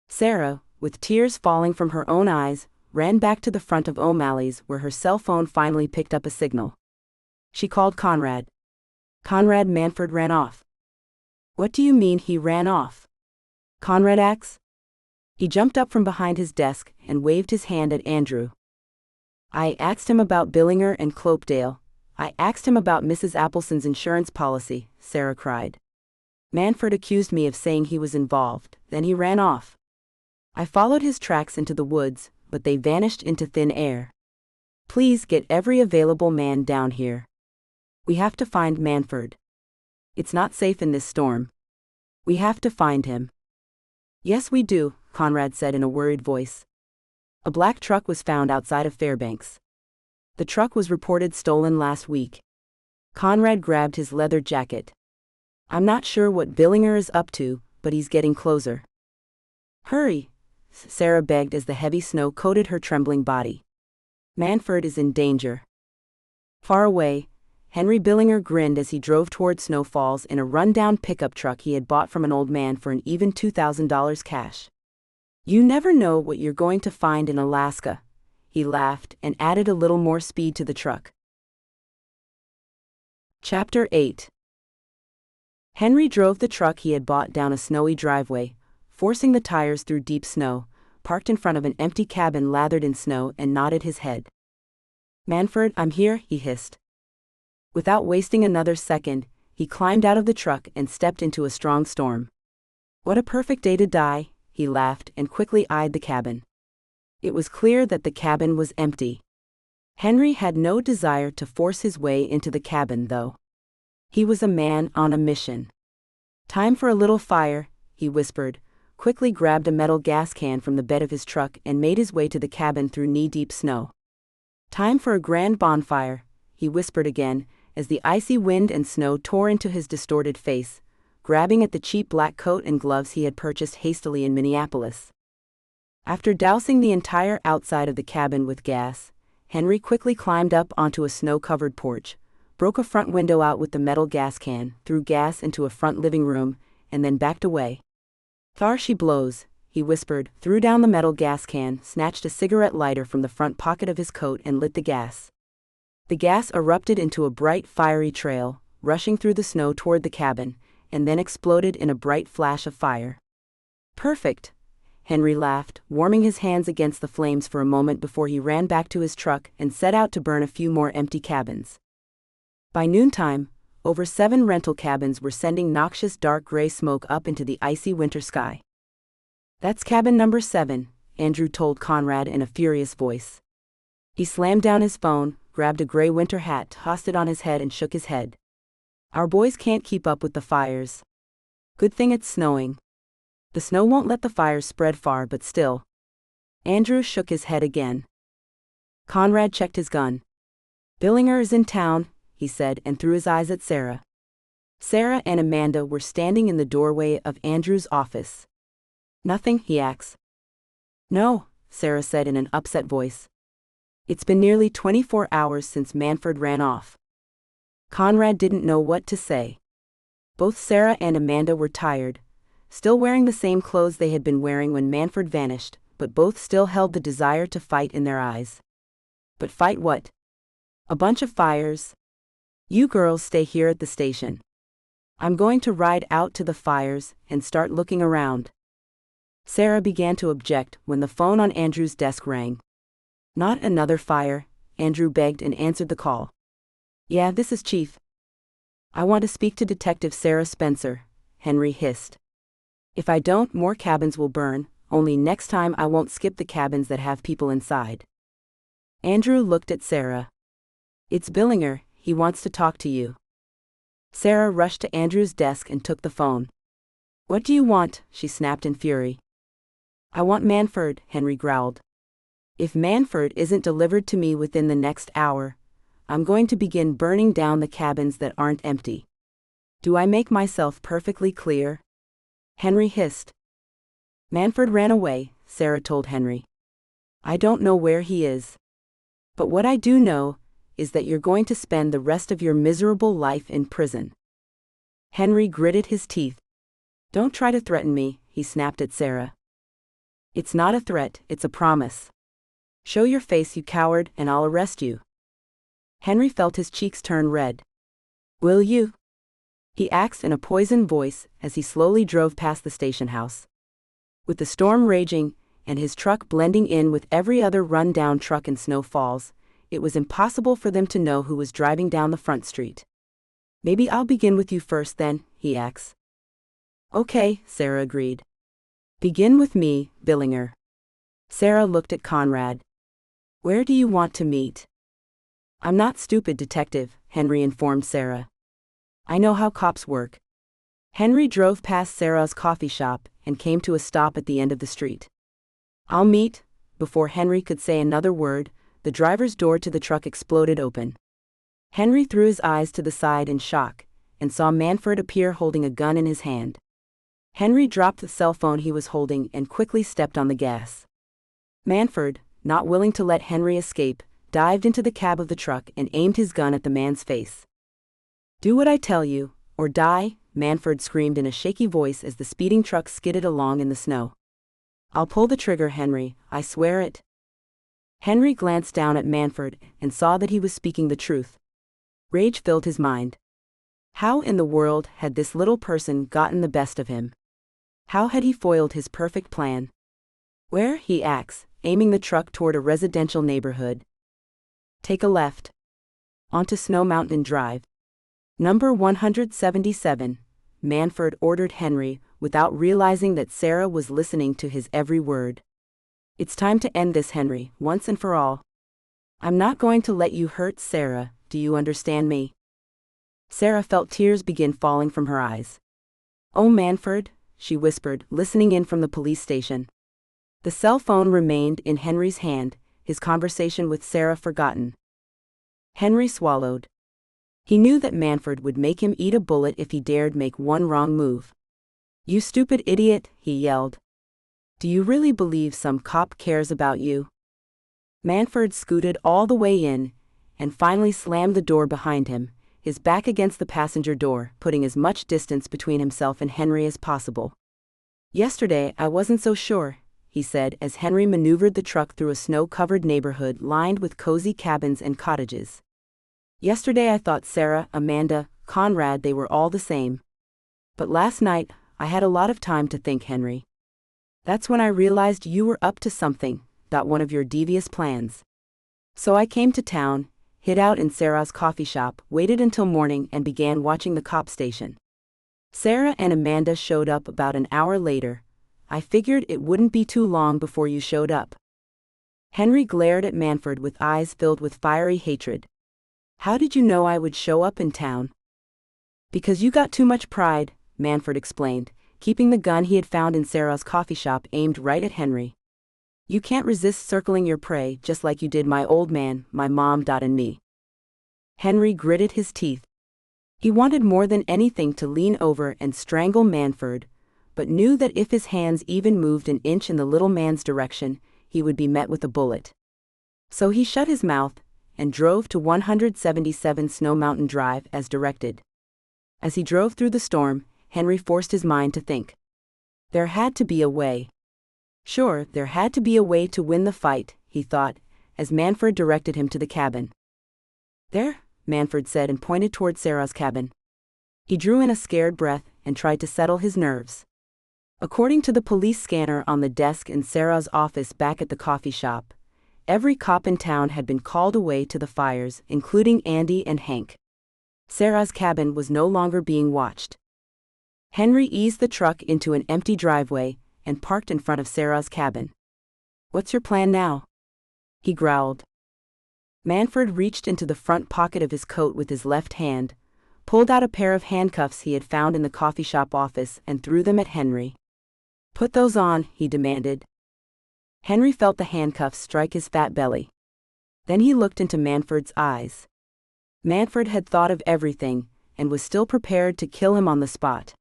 Sarah, with tears falling from her own eyes, ran back to the front of O'Malley's where her cell phone finally picked up a signal. She called Conrad. "Conrad, Manford ran off." "What do you mean he ran off?" Conrad asked. He jumped up from behind his desk and waved his hand at Andrew. "I asked him about Billinger and Clopedale. I asked him about Mrs. Appleson's insurance policy," Sarah cried. "Manford accused me of saying he was involved, then he ran off. I followed his tracks into the woods, but they vanished into thin air. Please get every available man down here. We have to find Manford. It's not safe in this storm. We have to find him." "Yes, we do," Conrad said in a worried voice. A black truck was found outside of Fairbanks. The truck was reported stolen last week. Conrad grabbed his leather jacket. "I'm not sure what Billinger is up to, but he's getting closer." "Hurry," Sarah begged as the heavy snow coated her trembling body. "Manford is in danger." Far away, Henry Billinger grinned as he drove toward Snow Falls in a run-down pickup truck he had bought from an old man for an even $2,000 cash. "You never know what you're going to find in Alaska," he laughed and added a little more speed to the truck. Chapter 8. Henry drove the truck he had bought down a snowy driveway, forcing the tires through deep snow, parked in front of an empty cabin lathered in snow, and nodded his head. "Manford, I'm here," he hissed. Without wasting another second, he climbed out of the truck and stepped into a strong storm. "What a perfect day to die," he laughed and quickly eyed the cabin. It was clear that the cabin was empty. Henry had no desire to force his way into the cabin, though. He was a man on a mission. "Time for a little fire," he whispered, quickly grabbed a metal gas can from the bed of his truck and made his way to the cabin through knee-deep snow. "Time for a grand bonfire," he whispered again, as the icy wind and snow tore into his distorted face, grabbing at the cheap black coat and gloves he had purchased hastily in Minneapolis. After dousing the entire outside of the cabin with gas, Henry quickly climbed up onto a snow-covered porch, broke a front window out with the metal gas can, threw gas into a front living room, and then backed away. "Thar she blows," he whispered, threw down the metal gas can, snatched a cigarette lighter from the front pocket of his coat and lit the gas. The gas erupted into a bright, fiery trail, rushing through the snow toward the cabin, and then exploded in a bright flash of fire. "Perfect," Henry laughed, warming his hands against the flames for a moment before he ran back to his truck and set out to burn a few more empty cabins. By noontime, over 7 rental cabins were sending noxious dark gray smoke up into the icy winter sky. "That's cabin number 7, Andrew told Conrad in a furious voice. He slammed down his phone, grabbed a gray winter hat, tossed it on his head and shook his head. "Our boys can't keep up with the fires. Good thing it's snowing. The snow won't let the fires spread far, but still." Andrew shook his head again. Conrad checked his gun. "Billinger is in town," he said, and threw his eyes at Sarah. Sarah and Amanda were standing in the doorway of Andrew's office. "Nothing?" he asked. "No," Sarah said in an upset voice. "It's been nearly 24 hours since Manford ran off." Conrad didn't know what to say. Both Sarah and Amanda were tired, still wearing the same clothes they had been wearing when Manford vanished, but both still held the desire to fight in their eyes. But fight what? A bunch of fires? "You girls stay here at the station. I'm going to ride out to the fires and start looking around." Sarah began to object when the phone on Andrew's desk rang. "Not another fire," Andrew begged and answered the call. "Yeah, this is Chief." "I want to speak to Detective Sarah Spencer," Henry hissed. "If I don't, more cabins will burn, only next time I won't skip the cabins that have people inside." Andrew looked at Sarah. "It's Billinger, he wants to talk to you." Sarah rushed to Andrew's desk and took the phone. "What do you want?" she snapped in fury. "I want Manford," Henry growled. "If Manford isn't delivered to me within the next hour, I'm going to begin burning down the cabins that aren't empty. Do I make myself perfectly clear?" Henry hissed. "Manford ran away," Sarah told Henry. "I don't know where he is. But what I do know is that you're going to spend the rest of your miserable life in prison." Henry gritted his teeth. "Don't try to threaten me," he snapped at Sarah. "It's not a threat, it's a promise. Show your face, you coward, and I'll arrest you." Henry felt his cheeks turn red. "Will you?" he asked in a poisoned voice as he slowly drove past the station house. With the storm raging, and his truck blending in with every other run-down truck in Snow Falls, it was impossible for them to know who was driving down the front street. "Maybe I'll begin with you first then," he asked. "Okay," Sarah agreed. "Begin with me, Billinger." Sarah looked at Conrad. "Where do you want to meet?" "I'm not stupid, Detective," Henry informed Sarah. "I know how cops work." Henry drove past Sarah's coffee shop and came to a stop at the end of the street. "I'll meet." Before Henry could say another word, the driver's door to the truck exploded open. Henry threw his eyes to the side in shock and saw Manford appear holding a gun in his hand. Henry dropped the cell phone he was holding and quickly stepped on the gas. Manford, not willing to let Henry escape, dived into the cab of the truck and aimed his gun at the man's face. "Do what I tell you, or die," Manford screamed in a shaky voice as the speeding truck skidded along in the snow. "I'll pull the trigger, Henry, I swear it." Henry glanced down at Manford and saw that he was speaking the truth. Rage filled his mind. How in the world had this little person gotten the best of him? How had he foiled his perfect plan? "Where?" he asked, aiming the truck toward a residential neighborhood. "Take a left. Onto Snow Mountain Drive. Number 177, Manford ordered Henry, without realizing that Sarah was listening to his every word. "It's time to end this, Henry, once and for all. I'm not going to let you hurt Sarah, do you understand me?" Sarah felt tears begin falling from her eyes. "Oh, Manford," she whispered, listening in from the police station. The cell phone remained in Henry's hand, his conversation with Sarah forgotten. Henry swallowed. He knew that Manford would make him eat a bullet if he dared make one wrong move. "You stupid idiot," he yelled. "Do you really believe some cop cares about you?" Manford scooted all the way in, and finally slammed the door behind him, his back against the passenger door, putting as much distance between himself and Henry as possible. "Yesterday I wasn't so sure," he said as Henry maneuvered the truck through a snow-covered neighborhood lined with cozy cabins and cottages. "Yesterday I thought Sarah, Amanda, Conrad, they were all the same. But last night, I had a lot of time to think, Henry. That's when I realized you were up to something, one of your devious plans. So I came to town, hid out in Sarah's coffee shop, waited until morning and began watching the cop station. Sarah and Amanda showed up about an hour later. I figured it wouldn't be too long before you showed up. Henry glared at Manford with eyes filled with fiery hatred. How did you know I would show up in town? Because you got too much pride, Manford explained, keeping the gun he had found in Sarah's coffee shop aimed right at Henry. You can't resist circling your prey just like you did my old man, my mom, and me. Henry gritted his teeth. He wanted more than anything to lean over and strangle Manford, but knew that if his hands even moved an inch in the little man's direction, he would be met with a bullet. So he shut his mouth and drove to 177 Snow Mountain Drive as directed. As he drove through the storm, Henry forced his mind to think. There had to be a way. Sure, there had to be a way to win the fight, he thought, as Manford directed him to the cabin. There, Manford said and pointed toward Sarah's cabin. He drew in a scared breath and tried to settle his nerves. According to the police scanner on the desk in Sarah's office back at the coffee shop, every cop in town had been called away to the fires, including Andy and Hank. Sarah's cabin was no longer being watched. Henry eased the truck into an empty driveway and parked in front of Sarah's cabin. What's your plan now? He growled. Manford reached into the front pocket of his coat with his left hand, pulled out a pair of handcuffs he had found in the coffee shop office and threw them at Henry. Put those on, he demanded. Henry felt the handcuffs strike his fat belly. Then he looked into Manford's eyes. Manford had thought of everything, and was still prepared to kill him on the spot.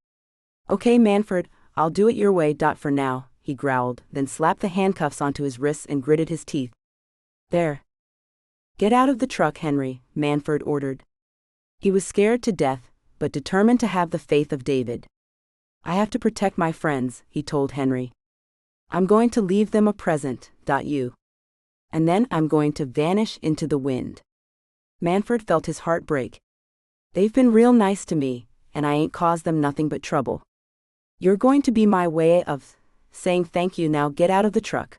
Okay, Manford, I'll do it your way. For now, he growled, then slapped the handcuffs onto his wrists and gritted his teeth. There. Get out of the truck, Henry, Manford ordered. He was scared to death, but determined to have the faith of David. I have to protect my friends, he told Henry. I'm going to leave them a present, you. And then I'm going to vanish into the wind. Manford felt his heart break. They've been real nice to me, and I ain't caused them nothing but trouble. You're going to be my way of saying thank you. Now get out of the truck.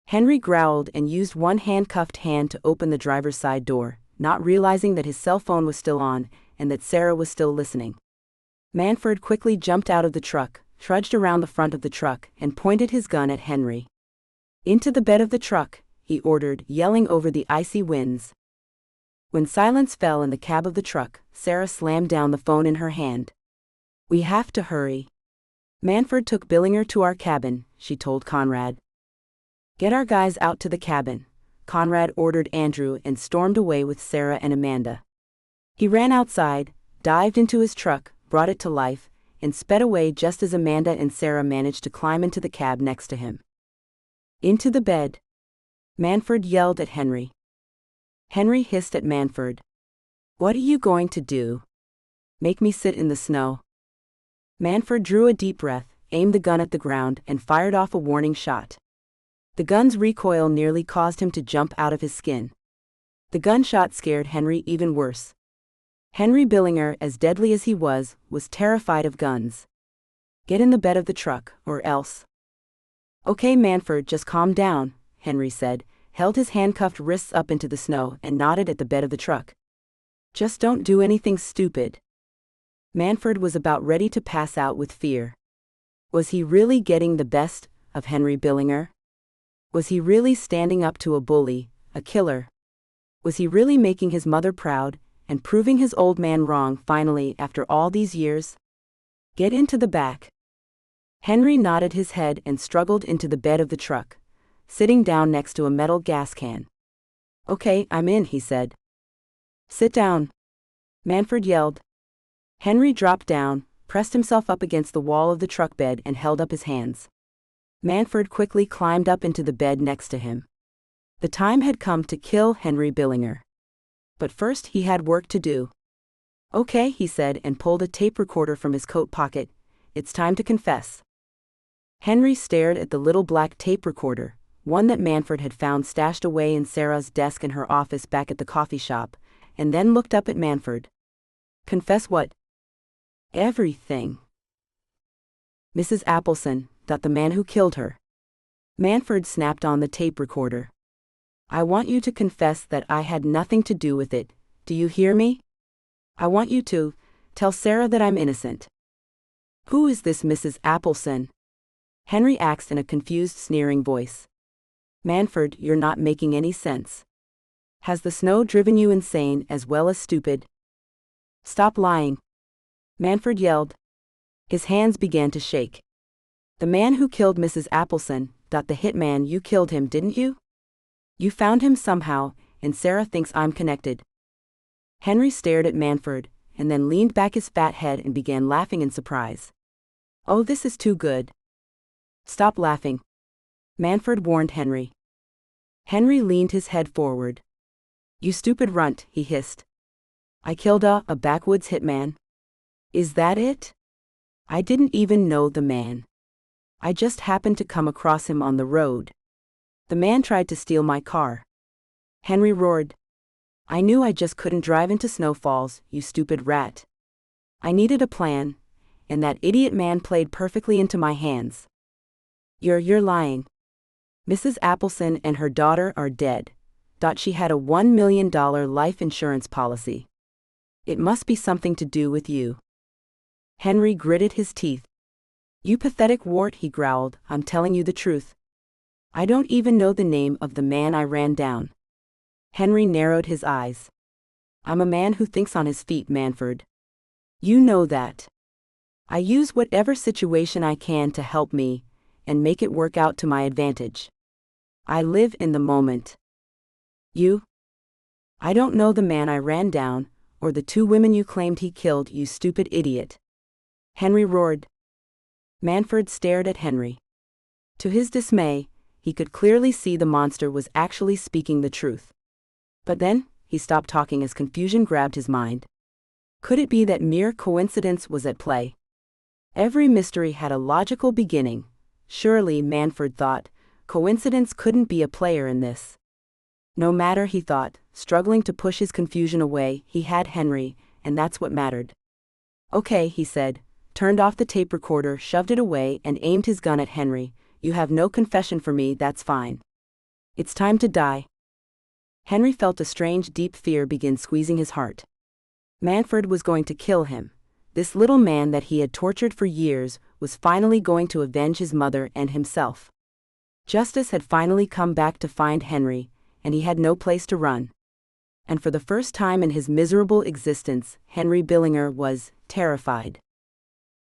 Henry growled and used one handcuffed hand to open the driver's side door, not realizing that his cell phone was still on and that Sarah was still listening. Manford quickly jumped out of the truck, trudged around the front of the truck, and pointed his gun at Henry. Into the bed of the truck, he ordered, yelling over the icy winds. When silence fell in the cab of the truck, Sarah slammed down the phone in her hand. We have to hurry. Manford took Billinger to our cabin, she told Conrad. Get our guys out to the cabin, Conrad ordered Andrew and stormed away with Sarah and Amanda. He ran outside, dived into his truck, brought it to life, and sped away just as Amanda and Sarah managed to climb into the cab next to him. Into the bed. Manford yelled at Henry. Henry hissed at Manford. What are you going to do? Make me sit in the snow? Manford drew a deep breath, aimed the gun at the ground, and fired off a warning shot. The gun's recoil nearly caused him to jump out of his skin. The gunshot scared Henry even worse. Henry Billinger, as deadly as he was terrified of guns. Get in the bed of the truck, or else. Okay, Manford, just calm down, Henry said, held his handcuffed wrists up into the snow and nodded at the bed of the truck. Just don't do anything stupid. Manford was about ready to pass out with fear. Was he really getting the best of Henry Billinger? Was he really standing up to a bully, a killer? Was he really making his mother proud and proving his old man wrong finally after all these years? Get into the back. Henry nodded his head and struggled into the bed of the truck, sitting down next to a metal gas can. Okay, I'm in, he said. Sit down. Manford yelled. Henry dropped down, pressed himself up against the wall of the truck bed and held up his hands. Manford quickly climbed up into the bed next to him. The time had come to kill Henry Billinger. But first he had work to do. Okay, he said and pulled a tape recorder from his coat pocket. It's time to confess. Henry stared at the little black tape recorder, one that Manford had found stashed away in Sarah's desk in her office back at the coffee shop, and then looked up at Manford. Confess what? Everything. Mrs. Appleson, The man who killed her. Manford snapped on the tape recorder. I want you to confess that I had nothing to do with it. Do you hear me? I want you to tell Sarah that I'm innocent. Who is this Mrs. Appleson? Henry asked in a confused, sneering voice. Manford, you're not making any sense. Has the snow driven you insane as well as stupid? Stop lying. Manford yelled. His hands began to shake. The man who killed Mrs. Appleson, the hitman, you killed him, didn't you? You found him somehow, and Sarah thinks I'm connected. Henry stared at Manford, and then leaned back his fat head and began laughing in surprise. Oh, this is too good. Stop laughing. Manford warned Henry. Henry leaned his head forward. You stupid runt, he hissed. I killed a backwoods hitman. Is that it? I didn't even know the man. I just happened to come across him on the road. The man tried to steal my car. Henry roared. I knew I just couldn't drive into snowfalls, you stupid rat. I needed a plan, and that idiot man played perfectly into my hands. You're lying. Mrs. Appleson and her daughter are dead. She had a $1 million life insurance policy. It must be something to do with you. Henry gritted his teeth. You pathetic wart, he growled, I'm telling you the truth. I don't even know the name of the man I ran down. Henry narrowed his eyes. I'm a man who thinks on his feet, Manford. You know that. I use whatever situation I can to help me, and make it work out to my advantage. I live in the moment. You? I don't know the man I ran down, or the two women you claimed he killed, you stupid idiot. Henry roared. Manford stared at Henry. To his dismay, he could clearly see the monster was actually speaking the truth. But then, he stopped talking as confusion grabbed his mind. Could it be that mere coincidence was at play? Every mystery had a logical beginning. Surely, Manford thought, coincidence couldn't be a player in this. No matter, he thought, struggling to push his confusion away, he had Henry, and that's what mattered. Okay, he said, turned off the tape recorder, shoved it away, and aimed his gun at Henry. You have no confession for me, that's fine. It's time to die. Henry felt a strange, deep fear begin squeezing his heart. Manford was going to kill him. This little man that he had tortured for years was finally going to avenge his mother and himself. Justice had finally come back to find Henry, and he had no place to run. And for the first time in his miserable existence, Henry Billinger was terrified.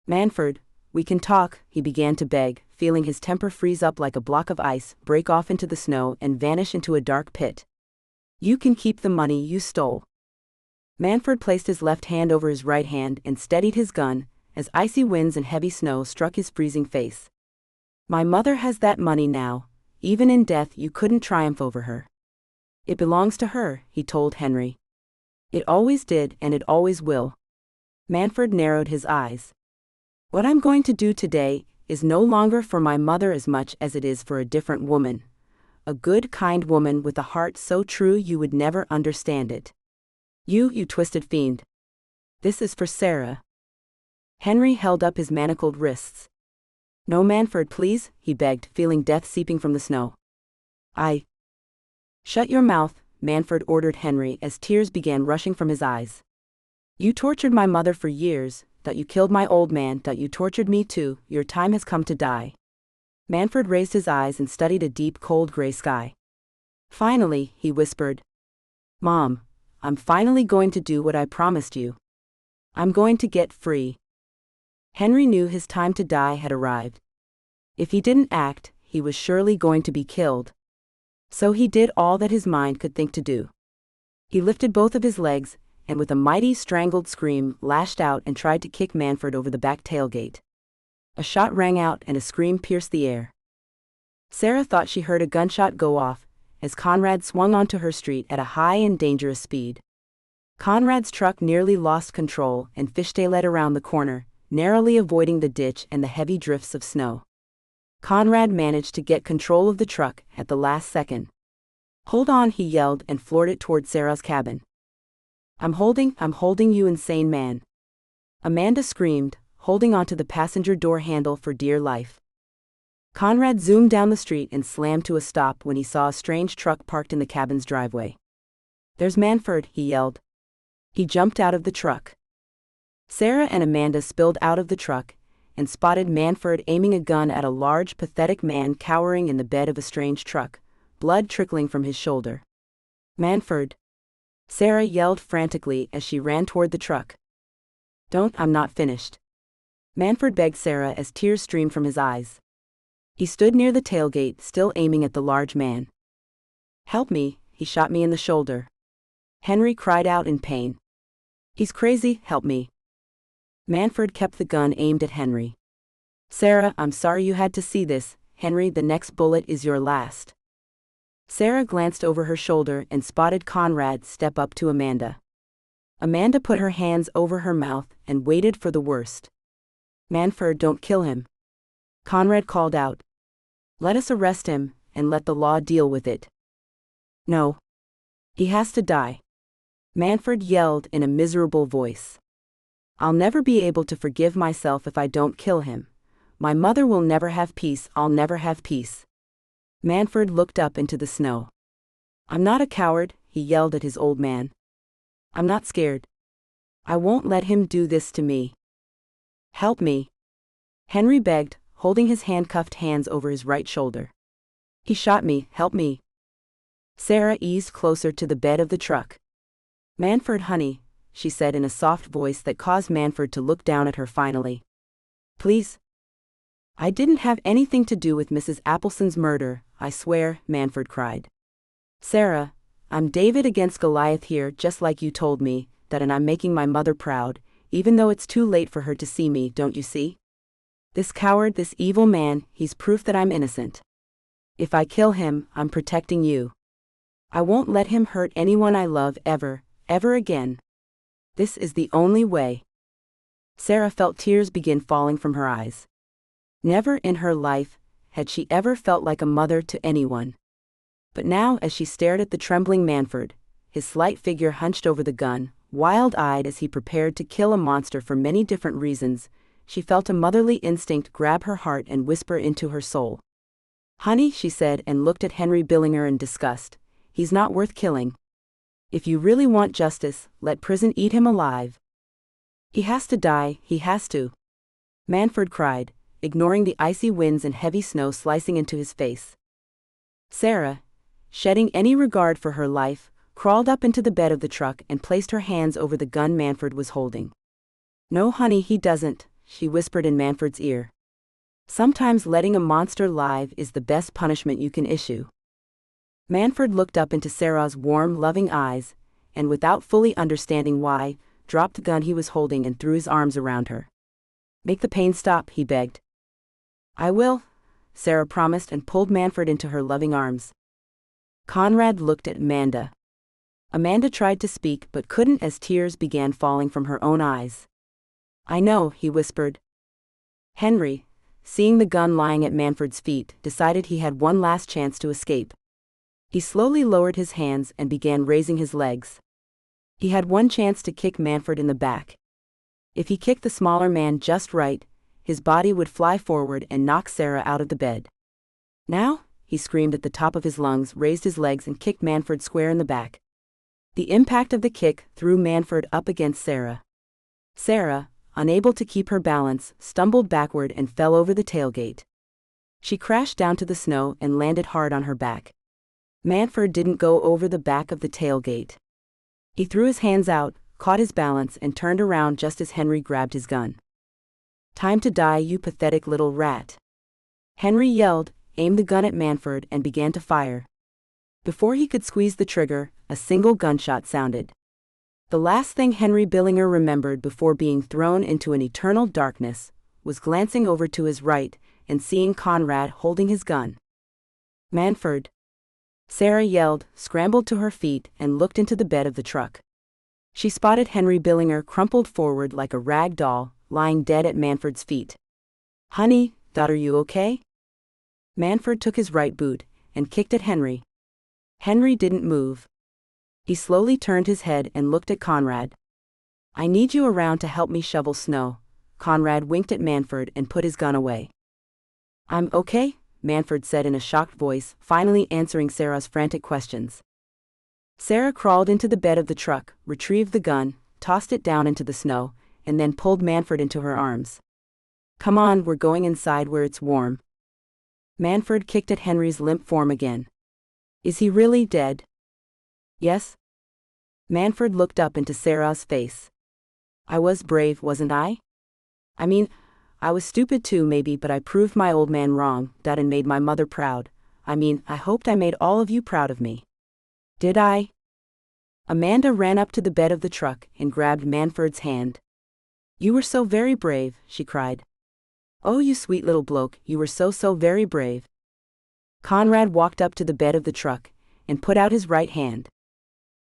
Manford, we can talk, he began to beg, feeling his temper freeze up like a block of ice, break off into the snow, and vanish into a dark pit. You can keep the money you stole. Manford placed his left hand over his right hand and steadied his gun, as icy winds and heavy snow struck his freezing face. My mother has that money now. Even in death you couldn't triumph over her. It belongs to her, he told Henry. It always did, and it always will. Manford narrowed his eyes. What I'm going to do today is no longer for my mother as much as it is for a different woman. A good, kind woman with a heart so true you would never understand it. You twisted fiend. This is for Sarah. Henry held up his manacled wrists. No, Manford, please, he begged, feeling death seeping from the snow. Shut your mouth, Manford ordered Henry as tears began rushing from his eyes. You tortured my mother for years, you killed my old man, you tortured me too, your time has come to die. Manford raised his eyes and studied a deep, cold gray sky. Finally, he whispered. Mom, I'm finally going to do what I promised you. I'm going to get free. Henry knew his time to die had arrived. If he didn't act, he was surely going to be killed. So he did all that his mind could think to do. He lifted both of his legs, and with a mighty strangled scream, lashed out and tried to kick Manford over the back tailgate. A shot rang out and a scream pierced the air. Sarah thought she heard a gunshot go off, as Conrad swung onto her street at a high and dangerous speed. Conrad's truck nearly lost control and fishtailed around the corner, narrowly avoiding the ditch and the heavy drifts of snow. Conrad managed to get control of the truck at the last second. Hold on, he yelled and floored it toward Sarah's cabin. I'm holding you, insane man. Amanda screamed, holding onto the passenger door handle for dear life. Conrad zoomed down the street and slammed to a stop when he saw a strange truck parked in the cabin's driveway. "There's Manford," he yelled. He jumped out of the truck. Sarah and Amanda spilled out of the truck and spotted Manford aiming a gun at a large, pathetic man cowering in the bed of a strange truck, blood trickling from his shoulder. "Manford!" Sarah yelled frantically as she ran toward the truck. "Don't, I'm not finished." Manford begged Sarah as tears streamed from his eyes. He stood near the tailgate, still aiming at the large man. "Help me, he shot me in the shoulder." Henry cried out in pain. "He's crazy, help me." Manford kept the gun aimed at Henry. "Sarah, I'm sorry you had to see this. Henry, the next bullet is your last." Sarah glanced over her shoulder and spotted Conrad step up to Amanda. Amanda put her hands over her mouth and waited for the worst. "Manford, don't kill him." Conrad called out. "Let us arrest him, and let the law deal with it." "No. He has to die." Manford yelled in a miserable voice. "I'll never be able to forgive myself if I don't kill him. My mother will never have peace, I'll never have peace." Manford looked up into the snow. "I'm not a coward," he yelled at his old man. "I'm not scared. I won't let him do this to me. Help me." Henry begged, holding his handcuffed hands over his right shoulder. "He shot me, help me." Sarah eased closer to the bed of the truck. "Manford, honey," she said in a soft voice that caused Manford to look down at her finally. "Please." "I didn't have anything to do with Mrs. Appleson's murder, I swear," Manford cried. "Sarah, I'm David against Goliath here, just like you told me, that, and I'm making my mother proud, even though it's too late for her to see me, don't you see? This coward, this evil man, he's proof that I'm innocent. If I kill him, I'm protecting you. I won't let him hurt anyone I love ever, ever again. This is the only way." Sarah felt tears begin falling from her eyes. Never in her life had she ever felt like a mother to anyone. But now, as she stared at the trembling Manford, his slight figure hunched over the gun, wild-eyed as he prepared to kill a monster for many different reasons, she felt a motherly instinct grab her heart and whisper into her soul. "Honey," she said, and looked at Henry Billinger in disgust, "he's not worth killing. If you really want justice, let prison eat him alive. He has to die, he has to." Manford cried, ignoring the icy winds and heavy snow slicing into his face. Sarah, shedding any regard for her life, crawled up into the bed of the truck and placed her hands over the gun Manford was holding. "No, honey, he doesn't," she whispered in Manford's ear. "Sometimes letting a monster live is the best punishment you can issue." Manford looked up into Sarah's warm, loving eyes, and without fully understanding why, dropped the gun he was holding and threw his arms around her. "Make the pain stop," he begged. "I will," Sarah promised and pulled Manford into her loving arms. Conrad looked at Amanda. Amanda tried to speak but couldn't as tears began falling from her own eyes. "I know," he whispered. Henry, seeing the gun lying at Manford's feet, decided he had one last chance to escape. He slowly lowered his hands and began raising his legs. He had one chance to kick Manford in the back. If he kicked the smaller man just right, his body would fly forward and knock Sarah out of the bed. "Now," he screamed at the top of his lungs, raised his legs and kicked Manford square in the back. The impact of the kick threw Manford up against Sarah. Sarah, unable to keep her balance, stumbled backward and fell over the tailgate. She crashed down to the snow and landed hard on her back. Manford didn't go over the back of the tailgate. He threw his hands out, caught his balance and turned around just as Henry grabbed his gun. "Time to die, you pathetic little rat." Henry yelled, aimed the gun at Manford and began to fire. Before he could squeeze the trigger, a single gunshot sounded. The last thing Henry Billinger remembered before being thrown into an eternal darkness was glancing over to his right and seeing Conrad holding his gun. "Manford!" Sarah yelled, scrambled to her feet and looked into the bed of the truck. She spotted Henry Billinger crumpled forward like a rag doll, lying dead at Manford's feet. "Honey, are you okay?" Manford took his right boot and kicked at Henry. Henry didn't move. He slowly turned his head and looked at Conrad. "I need you around to help me shovel snow." Conrad winked at Manford and put his gun away. I'm okay, Manford said in a shocked voice, finally answering Sarah's frantic questions. Sarah crawled into the bed of the truck, retrieved the gun, tossed it down into the snow, and then pulled Manford into her arms. Come on, we're going inside where it's warm. Manford kicked at Henry's limp form again. Is he really dead? Yes. Manford looked up into Sarah's face. I was brave, wasn't I? I mean, I was stupid too maybe, but I proved my old man wrong, and made my mother proud. I mean, I hoped I made all of you proud of me. Did I? Amanda ran up to the bed of the truck and grabbed Manford's hand. You were so very brave, she cried. Oh, you sweet little bloke, you were so very brave. Conrad walked up to the bed of the truck and put out his right hand.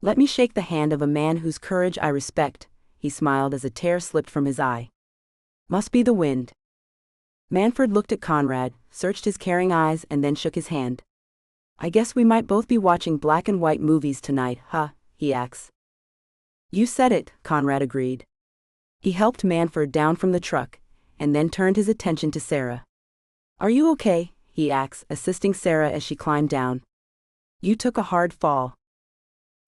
Let me shake the hand of a man whose courage I respect, he smiled as a tear slipped from his eye. Must be the wind. Manford looked at Conrad, searched his caring eyes, and then shook his hand. I guess we might both be watching black and white movies tonight, huh, he asked. You said it, Conrad agreed. He helped Manford down from the truck, and then turned his attention to Sarah. Are you okay, he asked, assisting Sarah as she climbed down. You took a hard fall.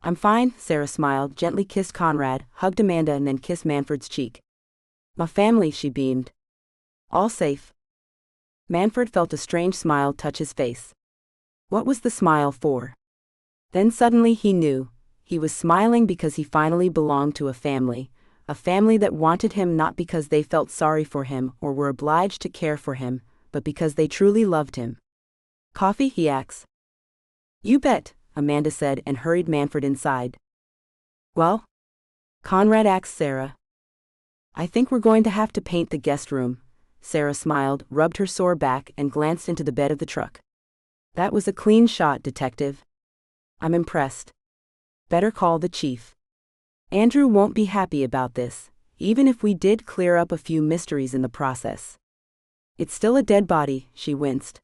I'm fine, Sarah smiled, gently kissed Conrad, hugged Amanda and then kissed Manford's cheek. My family, she beamed. All safe. Manford felt a strange smile touch his face. What was the smile for? Then suddenly he knew. He was smiling because he finally belonged to a family that wanted him not because they felt sorry for him or were obliged to care for him, but because they truly loved him. Coffee, he asked. You bet, Amanda said and hurried Manford inside. Well? Conrad asked Sarah. I think we're going to have to paint the guest room. Sarah smiled, rubbed her sore back and glanced into the bed of the truck. That was a clean shot, Detective. I'm impressed. Better call the chief. Andrew won't be happy about this, even if we did clear up a few mysteries in the process. It's still a dead body, she winced.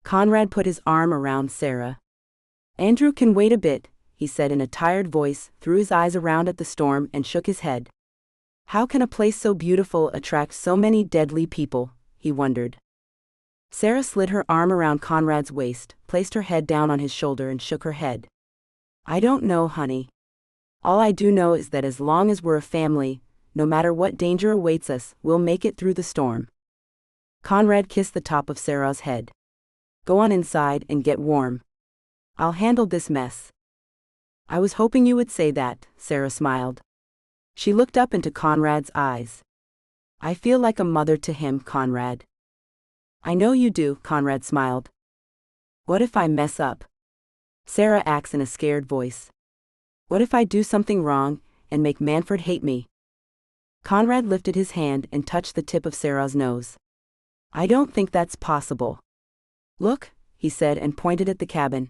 Conrad put his arm around Sarah. Andrew can wait a bit, he said in a tired voice, threw his eyes around at the storm and shook his head. How can a place so beautiful attract so many deadly people, he wondered. Sarah slid her arm around Conrad's waist, placed her head down on his shoulder and shook her head. I don't know, honey. All I do know is that as long as we're a family, no matter what danger awaits us, we'll make it through the storm. Conrad kissed the top of Sarah's head. Go on inside and get warm. I'll handle this mess. I was hoping you would say that, Sarah smiled. She looked up into Conrad's eyes. I feel like a mother to him, Conrad. I know you do, Conrad smiled. What if I mess up? Sarah asked in a scared voice. What if I do something wrong and make Manford hate me? Conrad lifted his hand and touched the tip of Sarah's nose. I don't think that's possible. Look, he said and pointed at the cabin.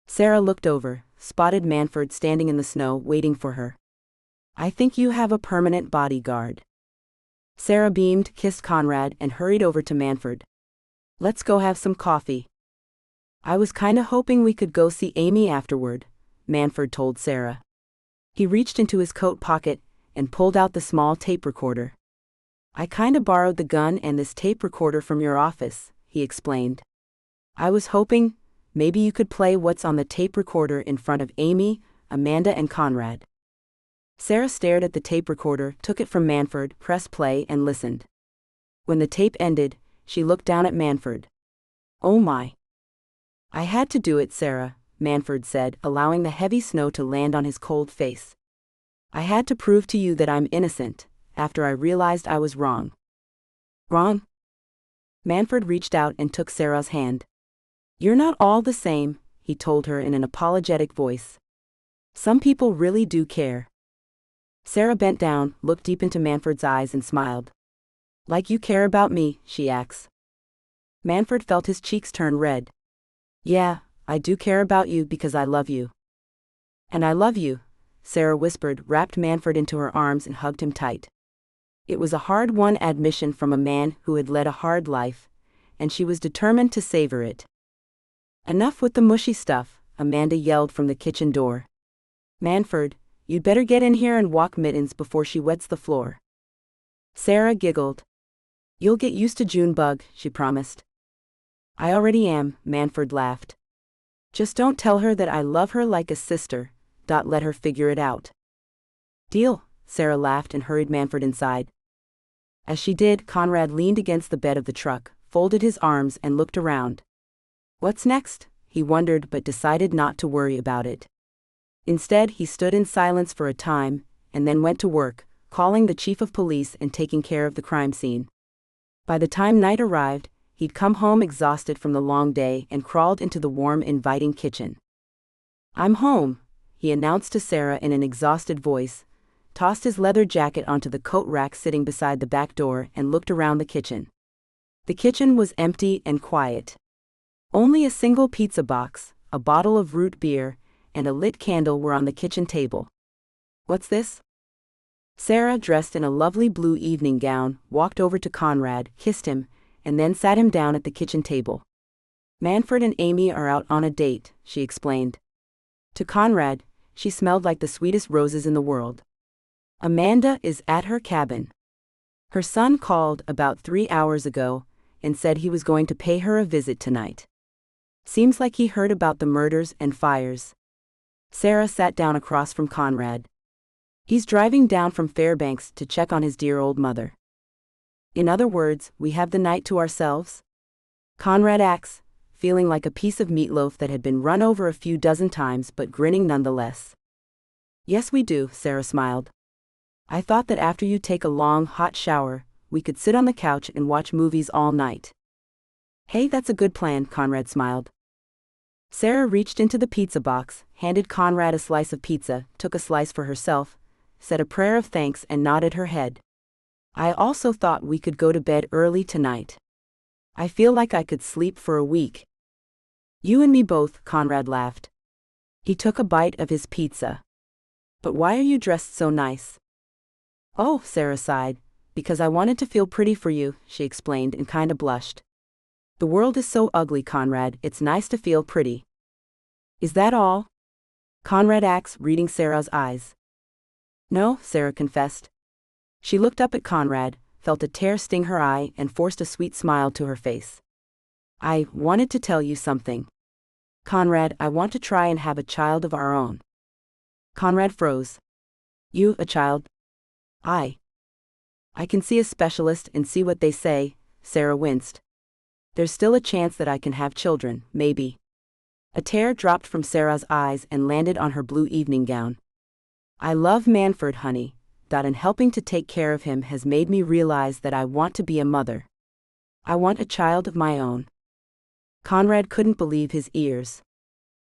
Sarah looked over, spotted Manford standing in the snow waiting for her. I think you have a permanent bodyguard. Sarah beamed, kissed Conrad and hurried over to Manford. Let's go have some coffee. I was kinda hoping we could go see Amy afterward, Manford told Sarah. He reached into his coat pocket and pulled out the small tape recorder. I kinda borrowed the gun and this tape recorder from your office, he explained. I was hoping maybe you could play what's on the tape recorder in front of Amy, Amanda and Conrad. Sarah stared at the tape recorder, took it from Manford, pressed play and listened. When the tape ended, she looked down at Manford. Oh my. I had to do it, Sarah, Manford said, allowing the heavy snow to land on his cold face. I had to prove to you that I'm innocent, after I realized I was wrong. Wrong? Manford reached out and took Sarah's hand. You're not all the same, he told her in an apologetic voice. Some people really do care. Sarah bent down, looked deep into Manford's eyes and smiled. Like you care about me, she asked. Manford felt his cheeks turn red. Yeah, I do care about you because I love you. And I love you, Sarah whispered, wrapped Manford into her arms and hugged him tight. It was a hard-won admission from a man who had led a hard life, and she was determined to savor it. Enough with the mushy stuff, Amanda yelled from the kitchen door. Manford, you'd better get in here and walk Mittens before she wets the floor. Sarah giggled. You'll get used to Junebug, she promised. I already am, Manford laughed. Just don't tell her that I love her like a sister. Let her figure it out. Deal, Sarah laughed and hurried Manford inside. As she did, Conrad leaned against the bed of the truck, folded his arms and looked around. What's next? He wondered but decided not to worry about it. Instead, he stood in silence for a time, and then went to work, calling the chief of police and taking care of the crime scene. By the time night arrived, he'd come home exhausted from the long day and crawled into the warm, inviting kitchen. I'm home, he announced to Sarah in an exhausted voice, tossed his leather jacket onto the coat rack sitting beside the back door and looked around the kitchen. The kitchen was empty and quiet. Only a single pizza box, a bottle of root beer, and a lit candle were on the kitchen table. What's this? Sarah, dressed in a lovely blue evening gown, walked over to Conrad, kissed him, and then sat him down at the kitchen table. Manford and Amy are out on a date, she explained. To Conrad, she smelled like the sweetest roses in the world. Amanda is at her cabin. Her son called about 3 hours ago and said he was going to pay her a visit tonight. Seems like he heard about the murders and fires. Sarah sat down across from Conrad. He's driving down from Fairbanks to check on his dear old mother. In other words, we have the night to ourselves? Conrad asked, feeling like a piece of meatloaf that had been run over a few dozen times but grinning nonetheless. Yes, we do, Sarah smiled. I thought that after you take a long, hot shower, we could sit on the couch and watch movies all night. Hey, that's a good plan, Conrad smiled. Sarah reached into the pizza box, handed Conrad a slice of pizza, took a slice for herself, said a prayer of thanks and nodded her head. I also thought we could go to bed early tonight. I feel like I could sleep for a week. You and me both, Conrad laughed. He took a bite of his pizza. But why are you dressed so nice? Oh, Sarah sighed. Because I wanted to feel pretty for you, she explained and kinda blushed. The world is so ugly, Conrad, it's nice to feel pretty. Is that all? Conrad asked, reading Sarah's eyes. No, Sarah confessed. She looked up at Conrad, felt a tear sting her eye and forced a sweet smile to her face. I wanted to tell you something. Conrad, I want to try and have a child of our own. Conrad froze. You, a child? I can see a specialist and see what they say, Sarah winced. There's still a chance that I can have children, maybe. A tear dropped from Sarah's eyes and landed on her blue evening gown. I love Manford, honey, and helping to take care of him has made me realize that I want to be a mother. I want a child of my own. Conrad couldn't believe his ears.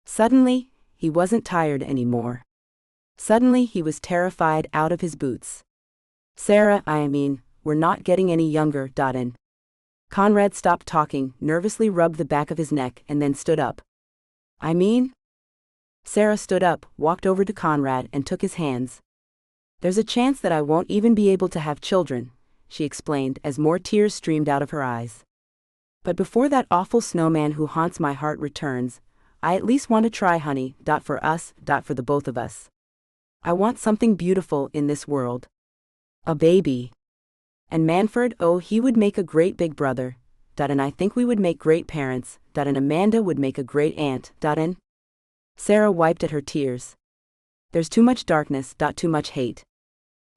Suddenly, he wasn't tired anymore. Suddenly he was terrified out of his boots. Sarah, we're not getting any younger, and Conrad stopped talking, nervously rubbed the back of his neck and then stood up. Sarah stood up, walked over to Conrad and took his hands. There's a chance that I won't even be able to have children, she explained as more tears streamed out of her eyes. But before that awful snowman who haunts my heart returns, I at least want to try, honey, for us, for the both of us. I want something beautiful in this world. A baby. And Manford, oh, he would make a great big brother, and I think we would make great parents, and Amanda would make a great aunt, and Sarah wiped at her tears. There's too much darkness, too much hate.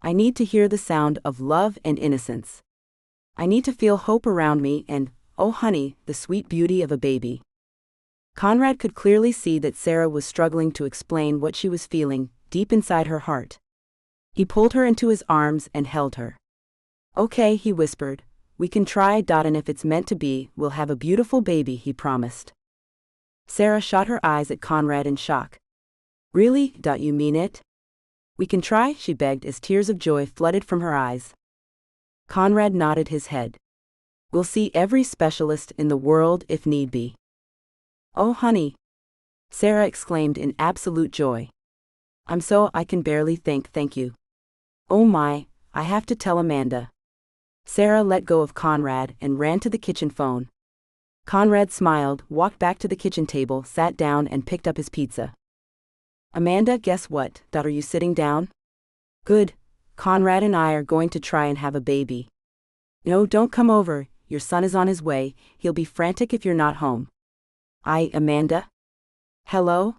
I need to hear the sound of love and innocence. I need to feel hope around me and, oh honey, the sweet beauty of a baby. Conrad could clearly see that Sarah was struggling to explain what she was feeling, deep inside her heart. He pulled her into his arms and held her. Okay, he whispered, we can try, and if it's meant to be, we'll have a beautiful baby, he promised. Sarah shot her eyes at Conrad in shock. Really, you mean it? We can try, she begged as tears of joy flooded from her eyes. Conrad nodded his head. We'll see every specialist in the world if need be. Oh honey! Sarah exclaimed in absolute joy. I can barely think, thank you. Oh my, I have to tell Amanda. Sarah let go of Conrad and ran to the kitchen phone. Conrad smiled, walked back to the kitchen table, sat down and picked up his pizza. Amanda, guess what, are you sitting down? Good. Conrad and I are going to try and have a baby. No, don't come over, your son is on his way, he'll be frantic if you're not home. Amanda? Hello?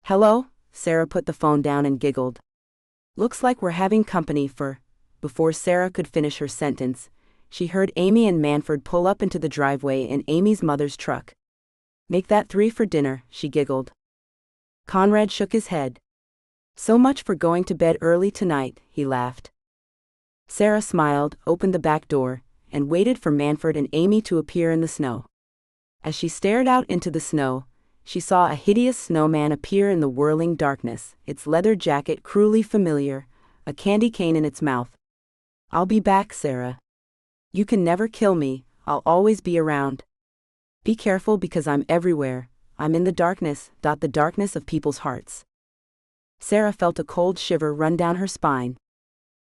Hello? Sarah put the phone down and giggled. Looks like we're having company for... Before Sarah could finish her sentence, she heard Amy and Manford pull up into the driveway in Amy's mother's truck. Make that 3 for dinner, she giggled. Conrad shook his head. So much for going to bed early tonight, he laughed. Sarah smiled, opened the back door, and waited for Manford and Amy to appear in the snow. As she stared out into the snow, she saw a hideous snowman appear in the whirling darkness, its leather jacket cruelly familiar, a candy cane in its mouth. I'll be back, Sarah. You can never kill me, I'll always be around. Be careful because I'm everywhere, I'm in the darkness of people's hearts. Sarah felt a cold shiver run down her spine.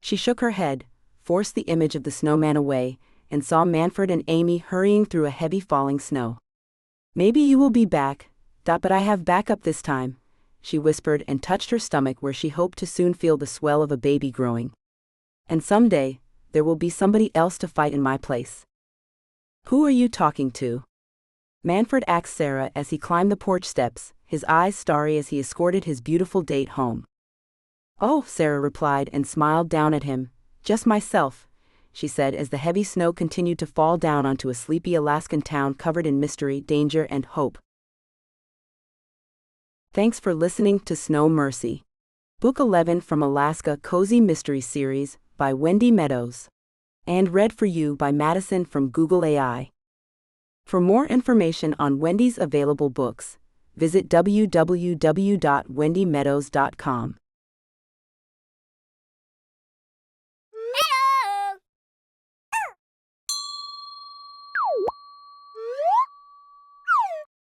She shook her head, forced the image of the snowman away, and saw Manford and Amy hurrying through a heavy falling snow. Maybe you will be back, but I have backup this time, she whispered and touched her stomach where she hoped to soon feel the swell of a baby growing. And someday, there will be somebody else to fight in my place. Who are you talking to? Manford asked Sarah as he climbed the porch steps, his eyes starry as he escorted his beautiful date home. Oh, Sarah replied and smiled down at him. Just myself, she said as the heavy snow continued to fall down onto a sleepy Alaskan town covered in mystery, danger, and hope. Thanks for listening to Snow Mercy. Book 11 from Alaska Cozy Mystery Series by Wendy Meadows. And read for you by Madison from Google AI. For more information on Wendy's available books, visit www.wendymeadows.com.